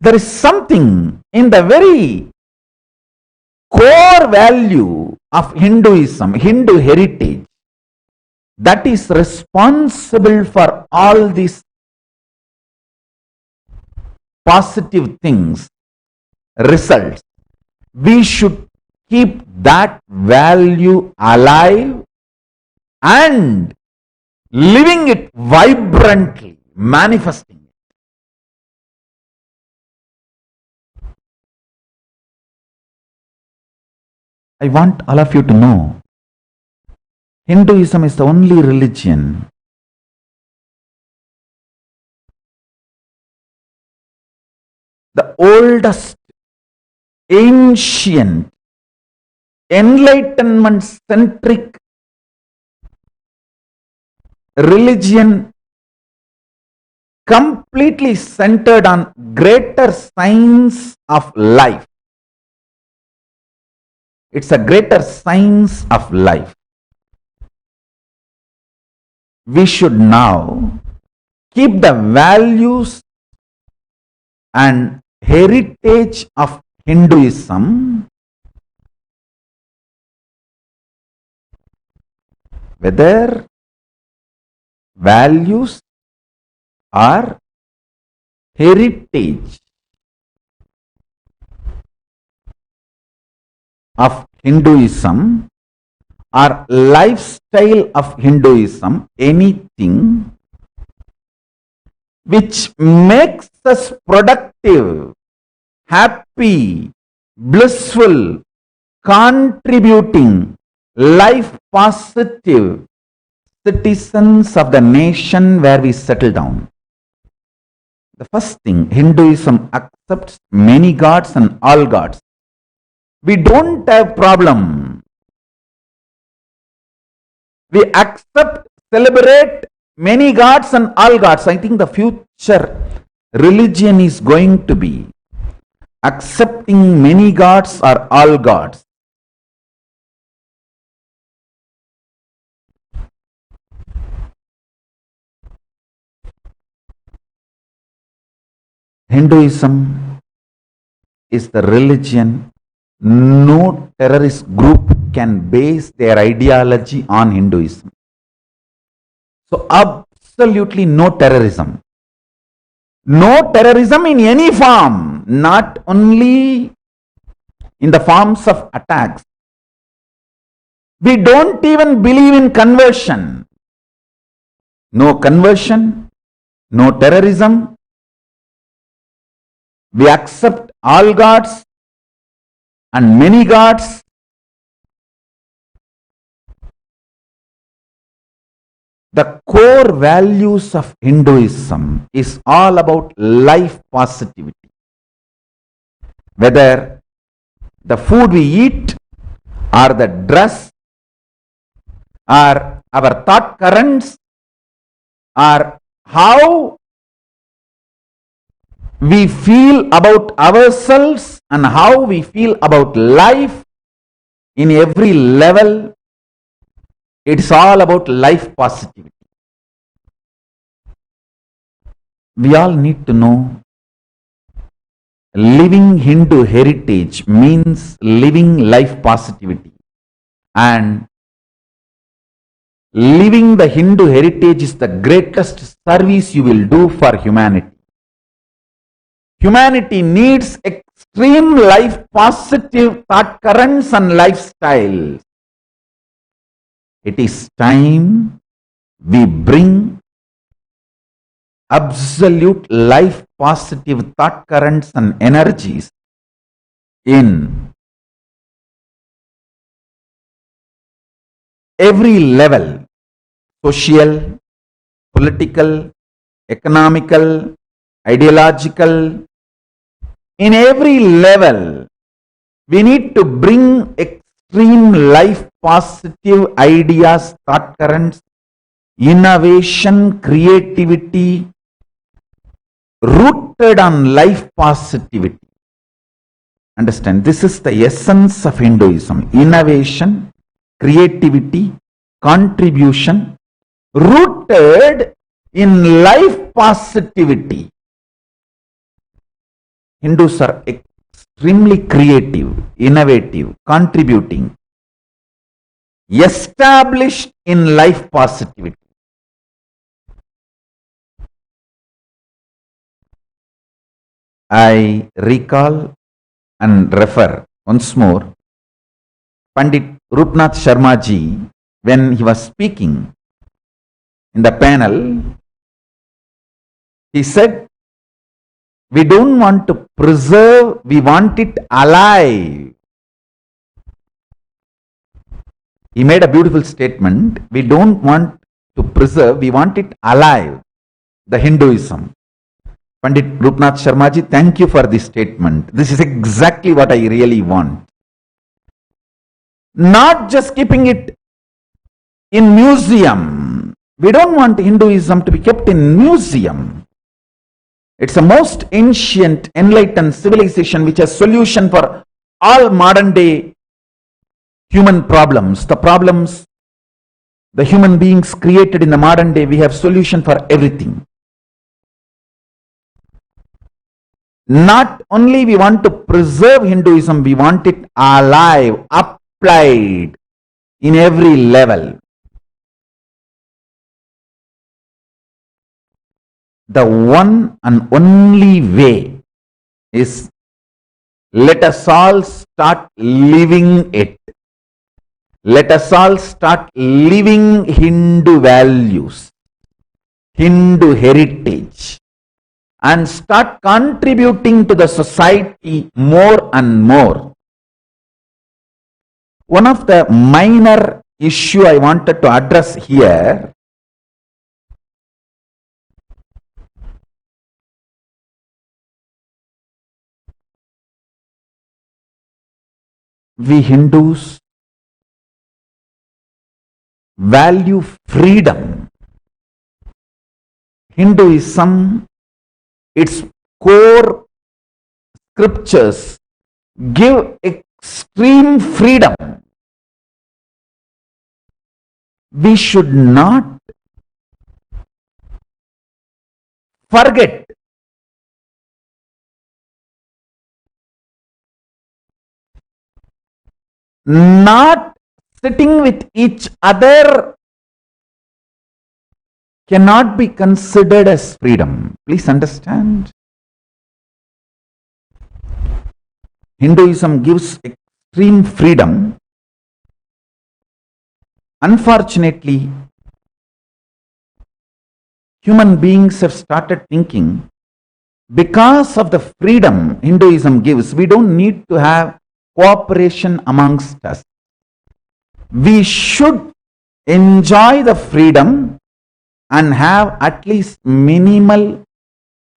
There is something in the very core value of Hinduism, Hindu heritage, that is responsible for all these positive things, results. We should keep that value alive and living it vibrantly, manifesting it. I want all of you to know, Hinduism is the only religion the oldest, ancient, enlightenment-centric religion completely centered on greater science of life. It's a greater science of life. We should now keep the values and heritage of Hinduism, whether values or heritage of Hinduism or lifestyle of Hinduism, anything which makes us productive, happy, blissful, contributing, life positive citizens of the nation where we settle down. The first thing, Hinduism accepts many gods and all gods. We don't have problem. We accept, celebrate many gods and all gods. I think the future religion is going to be accepting many gods or all gods. Hinduism is the religion no terrorist group can base their ideology on Hinduism. So absolutely no terrorism. No terrorism in any form, not only in the forms of attacks, We don't even believe in conversion. No conversion, no terrorism. We accept all gods and many gods. The core values of Hinduism is all about life positivity. Whether the food we eat or the dress or our thought currents or how we feel about ourselves and how we feel about life in every level, it's all about life positivity. We all need to know living Hindu heritage means living life positivity, and living the Hindu heritage is the greatest service you will do for humanity. Humanity needs extreme life positive thought currents and lifestyles. It is time we bring absolute life positive thought currents and energies in every level: social, political, economical, ideological. In every level, we need to bring extreme life positive ideas, thought currents, innovation, creativity, rooted on life positivity. Understand, this is the essence of Hinduism: innovation, creativity, contribution, rooted in life positivity. Hindus are extremely creative, innovative, contributing, established in life positivity. I recall and refer once more Pandit Rupnath Sharma ji, when he was speaking in the panel, he said, we don't want to preserve, we want it alive. He made a beautiful statement. We don't want to preserve, we want it alive, the Hinduism. Pandit Rupnath Sharma ji, thank you for this statement. This is exactly what I really want. Not just keeping it in museum. We don't want Hinduism to be kept in museum. It's the most ancient, enlightened civilization which has solution for all modern day human problems. The problems the human beings created in the modern day, we have solution for everything. Not only we want to preserve Hinduism, we want it alive, applied in every level. The one and only way is, let us all start living it. Let us all start living Hindu values, Hindu heritage, and start contributing to the society more and more. One of the minor issue I wanted to address here, we Hindus value freedom. Hinduism, its core scriptures give extreme freedom. We should not forget not sitting with each other cannot be considered as freedom. Please understand. Hinduism gives extreme freedom Unfortunately, human beings have started thinking because of the freedom Hinduism gives, we don't need to have cooperation amongst us. We should enjoy the freedom and have at least minimal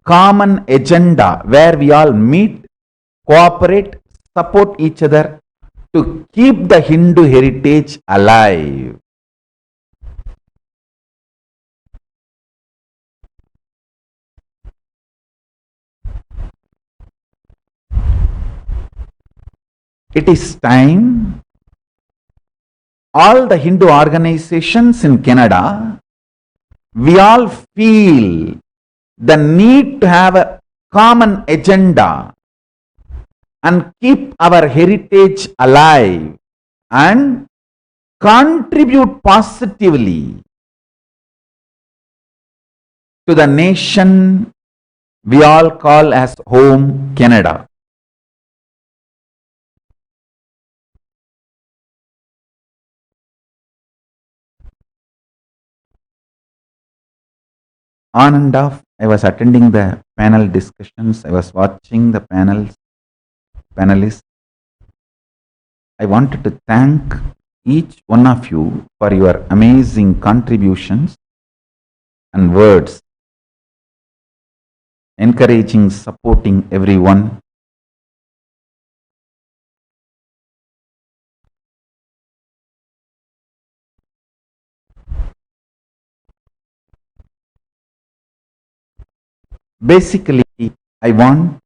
common agenda where we all meet, cooperate, support each other to keep the Hindu heritage alive. It is time all the Hindu organizations in Canada, we all feel the need to have a common agenda and keep our heritage alive and contribute positively to the nation we all call as home, Canada. On and off, I was attending the panel discussions. I was watching the panelists. I wanted to thank each one of you for your amazing contributions and words, encouraging, supporting everyone. Basically, I want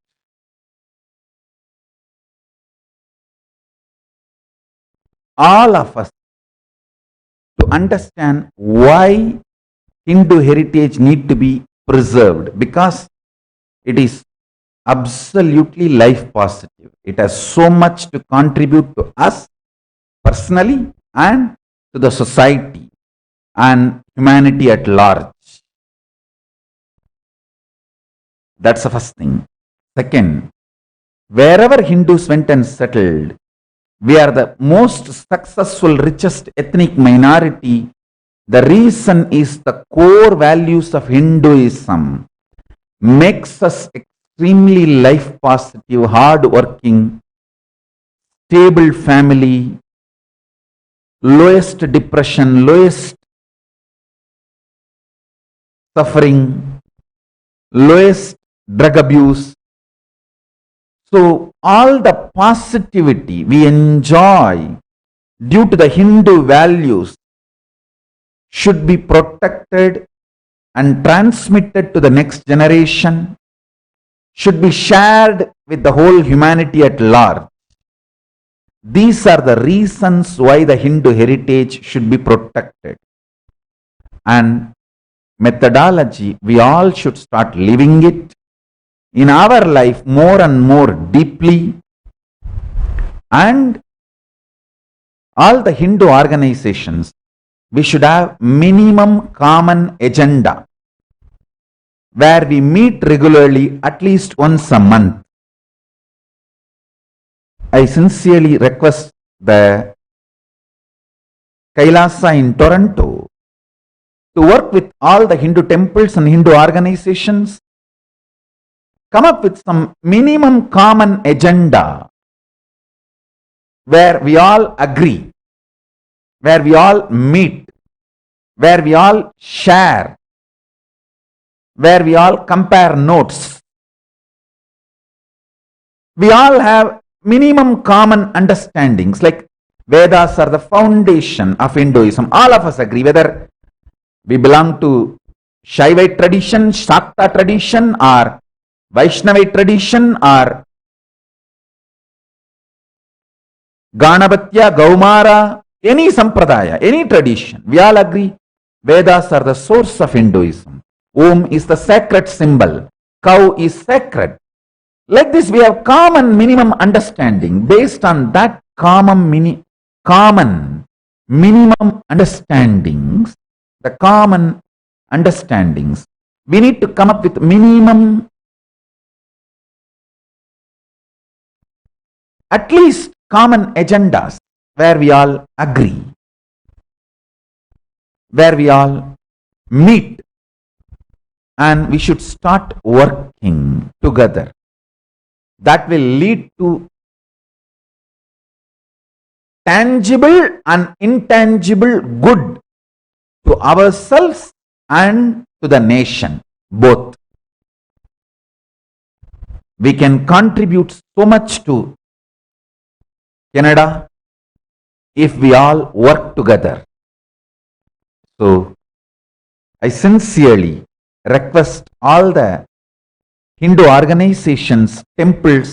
all of us to understand why Hindu heritage need to be preserved, because it is absolutely life positive. It has so much to contribute to us personally and to the society and humanity at large. That's the first thing. Second, wherever Hindus went and settled, we are the most successful, richest ethnic minority. The reason is the core values of Hinduism makes us extremely life positive, hard-working, stable family, lowest depression, lowest suffering, lowest drug abuse. So all the positivity we enjoy due to the Hindu values should be protected and transmitted to the next generation, should be shared with the whole humanity at large. These are the reasons why the Hindu heritage should be protected. And methodology, we all should start living it in our life more and more deeply. And all the Hindu organizations, we should have minimum common agenda where we meet regularly at least once a month. I sincerely request the KAILASA in Toronto to work with all the Hindu temples and Hindu organizations, come up with some minimum common agenda where we all agree, where we all meet, where we all share, where we all compare notes. We all have minimum common understandings, like Vedas are the foundation of Hinduism. All of us agree, whether we belong to Shaivite tradition, Shakta tradition, or Vaishnavite tradition, or Ganapatya, Gaumara, any sampradaya, any tradition, we all agree Vedas are the source of Hinduism. Om is the sacred symbol. Cow is sacred. Like this, we have common minimum understanding. Based on that common minimum understandings, the common understandings, we need to come up with minimum, at least common agendas where we all agree. where we all meet and we should start working together. That will lead to tangible and intangible good to ourselves and to the nation, both. We can contribute so much to Canada if we all work together. So, I sincerely request all the Hindu organizations, temples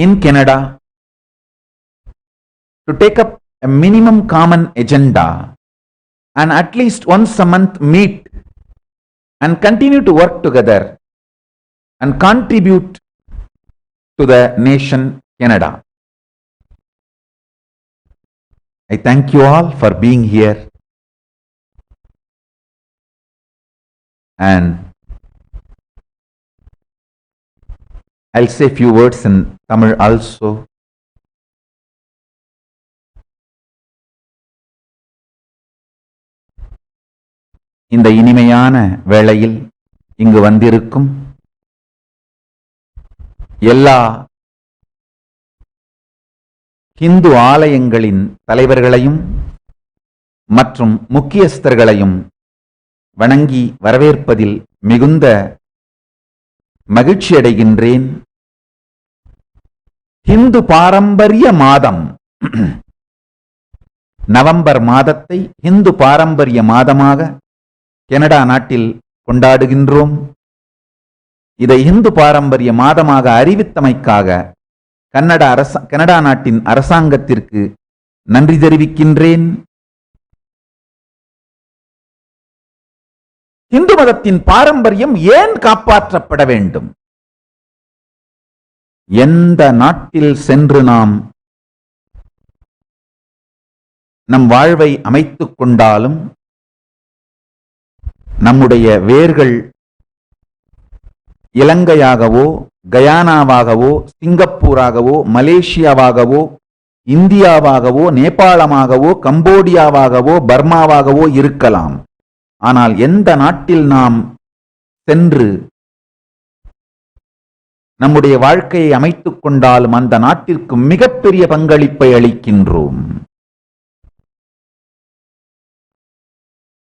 in Canada to take up a minimum common agenda and at least once a month meet and continue to work together and contribute to the nation Canada. I thank you all for being here, and I'll say a few words in Tamil also. இந்த இனிமையான வேளையில் இங்கு வந்திருக்கும் எல்லா ஹிந்து ஆலயங்களின் தலைவர்களையும் மற்றும் முக்கியஸ்தர்களையும் வணங்கி வரவேற்பதில் மிகுந்த மகிழ்ச்சி அடைகின்றேன். ஹிந்து பாரம்பரிய மாதம், நவம்பர் மாதத்தை ஹிந்து பாரம்பரிய மாதமாக கனடா நாட்டில் கொண்டாடுகின்றோம். இதை இந்து பாரம்பரிய மாதமாக அறிவித்தமைக்காக கனடா நாட்டின் அரசாங்கத்திற்கு நன்றி தெரிவிக்கின்றேன். இந்து மதத்தின் பாரம்பரியம் ஏன் காப்பாற்றப்பட வேண்டும்? எந்த நாட்டில் சென்று நாம் நம் வாழ்வை அமைத்துக் கொண்டாலும் நம்முடைய வேர்கள் இலங்கையாகவோ, கயானாவாகவோ, சிங்கப்பூராகவோ, மலேசியாவாகவோ, இந்தியாவாகவோ, நேபாளமாகவோ, கம்போடியாவாகவோ, பர்மாவாகவோ இருக்கலாம். ஆனால் எந்த நாட்டில் நாம் சென்று நம்முடைய வாழ்க்கையை அமைத்துக் கொண்டாலும் அந்த நாட்டிற்கு மிகப்பெரிய பங்களிப்பை அளிக்கின்றோம்.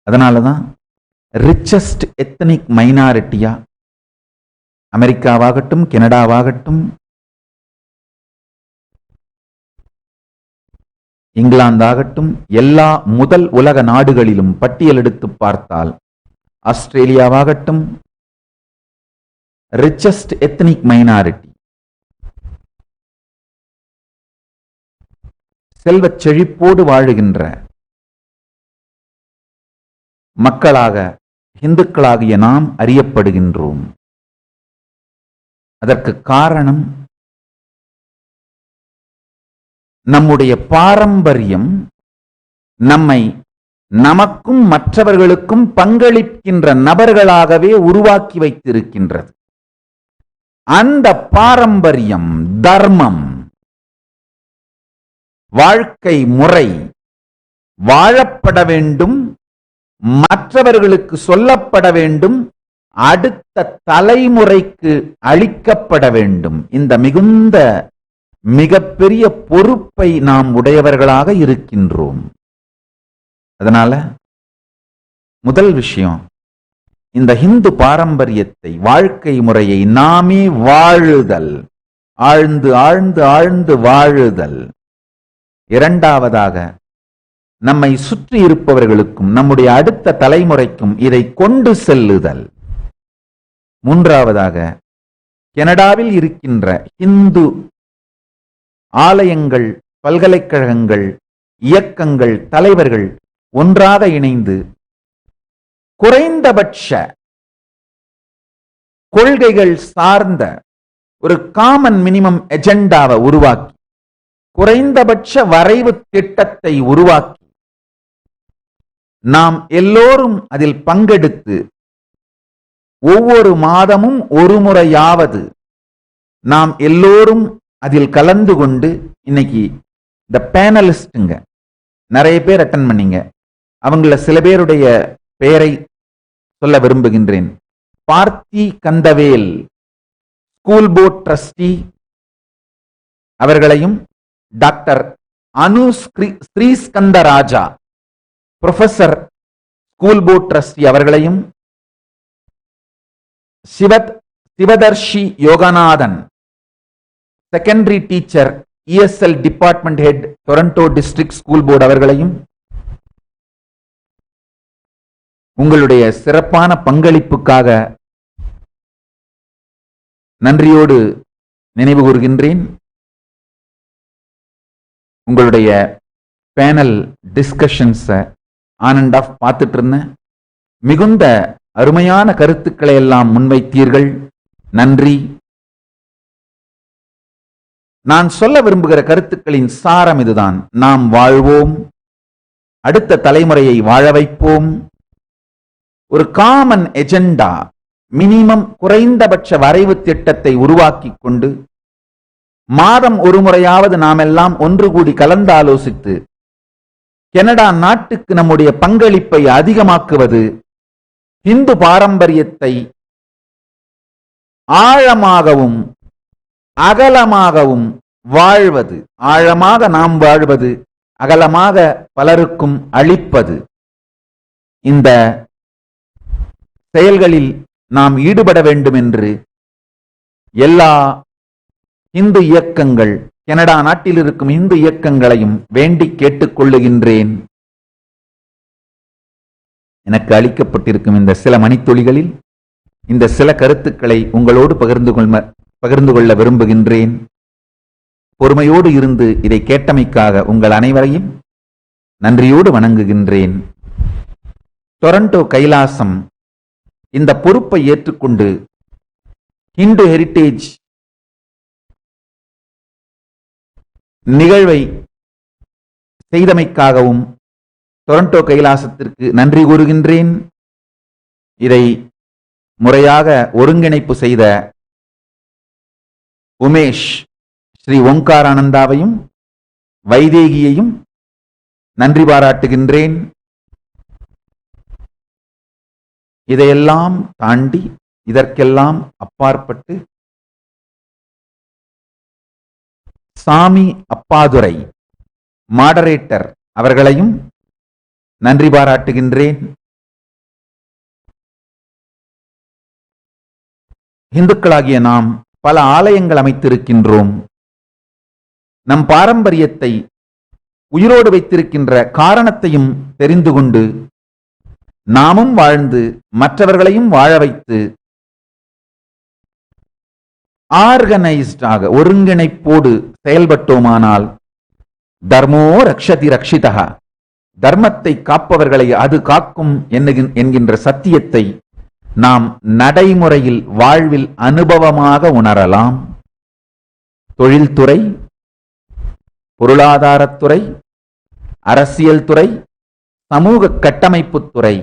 அதனாலதான் ரிச்சஸ்ட் எத்னிக் மைனாரிட்டியா அமெரிக்காவாகட்டும், கனடாவாகட்டும், இங்கிலாந்தாகட்டும், எல்லா முதல் உலக நாடுகளிலும் பட்டியல் எடுத்து பார்த்தால் ஆஸ்திரேலியாவாகட்டும், ரிச்சஸ்ட் எத்னிக் மைனாரிட்டி, செல்வச் செழிப்போடு வாழுகின்ற மக்களாக இந்துக்களாகிய நாம் அறியப்படுகின்றோம். அதற்கு காரணம் நம்முடைய பாரம்பரியம் நம்மை நமக்கும் மற்றவர்களுக்கும் பங்களிக்கின்ற நபர்களாகவே உருவாக்கி வைத்திருக்கின்றது. அந்த பாரம்பரியம், தர்மம், வாழ்க்கை முறை வாழப்பட வேண்டும், மற்றவர்களுக்கு சொல்லப்பட வேண்டும், அடுத்த தலைமுறைக்கு அளிக்கப்பட வேண்டும். இந்த மிகுந்த மிகப்பெரிய பொறுப்பை நாம் உடையவர்களாக இருக்கின்றோம். அதனால முதல் விஷயம், இந்த இந்து பாரம்பரியத்தை, வாழ்க்கை முறையை நாமே வாழுதல், ஆழ்ந்து ஆழ்ந்து ஆழ்ந்து வாழுதல். இரண்டாவதாக, நம்மை சுற்றி இருப்பவர்களுக்கும் நம்முடைய அடுத்த தலைமுறைக்கும் இதை கொண்டு செல்லுதல். மூன்றாவதாக, கனடாவில் இருக்கின்ற இந்து ஆலயங்கள், பல்கலைக்கழகங்கள், இயக்கங்கள், தலைவர்கள் ஒன்றாக இணைந்து குறைந்தபட்ச கொள்கைகள் சார்ந்த ஒரு காமன் மினிமம் எஜெண்டாவை உருவாக்கி, குறைந்தபட்ச வரைவு திட்டத்தை உருவாக்கி, நாம் எல்லோரும் அதில் பங்கெடுத்து ஒவ்வொரு மாதமும் ஒரு முறையாவது நாம் எல்லோரும் அதில் கலந்து கொண்டு, இன்னைக்கு இந்த பேனலிஸ்டுங்க, நிறைய பேர் அட்டன் பண்ணீங்க. அவங்கள சில பேருடைய பெயரை சொல்ல விரும்புகின்றேன். Parthi Kandavel, school board trustee அவர்களையும், doctor Anu Sriskandarajah, professor, school board trustee அவர்களையும், Sivatharshi Yoganathan, secondary teacher, ESL department head, Toronto district school board அவர்களையும் உங்களுடைய சிறப்பான பங்களிப்புக்காக நன்றியோடு நினைவு கூறுகின்றேன். உங்களுடைய panel discussions on and off பார்த்துட்டு இருந்தேன். மிகுந்த அருமையான கருத்துக்களை எல்லாம் முன்வைத்தீர்கள். நன்றி. நான் சொல்ல விரும்புகிற கருத்துக்களின் சாரம் இதுதான். நாம் வாழ்வோம், அடுத்த தலைமுறையை வாழ வைப்போம். ஒரு காமன் எஜெண்டா, மினிமம் குறைந்தபட்ச வரைவு திட்டத்தை உருவாக்கி கொண்டு மாதம் ஒரு முறையாவது நாம் எல்லாம் ஒன்று கூடி கலந்தாலோசித்து கனடா நாட்டுக்கு நம்முடைய பங்களிப்பை அதிகமாக்குவது, இந்து பாரம்பரியத்தை ஆழமாகவும் அகலமாகவும் வாழ்வது, ஆழமாக நாம் வாழ்வது, அகலமாக பலருக்கும் அளிப்பது, இந்த செயல்களில் நாம் ஈடுபட வேண்டும் என்று எல்லா இந்து இயக்கங்கள், கனடா நாட்டில் இருக்கும் இந்து இயக்கங்களையும் வேண்டி கேட்டுக்கொள்ளுகின்றேன். எனக்கு அளிக்கப்பட்டிருக்கும் இந்த சில மணித்துளிகளில் இந்த சில கருத்துக்களை உங்களோடு பகிர்ந்து கொள்ள விரும்புகின்றேன். பொறுமையோடு இருந்து இதை கேட்டமைக்காக உங்கள் அனைவரையும் நன்றியோடு வணங்குகின்றேன். டொரண்டோ கைலாசம் இந்த பொறுப்பை ஏற்றுக்கொண்டு இந்து ஹெரிட்டேஜ் நிகழ்வை செய்தமைக்காகவும் டொரண்டோ கைலாசத்திற்கு நன்றி கூறுகின்றேன். இதை முறையாக ஒருங்கிணைப்பு செய்த உமேஷ், ஸ்ரீ ஓங்காரானந்தாவையும் வைதேகியையும் நன்றி பாராட்டுகின்றேன். இதையெல்லாம் தாண்டி, இதற்கெல்லாம் அப்பாற்பட்டு சாமி அப்பாதுரை மாடரேட்டர் அவர்களையும் நன்றி பாராட்டுகின்றேன். இந்துக்களாகிய நாம் பல ஆலயங்கள் அமைத்திருக்கின்றோம். நம் பாரம்பரியத்தை உயிரோடு வைத்திருக்கின்ற காரணத்தையும் தெரிந்து கொண்டு நாமும் வாழ்ந்து மற்றவர்களையும் வாழ வைத்து ஆர்கனைஸ்டாக ஒருங்கிணைப்போடு செயல்பட்டோமானால் தர்மோ ரக்ஷதி ரக்ஷிதா, தர்மத்தை காப்பவர்களை அது காக்கும் என்கின்ற சத்தியத்தை நாம் நடைமுறையில் வாழ்வில் அனுபவமாக உணரலாம். தொழில்துறை, பொருளாதாரத்துறை, அரசியல் துறை, சமூக கட்டமைப்புத்துறை,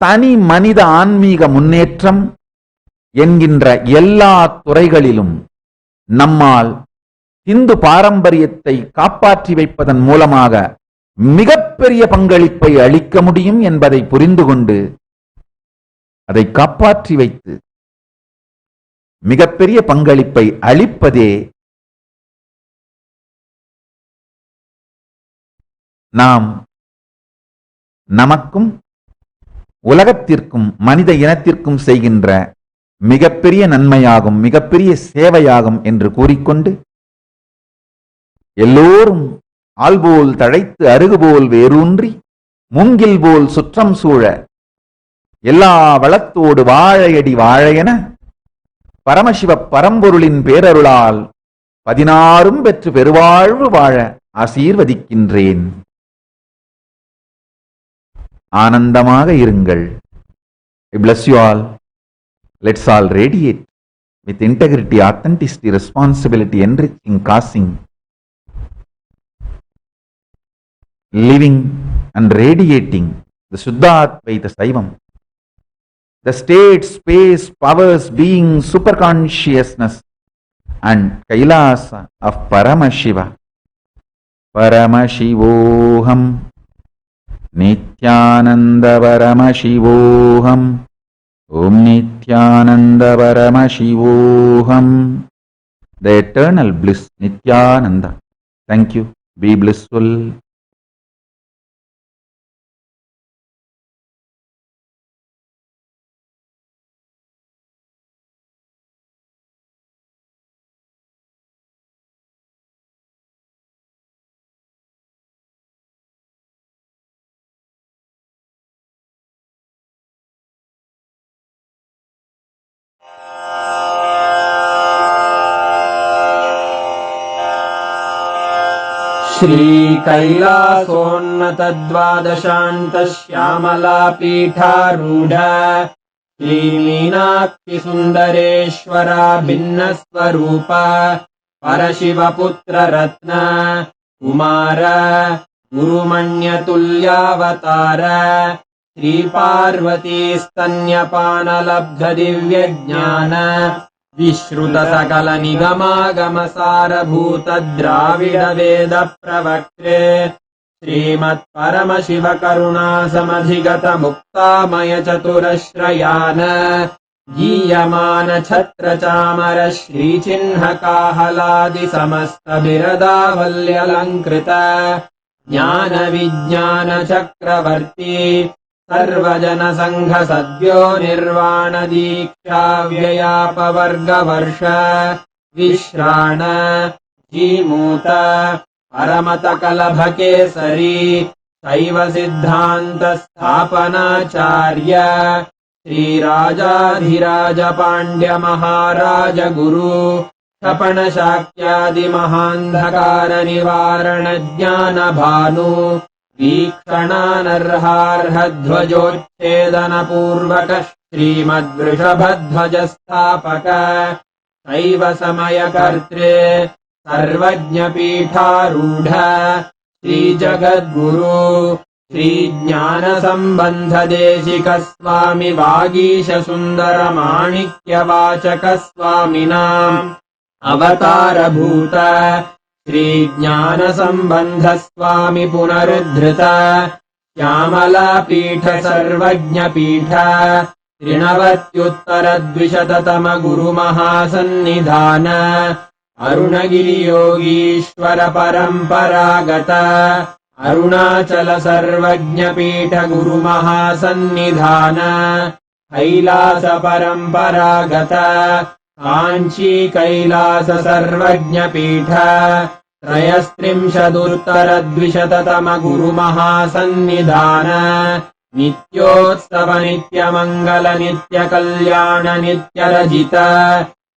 தனி மனித ஆன்மீக முன்னேற்றம் என்கின்ற எல்லா துறைகளிலும் நம்மால் இந்து பாரம்பரியத்தை காப்பாற்றி வைப்பதன் மூலமாக மிகப்பெரிய பங்களிப்பை அளிக்க முடியும் என்பதை புரிந்து கொண்டு அதை காப்பாற்றி வைத்து மிகப்பெரிய பங்களிப்பை அளிப்பதே நாம் நமக்கும் உலகத்திற்கும் மனித இனத்திற்கும் செய்கின்ற மிகப்பெரிய நன்மையாகும், மிகப்பெரிய சேவையாகும் என்று கூறிக்கொண்டு எல்லோரும் ஆள்போல் தழைத்து அருகுபோல் வேரூன்றி மூங்கில் போல் சுற்றம் சூழ எல்லா வளத்தோடு வாழையடி வாழையென பரமசிவ பரம்பொருளின் பேரருளால் 16 பெற்று பெருவாழ்வு வாழ ஆசீர்வதிக்கின்றேன். ஆனந்தமாக இருங்கள். I bless you all. Let's all radiate with integrity, authenticity, responsibility, enriching, causing, living and radiating the Shuddha-Advaita Saivam, the state, space, powers, being, superconsciousness and Kailasa of Paramashiva Paramashivoham, Nithyananda Paramashivoham, Om Nithyananda Paramashivoham. The eternal bliss, Nithyananda. Thank you. Be blissful. श्रीकैलासोन्नतद्वादशान्तश्यामलापीठारूढ श्रीमीनाक्षिसुन्दरेश्वरा भिन्नस्वरूप परशिवपुत्ररत्न Kumar गुरुमण्यतुल्यावतार श्रीपार्वतीस्तन्यपानलब्धदिव्यज्ञान विश्रुतसकलनिगमागमसारभूतद्राविडवेदप्रवक्त्रे श्रीमत्परमशिवकरुणासमधिगतमुक्तामयचतुरश्रयान गीयमानछत्रचामर श्रीचिह्नकाहलादिसमस्तबिरदावल्यलङ्कृत ज्ञानविज्ञानचक्रवर्ती सर्वजनसङ्घसद्यो निर्वाणदीक्षाव्ययापवर्गवर्ष विश्राण Jimuta परमतकलभकेसरी शैवसिद्धान्तस्थापनाचार्य श्रीराजाधिराजपाण्ड्यमहाराजगुरु क्षपणशाक्यादिमहान्धकारनिवारणज्ञानभानु वीक्षणानर्हार्हध्वजोच्छेदनपूर्वक श्रीमद्वृषभध्वजस्थापक शैव समयकर्त्रे सर्वज्ञपीठारूढ श्रीजगद्गुरु श्रीज्ञानसम्बन्धदेशिकस्वामि वागीशसुन्दरमाणिक्यवाचकस्वामिनाम् अवतारभूत श्रीज्ञानसम्बन्धस्वामि पुनरुद्धृत श्यामलापीठ सर्वज्ञपीठ त्रिनवत्युत्तरद्विशततम गुरुमहासन्निधान अरुणगिरियोगीश्वर परम्परागत अरुणाचल सर्वज्ञपीठ गुरुमहासन्निधान कैलास परम्परागत काञ्ची कैलास सर्वज्ञपीठ त्रयस्त्रिंशदुत्तरद्विशततम गुरुमहासन्निधान नित्योत्सव नित्यमङ्गल नित्यकल्याण नित्यरजित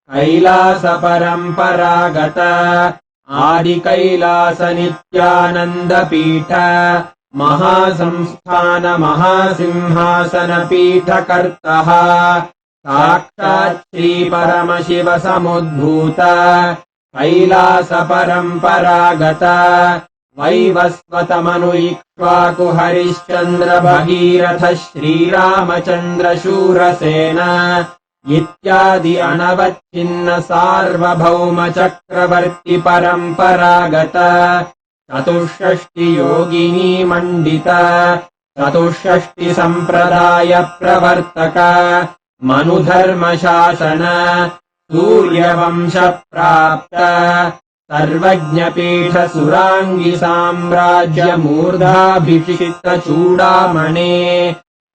कैलास परम्परागत आदिकैलास नित्यानन्दपीठ महासंस्थान महासिंहासन पीठकर्तः साक्षात् श्रीपरमशिव समुद्भूत कैलास परम्परागत वैवस्वतमनुइक्ष्वाकु हरिश्चन्द्र भगीरथ श्रीरामचन्द्र शूरसेन इत्यादि अनवच्छिन्न सार्वभौम चक्रवर्ति परम्परागत चतुष्षष्टि योगिनी मण्डित चतुष्षष्टि सम्प्रदाय प्रवर्तक मनुधर्मशासन सूर्यवंश प्राप्त सर्वज्ञपीठ सुराङ्गि साम्राज्य मूर्धाभिषिक्त चूडामणे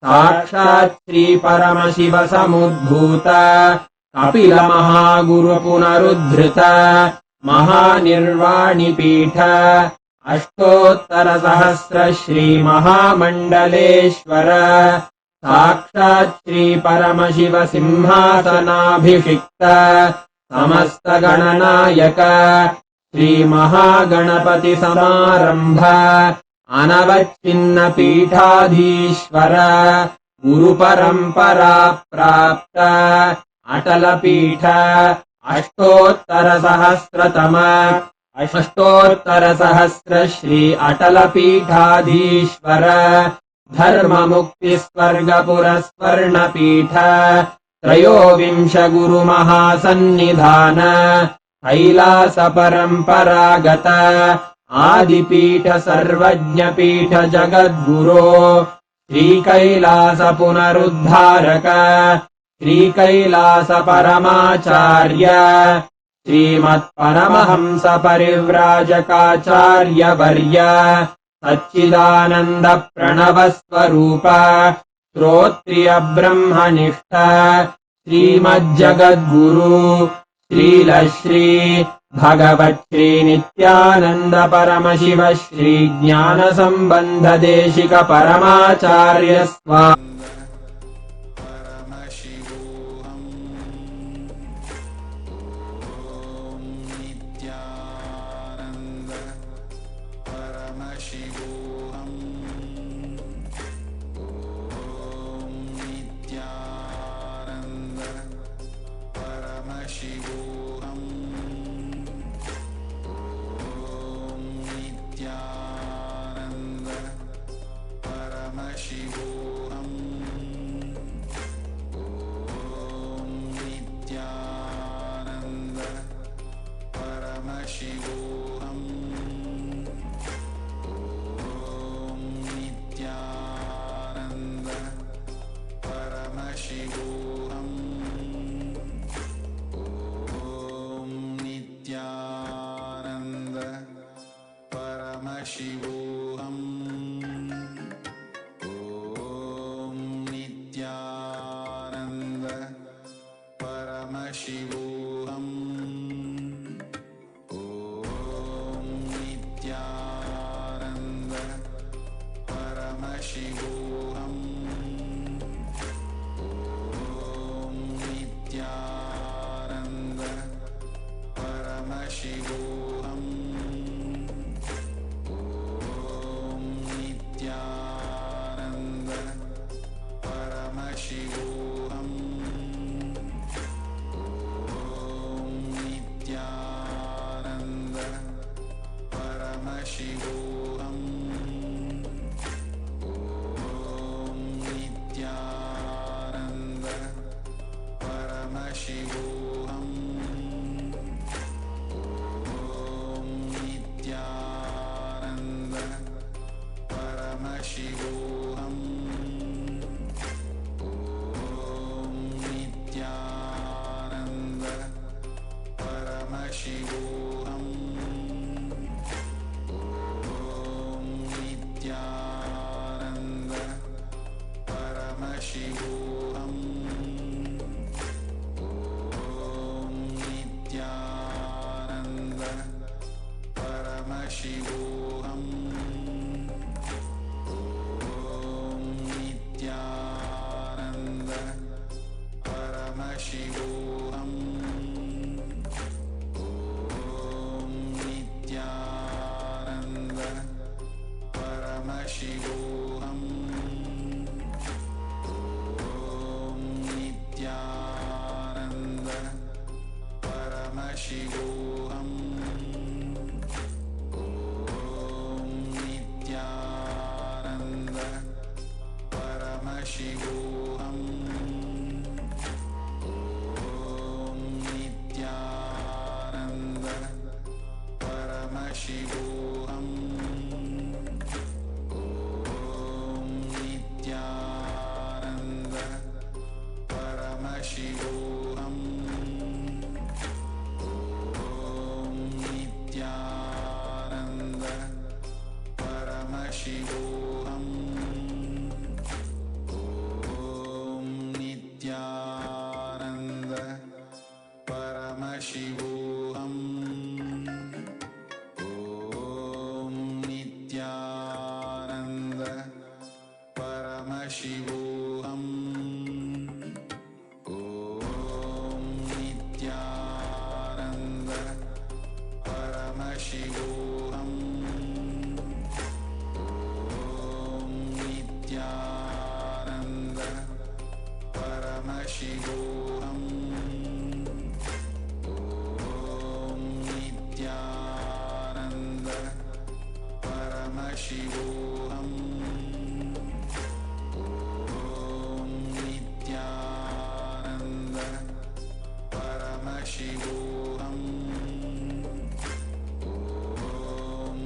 साक्षात् श्री परमशिव समुद्भूत कपिल महागुरु पुनरुद्धृत महानिर्वाणिपीठ अष्टोत्तर सहस्र श्री महामण्डलेश्वर साक्षात् श्री परमशिव सिंहासनाभिषिक्त समस्त गणनायक श्री महागणपति समारंभ अनवच्छिन्न पीठाधीश्वर गुरु परंपरा प्राप्त अटल पीठ अष्टोत्तर सहस्र श्री अटल पीठाधीश्वर धर्म मुक्ति स्वर्ग पुरस्वर्ण पीठ त्रयोविंश गुरु महासन्निधान कैलास परम्परागत आदिपीठ सर्वज्ञपीठ जगद्गुरो श्रीकैलास पुनरुद्धारक श्रीकैलास परमाचार्य श्रीमत्परमहंस परिव्राजकाचार्यवर्य सच्चिदानन्द प्रणव स्वरूप श्रोत्रिय ब्रह्मनिष्ठ श्रीमज्जगद्गुरु श्रीलश्री भगवत्श्री नित्यानंद परमशिव श्री ज्ञान संबंध देशिक परमाचार्य स्वामी Paramashivoham. Om Nithyananda Paramashivoham. Om Nithyananda Paramashivoham. Om Nithyananda Paramashivoham. Paramashivoham. Om Nithyananda Paramashivoham. Om Nithyananda Paramashivoham. Om Nithyananda Paramashivoham. Paramashivoham. Om Nithyananda Paramashivoham. Om Nithyananda Paramashivoham. Om Nithyananda Paramashivoham. Paramashivoham. Om Nithyananda Paramashivoham. Om Nithyananda Paramashivoham. Om Nithyananda Paramashivoham. Paramashivoham. Om Nithyananda Paramashivoham. Om Nithyananda Paramashivoham. Om Nithyananda Paramashivoham. Paramashivoham. Om Nithyananda Paramashivoham. Om Nithyananda Paramashivoham. Om Nithyananda Paramashivoham. Om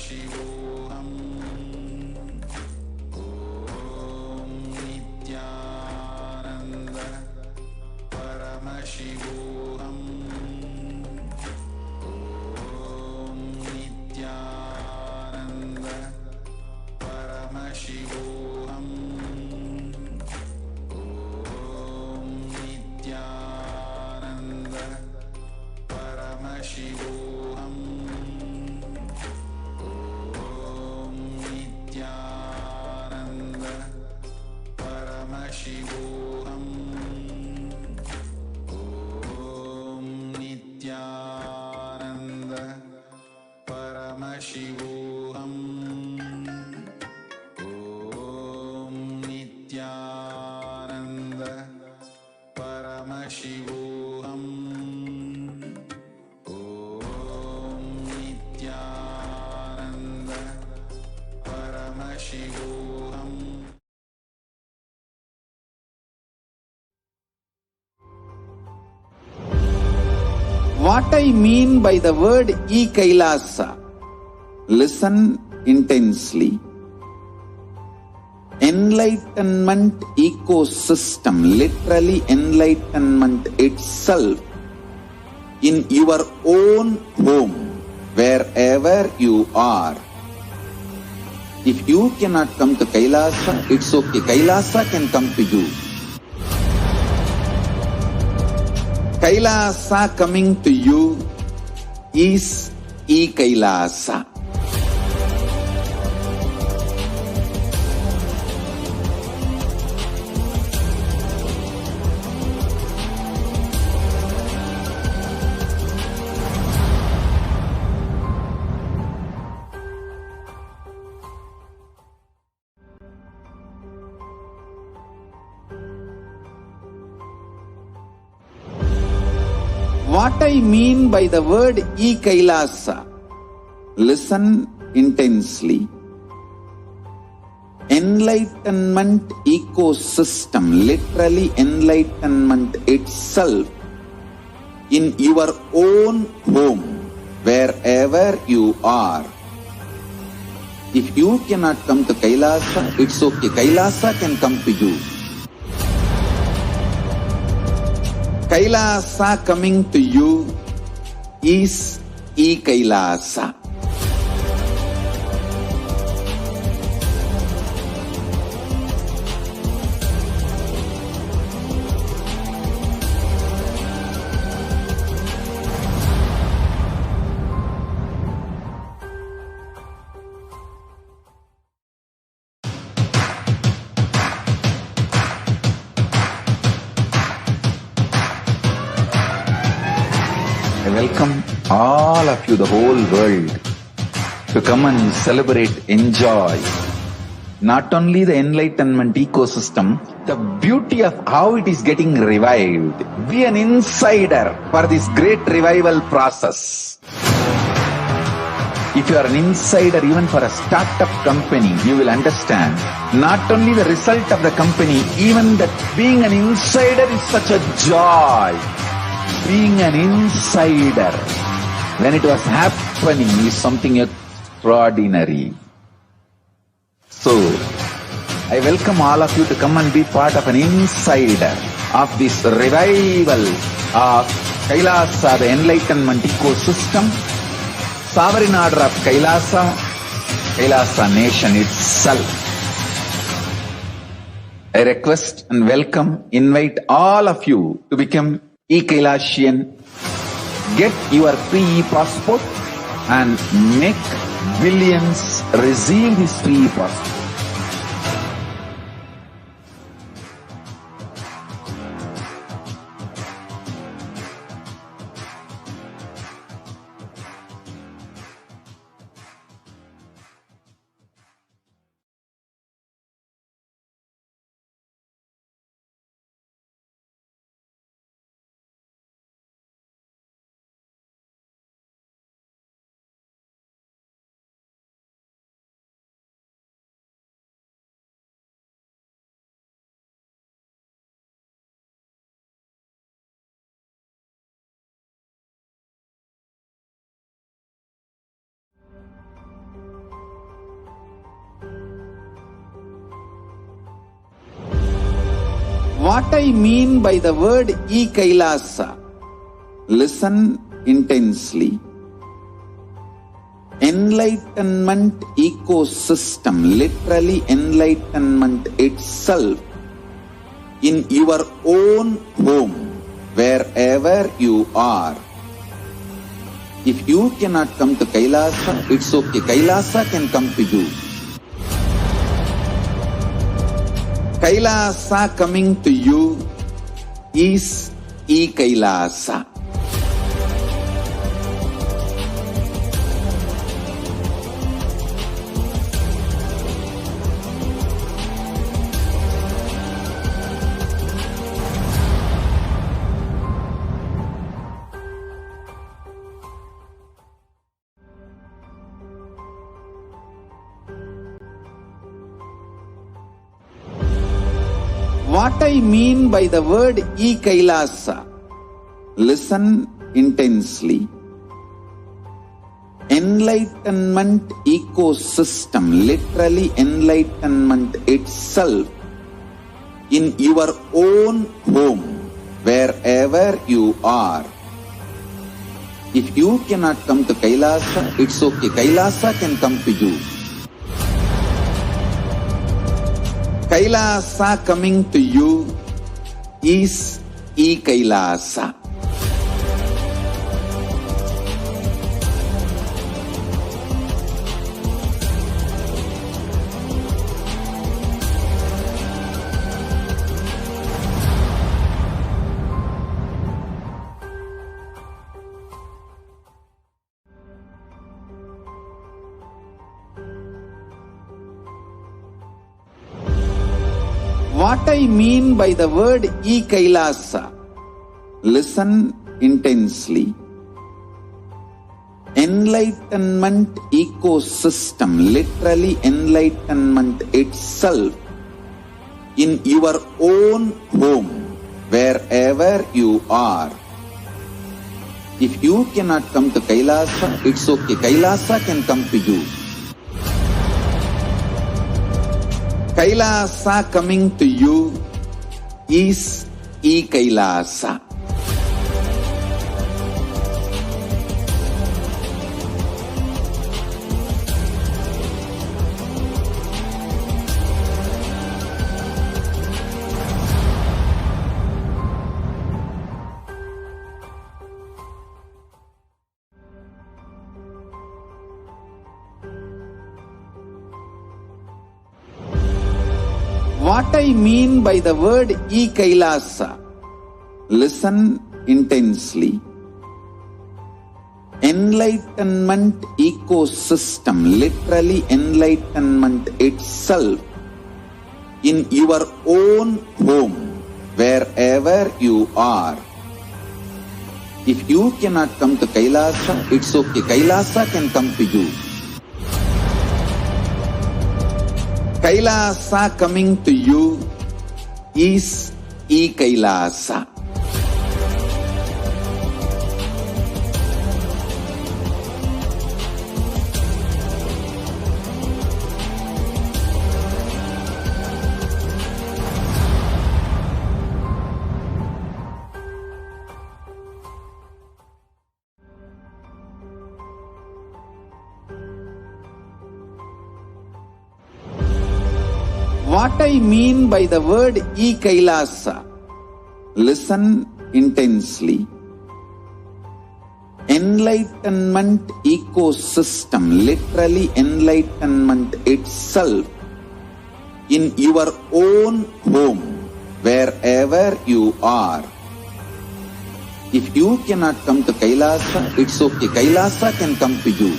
Paramashivoham. Om Nithyananda Paramashivoham. Om Nithyananda Paramashivoham. Om Nithyananda Paramashivoham. Om Nithyananda Paramashivoham. Om Nithyananda Paramashivoham. Om Nithyananda Paramashivoham. Om Nithyananda Paramashivoham. What I mean by the word KAILASA, listen intensely. Enlightenment ecosystem, literally enlightenment itself, in your own home, wherever you are. If you cannot come to KAILASA, it's okay. KAILASA can come to you. KAILASA coming to you is KAILASA. What I mean by the word KAILASA, listen intensely. Enlightenment ecosystem, literally enlightenment itself, in your own home, wherever you are. If you cannot come to KAILASA, it's okay. KAILASA can come to you. KAILASA coming to you is KAILASA. I welcome all of you, the whole world, to come and celebrate, enjoy not only the enlightenment ecosystem, the beauty of how it is getting revived. Be an insider for this great revival process. If you are an insider even for a startup company, you will understand not only the result of the company, even that being an insider is such a joy. Being an insider when it was happening is something extraordinary. So, I welcome all of you to come and be part of an insider of this revival of KAILASA, the enlightenment ecosystem, sovereign order of KAILASA, KAILASA nation itself. I request and welcome, invite all of you to become KAILASian. Get your free e-passport and make billions receive this free e-passport. What I mean by the word KAILASA, listen intensely. Enlightenment ecosystem, literally enlightenment itself, in your own home, wherever you are. If you cannot come to Kailasa, it's okay. Kailasa can come to you. Kailasa coming to you is Kailasa. What I mean by the word KAILASA, listen intensely. Enlightenment ecosystem, literally enlightenment itself, in your own home, wherever you are. If you cannot come to Kailasa, it's okay. Kailasa can come to you. Kailasa coming to you is Kailasa. What I mean by the word KAILASA, listen intensely. Enlightenment ecosystem, literally enlightenment itself, in your own home, wherever you are. If you cannot come to Kailasa, it's okay. Kailasa can come to you. Kailasa coming to you is Kailasa. What I mean by the word KAILASA, listen intensely. Enlightenment ecosystem, literally enlightenment itself, in your own home, wherever you are. If you cannot come to Kailasa, it's okay. Kailasa can come to you. Kailasa coming to you is Kailasa. What I mean by the word KAILASA, listen intensely. Enlightenment ecosystem, literally enlightenment itself, in your own home, wherever you are. If you cannot come to Kailasa, it's okay. Kailasa can come to you.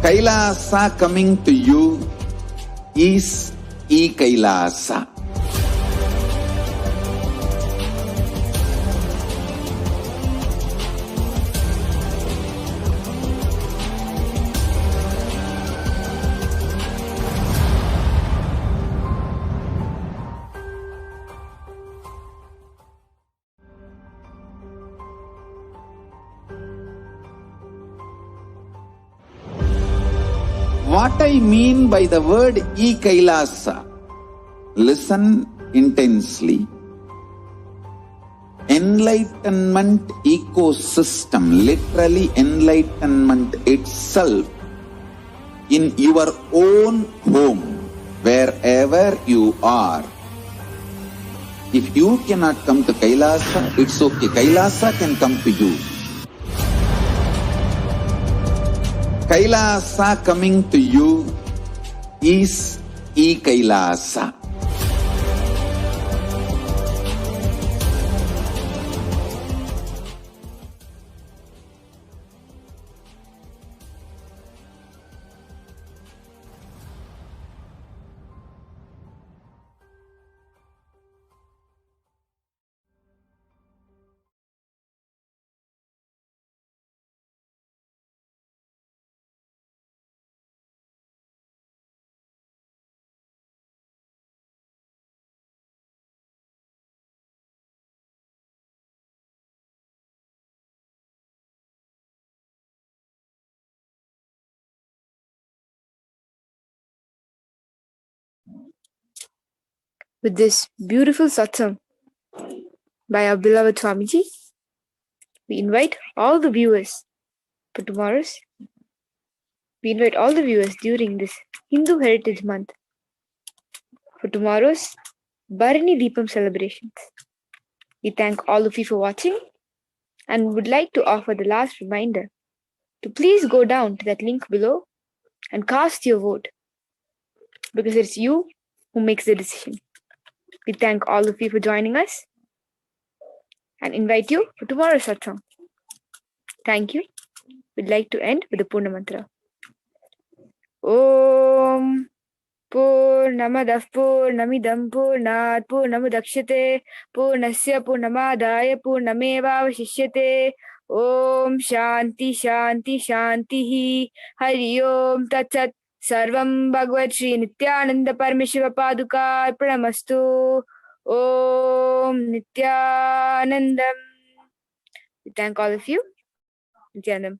Kailasa coming to you is Kailasa. What I mean by the word KAILASA, Listen intensely. Enlightenment ecosystem, literally enlightenment itself, in your own home, wherever you are. If you cannot come to Kailasa, it's okay. Kailasa can come to you. Kailasa coming to you is E-Kailasa. With this beautiful satsang by our beloved Swamiji, we invite all the viewers for tomorrow's. We invite all the viewers during this Hindu Heritage Month for tomorrow's Bharani Deepam celebrations. We thank all of you for watching and would like to offer the last reminder to please go down to that link below and cast your vote, because it's you who makes the decision. We thank all of you for joining us and invite you for tomorrow's satsang. Thank you. We'd like to end with the Purna Mantra. Om Purnamadah Purnamidam Purnat Purnamudakshate Purnasya Purnamadaya Purnamevavashishyate. Om Shanti Shanti Shanti Hari Om Tat Sat. Sarvam Bhagavad Shri Nithyananda Paramashiva Paduka Arpanamastu. Om Nithyanandam. We thank all of you. Nithyanandam.